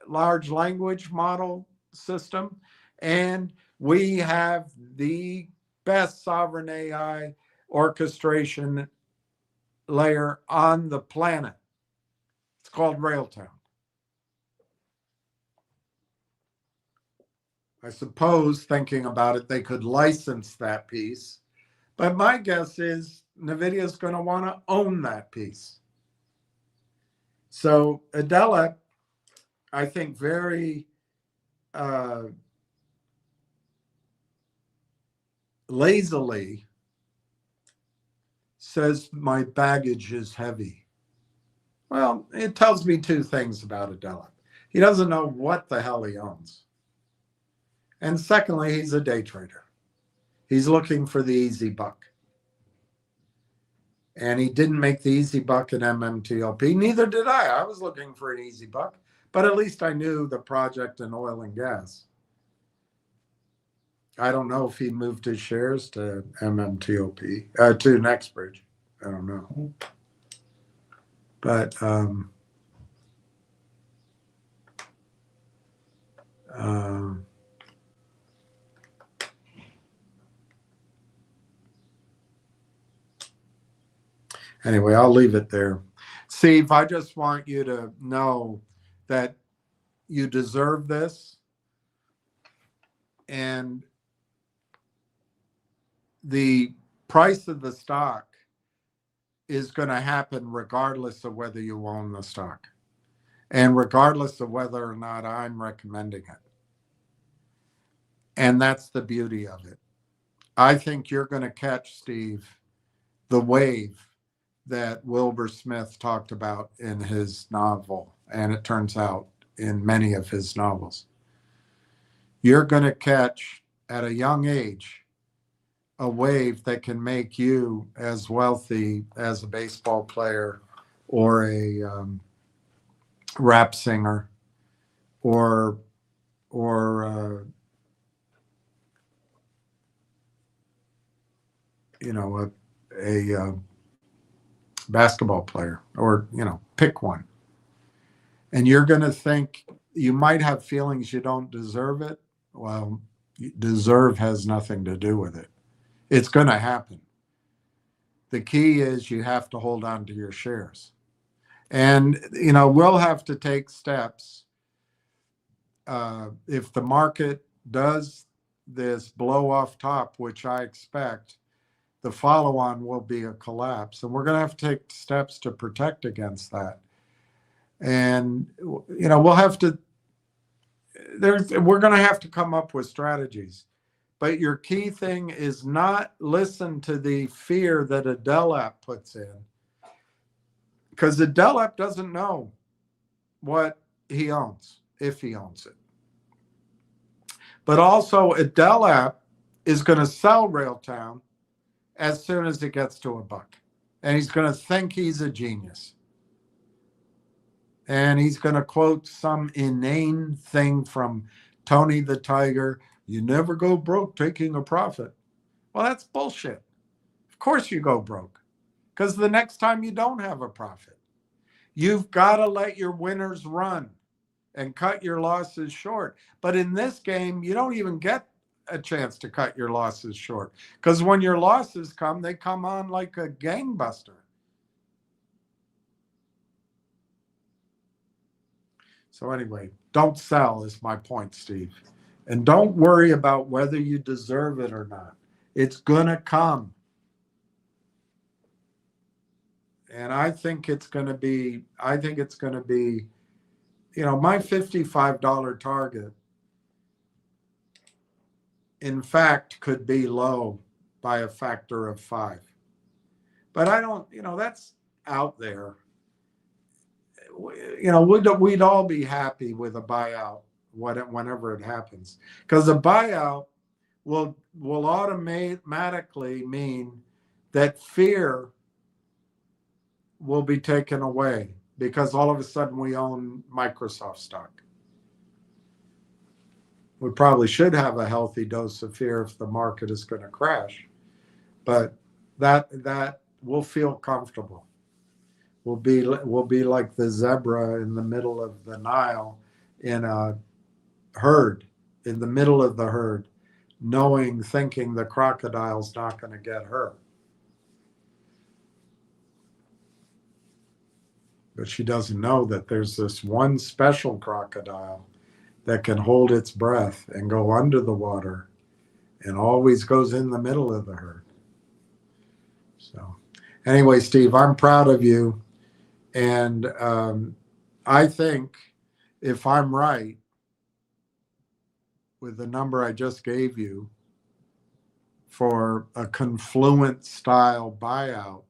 large language model system, and we have the best sovereign AI orchestration layer on the planet. It's called Railtown. I suppose, thinking about it, they could license that piece. But my guess is NVIDIA is going to want to own that piece. So Adela, I think, very lazily says my baggage is heavy. Well, it tells me two things about Adela. He doesn't know what the hell he owns. And secondly, he's a day trader. He's looking for the easy buck. And he didn't make the easy buck in MMTLP. Neither did I. I was looking for an easy buck. But at least I knew the project in oil and gas. I don't know if he moved his shares to MMTLP, to NextBridge. I don't know. But anyway, I'll leave it there. Steve, I just want you to know that you deserve this. And the price of the stock is going to happen regardless of whether you own the stock and regardless of whether or not I'm recommending it. And that's the beauty of it. I think you're going to catch, Steve, the wave that Wilbur Smith talked about in his novel, and it turns out in many of his novels. You're going to catch, at a young age, a wave that can make you as wealthy as a baseball player or a rap singer or you know, a basketball player, or, you know, pick one. And you're going to think you might have feelings you don't deserve it. Well, deserve has nothing to do with it. It's going to happen. The key is you have to hold on to your shares. And, you know, we'll have to take steps. If the market does this blow off top, which I expect, the follow-on will be a collapse. And we're going to have to take steps to protect against that. And, you know, we'll have to, we're going to have to come up with strategies. But your key thing is not listen to the fear that a Dell app puts in, because the Dell app doesn't know what he owns, if he owns it. But also a Dell app is going to sell Railtown as soon as it gets to $1. And he's going to think he's a genius. And he's going to quote some inane thing from Tony the Tiger: you never go broke taking a profit. Well, that's bullshit. Of course you go broke, because the next time you don't have a profit. You've got to let your winners run and cut your losses short. But in this game, you don't even get a chance to cut your losses short, because when your losses come, they come on like a gangbuster. So anyway, don't sell is my point, Steve. And don't worry about whether you deserve it or not. It's going to come. And I think it's going to be, my $55 target, in fact, could be low by a factor of 5. But I don't, that's out there. We'd all be happy with a buyout whenever it happens, because a buyout will automatically mean that fear will be taken away, because all of a sudden we own Microsoft stock. We probably should have a healthy dose of fear if the market is going to crash, but that will feel comfortable. We'll be like the zebra in the middle of the Nile in a herd, in the middle of the herd, thinking the crocodile's not going to get her. But she doesn't know that there's this one special crocodile that can hold its breath and go under the water and always goes in the middle of the herd. So anyway, Steve, I'm proud of you. And I think if I'm right with the number I just gave you for a confluent style buyout,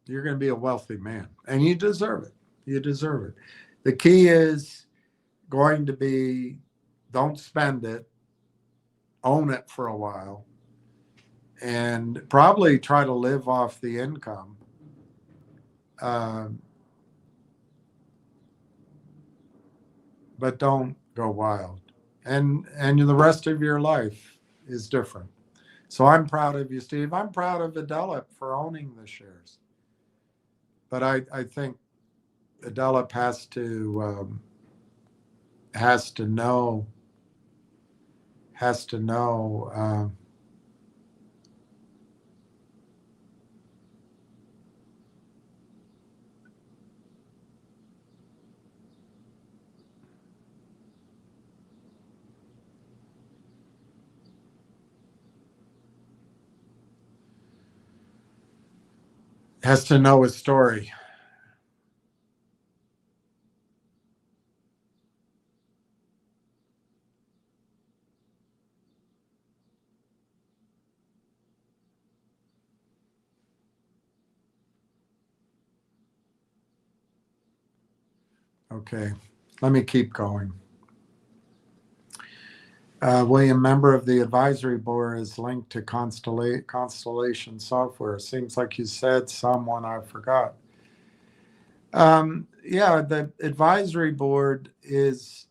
you're going to be a wealthy man, and you deserve it. You deserve it. The key is going to be, don't spend it, own it for a while, and probably try to live off the income. But don't go wild. And the rest of your life is different. So I'm proud of you, Steve. I'm proud of Adelip for owning the shares. But I think Adelip has to know his story. Okay, let me keep going. William, member of the advisory board, is linked to Constellation Software. Seems like you said someone I forgot. Yeah, the advisory board is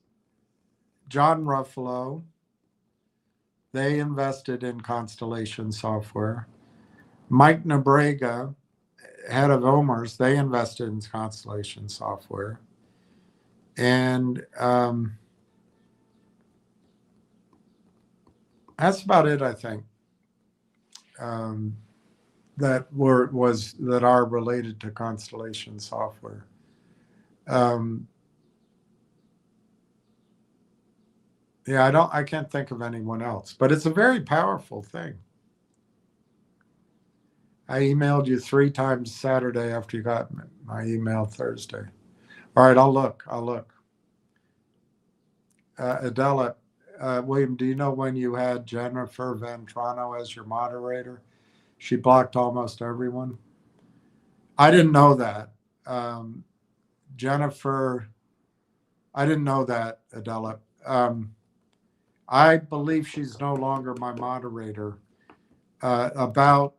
John Ruffalo. They invested in Constellation Software. Mike Nebrega, head of OMERS, they invested in Constellation Software. And that's about it, I think, that are related to Constellation Software. Yeah, I can't think of anyone else, but it's a very powerful thing. I emailed you 3 times Saturday after you got my email Thursday. All right, I'll look. Adela, William, do you know when you had Jennifer Ventrano as your moderator? She blocked almost everyone. I didn't know that. Jennifer, I didn't know that, Adela. I believe she's no longer my moderator. About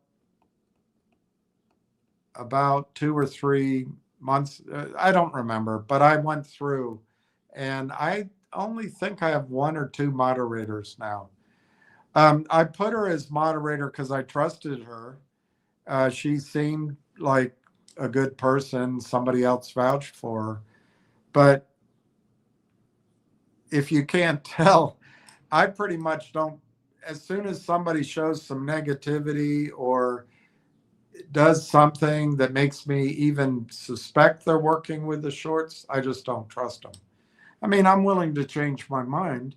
2 or 3 months, I don't remember, but I went through, and I only think I have 1 or 2 moderators now. I put her as moderator because I trusted her. She seemed like a good person. Somebody else vouched for her. But if you can't tell, I pretty much don't, as soon as somebody shows some negativity or does something that makes me even suspect they're working with the shorts, I just don't trust them. I mean, I'm willing to change my mind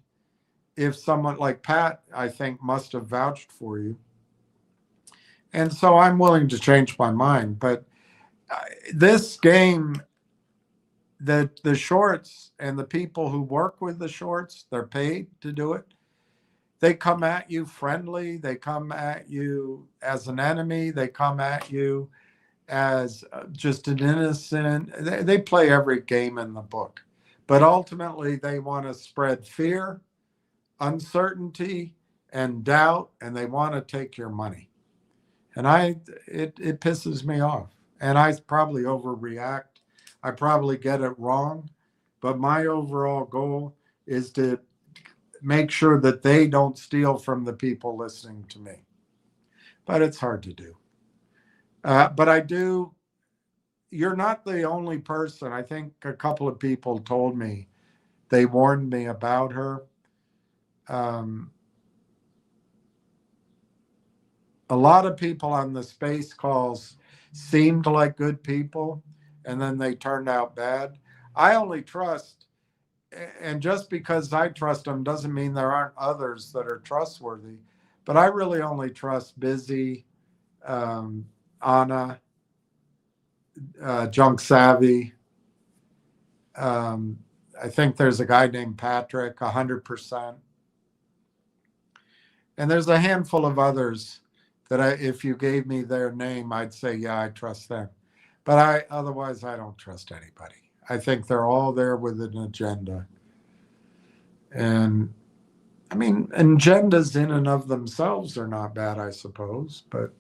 if someone like Pat, I think, must have vouched for you. And so I'm willing to change my mind. But this game, the shorts and the people who work with the shorts, they're paid to do it. They come at you friendly. They come at you as an enemy. They come at you as just an innocent. They play every game in the book. But ultimately, they want to spread fear, uncertainty, and doubt, and they want to take your money. And it pisses me off. And I probably overreact. I probably get it wrong. But my overall goal is to make sure that they don't steal from the people listening to me. But it's hard to do. But I do. You're not the only person. I think a couple of people told me, they warned me about her. A lot of people on the space calls seemed like good people, and then they turned out bad. I only trust, and just because I trust them doesn't mean there aren't others that are trustworthy, but I really only trust Busy, Anna, Junk Savvy. I think there's a guy named Patrick, 100%. And there's a handful of others that if you gave me their name, I'd say, yeah, I trust them. But otherwise, I don't trust anybody. I think they're all there with an agenda. And I mean, agendas in and of themselves are not bad, I suppose. But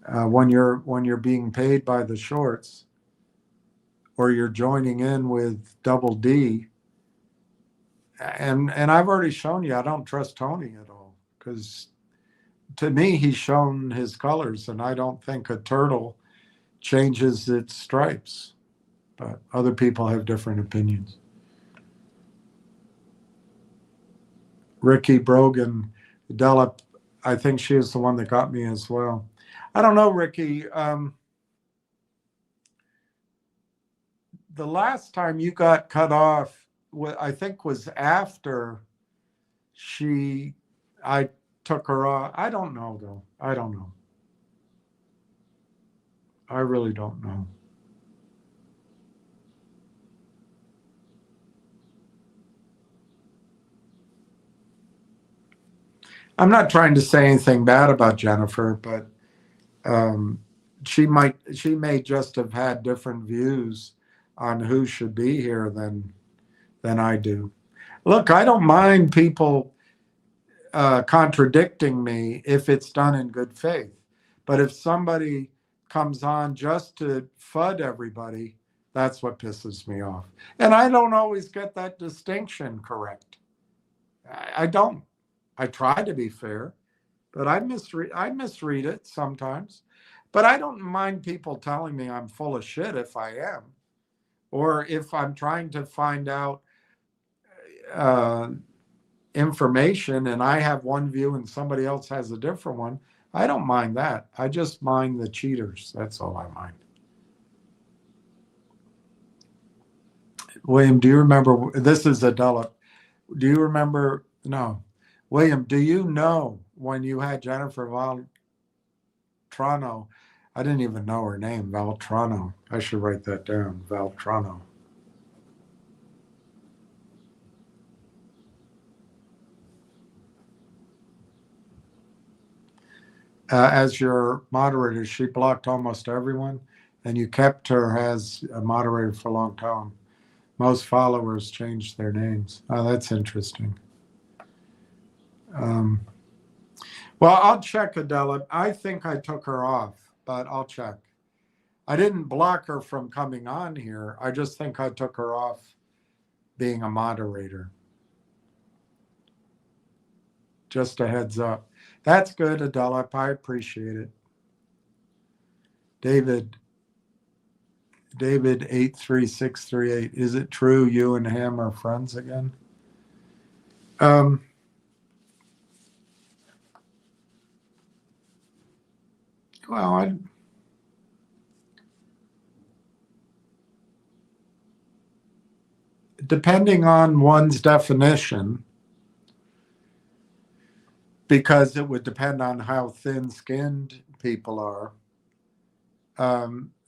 when you're being paid by the shorts, or you're joining in with Double D, and I've already shown you I don't trust Tony at all, because to me he's shown his colors, and I don't think a turtle changes its stripes. But other people have different opinions. Ricky Brogan, Della, I think she is the one that got me as well. I don't know, Ricky. The last time you got cut off, I think, was after I took her off. I don't know, though. I don't know. I really don't know. I'm not trying to say anything bad about Jennifer, but she may just have had different views on who should be here than I do. Look, I don't mind people contradicting me if it's done in good faith. But if somebody comes on just to FUD everybody, that's what pisses me off. And I don't always get that distinction correct. I don't. I try to be fair, but I misread it sometimes. But I don't mind people telling me I'm full of shit if I am, or if I'm trying to find out information and I have one view and somebody else has a different one. I don't mind that. I just mind the cheaters. That's all I mind. William, do you remember? This is Adela. Do you remember? No. William, do you know when you had Jennifer Valtrano? I didn't even know her name, Valtrano. I should write that down, Valtrano. As your moderator, she blocked almost everyone, and you kept her as a moderator for a long time. Most followers changed their names. Oh, that's interesting. Well, I'll check, Adela. I think I took her off, but I'll check. I didn't block her from coming on here. I just think I took her off being a moderator. Just a heads up. That's good, Adela. I appreciate it. David 83638. Is it true you and him are friends again? Well, depending on one's definition, because it would depend on how thin-skinned people are.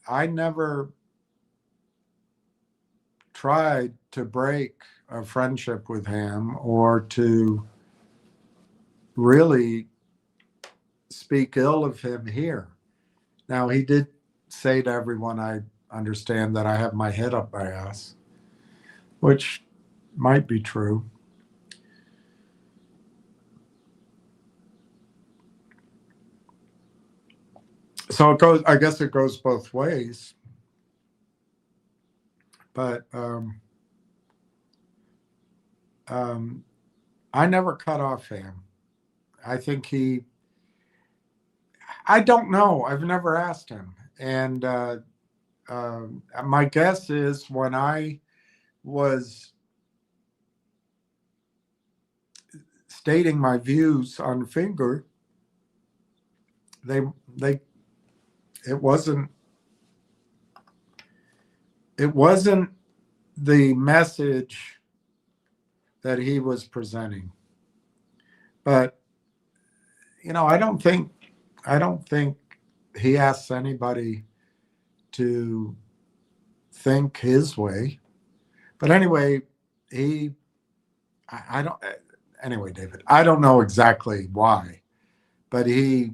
I never tried to break a friendship with him or to really speak ill of him here. Now, he did say to everyone, I understand that I have my head up my ass, which might be true. So it goes, I guess it goes both ways. But I never cut off him. I think I don't know. I've never asked him. And my guess is when I was stating my views on Finger, it wasn't the message that he was presenting. But I don't think he asks anybody to think his way. But anyway, I don't. Anyway, David, I don't know exactly why, but he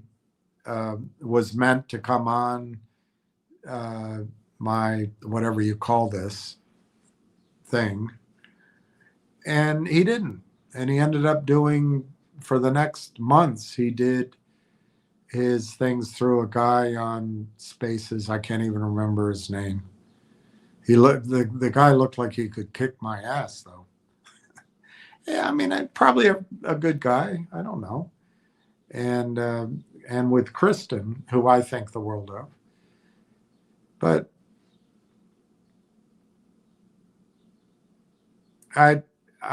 was meant to come on my whatever you call this thing, and he didn't. And he ended up doing, for the next months, he did his things through a guy on Spaces. I can't even remember his name. The guy looked like he could kick my ass, though. Yeah, I mean, probably a good guy. I don't know. And with Kristen, who I think the world of. But I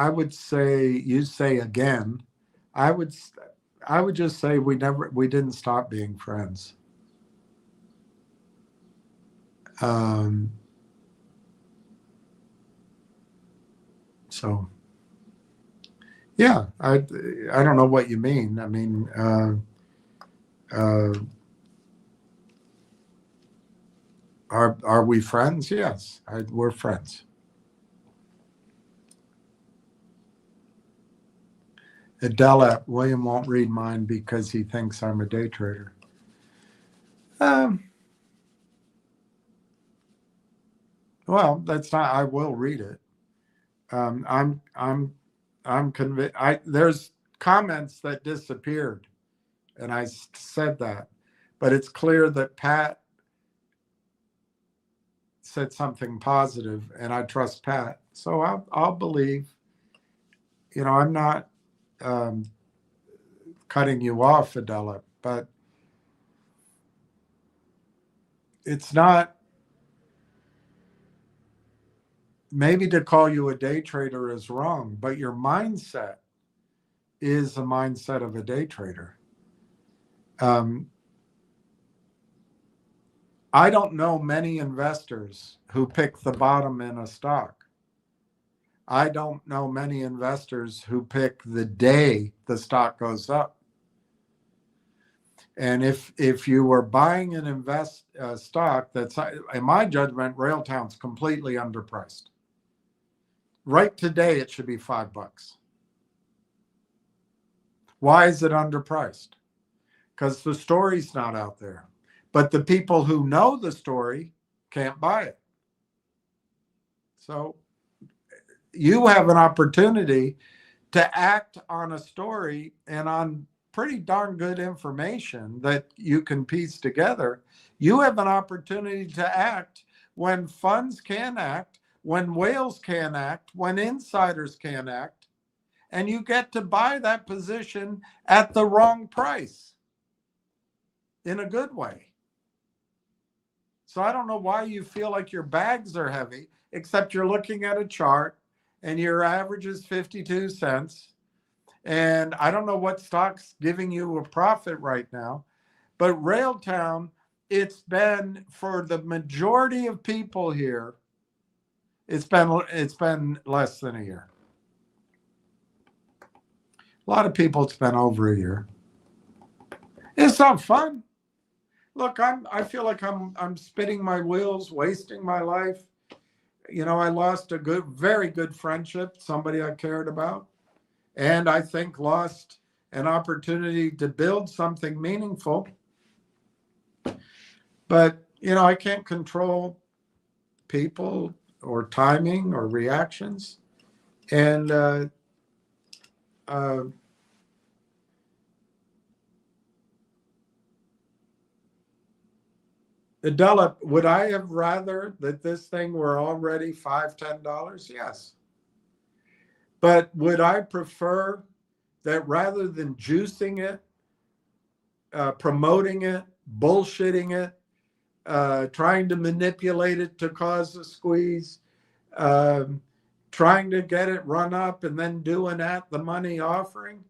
would say, you say again, I would just say we didn't stop being friends. So yeah, I don't know what you mean. I mean, are we friends? Yes, we're friends. Adela, William won't read mine because he thinks I'm a day trader. Well, that's not. I will read it. I'm convinced. There's comments that disappeared, and I said that, but it's clear that Pat said something positive, and I trust Pat, so I'll believe. I'm not cutting you off, Adela, but it's not. Maybe to call you a day trader is wrong, but your mindset is a mindset of a day trader. I don't know many investors who pick the bottom in a stock. I don't know many investors who pick the day the stock goes up. And if you were buying an stock that's, in my judgment, Railtown's completely underpriced. Right today, it should be $5. Why is it underpriced? Because the story's not out there. But the people who know the story can't buy it. So you have an opportunity to act on a story and on pretty darn good information that you can piece together. You have an opportunity to act when funds can act, when whales can act, when insiders can act, and you get to buy that position at the wrong price in a good way. So I don't know why you feel like your bags are heavy, except you're looking at a chart and your average is 52 cents. And I don't know what stock's giving you a profit right now, but Railtown, it's been, for the majority of people here, it's been less than a year. A lot of people, it's been over a year. It's not fun. Look, I feel like I'm spinning my wheels, wasting my life. You know, I lost a very good friendship, somebody I cared about, and I think lost an opportunity to build something meaningful. But, you know, I can't control people or timing or reactions. And uh, Adela, would I have rather that this thing were already $5, $10? Yes. But would I prefer that rather than juicing it, promoting it, bullshitting it, trying to manipulate it to cause a squeeze, um, trying to get it run up and then doing at the money offering?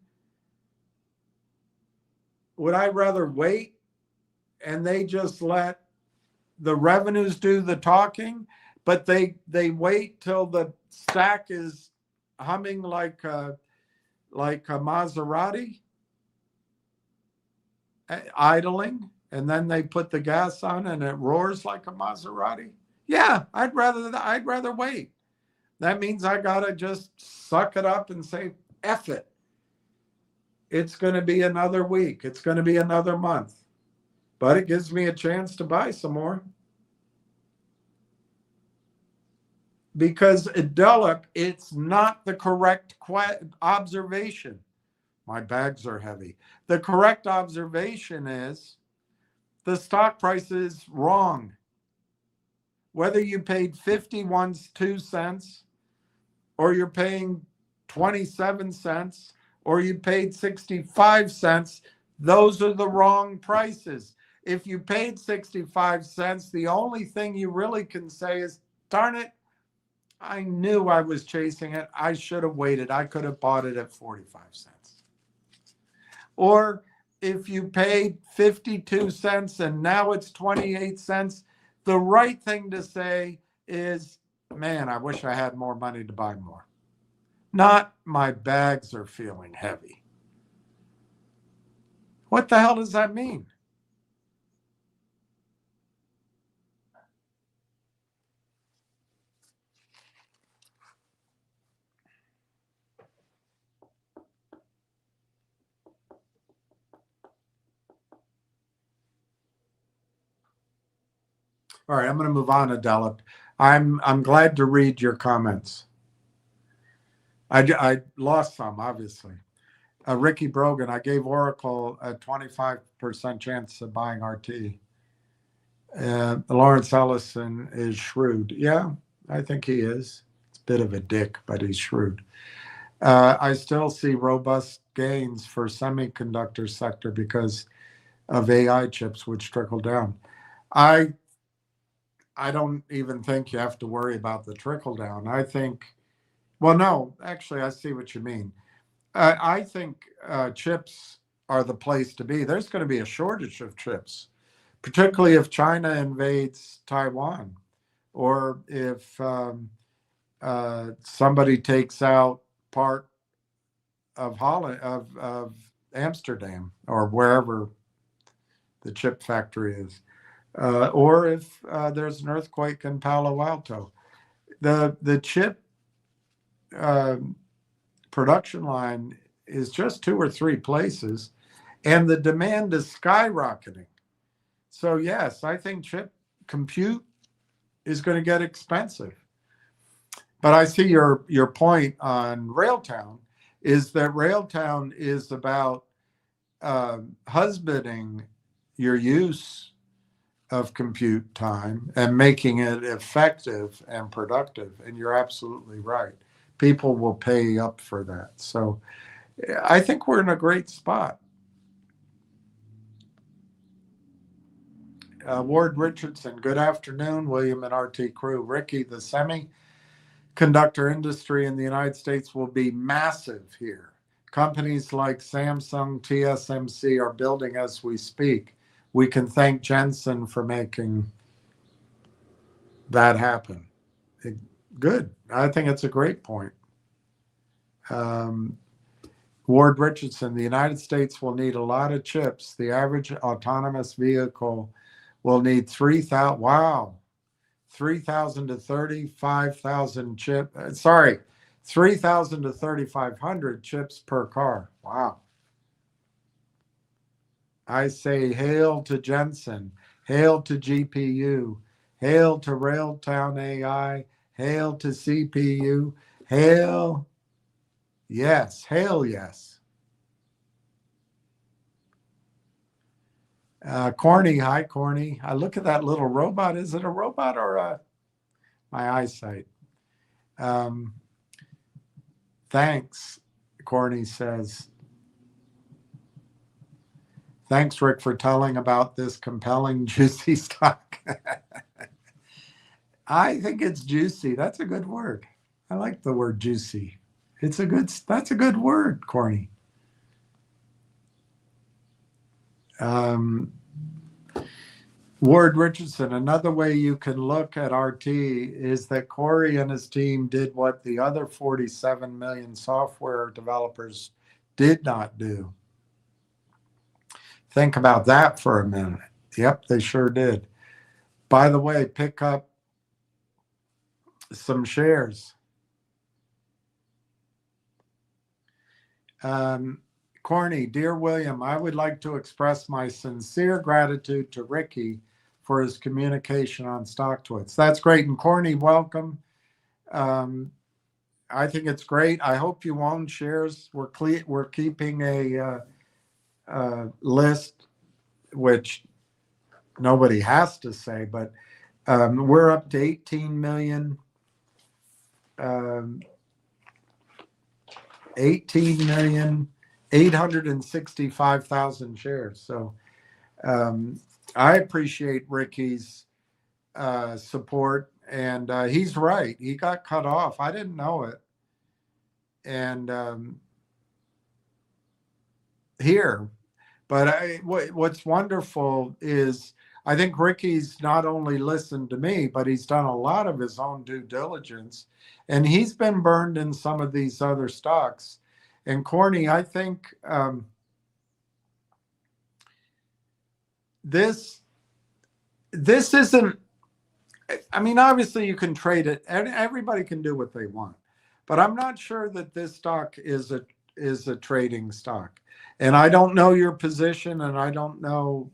Would I rather wait and they just let the revenues do the talking, but they wait till the stack is humming like a Maserati, idling, and then they put the gas on and it roars like a Maserati? Yeah, I'd rather wait. That means I gotta just suck it up and say, F it. It's going to be another week. It's going to be another month. But it gives me a chance to buy some more. Because Adela, it's not the correct observation. My bags are heavy. The correct observation is the stock price is wrong. Whether you paid 51 cents or you're paying 27 cents or you paid 65 cents, those are the wrong prices. If you paid 65 cents, the only thing you really can say is, darn it, I knew I was chasing it. I should have waited. I could have bought it at 45 cents. Or if you paid 52 cents and now it's 28 cents, the right thing to say is, man, I wish I had more money to buy more. Not, my bags are feeling heavy. What the hell does that mean? All right, I'm going to move on, Adela. I'm glad to read your comments. I lost some, obviously. Ricky Brogan, I gave Oracle a 25% chance of buying RT. Lawrence Ellison is shrewd. Yeah, I think he is. It's a bit of a dick, but he's shrewd. I still see robust gains for semiconductor sector because of AI chips, which trickle down. I don't even think you have to worry about the trickle down. I think, well, no, actually, I see what you mean. I think chips are the place to be. There's going to be a shortage of chips, particularly if China invades Taiwan or if somebody takes out part of Holland, of Amsterdam or wherever the chip factory is, or if there's an earthquake in Palo Alto. The chip production line is just 2 or 3 places, and the demand is skyrocketing. So yes, I think chip compute is going to get expensive. But I see your point on Railtown is that Railtown is about husbanding your use of compute time and making it effective and productive. And you're absolutely right. People will pay up for that. So I think we're in a great spot. Ward Richardson, good afternoon, William and RT crew. Ricky, the semiconductor industry in the United States will be massive here. Companies like Samsung, TSMC are building as we speak. We can thank Jensen for making that happen. Good. I think it's a great point. Ward Richardson, the United States will need a lot of chips. The average autonomous vehicle will need 3,000. Wow. 3,000 to 35,000 sorry, 3,000 to 3,500 chips per car. Wow. I say hail to Jensen, hail to GPU, hail to Railtown AI, hail to CPU, hail, yes, hail yes. Corny, hi Corny. I look at that little robot. Is it a robot or my eyesight? Thanks, Corny says. Thanks, Rick, for telling about this compelling, juicy stock. I think it's juicy. That's a good word. I like the word juicy. That's a good word, Corny. Ward Richardson, another way you can look at RT is that Corey and his team did what the other 47 million software developers did not do. Think about that for a minute. Yep, they sure did. By the way, pick up some shares. Corny, dear William, I would like to express my sincere gratitude to Ricky for his communication on StockTwits. That's great. And Corny, welcome. I think it's great. I hope you own shares. We're keeping a list, which nobody has to say, but we're up to 18 million. 18,865,000 shares. So I appreciate Ricky's support, and he's right. He got cut off. I didn't know it. And what's wonderful is I think Ricky's not only listened to me, but he's done a lot of his own due diligence, and he's been burned in some of these other stocks. And Corny, I think this isn't, I mean, obviously you can trade it and everybody can do what they want, but I'm not sure that this stock is a trading stock. And I don't know your position and I don't know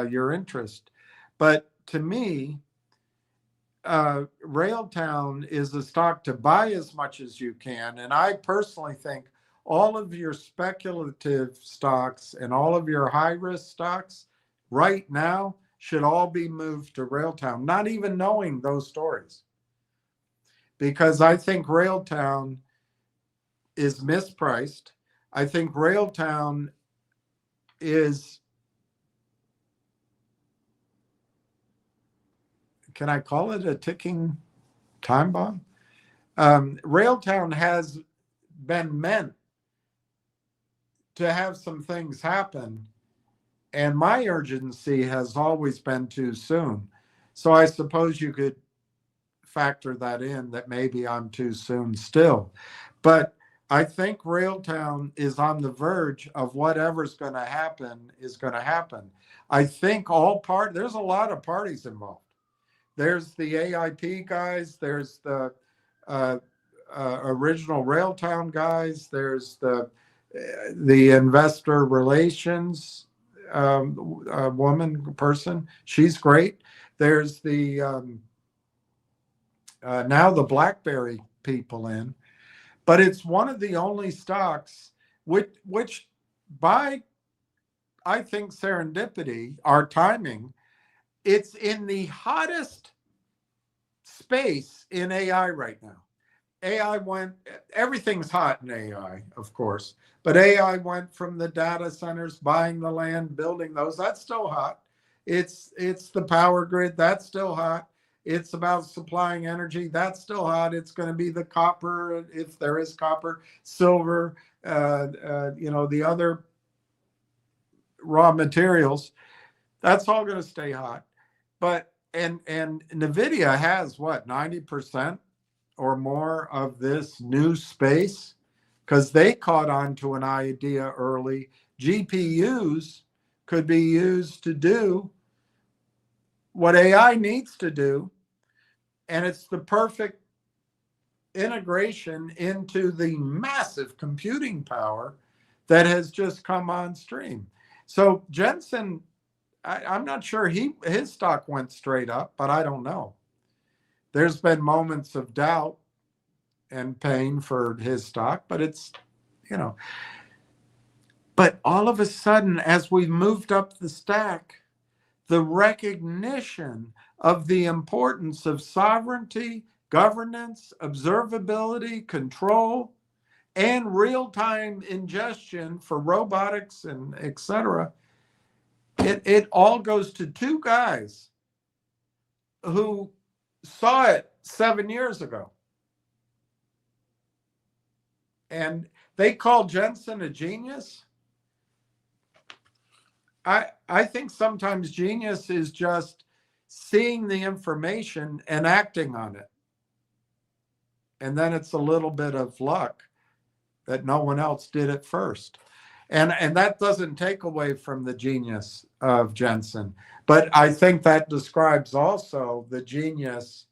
your interest, but to me, Railtown is a stock to buy as much as you can. And I personally think all of your speculative stocks and all of your high risk stocks right now should all be moved to Railtown, not even knowing those stories. Because I think Railtown is mispriced. I think Railtown is, can I call it a ticking time bomb? Railtown has been meant to have some things happen, and my urgency has always been too soon. So I suppose you could factor that in, that maybe I'm too soon still. But I think Railtown is on the verge of whatever's going to happen is going to happen. I think there's a lot of parties involved. There's the AIP guys, there's the original Railtown guys, there's the investor relations person. She's great. There's the now the BlackBerry people in, but it's one of the only stocks which by, I think, serendipity, our timing, it's in the hottest space in AI right now. Everything's hot in AI, of course, but AI went from the data centers, buying the land, building those. That's still hot. It's the power grid. That's still hot. It's about supplying energy. That's still hot. It's going to be the copper, if there is copper, silver, the other raw materials. That's all going to stay hot. But and NVIDIA has what, 90% or more of this new space. because they caught on to an idea early. GPUs could be used to do what AI needs to do, and it's the perfect integration into the massive computing power that has just come on stream. So Jensen, I'm not sure his stock went straight up, but I don't know. There's been moments of doubt and pain for his stock, but it's, you know, but all of a sudden, as we moved up the stack, the recognition of the importance of sovereignty, governance, observability, control, and real-time ingestion for robotics and et cetera, it all goes to two guys who saw it 7 years ago. And they call Jensen a genius. I think sometimes genius is just seeing the information and acting on it. And then it's a little bit of luck that no one else did it first. And that doesn't take away from the genius of Jensen. But I think that describes also the genius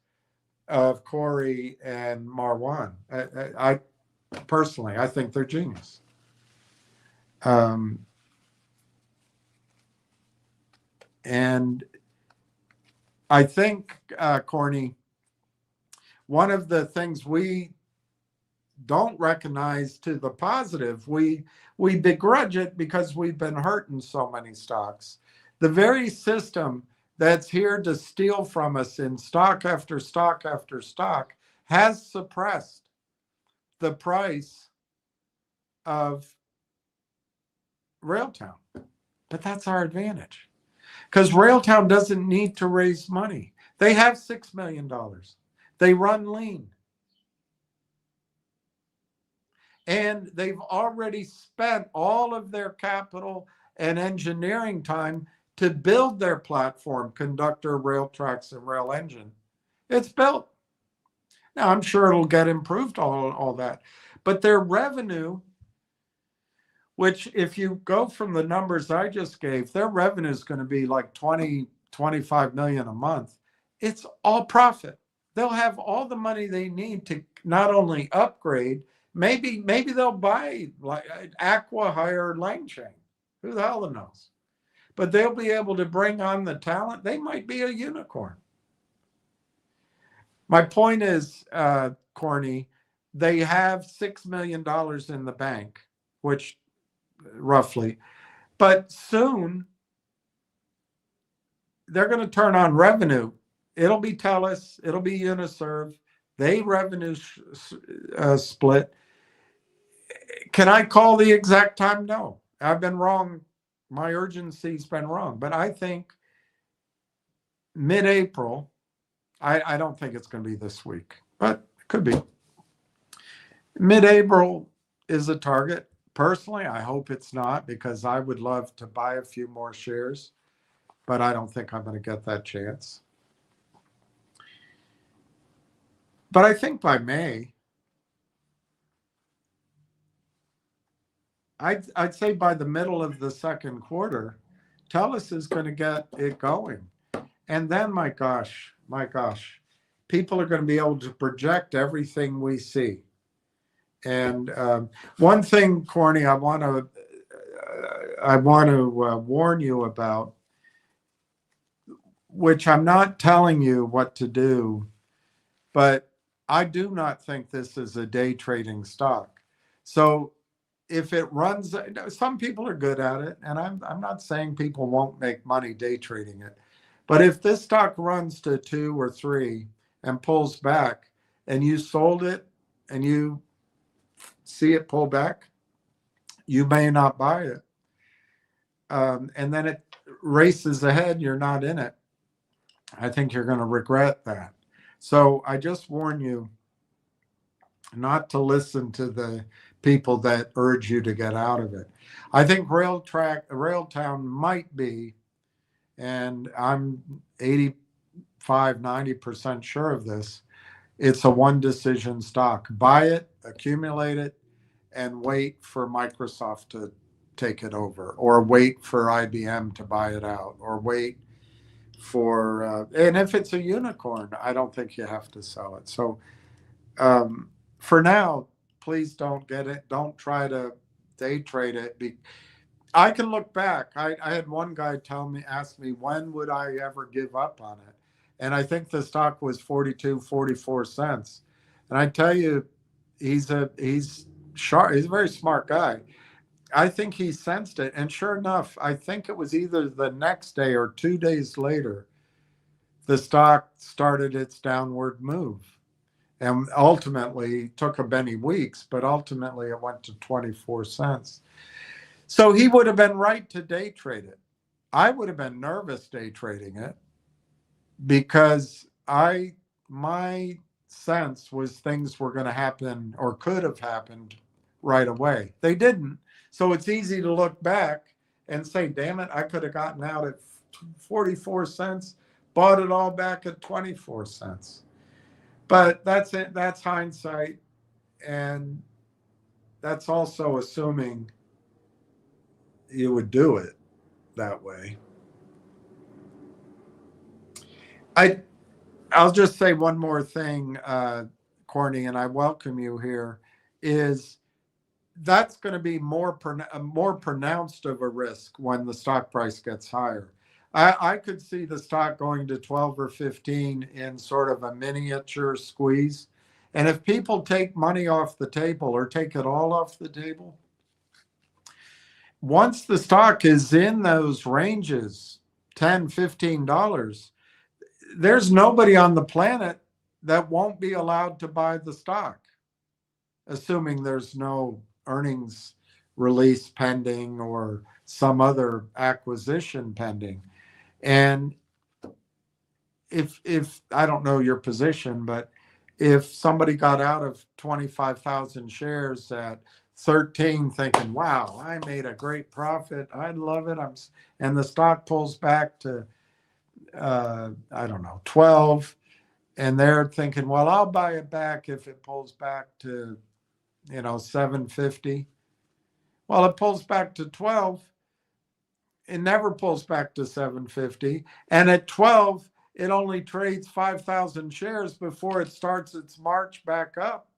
of Corey and Marwan. I personally, I think they're genius. And I think, Corny, one of the things we don't recognize to the positive, we begrudge it because we've been hurt in so many stocks. The very system that's here to steal from us in stock after stock after stock has suppressed the price of Railtown. But that's our advantage, because Railtown doesn't need to raise money. They have $6 million. They run lean. And they've already spent all of their capital and engineering time to build their platform, conductor, rail tracks, and rail engine. It's built. Now, I'm sure it'll get improved, all that. But their revenue, which if you go from the numbers I just gave, their revenue is going to be like 20, 25 million a month. It's all profit. They'll have all the money they need to not only upgrade, maybe they'll buy like Aqua-Hire Lane Chain. Who the hell knows? But they'll be able to bring on the talent. They might be a unicorn. My point is, Corny, they have $6 million in the bank, which roughly, but soon they're going to turn on revenue. It'll be TELUS, it'll be Uniserve. They revenue split. Can I call the exact time? No, I've been wrong. My urgency's been wrong, but I think mid-April. I don't think it's going to be this week, but it could be. Mid-April is a target. Personally, I hope it's not, because I would love to buy a few more shares, but I don't think I'm going to get that chance. But I think by May, I'd say by the middle of the second quarter, TELUS is going to get it going. And then, my gosh, people are going to be able to project everything we see. And one thing, Corny, I want to warn you about, which I'm not telling you what to do, but I do not think this is a day trading stock. So if it runs, some people are good at it, and I'm not saying people won't make money day trading it. But if this stock runs to 2 or 3 and pulls back, and you sold it and you see it pull back, you may not buy it. And then it races ahead, you're not in it. I think you're going to regret that. So I just warn you not to listen to the people that urge you to get out of it. I think Railtown might be, and I'm 85, 90% sure of this, it's a one decision stock. Buy it, accumulate it, and wait for Microsoft to take it over, or wait for IBM to buy it out, or wait for, and if it's a unicorn, I don't think you have to sell it. So for now, please don't get it. Don't try to day trade it. I can look back. I had one guy ask me, when would I ever give up on it? And I think the stock was 42, 44 cents. And I tell you, he's sharp. He's a very smart guy. I think he sensed it. And sure enough, I think it was either the next day or 2 days later, the stock started its downward move. And ultimately took many weeks, but ultimately it went to 24 cents. So he would have been right to day trade it. I would have been nervous day trading it because my sense was things were going to happen or could have happened right away. They didn't. So it's easy to look back and say, damn it, I could have gotten out at 44 cents, bought it all back at 24 cents. But that's it. That's hindsight. And that's also assuming you would do it that way. I'll just say one more thing, Corny, and I welcome you here, is that's going to be more pronounced of a risk when the stock price gets higher. I could see the stock going to 12 or 15 in sort of a miniature squeeze. And if people take money off the table or take it all off the table, once the stock is in those ranges, $10, $15, there's nobody on the planet that won't be allowed to buy the stock, assuming there's no earnings release pending or some other acquisition pending. And if I don't know your position, but if somebody got out of 25,000 shares at 13 thinking, wow, I made a great profit, I love it, and the stock pulls back to I don't know, 12, and they're thinking, well, I'll buy it back if it pulls back to 750. Well, it pulls back to 12. It never pulls back to 750. And at 12, it only trades 5,000 shares before it starts its march back up.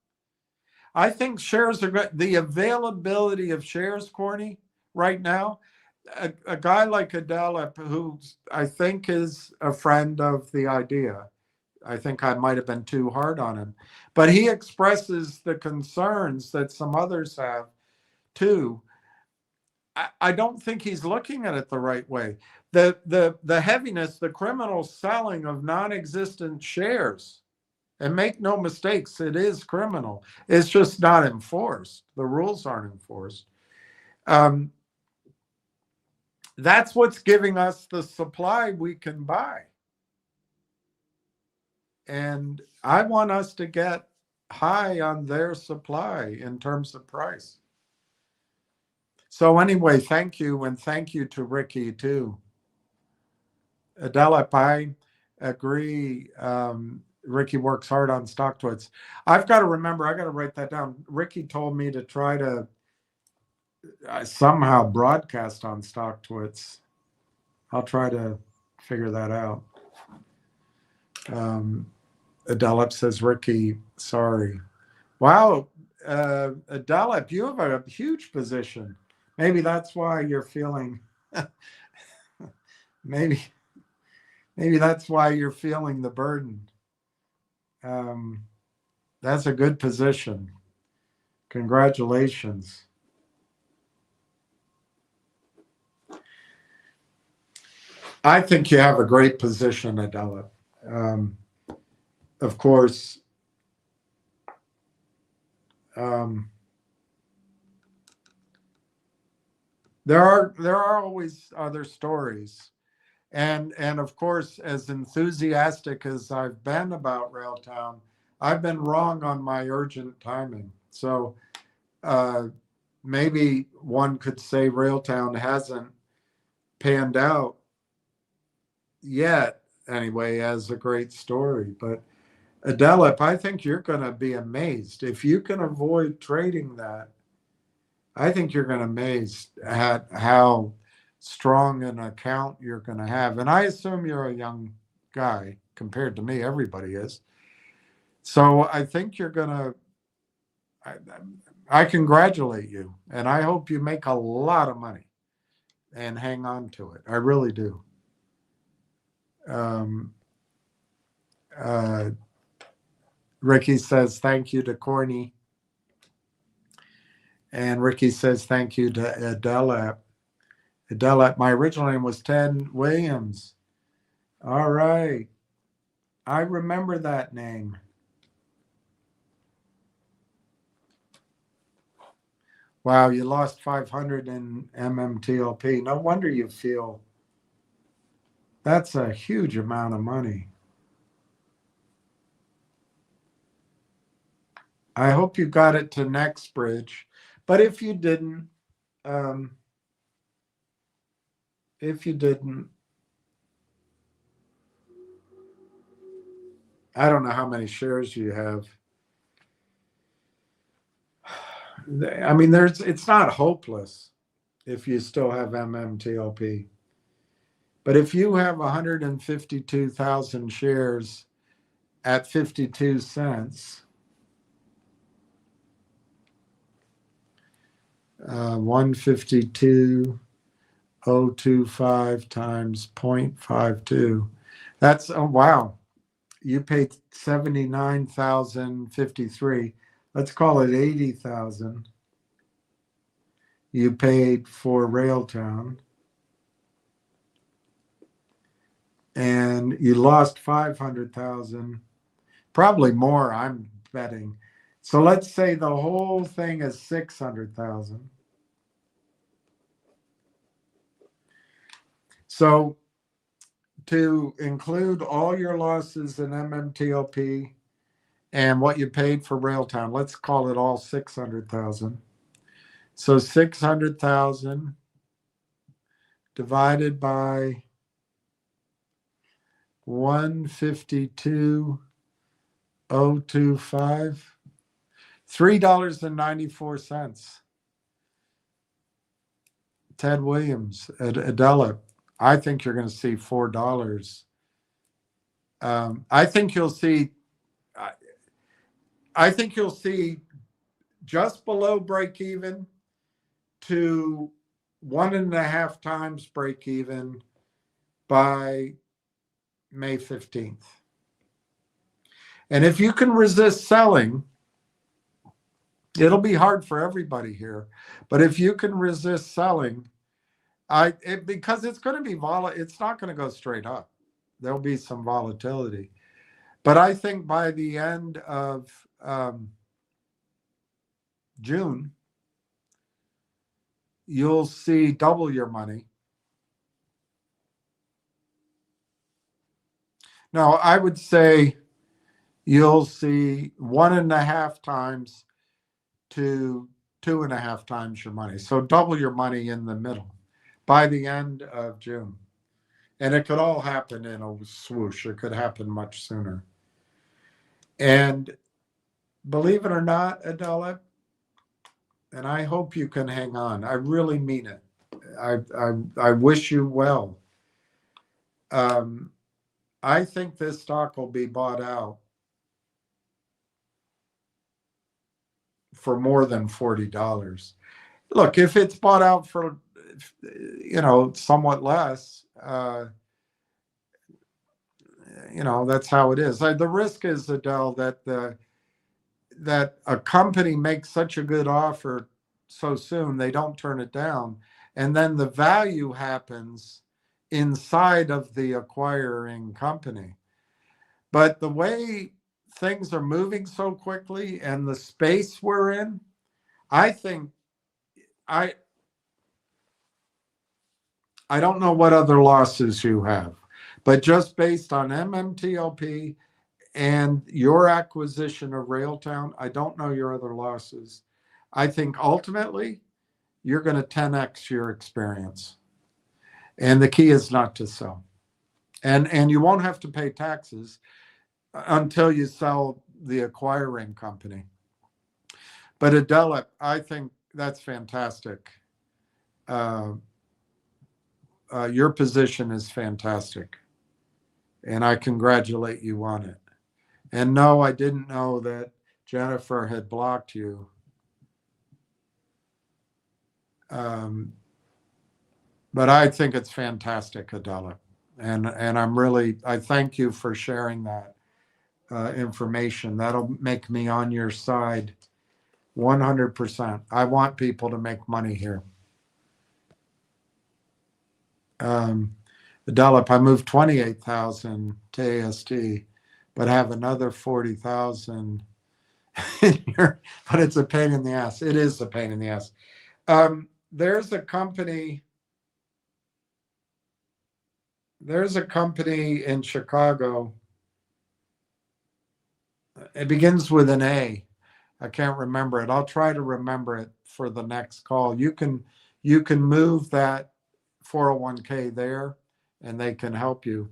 I think shares are good. The availability of shares, Corny, right now, a guy like Adela, who I think is a friend of the idea, I think I might have been too hard on him, but he expresses the concerns that some others have too. I don't think he's looking at it the right way. The heaviness, the criminal selling of non-existent shares, and make no mistakes, it is criminal. It's just not enforced. The rules aren't enforced. That's what's giving us the supply we can buy. And I want us to get high on their supply in terms of price. So anyway, thank you. And thank you to Ricky too. Adela, I agree. Ricky works hard on StockTwits. I've got to remember, I got to write that down. Ricky told me to try to somehow broadcast on StockTwits. I'll try to figure that out. Adelip says, Ricky, sorry. Wow, Adelip, you have a huge position. Maybe that's why you're feeling, maybe that's why you're feeling the burden. That's a good position. Congratulations. I think you have a great position, Adela. Of course, there are always other stories, and of course, as enthusiastic as I've been about Railtown, I've been wrong on my urgent timing. So maybe one could say Railtown hasn't panned out yet, anyway, as a great story. But Adelip, I think you're going to be amazed if you can avoid trading that I think you're going to amaze at how strong an account you're going to have. And I assume you're a young guy compared to me. Everybody is. So I think you're going to, I congratulate you. And I hope you make a lot of money and hang on to it. I really do. Um, uh, Ricky says thank you to Corny. And Ricky says thank you to Adela. Adela, my original name was Ted Williams. All right. I remember that name. Wow, you lost 500 in MMTLP. No wonder you feel that's a huge amount of money. I hope you got it to next bridge. But if you didn't, um, I don't know how many shares you have. I mean, it's not hopeless if you still have MMTLP. But if you have 152,000 shares at 52 cents, 152,025 times 0.52, that's, oh, wow. You paid 79,053. Let's call it 80,000. You paid for Railtown. And you lost 500,000, probably more, I'm betting. So let's say the whole thing is 600,000. So to include all your losses in MMTLP and what you paid for Railtown, let's call it all 600,000. So 600,000 divided by 152,025, $3.94. Ted Williams at Adela. I think you're going to see $4. I think you'll see. I think you'll see just below break even to 1.5 times break even by May 15th. And if you can resist selling, it'll be hard for everybody here. But if you can resist selling, because it's going to be volatile, it's not going to go straight up. There'll be some volatility. But I think by the end of June, you'll see double your money. Now, I would say you'll see 1.5 times to 2.5 times your money. So double your money in the middle by the end of June. And it could all happen in a swoosh. It could happen much sooner. And believe it or not, Adela, and I hope you can hang on. I really mean it. I wish you well. I think this stock will be bought out for more than $40. Look, if it's bought out for, somewhat less, that's how it is. The risk is, Adele, that a company makes such a good offer so soon, they don't turn it down. And then the value happens inside of the acquiring company. But the way things are moving so quickly and the space we're in, I think I don't know what other losses you have, but just based on MMTLP and your acquisition of Railtown, I don't know your other losses. I think ultimately you're going to 10x your experience. And the key is not to sell. And you won't have to pay taxes until you sell the acquiring company. But Adela, I think that's fantastic. Your position is fantastic, and I congratulate you on it. And no, I didn't know that Jennifer had blocked you. But I think it's fantastic, Adela. And I thank you for sharing that information. That'll make me on your side 100%. I want people to make money here. Adela, I moved 28,000 to AST, but have another 40,000 in here, but it's a pain in the ass. It is a pain in the ass. There's a company in Chicago. It begins with an A. I can't remember it. I'll try to remember it for the next call. You can move that 401k there, and they can help you.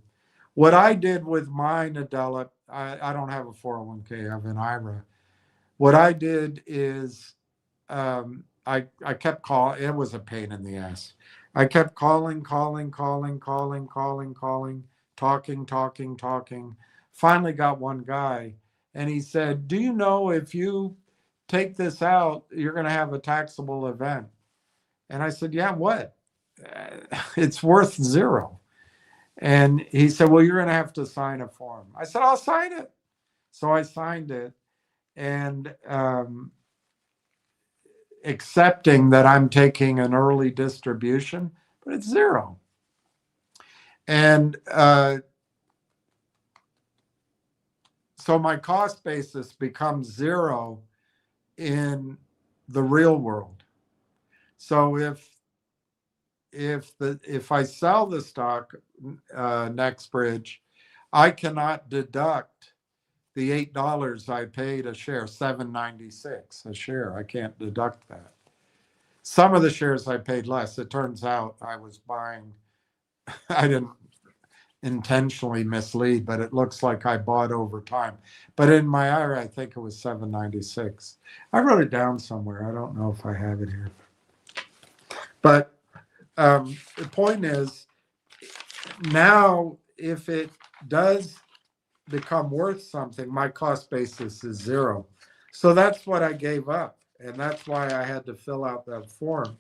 What I did with mine, Adela, I don't have a 401k. I have an IRA. What I did is I kept calling. It was a pain in the ass. I kept calling, talking. Finally got one guy, and he said, "Do you know if you take this out, you're going to have a taxable event?" And I said, "Yeah, what?" It's worth zero. And he said, "Well, you're going to have to sign a form." I said, "I'll sign it." So I signed it, and accepting that I'm taking an early distribution, but it's zero. And so my cost basis becomes zero in the real world. So if I sell the stock next bridge, I cannot deduct the $8 I paid a share, $7.96 a share. I can't deduct that. Some of the shares I paid less. It turns out I was buying, I didn't intentionally mislead, but it looks like I bought over time. But in my IRA, I think it was $7.96. I wrote it down somewhere. I don't know if I have it here. But the point is, now if it does become worth something, my cost basis is zero. So that's what I gave up. And that's why I had to fill out that form.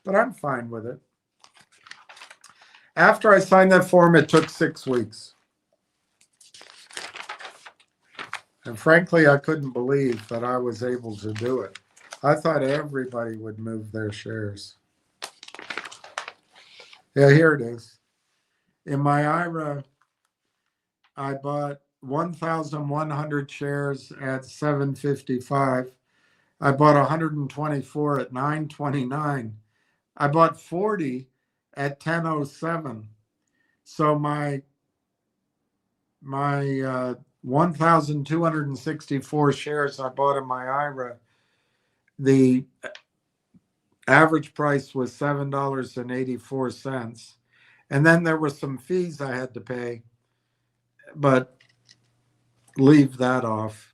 But I'm fine with it. After I signed that form, it took 6 weeks. And frankly, I couldn't believe that I was able to do it. I thought everybody would move their shares. Yeah, here it is. In my IRA, I bought 1,100 shares at $7.55. I bought 124 at $9.29. I bought 40 at $10.07. So my 1,264 shares I bought in my IRA, the average price was $7.84. And then there were some fees I had to pay, but leave that off.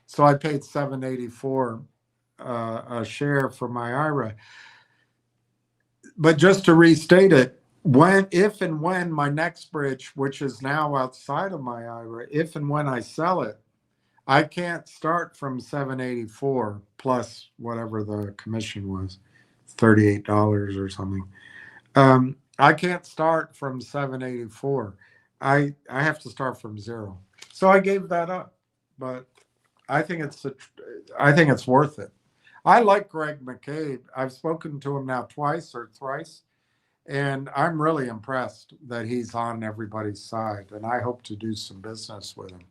So I paid $7.84 a share for my IRA. But just to restate it, if and when my next bridge, which is now outside of my IRA, if and when I sell it, I can't start from $7.84 plus whatever the commission was, $38 or something. I can't start from $7.84. I have to start from zero. So I gave that up, but I think it's worth it. I like Greg McCabe. I've spoken to him now twice or thrice, and I'm really impressed that he's on everybody's side, and I hope to do some business with him.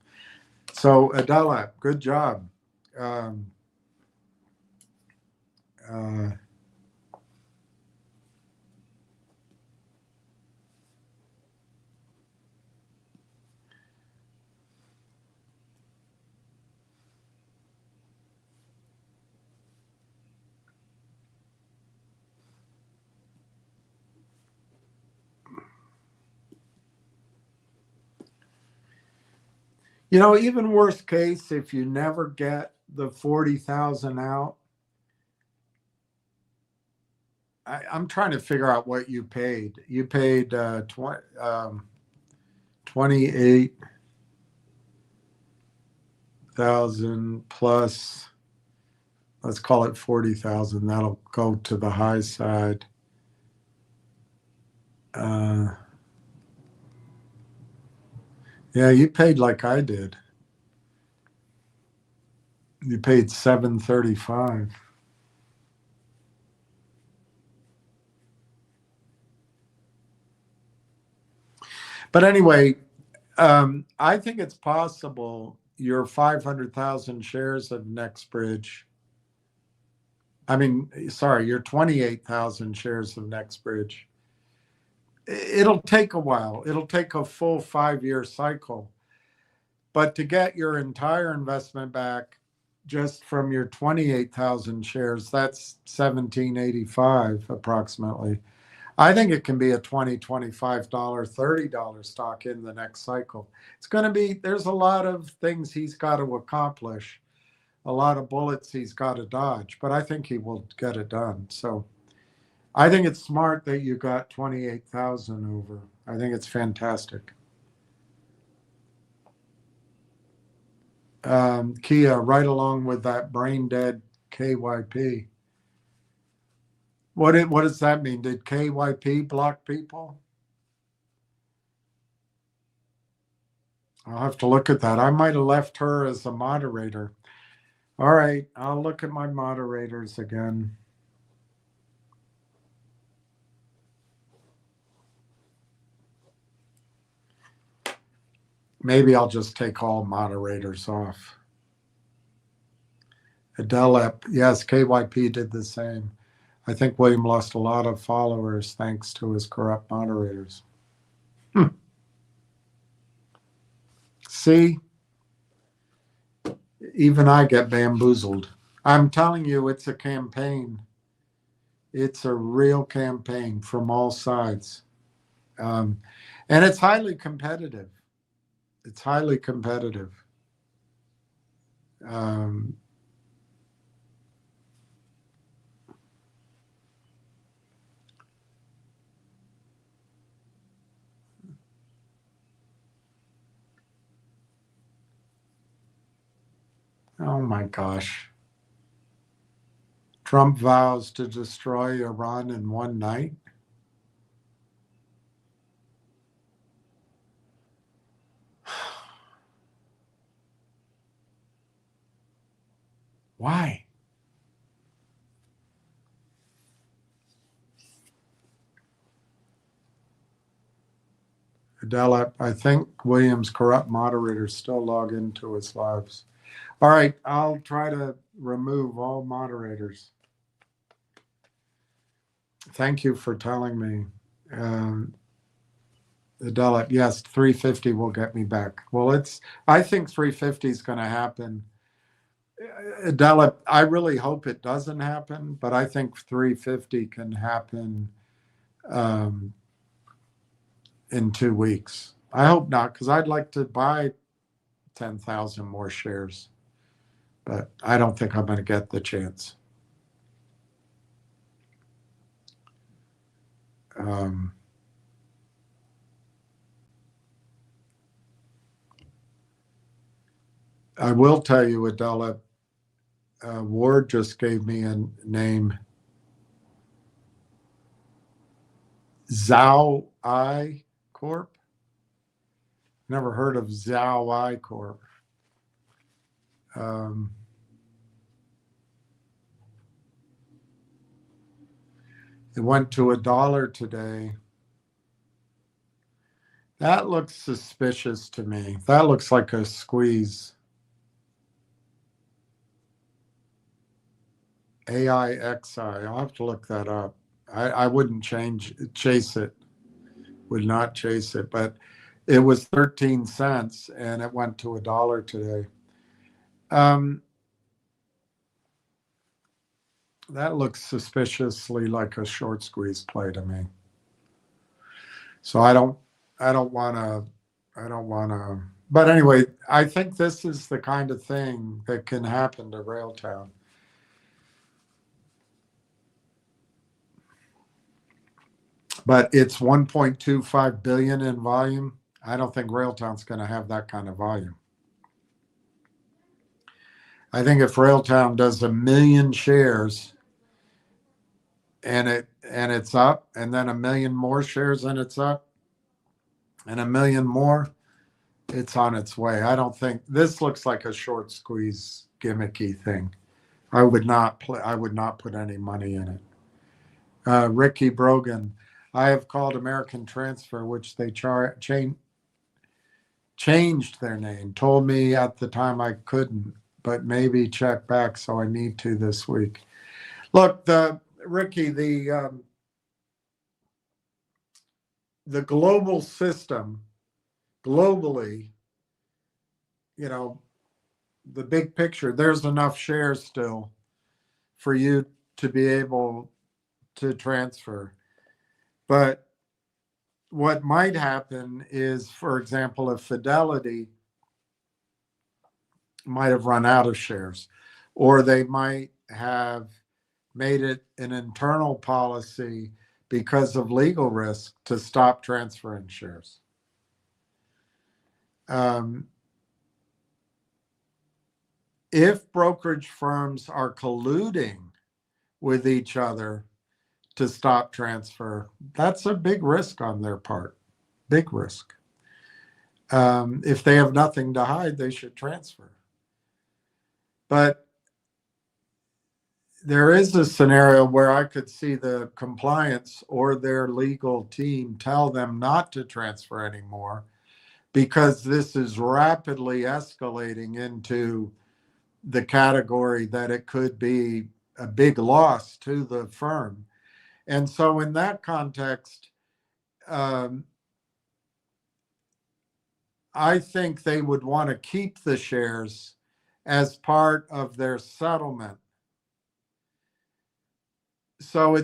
So Adela, good job. Even worst case, if you never get the 40,000 out, I'm trying to figure out what you paid. You paid 28,000 plus, let's call it 40,000. That'll go to the high side. Yeah, you paid like I did. You paid 735. But anyway, I think it's possible your 500,000 shares of NextBridge. Your 28,000 shares of NextBridge. It'll take a while. It'll take a full 5-year cycle. But to get your entire investment back just from your 28,000 shares, that's 1785 approximately. I think it can be a $20, $25, $30 stock in the next cycle. It's going to be, there's a lot of things he's got to accomplish, a lot of bullets he's got to dodge, but I think he will get it done. So I think it's smart that you got 28,000 over. I think it's fantastic. Kia, right along with that brain dead KYP. What does that mean? Did KYP block people? I'll have to look at that. I might have left her as a moderator. All right, I'll look at my moderators again. Maybe I'll just take all moderators off. Adelep, yes, KYP did the same. I think William lost a lot of followers thanks to his corrupt moderators. See, even I get bamboozled. I'm telling you, it's a campaign. It's a real campaign from all sides. And it's highly competitive. It's highly competitive. Oh my gosh. Trump vows to destroy Iran in one night. Why? Adela, I think Williams' corrupt moderators still log into his lives. All right, I'll try to remove all moderators. Thank you for telling me. Adela, yes, 350 will get me back. Well, I think 350 is going to happen. Adela, I really hope it doesn't happen, but I think 350 can happen in 2 weeks. I hope not, because I'd like to buy 10,000 more shares, but I don't think I'm going to get the chance. I will tell you, Adela, Ward just gave me a name. Zhao I Corp. Never heard of Zhao I Corp. It went to $1 today. That looks suspicious to me. That looks like a squeeze. AIXI. I'll have to look that up. I wouldn't chase it. Would not chase it, but it was 13 cents and it went to $1 today. That looks suspiciously like a short squeeze play to me. So I don't want to, but anyway, I think this is the kind of thing that can happen to Railtown. but it's 1.25 billion in volume. I don't think Railtown's going to have that kind of volume. I think if Railtown does 1 million shares and it's up, and then 1 million more shares and it's up, and 1 million more, it's on its way. I don't think this looks like a short squeeze gimmicky thing. I would not put any money in it. Ricky Brogan, I have called American Transfer, which they changed their name. Told me at the time I couldn't, but maybe check back, so I need to this week. Look, Ricky, the global system, globally, the big picture, there's enough shares still for you to be able to transfer. But what might happen is, for example, if Fidelity might have run out of shares, or they might have made it an internal policy because of legal risk to stop transferring shares. If brokerage firms are colluding with each other to stop transfer, that's a big risk on their part. Big risk. If they have nothing to hide, they should transfer. But there is a scenario where I could see the compliance or their legal team tell them not to transfer anymore, because this is rapidly escalating into the category that it could be a big loss to the firm. And so in that context, I think they would want to keep the shares as part of their settlement. So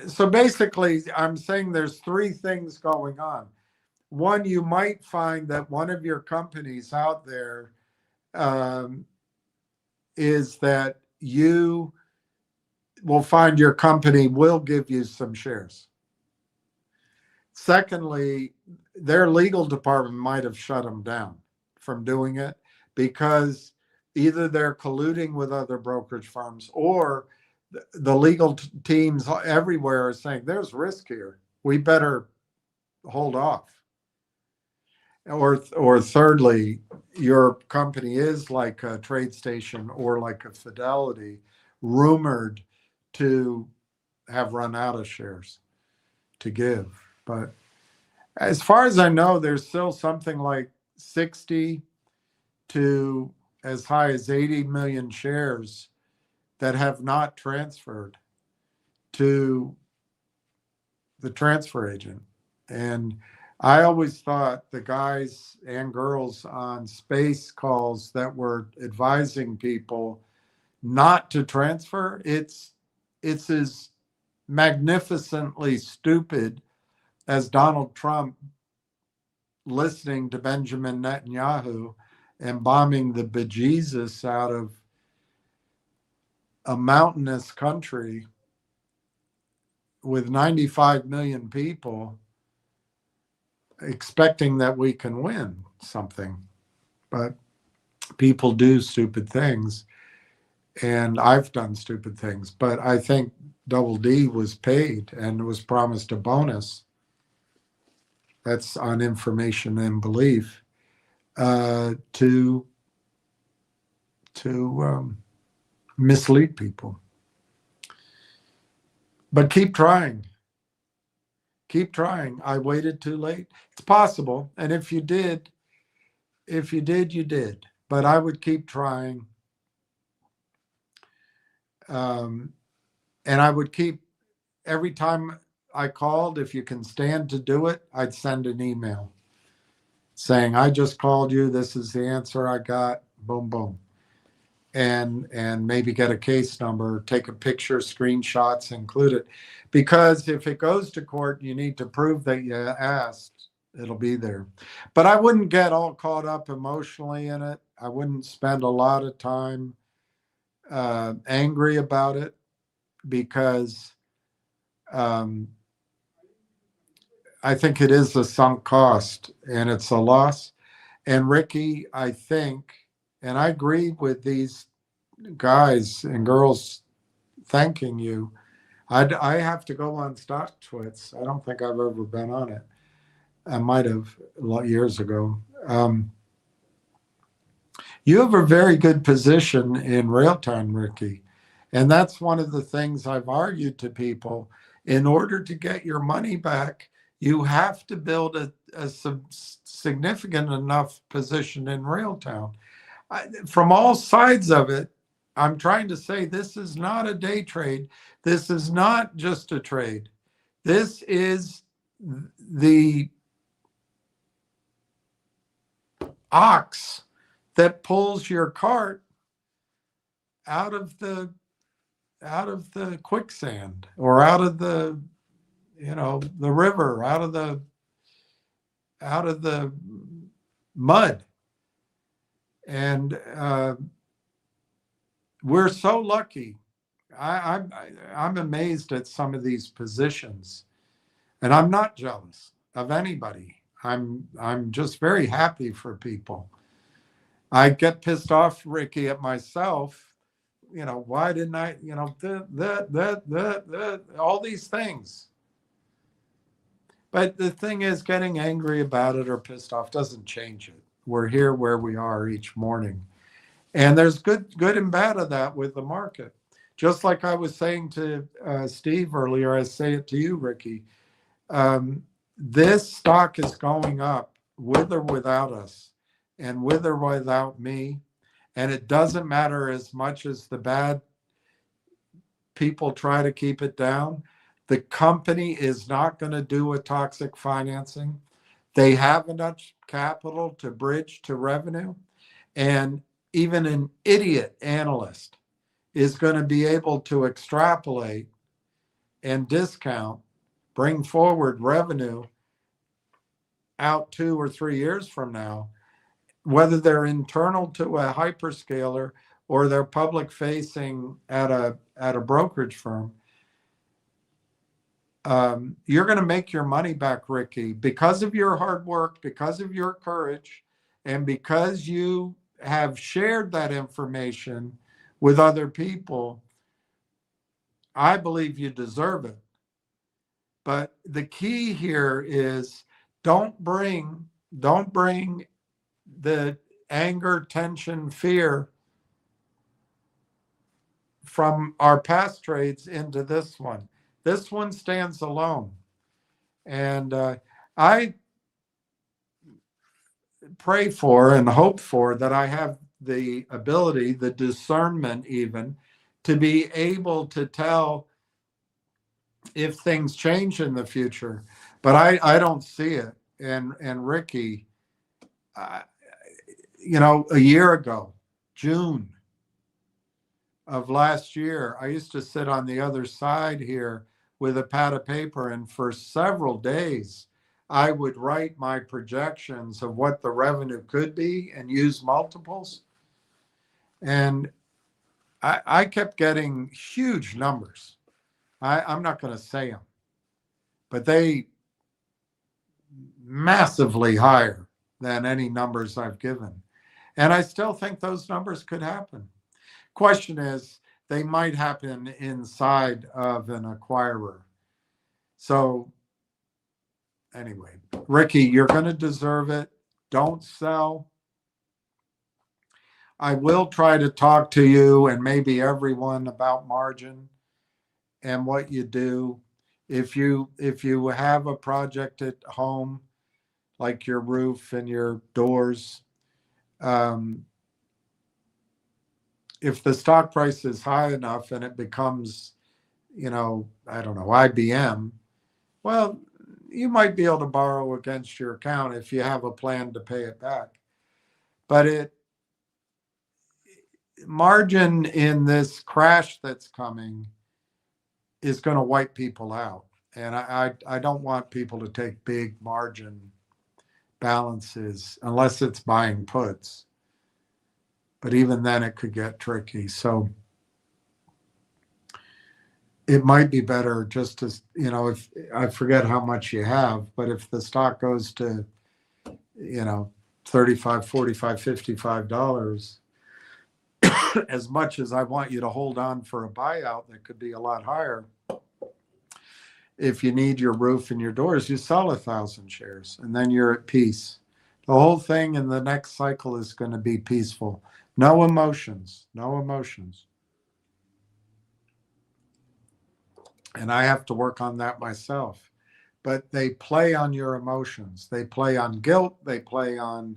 so basically, I'm saying there's three things going on. One, you might find that one of your companies out there is that you will find your company will give you some shares. Secondly, their legal department might have shut them down from doing it because either they're colluding with other brokerage firms, or the legal teams everywhere are saying there's risk here, we better hold off. Or thirdly, your company is like a TradeStation or like a Fidelity, rumored to have run out of shares to give. But as far as I know, there's still something like 60 to as high as 80 million shares that have not transferred to the transfer agent. And I always thought the guys and girls on space calls that were advising people not to transfer, it's as magnificently stupid as Donald Trump listening to Benjamin Netanyahu and bombing the bejesus out of a mountainous country with 95 million people, expecting that we can win something. But people do stupid things, and I've done stupid things. But I think Double D was paid and was promised a bonus. That's on information and belief, to mislead people. But keep trying. Keep trying. I waited too late. It's possible. And if you did, you did. But I would keep trying. And I would keep, every time I called, if you can stand to do it, I'd send an email saying, I just called you. This is the answer I got. Boom, boom. And maybe get a case number, take a picture, screenshots, include it. Because if it goes to court, you need to prove that you asked, it'll be there. But I wouldn't get all caught up emotionally in it. I wouldn't spend a lot of time angry about it, because I think it is a sunk cost and it's a loss. And Ricky, I think, and I agree with these guys and girls thanking you. I have to go on StockTwits. I don't think I've ever been on it. I might have a lot years ago. You have a very good position in Railtown, Ricky. And that's one of the things I've argued to people. In order to get your money back, you have to build a significant enough position in Railtown. From all sides of it, I'm trying to say this is not a day trade. This is not just a trade. This is the ox that pulls your cart out of the quicksand or out of the the river, out of the mud. And we're so lucky. I'm amazed at some of these positions, and I'm not jealous of anybody. I'm just very happy for people. I get pissed off, Ricky, at myself. Why didn't I? All these things. But the thing is, getting angry about it or pissed off doesn't change it. We're here where we are each morning. And there's good and bad of that with the market. Just like I was saying to Steve earlier, I say it to you, Ricky. This stock is going up with or without us and with or without me. And it doesn't matter as much as the bad people try to keep it down. The company is not going to do a toxic financing. They have enough capital to bridge to revenue. And even an idiot analyst is going to be able to extrapolate and discount, bring forward revenue out 2 or 3 years from now, whether they're internal to a hyperscaler or they're public facing at a brokerage firm. You're going to make your money back, Ricky, because of your hard work, because of your courage, and because you have shared that information with other people. I believe you deserve it. But the key here is don't bring the anger, tension, fear from our past trades into this one. This one stands alone. And I pray for and hope for that I have the ability, the discernment even, to be able to tell if things change in the future. But I don't see it. And Ricky, a year ago, June of last year, I used to sit on the other side here with a pad of paper, and for several days, I would write my projections of what the revenue could be and use multiples. And I kept getting huge numbers. I'm not going to say them, but they massively higher than any numbers I've given. And I still think those numbers could happen. Question is, they might happen inside of an acquirer. So anyway, Ricky, you're going to deserve it. Don't sell. I will try to talk to you and maybe everyone about margin and what you do. If you have a project at home, like your roof and your doors, if the stock price is high enough and it becomes, I don't know, IBM, well, you might be able to borrow against your account if you have a plan to pay it back. But margin in this crash that's coming is going to wipe people out. And I don't want people to take big margin balances unless it's buying puts. But even then it could get tricky. So it might be better just to, if I forget how much you have, but if the stock goes to, 35, 45, $55, as much as I want you to hold on for a buyout that could be a lot higher, if you need your roof and your doors, you sell 1,000 shares and then you're at peace. The whole thing in the next cycle is going to be peaceful. No emotions, no emotions. And I have to work on that myself. But they play on your emotions. They play on guilt. They play on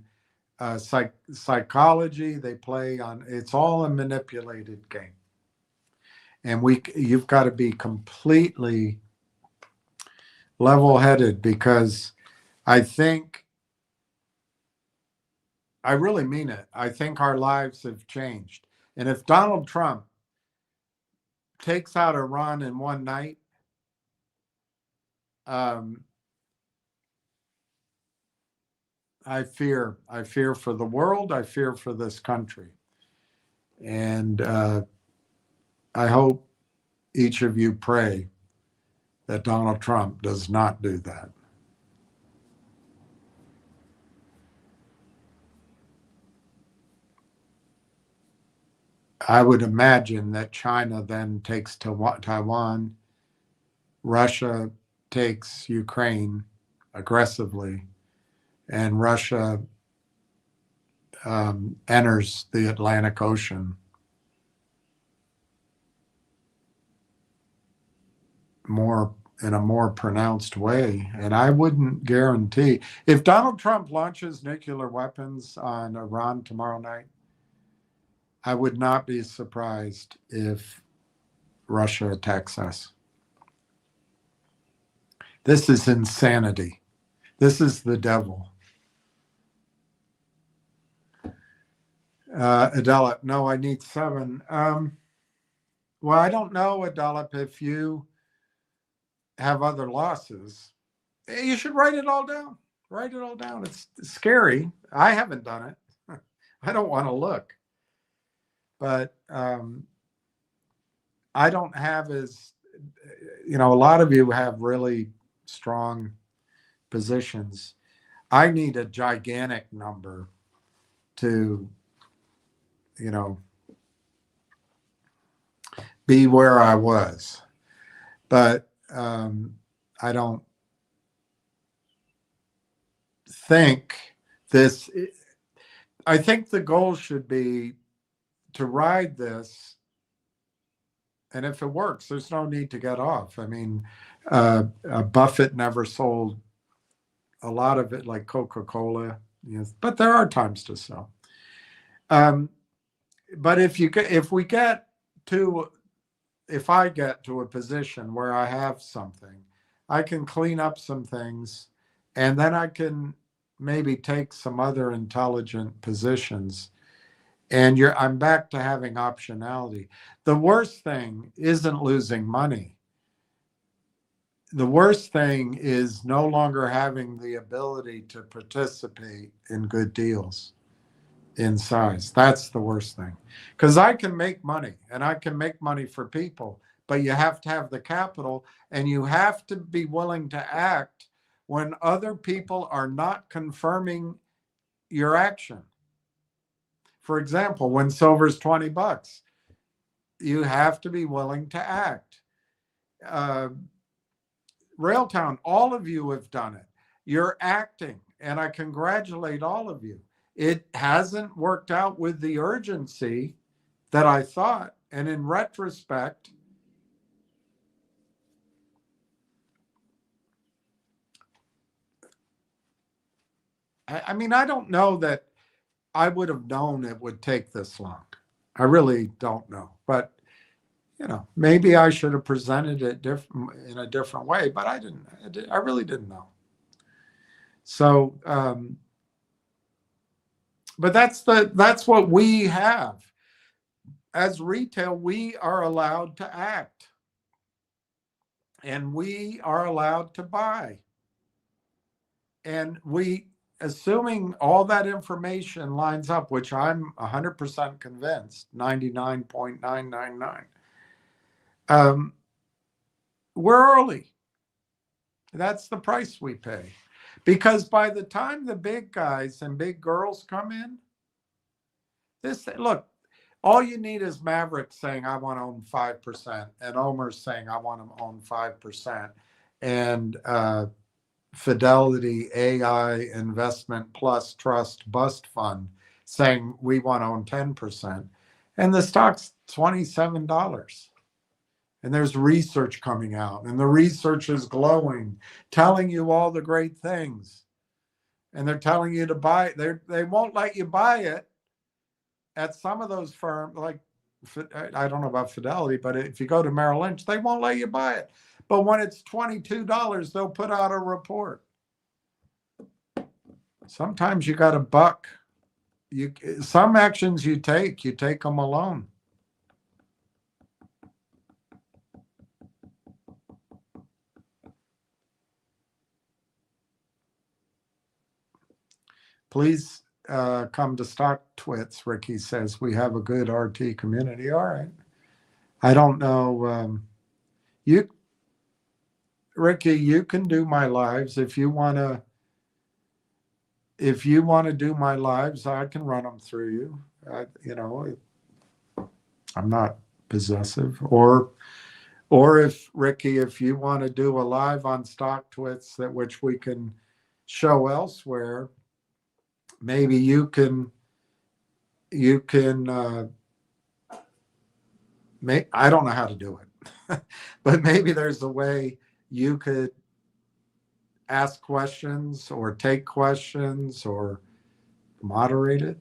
psychology. They play on, it's all a manipulated game. And you've got to be completely level-headed, because I really mean it. I think our lives have changed. And if Donald Trump takes out Iran in one night, I fear for the world. I fear for this country. And I hope each of you pray that Donald Trump does not do that. I would imagine that China then takes Taiwan, Russia takes Ukraine aggressively, and Russia enters the Atlantic Ocean in a more pronounced way. And I wouldn't guarantee, if Donald Trump launches nuclear weapons on Iran tomorrow night, I would not be surprised if Russia attacks us. This is insanity. This is the devil. Adela, no, I need 7. Well, I don't know, Adela, if you have other losses. You should write it all down. Write it all down. It's scary. I haven't done it. I don't want to look. But I don't have a lot of you have really strong positions. I need a gigantic number to, be where I was. But I don't think I think the goal should be to ride this. And if it works, there's no need to get off. I mean, Buffett never sold a lot of it like Coca-Cola, but there are times to sell. But if I get to a position where I have something, I can clean up some things, and then I can maybe take some other intelligent positions. And I'm back to having optionality. The worst thing isn't losing money. The worst thing is no longer having the ability to participate in good deals in size. That's the worst thing. Because I can make money, and I can make money for people, but you have to have the capital, and you have to be willing to act when other people are not confirming your action. For example, when silver's $20, you have to be willing to act. Railtown, all of you have done it. You're acting, and I congratulate all of you. It hasn't worked out with the urgency that I thought. And in retrospect, I mean, I don't know that I would have known it would take this long. I really don't know. But, maybe I should have presented it in a different way, but I didn't. I really didn't know. So, but that's what we have. As retail, we are allowed to act, and we are allowed to buy. And assuming all that information lines up, which I'm 100% convinced, 99.999, we're early. That's the price we pay. Because by the time the big guys and big girls come in, look, all you need is Maverick saying, I want to own 5%, and Omer's saying, I want to own 5%, and Fidelity AI Investment Plus Trust Bust Fund saying, we want to own 10%. And the stock's $27. And there's research coming out, and the research is glowing, telling you all the great things. And they're telling you to buy it. They won't let you buy it at some of those firms, like, I don't know about Fidelity, but if you go to Merrill Lynch, they won't let you buy it. But when it's $22, they'll put out a report. Sometimes you got a buck. Some actions you take them alone. Please come to Stock Twits, Ricky says. We have a good RT community. All right. I don't know. Ricky, you can do my lives. If you want to do my lives, I can run them through you. I'm not possessive. Or if, Ricky, if you want to do a live on Stock Twits which we can show elsewhere, maybe you can I don't know how to do it, but maybe there's a way you could ask questions or take questions or moderate it.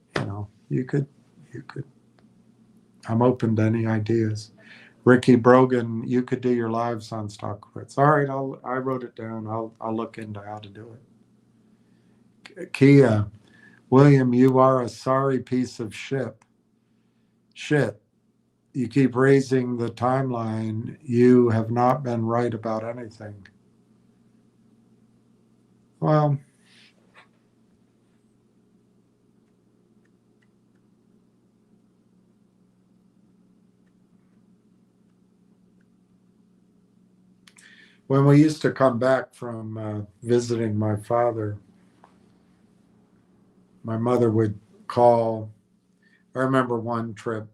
You could, I'm open to any ideas. Ricky Brogan, you could do your lives on Stock Quits. All right, I wrote it down. I'll look into how to do it. Kia, William, you are a sorry piece of shit. You keep raising the timeline. You have not been right about anything. Well, when we used to come back from visiting my father, my mother would call. I remember one trip,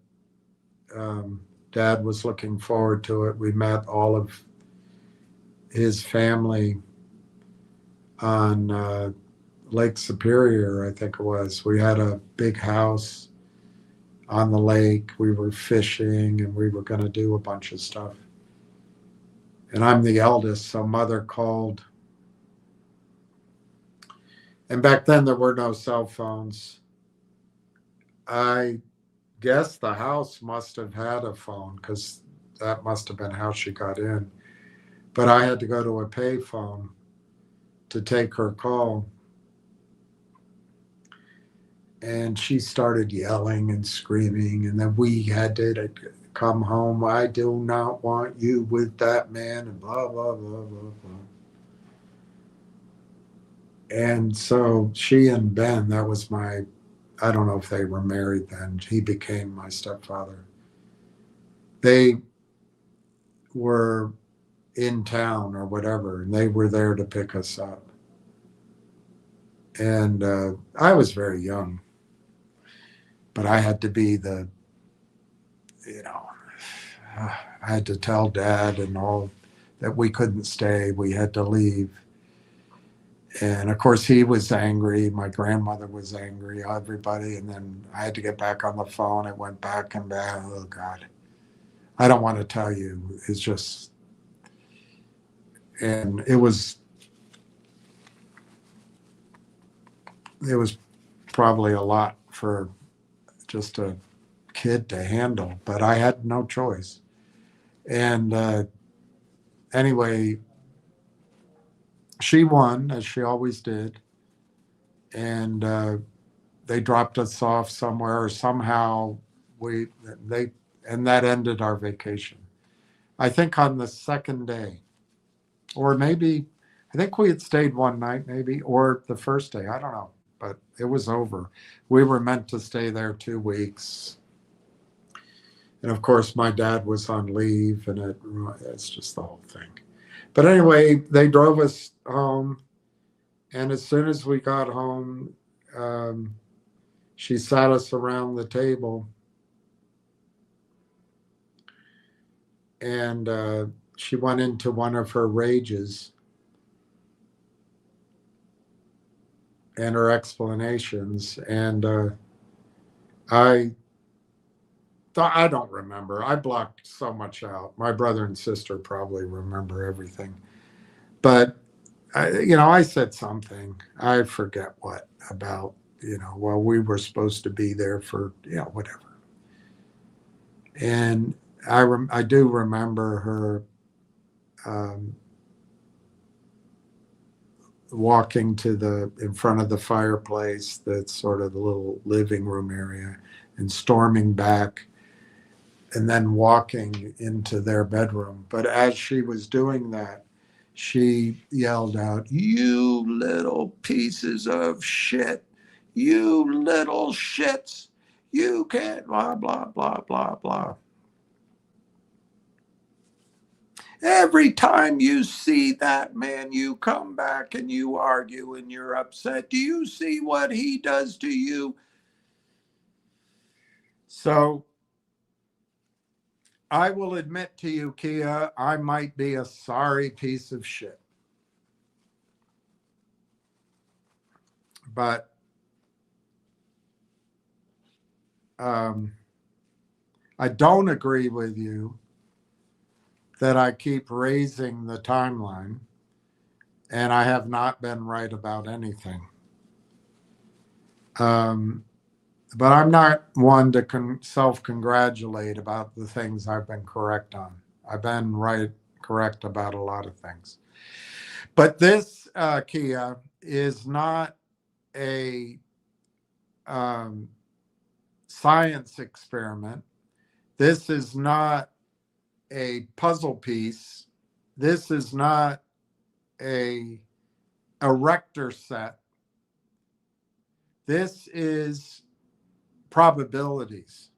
Dad was looking forward to it. We met all of his family on Lake Superior, I think it was. We had a big house on the lake. We were fishing, and we were going to do a bunch of stuff. And I'm the eldest, so Mother called. And back then there were no cell phones. I guess the house must have had a phone, because that must have been how she got in. But I had to go to a payphone to take her call. And she started yelling and screaming, and then we had to come home. I do not want you with that man, and blah, blah, blah, blah, blah. And so she and Ben, that was I don't know if they were married then. He became my stepfather. They were in town or whatever, and they were there to pick us up. And I was very young, but I had to be I had to tell Dad and all that we couldn't stay. We had to leave. And of course, he was angry. My grandmother was angry, everybody. And then I had to get back on the phone. It went back and back. Oh, God. I don't want to tell you. It's just, and it was probably a lot for just a kid to handle, but I had no choice. And anyway, she won, as she always did. And they dropped us off somewhere, or somehow and that ended our vacation. I think on the second day, or maybe, I think we had stayed one night maybe, or the first day, I don't know, but it was over. We were meant to stay there 2 weeks. And of course, my dad was on leave, and it's just the whole thing. But anyway, they drove us home. And as soon as we got home, she sat us around the table and she went into one of her rages and her explanations. And I thought, I don't remember. I blocked so much out. My brother and sister probably remember everything. But, I said something. I forget what about, well, we were supposed to be there for, whatever. And I do remember her walking to in front of the fireplace, that's sort of the little living room area, and storming back and then walking into their bedroom. But as she was doing that, she yelled out, "You little pieces of shit, you little shits, you can't blah, blah, blah, blah, blah. Every time you see that man, you come back and you argue and you're upset. Do you see what he does to you?" So I will admit to you, Kia, I might be a sorry piece of shit. But I don't agree with you that I keep raising the timeline, and I have not been right about anything. But I'm not one to self-congratulate about the things I've been correct on. I've been correct about a lot of things. But this, Kia, is not a science experiment. This is not a puzzle piece. This is not a Rector set. This is probabilities.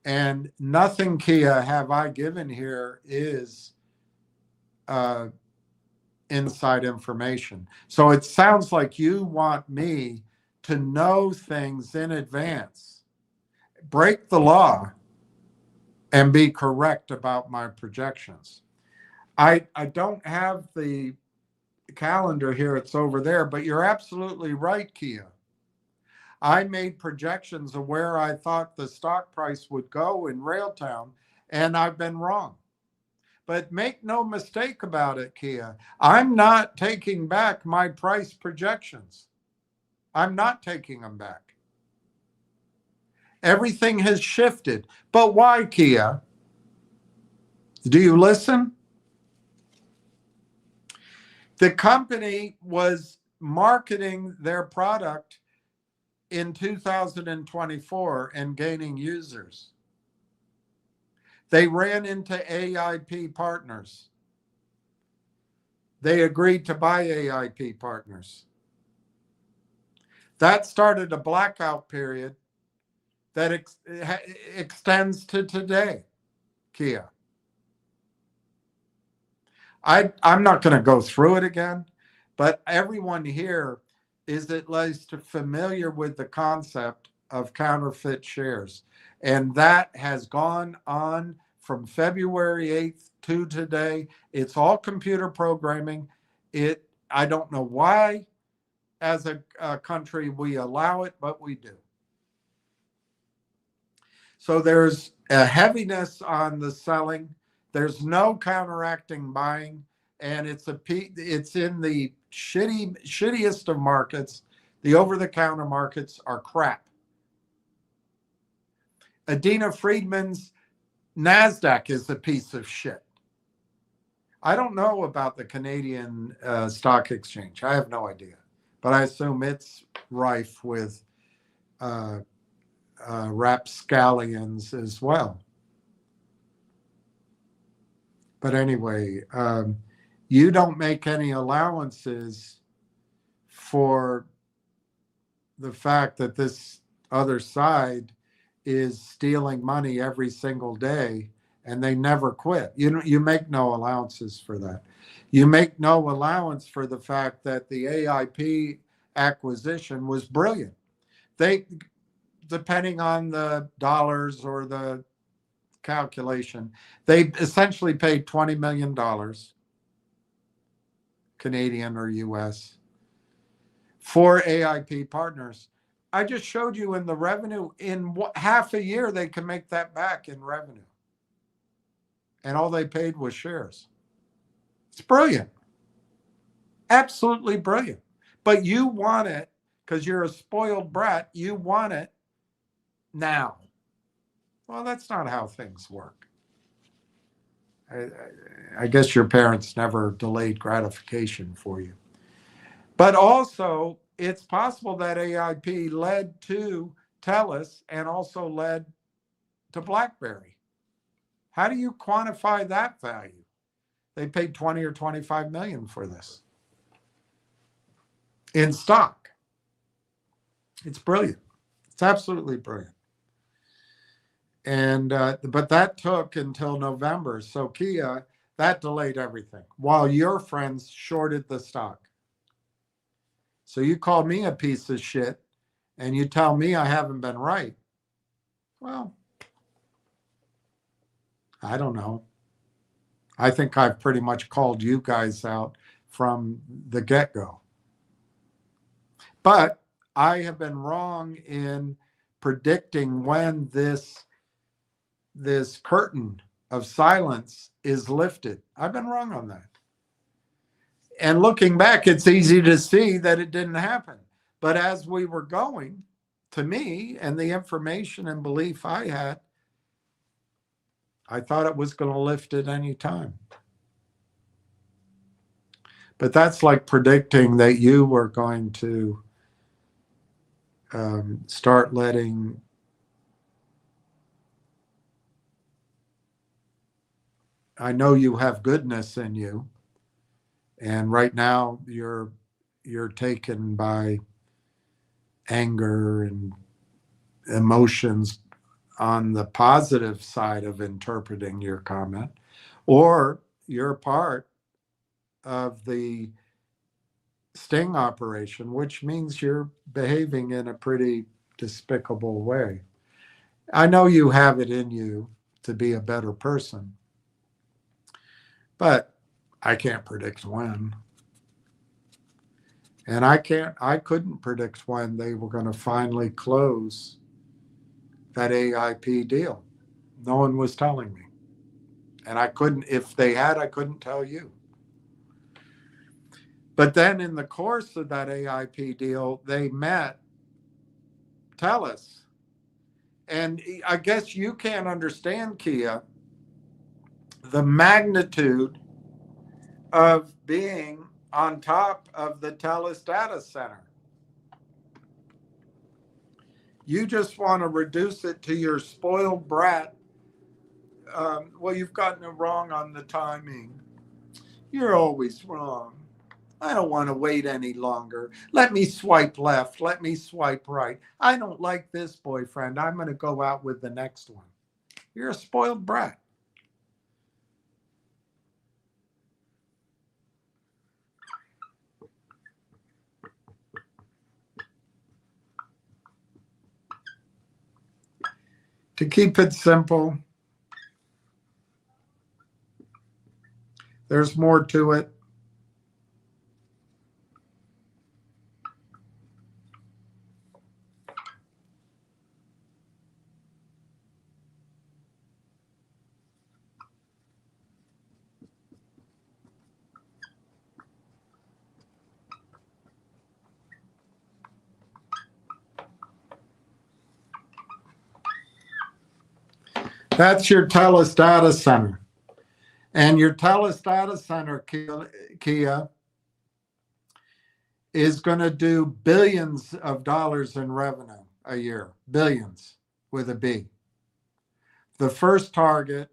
And nothing, Kia, have I given here is inside information. So it sounds like you want me to know things in advance, break the law, and be correct about my projections. I don't have the calendar here, it's over there, but you're absolutely right, Kia. I made projections of where I thought the stock price would go in Railtown, and I've been wrong. But make no mistake about it, Kia, I'm not taking back my price projections. I'm not taking them back. Everything has shifted. But why, Kia? Do you listen? The company was marketing their product in 2024 and gaining users. They ran into AIP partners. They agreed to buy AIP partners. That started a blackout period that extends to today, Kia. I'm not going to go through it again, but everyone here is at least familiar with the concept of counterfeit shares. And that has gone on from February 8th to today. It's all computer programming. I don't know why, as a country, we allow it, but we do. So there's a heaviness on the selling. There's no counteracting buying, and it's in the shittiest of markets. The over-the-counter markets are crap. Adina Friedman's NASDAQ is a piece of shit. I don't know about the Canadian Stock Exchange. I have no idea, but I assume it's rife with rapscallions as well. But anyway, you don't make any allowances for the fact that this other side is stealing money every single day and they never quit. You make no allowances for that. You make no allowance for the fact that the AIP acquisition was brilliant. They, depending on the dollars or the calculation, they essentially paid $20 million Canadian or US for AIP partners. I just showed you in the revenue, in half a year, they can make that back in revenue. And all they paid was shares. It's brilliant. Absolutely brilliant. But you want it because you're a spoiled brat. You want it now. Well, that's not how things work. I guess your parents never delayed gratification for you. But also, it's possible that AIP led to TELUS and also led to BlackBerry. How do you quantify that value? They paid 20 or 25 million for this in stock. It's brilliant. It's absolutely brilliant. And but that took until November. So Kia, that delayed everything while your friends shorted the stock. So you call me a piece of shit and you tell me I haven't been right. Well, I don't know. I think I've pretty much called you guys out from the get-go. But I have been wrong in predicting when this curtain of silence is lifted. I've been wrong on that. And looking back, it's easy to see that it didn't happen. But as we were going, to me, and the information and belief I had, I thought it was going to lift at any time. But that's like predicting that you were going to start letting I know you have goodness in you, and right now you're taken by anger and emotions on the positive side of interpreting your comment, or you're part of the sting operation, which means you're behaving in a pretty despicable way. I know you have it in you to be a better person, but I can't predict when. And I couldn't predict when they were going to finally close that AIP deal. No one was telling me. And I couldn't, if they had, I couldn't tell you. But then in the course of that AIP deal, they met TELUS. And I guess you can't understand, Kia, the magnitude of being on top of the TELUS data center. You just want to reduce it to your spoiled brat. Well, you've gotten it wrong on the timing. You're always wrong. I don't want to wait any longer. Let me swipe left. Let me swipe right. I don't like this boyfriend. I'm going to go out with the next one. You're a spoiled brat. To keep it simple, there's more to it. That's your TELUS data center. And your TELUS data center, Kia, is going to do billions of dollars in revenue a year. Billions with a B. The first target,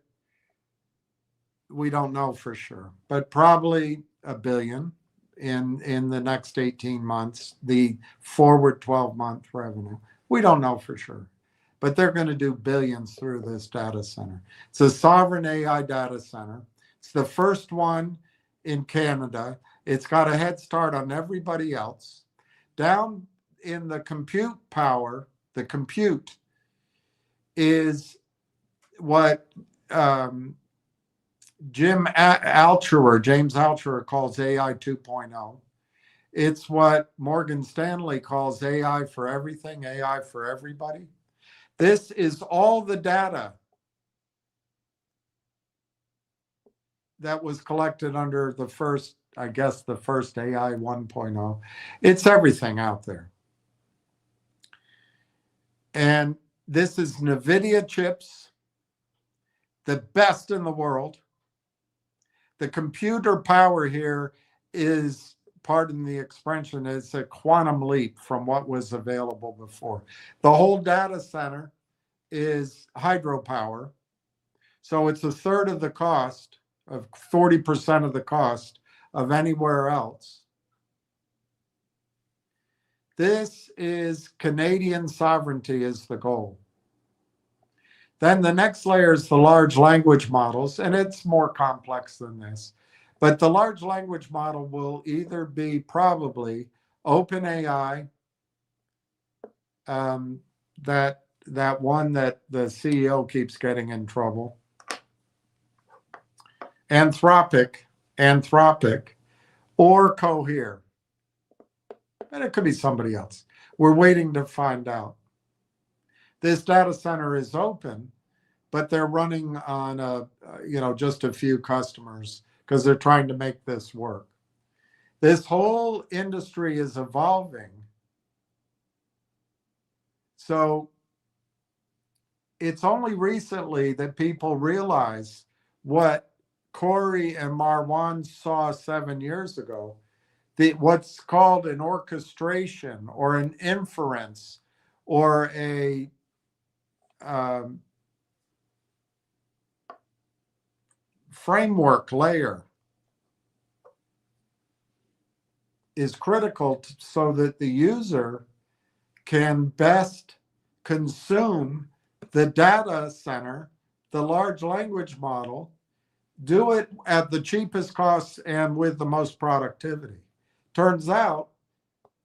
we don't know for sure, but probably $1 billion in the next 18 months, the forward 12-month revenue. We don't know for sure. but they're going to do billions through this data center. It's a sovereign AI data center. It's the first one in Canada. It's got a head start on everybody else. Down in the compute power, the compute is what James Altucher calls AI 2.0. It's what Morgan Stanley calls AI for everything, AI for everybody. This is all the data that was collected under the first, I guess, the first AI 1.0. It's everything out there. And this is NVIDIA chips, the best in the world. The computer power here is, pardon the expression, it's a quantum leap from what was available before. The whole data center is hydropower. So it's a third of the cost, of 40% of the cost of anywhere else. This is Canadian sovereignty is the goal. Then the next layer is the large language models, and it's more complex than this. But the large language model will either be probably OpenAI, that one that the CEO keeps getting in trouble, Anthropic, or Cohere. And it could be somebody else. We're waiting to find out. This data center is open, but they're running on just a few customers because they're trying to make this work. This whole industry is evolving. So it's only recently that people realize what Corey and Marwan saw 7 years ago, what's called an orchestration or an inference or a framework layer is critical so that the user can best consume the data center, the large language model, do it at the cheapest cost and with the most productivity. Turns out,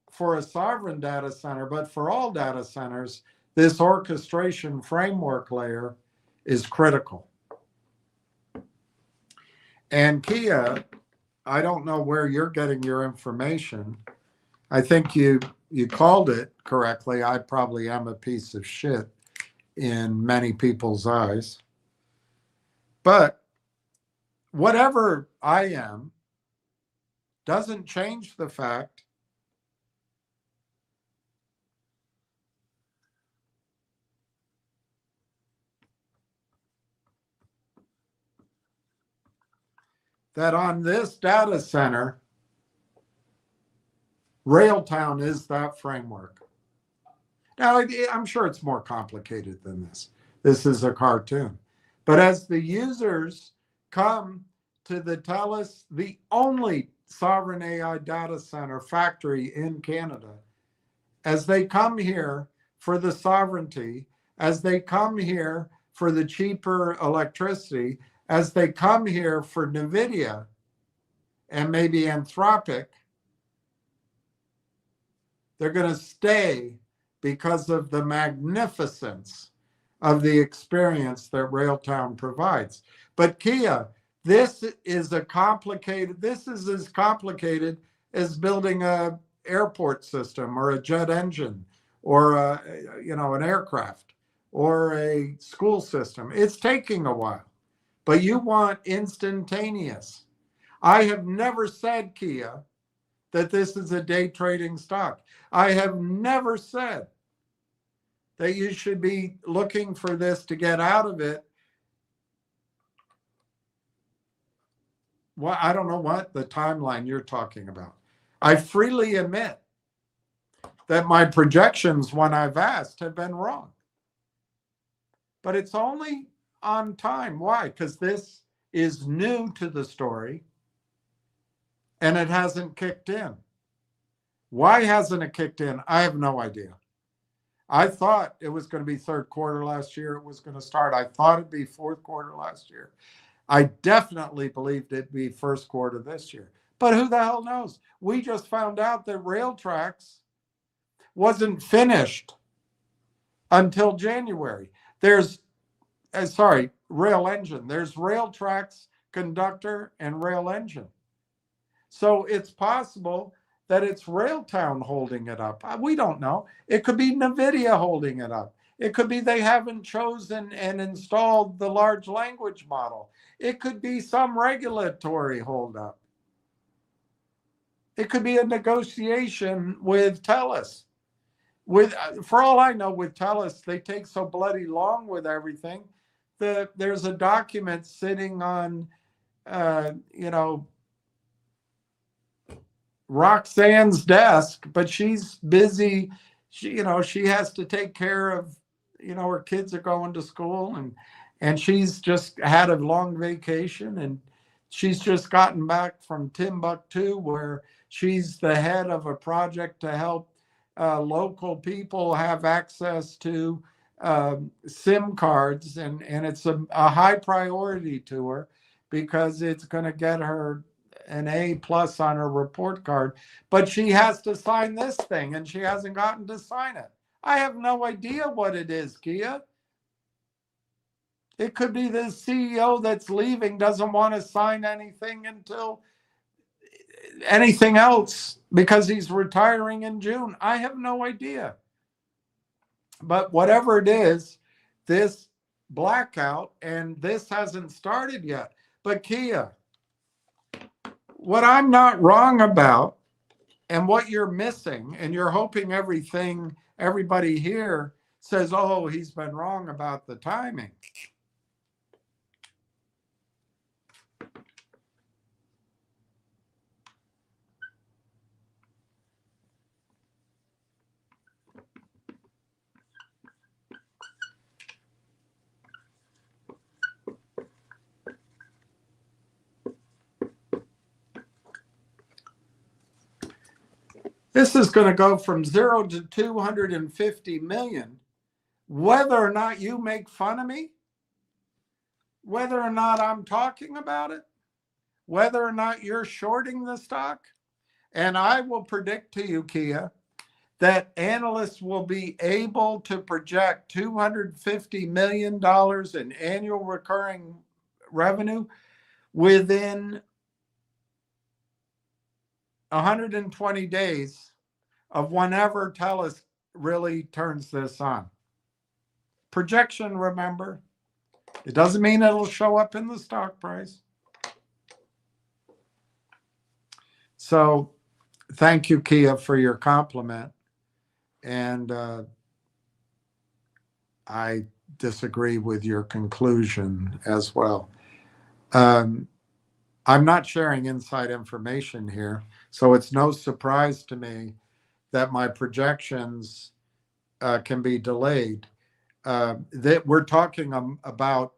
for a sovereign data center, but for all data centers, this orchestration framework layer is critical. And Kia, I don't know where you're getting your information. I think you called it correctly. I probably am a piece of shit in many people's eyes. But whatever I am doesn't change the fact that on this data center, Railtown is that framework. Now, I'm sure it's more complicated than this. This is a cartoon. But as the users come to the TELUS, the only sovereign AI data center factory in Canada, as they come here for the sovereignty, as they come here for the cheaper electricity, as they come here for NVIDIA and maybe Anthropic, they're going to stay because of the magnificence of the experience that Railtown provides. But Kia, this is as complicated as building a airport system or a jet engine or an aircraft or a school system. It's taking a while, but you want instantaneous. I have never said, Kia, that this is a day trading stock. I have never said that you should be looking for this to get out of it. Well, I don't know what the timeline you're talking about. I freely admit that my projections when I've asked have been wrong. But it's only on time. Why? Because this is new to the story and it hasn't kicked in. Why hasn't it kicked in? I have no idea. I thought it was going to be third quarter last year. It was going to start. I thought it'd be fourth quarter last year. I definitely believed it'd be first quarter this year. But who the hell knows? We just found out that rail tracks wasn't finished until January. There's, rail engine. There's rail tracks, conductor, and rail engine. So it's possible that it's Railtown holding it up. We don't know. It could be NVIDIA holding it up. It could be they haven't chosen and installed the large language model. It could be some regulatory holdup. It could be a negotiation with TELUS. For all I know, with TELUS, they take so bloody long with everything. There's a document sitting on, Roxanne's desk, but she's busy. She has to take care of, her kids are going to school, and she's just had a long vacation, and she's just gotten back from Timbuktu, where she's the head of a project to help local people have access to SIM cards, and it's a high priority to her because it's going to get her an A+ on her report card, but she has to sign this thing and she hasn't gotten to sign it. I have no idea what it is, Kia. It could be the CEO that's leaving doesn't want to sign anything until anything else because he's retiring in June. I have no idea. But whatever it is, this blackout, and this hasn't started yet. But Kia, what I'm not wrong about, and what you're missing, and you're hoping everybody here says, oh, he's been wrong about the timing. This is going to go from 0 to 250 million. Whether or not you make fun of me, whether or not I'm talking about it, whether or not you're shorting the stock, and I will predict to you, Kia, that analysts will be able to project $250 million in annual recurring revenue within 120 days of whenever TELUS really turns this on. Projection, remember, it doesn't mean it'll show up in the stock price. So thank you, Kia, for your compliment. And I disagree with your conclusion as well. I'm not sharing inside information here, so it's no surprise to me that my projections can be delayed. That we're talking about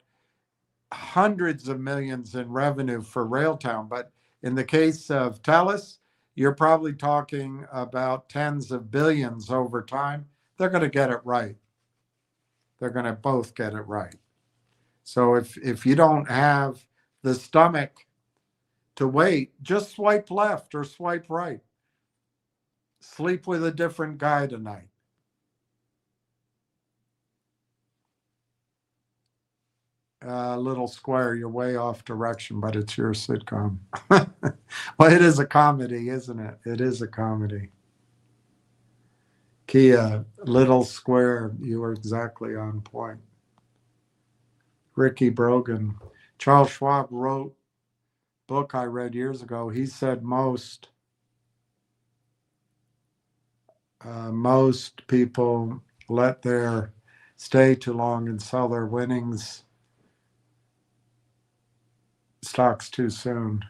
hundreds of millions in revenue for Railtown, but in the case of TELUS, you're probably talking about tens of billions over time. They're going to get it right. They're going to both get it right. So if you don't have the stomach to wait, just swipe left or swipe right. Sleep with a different guy tonight. Little square, you're way off direction, but it's your sitcom. Well, it is a comedy, isn't it? It is a comedy. Kia, little square, you were exactly on point. Ricky Brogan. Charles Schwab wrote a book I read years ago. He said most people let their stay too long and sell their winnings stocks too soon.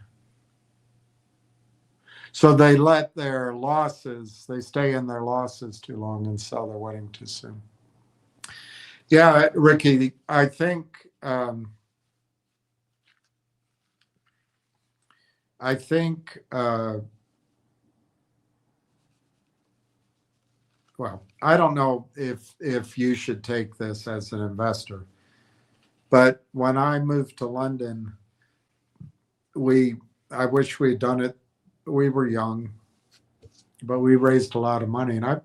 So they let their losses, they stay in their losses too long and sell their winning too soon. Yeah, Ricky, I think well, I don't know if you should take this as an investor, but when I moved to London, we I wish we'd done it. We were young, but we raised a lot of money, and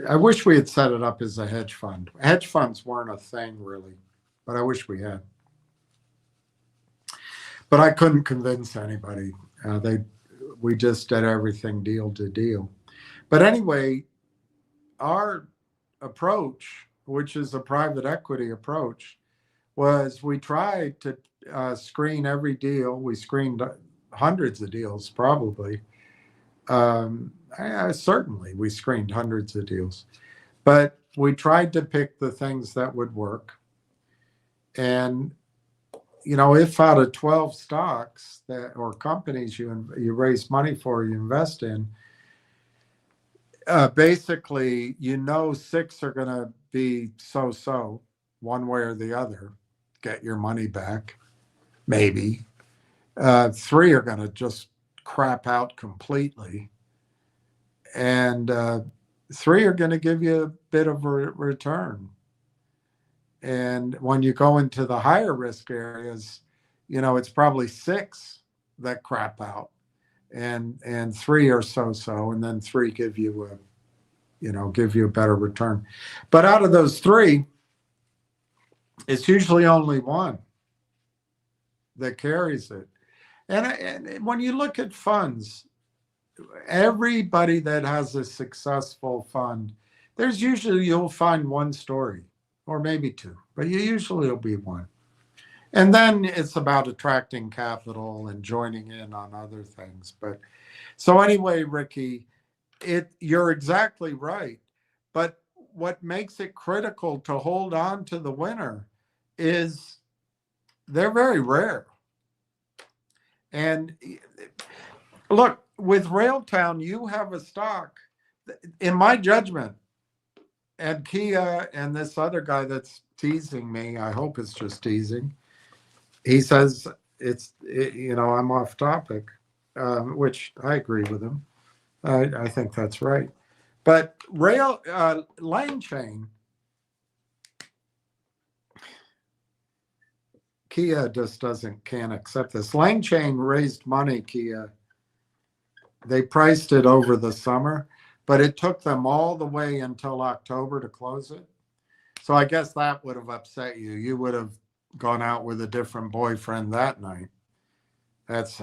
I wish we had set it up as a hedge fund. Hedge funds weren't a thing really, but I wish we had. But I couldn't convince anybody. We just did everything deal to deal. But anyway, our approach, which is a private equity approach, was we tried to screen every deal. We screened hundreds of deals, probably. Certainly, we screened hundreds of deals, but we tried to pick the things that would work. And if out of 12 stocks that or companies you raise money for, you invest in, basically, 6 are going to be so-so, one way or the other, get your money back, maybe. 3 are going to just crap out completely. And 3 are going to give you a bit of a return. And when you go into the higher risk areas, it's probably 6 that crap out, and 3 are so-so, and then 3 give you a better return. But out of those 3, it's usually only 1 that carries it. And when you look at funds, everybody that has a successful fund, you'll find 1 story, or maybe 2, but usually it'll be 1. And then it's about attracting capital and joining in on other things. But so anyway, Ricky, you're exactly right. But what makes it critical to hold on to the winner is they're very rare. And look, with Railtown, you have a stock, in my judgment, and Kia and this other guy that's teasing me, I hope it's just teasing. He says I'm off topic, which I agree with him. I think that's right. But Lane Chain, Kia just can't accept this. Lane Chain raised money, Kia. They priced it over the summer, but it took them all the way until October to close it. So I guess that would have upset you. You would have gone out with a different boyfriend that night. It's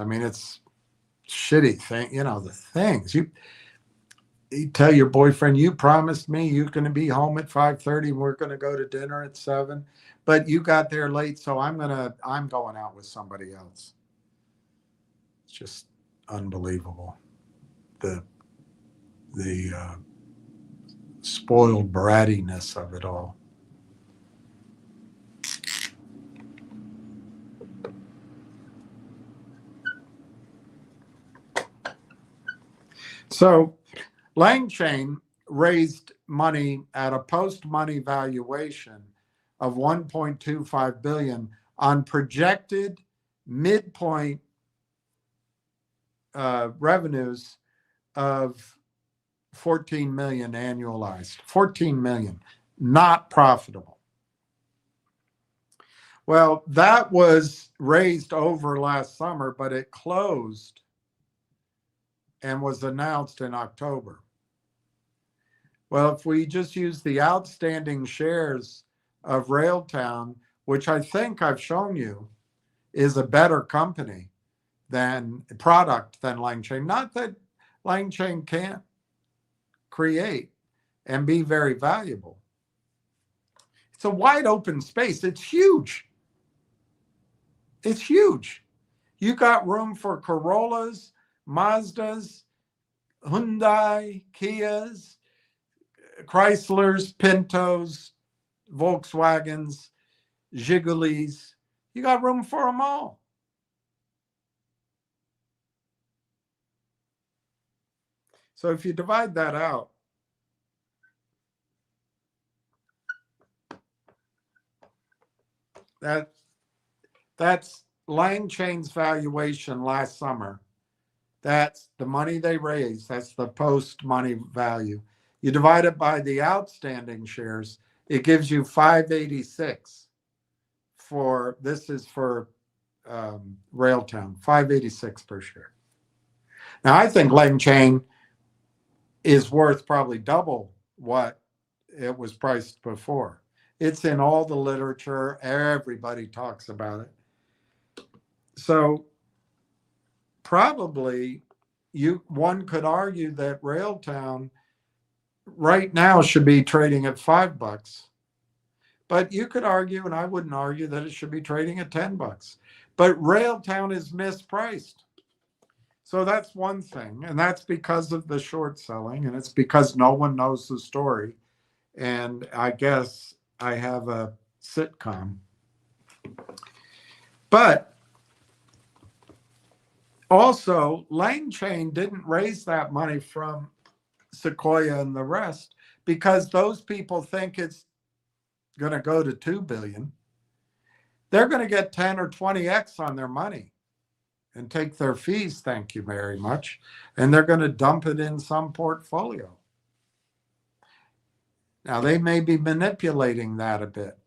shitty thing. The things you tell your boyfriend, you promised me you're going to be home at 5:30 and we're going to go to dinner at 7, but you got there late, so I'm going out with somebody else. It's just unbelievable. The spoiled brattiness of it all. So Lang Chain raised money at a post-money valuation of 1.25 billion on projected midpoint revenues of 14 million annualized. 14 million, not profitable. Well, that was raised over last summer, but it closed and was announced in October. Well, if we just use the outstanding shares of Railtown, which I think I've shown you is a better company than Lang Chain, not that Lang Chain can't create and be very valuable. It's a wide open space. It's huge. It's huge. You got room for Corollas, Mazdas, Hyundai, Kias, Chryslers, Pintos, Volkswagens, Zhigulis. You got room for them all. So if you divide that out, that's Lang Chain's valuation last summer That's the money they raise. That's the post money value. You divide it by the outstanding shares, it gives you 586 for this is for Railtown, 586 per share. Now I think Lang Chain is worth probably double what it was priced before. It's in all the literature. Everybody talks about it. So probably one could argue that Railtown right now should be trading at $5. But you could argue, and I wouldn't argue, that it should be trading at $10. But Railtown is mispriced. So that's one thing. And that's because of the short selling, and it's because no one knows the story. And I guess I have a sitcom. But also, Lang Chain didn't raise that money from Sequoia and the rest because those people think it's going to go to 2 billion. They're going to get 10 or 20x on their money and take their fees, thank you very much, and they're going to dump it in some portfolio. Now, they may be manipulating that a bit,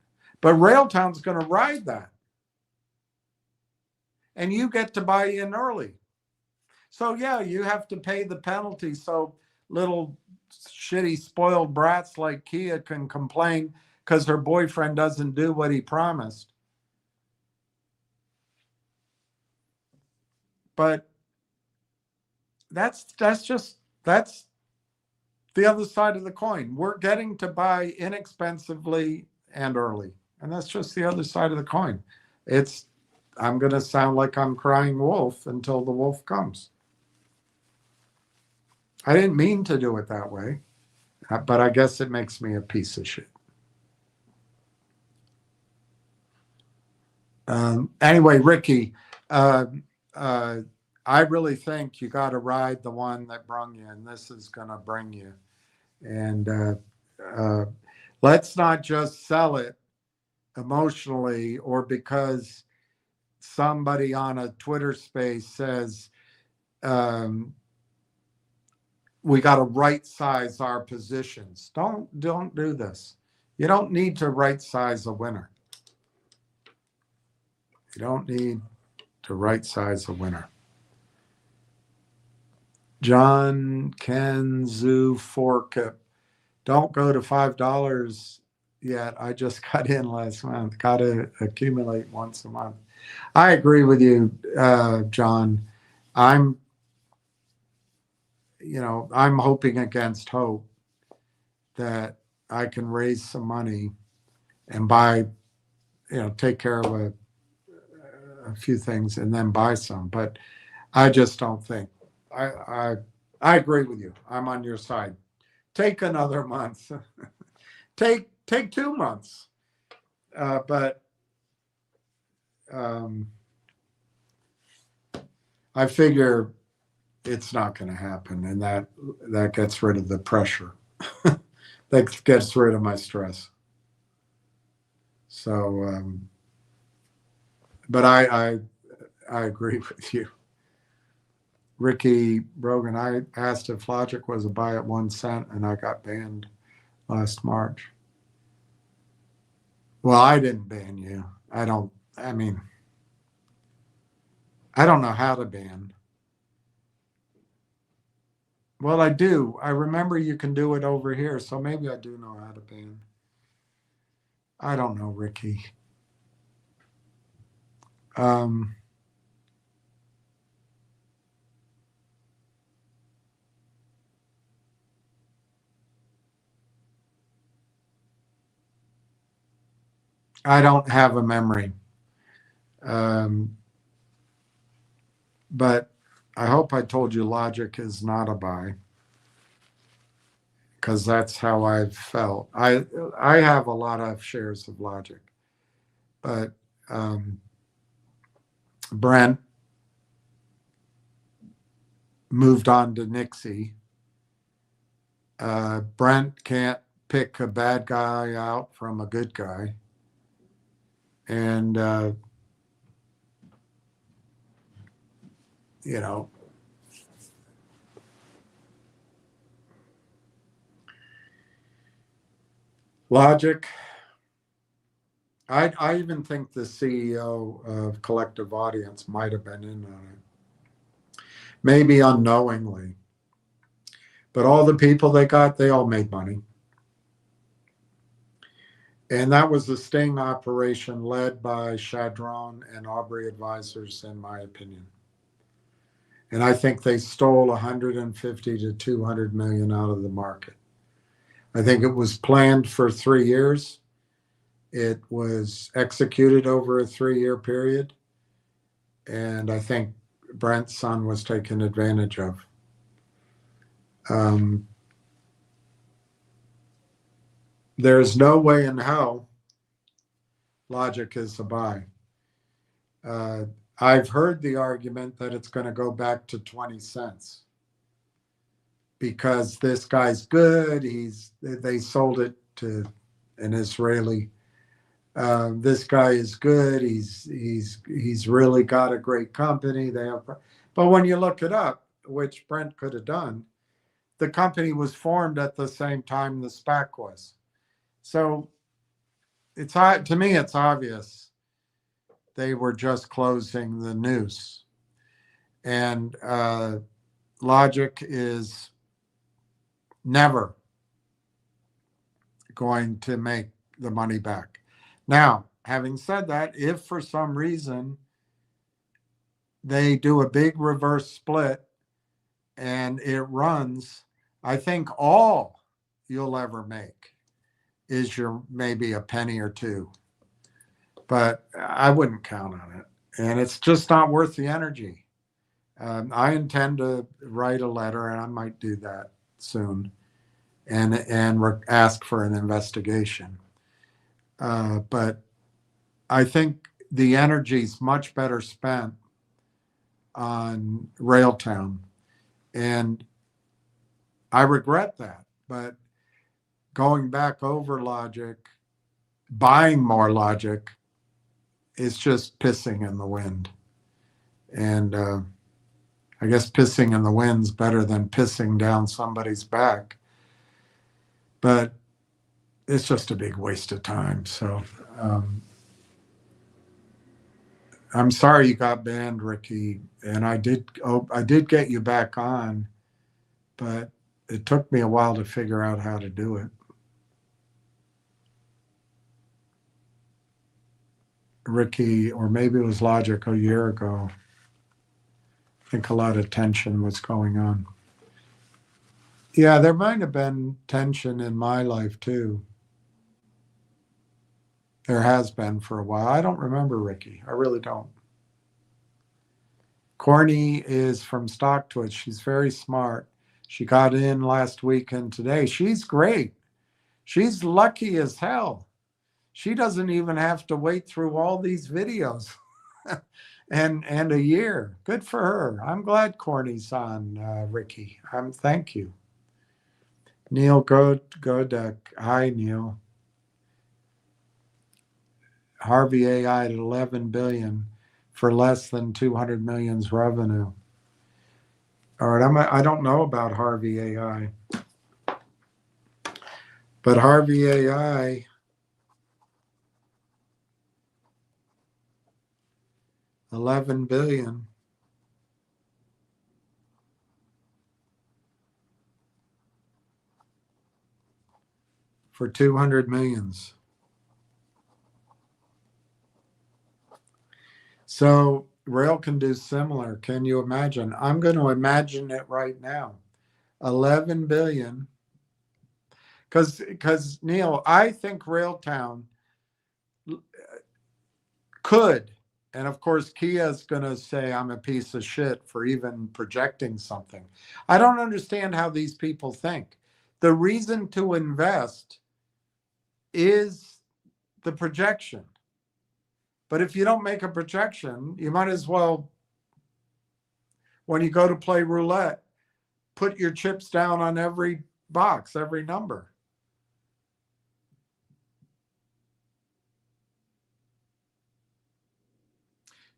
but Railtown's going to ride that. And you get to buy in early. So, yeah, you have to pay the penalty so little shitty spoiled brats like Kia can complain because her boyfriend doesn't do what he promised. But that's the other side of the coin. We're getting to buy inexpensively and early. And that's just the other side of the coin. I'm going to sound like I'm crying wolf until the wolf comes. I didn't mean to do it that way, but I guess it makes me a piece of shit. Anyway, Ricky, I really think you got to ride the one that brung you, and this is going to bring you. And let's not just sell it emotionally or because somebody on a Twitter space says we got to right size our positions. Don't do this. You don't need to right size a winner. You don't need to right size a winner. John Kenzu Forkip. Don't go to $5 yet. I just got in last month. Got to accumulate once a month. I agree with you, John. I'm hoping against hope that I can raise some money and buy, take care of a few things and then buy some. But I just don't think. I agree with you. I'm on your side. Take another month. take 2 months. But I figure it's not going to happen, and that gets rid of the pressure. That gets rid of my stress. So, but I agree with you. Ricky Brogan, I asked if Logic was a buy at 1 cent, and I got banned last March. Well, I didn't ban you. I don't know how to ban. Well, I do. I remember you can do it over here, so maybe I do know how to ban. I don't know, Ricky. I don't have a memory. But I hope I told you Logic is not a buy, because that's how I've felt. I have a lot of shares of Logic, but Brent moved on to Nixie. Brent can't pick a bad guy out from a good guy. And, Logic. I even think the CEO of Collective Audience might have been in on it, maybe unknowingly. But all the people they got, they all made money. And that was the sting operation led by Chadron and Aubrey Advisors, in my opinion. And I think they stole 150 to 200 million out of the market. I think it was planned for 3 years. It was executed over a 3-year period. And I think Brent's son was taken advantage of. There's no way in hell Logic is a buy. I've heard the argument that it's going to go back to 20 cents because this guy's good. They sold it to an Israeli. This guy is good. He's really got a great company. But when you look it up, which Brent could have done, the company was formed at the same time the SPAC was. So to me, it's obvious they were just closing the noose. And Logic is never going to make the money back. Now, having said that, if for some reason they do a big reverse split and it runs, I think all you'll ever make is maybe a penny or two. But I wouldn't count on it. And it's just not worth the energy. I intend to write a letter, and I might do that soon, and ask for an investigation. But I think the energy is much better spent on Railtown. And I regret that. But going back over Logic, buying more Logic, is just pissing in the wind. And I guess pissing in the wind's better than pissing down somebody's back. But it's just a big waste of time. So I'm sorry you got banned, Ricky. And I did get you back on, but it took me a while to figure out how to do it. Ricky, or maybe it was Logic a year ago. I think a lot of tension was going on. Yeah, there might have been tension in my life too. There has been for a while. I don't remember Ricky. I really don't. Corny is from StockTwitch. She's very smart. She got in last week and today. She's great. She's lucky as hell. She doesn't even have to wait through all these videos and a year. Good for her. I'm glad Corny's on, Ricky. Thank you. Neil Godek. Hi, Neil. Harvey AI at 11 billion for less than 200 million's revenue. All right, I don't know about Harvey AI, but Harvey AI, $11 billion. For 200 millions. So Rail can do similar. Can you imagine? I'm going to imagine it right now. 11 billion. Because Neil, I think Railtown could, and of course Kia's going to say I'm a piece of shit for even projecting something. I don't understand how these people think. The reason to invest is the projection. But if you don't make a projection, you might as well, when you go to play roulette, put your chips down on every box, every number.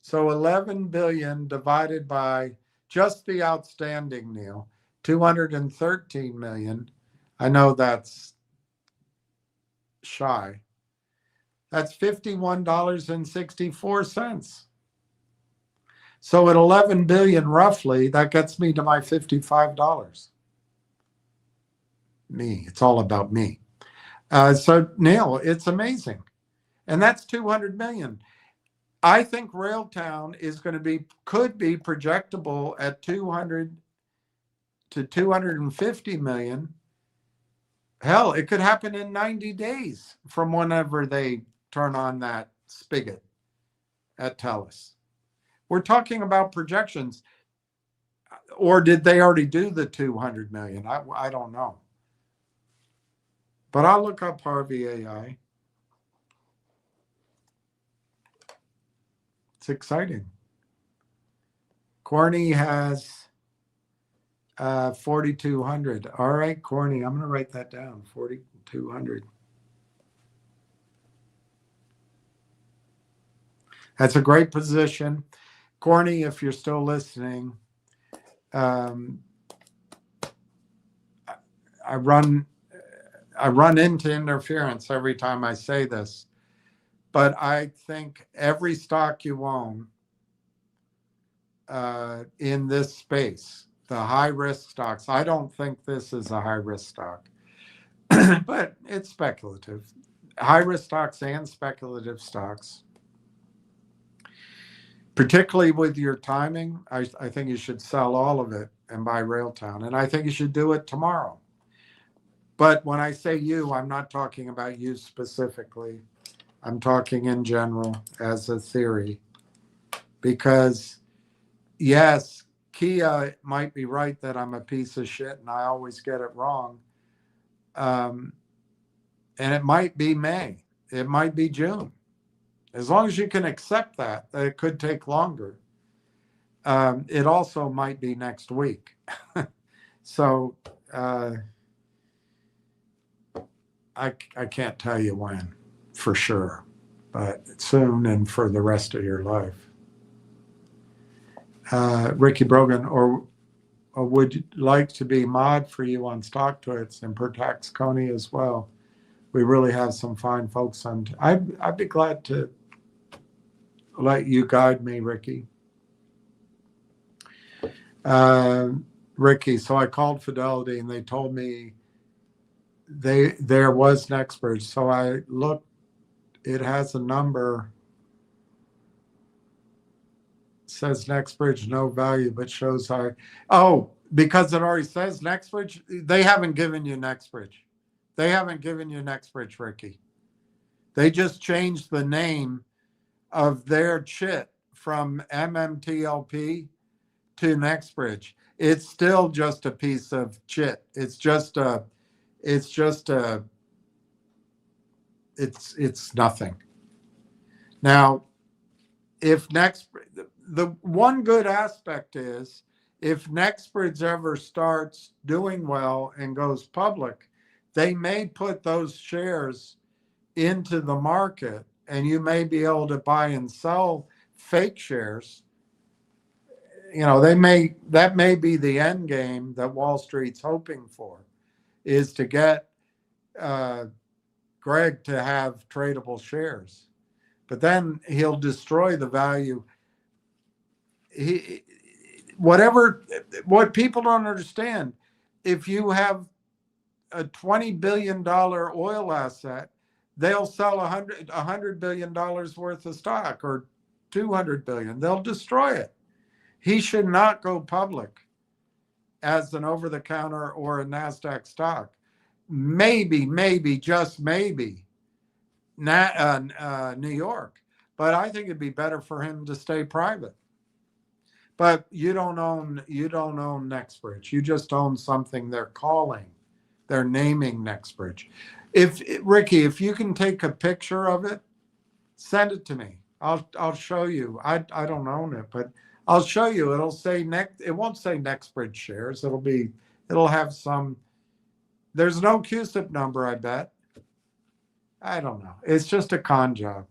So 11 billion divided by just the outstanding, Neil, 213 million. I know that's shy. That's $51.64. So at 11 billion roughly, that gets me to my $55. Me, it's all about me. So Neil, it's amazing. And that's 200 million. I think Railtown is going to could be projectable at 200 to 250 million. Hell, it could happen in 90 days from whenever they turn on that spigot at TELUS. We're talking about projections. Or did they already do the 200 million? I don't know. But I'll look up Harvey AI. It's exciting. Corny has 4,200. All right, Corny, I'm going to write that down. 4,200. That's a great position. Corny, if you're still listening, I run into interference every time I say this, but I think every stock you own in this space, the high risk stocks, I don't think this is a high risk stock, but it's speculative. High risk stocks and speculative stocks, particularly with your timing, I think you should sell all of it and buy Railtown. And I think you should do it tomorrow. But when I say you, I'm not talking about you specifically. I'm talking in general as a theory. Because, yes, Kia might be right that I'm a piece of shit and I always get it wrong. And it might be May. It might be June. As long as you can accept that it could take longer. It also might be next week. So I can't tell you when for sure, but soon and for the rest of your life. Ricky Brogan, or would you like to be mod for you on StockTwits and Pertax Coney as well? We really have some fine folks on. I'd be glad to let you guide me, Ricky. Ricky, so I called Fidelity and they told me there was Nextbridge. So I looked, it has a number, says Nextbridge no value, but shows high. Oh, because it already says Nextbridge, they haven't given you Nextbridge. They haven't given you Nextbridge, Ricky. They just changed the name of their chit from MMTLP to Nextbridge. It's still just a piece of chit. It's nothing. Now, if the one good aspect is if Nextbridge ever starts doing well and goes public, they may put those shares into the market and you may be able to buy and sell fake shares. You know, that may be the end game that Wall Street's hoping for, is to get Greg to have tradable shares. But then he'll destroy the value. What people don't understand, if you have a $20 billion oil asset, they'll sell $100 billion worth of stock, or 200 billion. They'll destroy it. He should not go public as an over-the-counter or a NASDAQ stock. Maybe, just maybe, New York. But I think it'd be better for him to stay private. But you don't own Nextbridge. You just own something they're naming Nextbridge. Ricky, if you can take a picture of it, send it to me. I'll show you. I don't own it, but I'll show you. It'll say it won't say Nextbridge shares. It'll have some. There's no CUSIP number, I bet. I don't know. It's just a con job.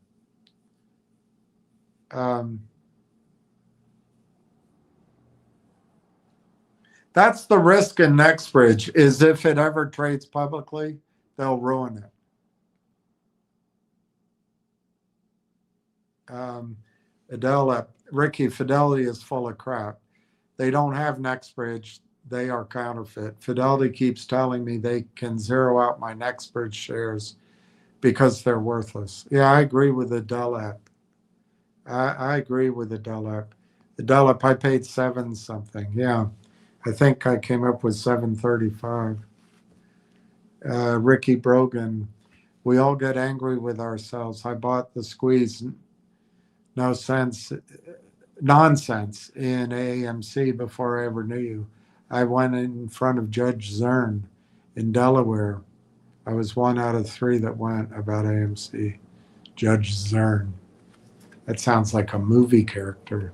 That's the risk in Nextbridge, is if it ever trades publicly, they'll ruin it. Adela, Ricky, Fidelity is full of crap. They don't have NextBridge. They are counterfeit. Fidelity keeps telling me they can zero out my NextBridge shares because they're worthless. Yeah, I agree with Adela. I agree with Adela. Adela, I paid 7 something. Yeah, I think I came up with 735. Ricky Brogan, we all get angry with ourselves. I bought the squeeze, no sense, nonsense in AMC before I ever knew you. I went in front of Judge Zern in Delaware. I was 1 out of 3 that went about AMC. Judge Zern. That sounds like a movie character.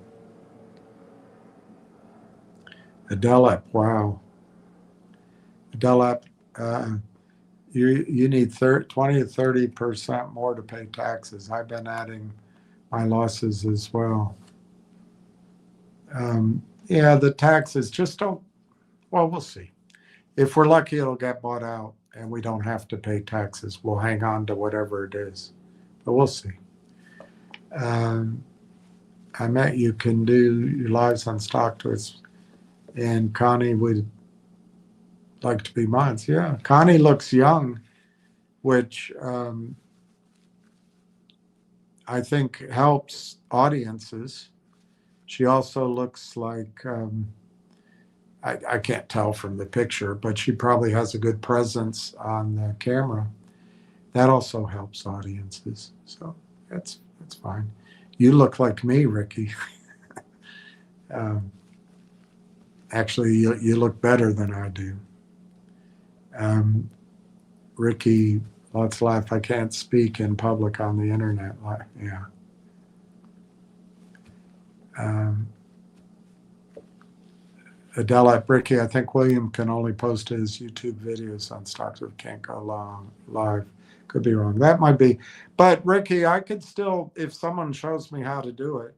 Adelep, wow. Adelep, you need 20 to 30% more to pay taxes. I've been adding my losses as well. Yeah, the taxes just don't, well, we'll see. If we're lucky, it'll get bought out and we don't have to pay taxes. We'll hang on to whatever it is, but we'll see. I met you can do your lives on StockTwits, and Connie would like to be mine. Yeah, Connie looks young, which I think helps audiences. She also looks like, I can't tell from the picture, but she probably has a good presence on the camera. That also helps audiences. So that's fine. You look like me, Ricky. Actually, you look better than I do. Ricky, let's laugh. I can't speak in public on the internet. Yeah. Adela, Ricky, I think William can only post his YouTube videos on StockTwits. Can't go live. Could be wrong. That might be. But Ricky, I could still, if someone shows me how to do it,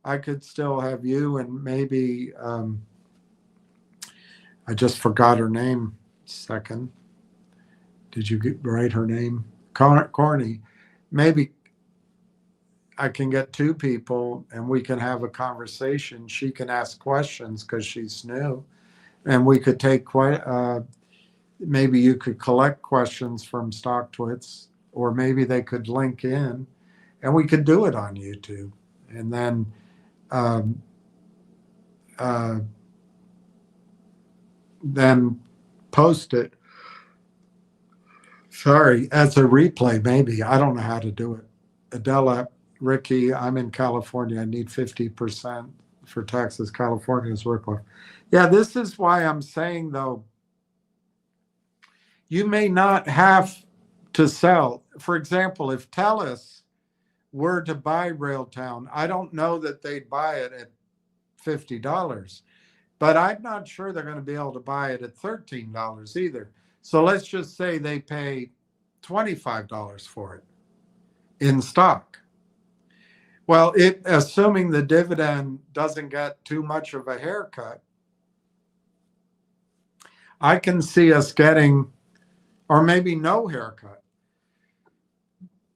I could still have you and maybe, I just forgot her name. Second. Did you write her name? Corny. Maybe I can get 2 people and we can have a conversation. She can ask questions because she's new. And we could take maybe you could collect questions from StockTwits, or maybe they could link in and we could do it on YouTube. And then post it. Sorry, as a replay, maybe. I don't know how to do it. Adela, Ricky, I'm in California. I need 50% for taxes. California is work life. Yeah, this is why I'm saying, though, you may not have to sell. For example, if TELUS were to buy Railtown, I don't know that they'd buy it at $50, but I'm not sure they're going to be able to buy it at $13 either. So let's just say they pay $25 for it in stock. Well, assuming the dividend doesn't get too much of a haircut, I can see us getting, or maybe no haircut.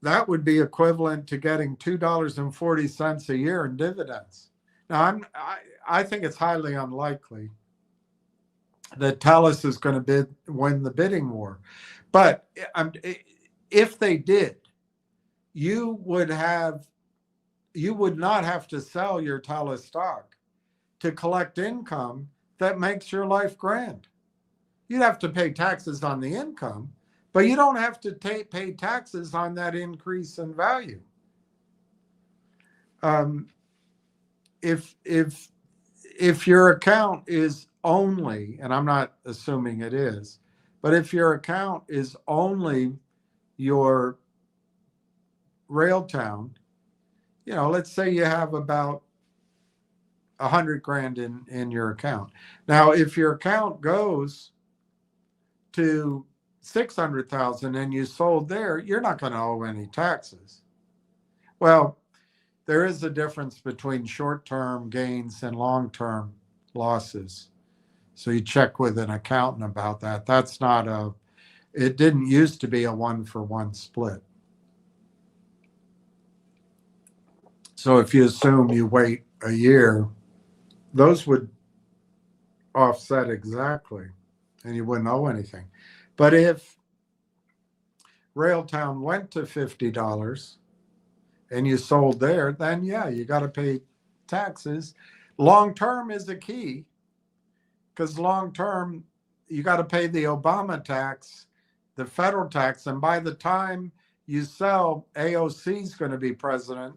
That would be equivalent to getting $2.40 a year in dividends. Now, I think it's highly unlikely that TELUS is going to win the bidding war. But if they did, you would not have to sell your TELUS stock to collect income that makes your life grand. You'd have to pay taxes on the income, but you don't have to pay taxes on that increase in value. If your account is only, and I'm not assuming it is, but if your account is only your Railtown, let's say you have about 100 grand in your account. Now, if your account goes to 600,000 and you sold there, you're not going to owe any taxes. Well, there is a difference between short-term gains and long-term losses. So you check with an accountant about that. That's not it didn't used to be a 1-for-1 split. So if you assume you wait a year, those would offset exactly, and you wouldn't owe anything. But if Railtown went to $50 and you sold there, then yeah, you got to pay taxes. Long term is the key, because long term you got to pay the Obama tax, the federal tax, and by the time you sell, AOC is going to be president,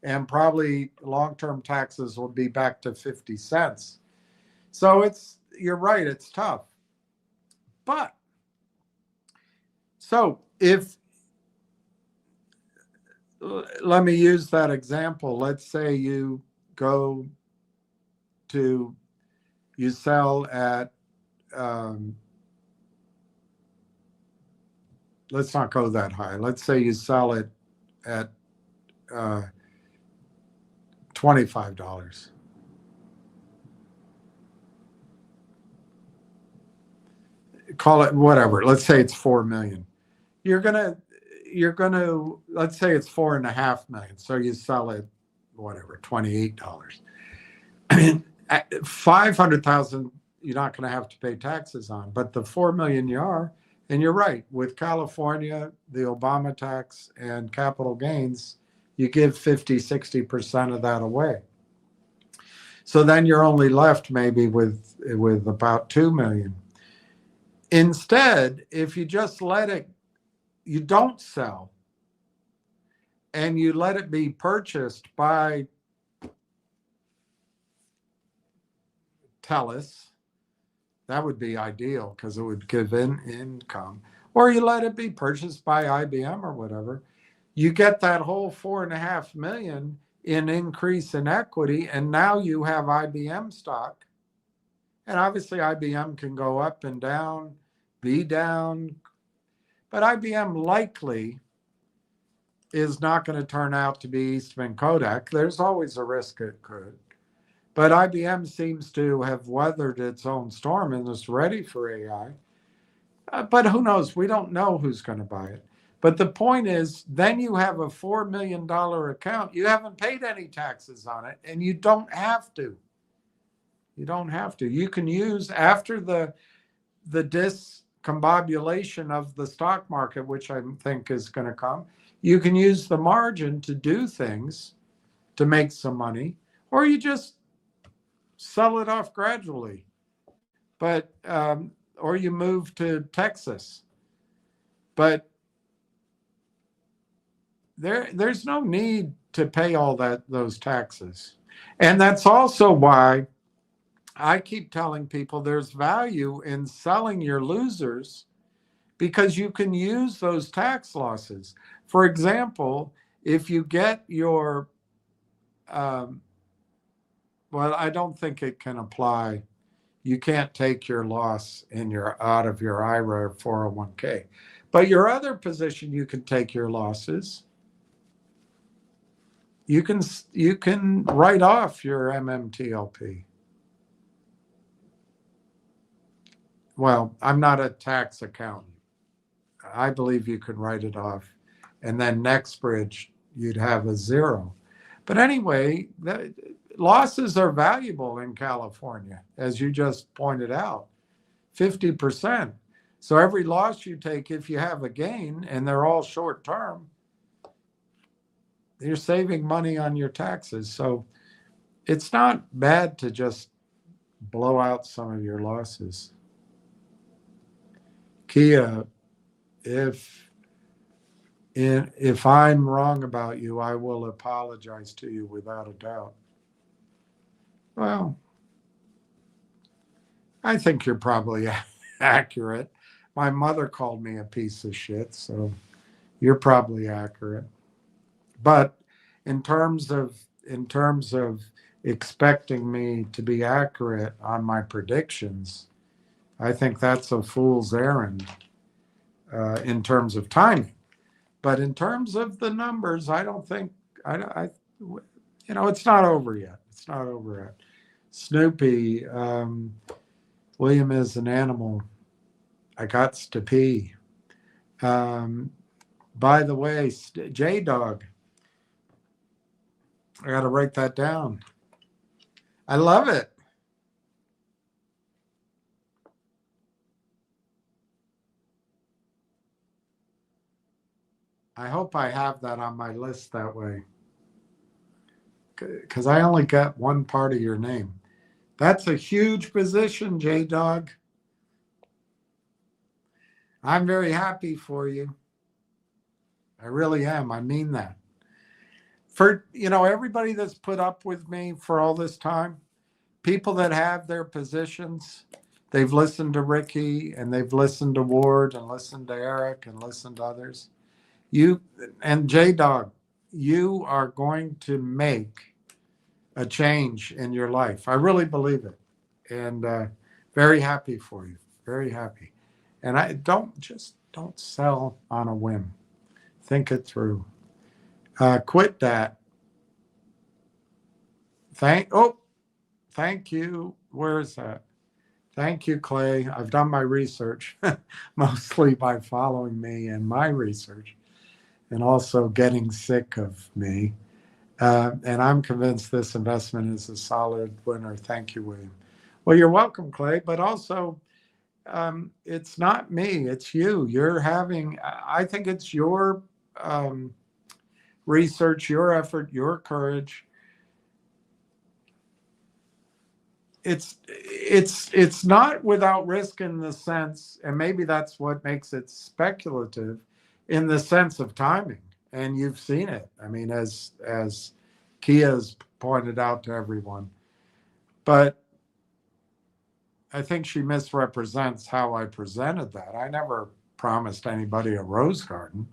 and probably long term taxes will be back to 50 cents. So you're right, it's tough. But so if let me use that example. Let's say you go to you sell at let's not go that high. Let's say you sell it at $25. Call it whatever. Let's say it's 4 million. You're gonna let's say it's 4.5 million. So you sell it whatever, $28. I mean, 500,000 you're not going to have to pay taxes on, but the 4 million you are. And you're right, with California, the Obama tax and capital gains, you give 50-60% of that away. So then you're only left maybe with about 2 million. Instead, if you just let it, you don't sell, and you let it be purchased by TELUS, that would be ideal because it would give income. Or you let it be purchased by IBM or whatever. You get that whole 4.5 million in increase in equity, and now you have IBM stock. And obviously IBM can go up and down, be down, but IBM likely is not going to turn out to be Eastman Kodak. There's always a risk it could. But IBM seems to have weathered its own storm and is ready for AI. But who knows? We don't know who's going to buy it. But the point is, then you have a $4 million account. You haven't paid any taxes on it, and you don't have to. You don't have to. You can use, after the discombobulation of the stock market, which I think is going to come, you can use the margin to do things to make some money, or you just sell it off gradually. But or you move to Texas. But there's no need to pay all those taxes. And that's also why I keep telling people there's value in selling your losers, because you can use those tax losses. For example, if you get your well, I don't think it can apply. You can't take your loss out of your IRA or 401k. But your other position, you can take your losses. You can write off your MMTLP. Well, I'm not a tax accountant. I believe you can write it off. And then NextBridge, you'd have a zero. But anyway, the losses are valuable in California, as you just pointed out, 50%. So every loss you take, if you have a gain, and they're all short term, you're saving money on your taxes. So it's not bad to just blow out some of your losses. Kia, if I'm wrong about you, I will apologize to you without a doubt. Well, I think you're probably accurate. My mother called me a piece of shit, so you're probably accurate. But in terms of expecting me to be accurate on my predictions, I think that's a fool's errand in terms of timing. But in terms of the numbers, I don't think it's not over yet. It's not over yet. Snoopy, William is an animal. I got to pee. By the way, J-Dog, I got to write that down. I love it. I hope I have that on my list that way. Because I only got one part of your name. That's a huge position, J Dog. I'm very happy for you. I really am. I mean that. For, everybody that's put up with me for all this time, people that have their positions, they've listened to Ricky and they've listened to Ward and listened to Eric and listened to others. You and J Dog, you are going to make a change in your life. I really believe it. And very happy for you. Very happy. And I don't sell on a whim. Think it through. Quit that. Thank you. Where is that? Thank you, Clay. I've done my research, mostly by following me and my research, and also getting sick of me. And I'm convinced this investment is a solid winner. Thank you, William. Well, you're welcome, Clay. But also, it's not me. It's you. I think it's your research, your effort, your courage. It's not without risk in the sense, and maybe that's what makes it speculative, in the sense of timing. And you've seen it. I mean, as Kia's pointed out to everyone. But I think she misrepresents how I presented that. I never promised anybody a rose garden,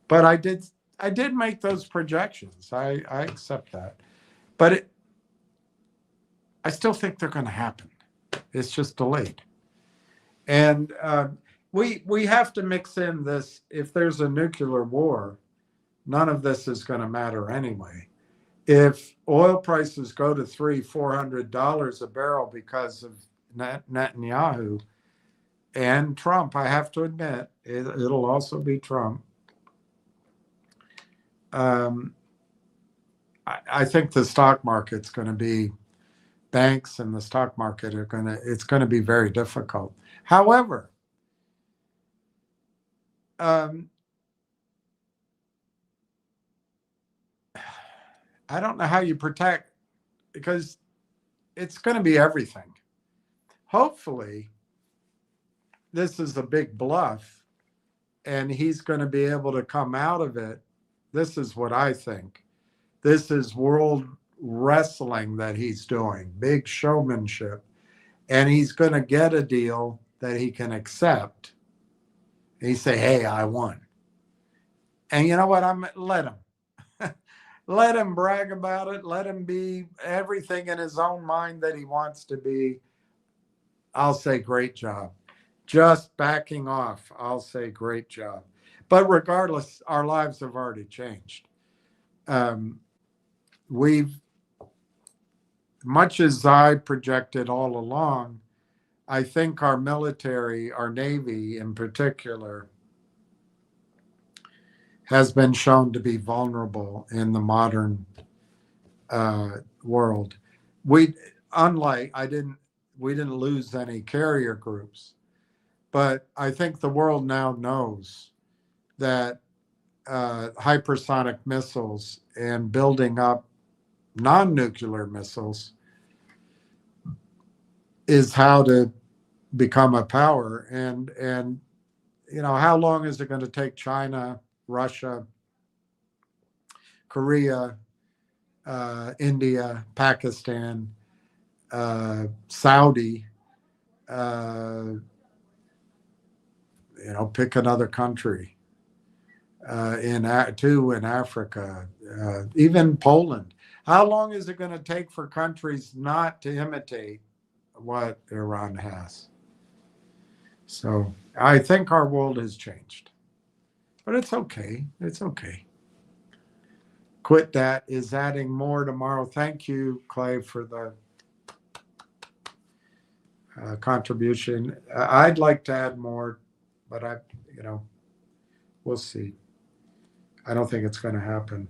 but I did make those projections. I accept that, but I still think they're going to happen. It's just delayed. And we have to mix in this. If there's a nuclear war, none of this is going to matter anyway. If oil prices go to $300-400 a barrel because of Netanyahu and Trump, I have to admit, it'll also be Trump. I think the stock market's going to be, banks and the stock market it's going to be very difficult. However, I don't know how you protect, because it's going to be everything. Hopefully, this is a big bluff and he's going to be able to come out of it. This is what I think. This is world wrestling that he's doing, big showmanship. And he's going to get a deal that he can accept. He say, hey, I won. And you know what? Let him. Let him brag about it. Let him be everything in his own mind that he wants to be. I'll say great job. Just backing off, I'll say great job. But regardless, our lives have already changed. Much as I projected all along, I think our military, our Navy in particular, has been shown to be vulnerable in the modern world. We didn't lose any carrier groups, but I think the world now knows that hypersonic missiles and building up non-nuclear missiles is how to become a power. And how long is it going to take China, Russia, Korea, India, Pakistan, Saudi, pick another country, in Africa, even Poland. How long is it going to take for countries not to imitate what Iran has? So I think our world has changed, but it's okay. It's okay. Quit that is adding more tomorrow. Thank you, Clay, for the contribution. I'd like to add more, but we'll see. I don't think it's going to happen.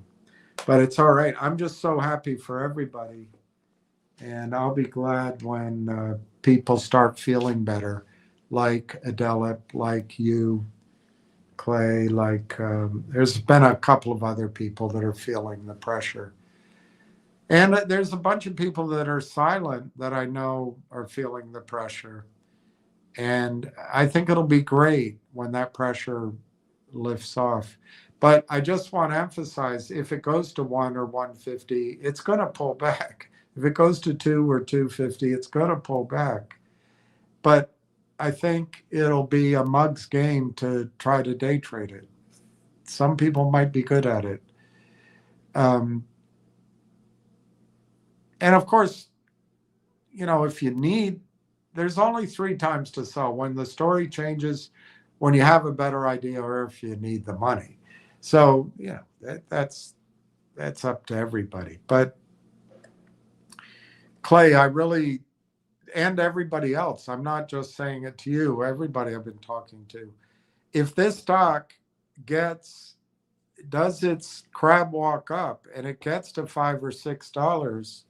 But it's all right. I'm just so happy for everybody. And I'll be glad when people start feeling better, like Adelip, like you, Clay, like there's been a couple of other people that are feeling the pressure. And there's a bunch of people that are silent that I know are feeling the pressure. And I think it'll be great when that pressure lifts off. But I just want to emphasize if it goes to 1 or 150, it's going to pull back. If it goes to 2 or 250, it's going to pull back. But I think it'll be a mug's game to try to day trade it. Some people might be good at it. And of course, you know, if you need, there's only 3 times to sell: when the story changes, when you have a better idea, or if you need the money. So, yeah, that's up to everybody. But Clay, I really, and everybody else, I'm not just saying it to you, everybody I've been talking to, if this stock does its crab walk up and it gets to $5 or $6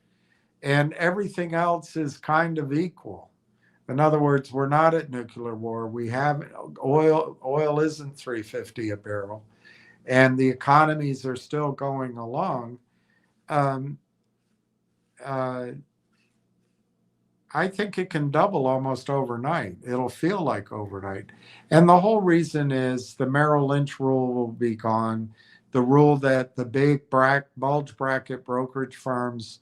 and everything else is kind of equal. In other words, we're not at nuclear war. We have oil isn't 350 a barrel, and the economies are still going along. Um, uh, I think it can double almost overnight. It'll feel like overnight. And the whole reason is the Merrill Lynch rule will be gone. The rule that the big bulge bracket brokerage firms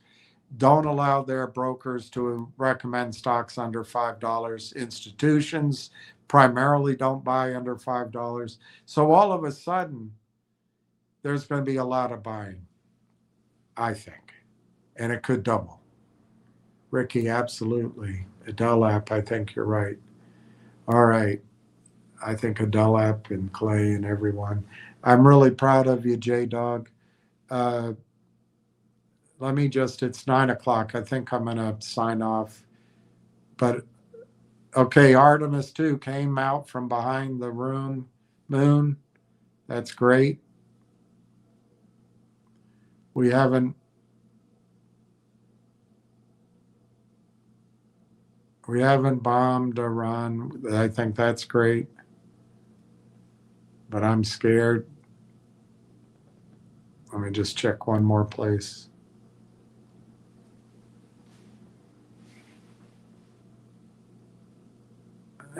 don't allow their brokers to recommend stocks under $5. Institutions primarily don't buy under $5. So all of a sudden, there's going to be a lot of buying, I think, and it could double. Ricky, absolutely. Adelap, I think you're right. All right. I think Adelap and Clay and everyone. I'm really proud of you, J Dog. Let me just, it's 9 o'clock. I think I'm going to sign off. But okay, Artemis 2 came out from behind the moon. That's great. We haven't bombed Iran. I think that's great. But I'm scared. Let me just check one more place.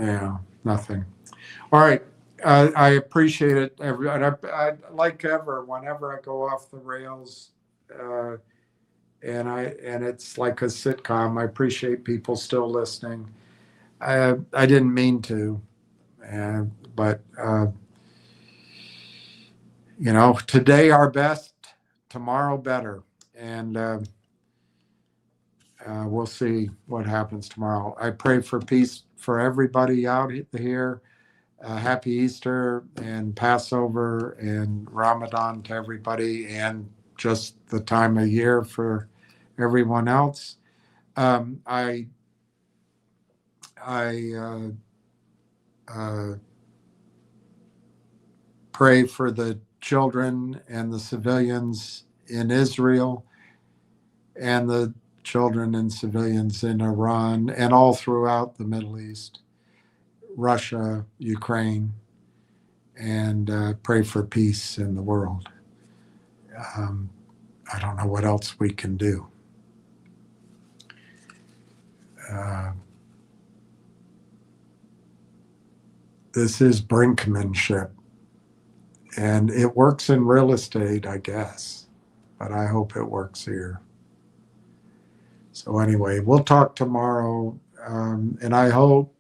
Yeah, nothing. All right. I appreciate it. I like ever, whenever I go off the rails, and it's like a sitcom. I appreciate people still listening. I didn't mean to, but you know, today our best, tomorrow better, and we'll see what happens tomorrow. I pray for peace for everybody out here. Happy Easter and Passover and Ramadan to everybody, and just the time of year for everyone else. I pray for the children and the civilians in Israel and the children and civilians in Iran and all throughout the Middle East, Russia, Ukraine, and pray for peace in the world. I don't know what else we can do. This is brinkmanship, and it works in real estate, I guess, but I hope it works here. So anyway, we'll talk tomorrow, and I hope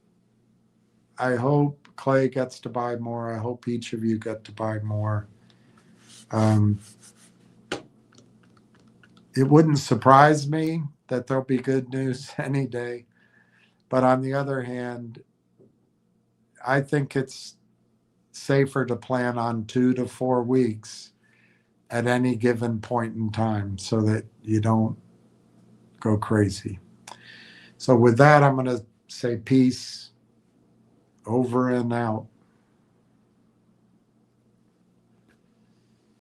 Clay gets to buy more. I hope each of you get to buy more. It wouldn't surprise me that there'll be good news any day. But on the other hand, I think it's safer to plan on 2 to 4 weeks at any given point in time so that you don't go crazy. So with that, I'm going to say peace, over and out.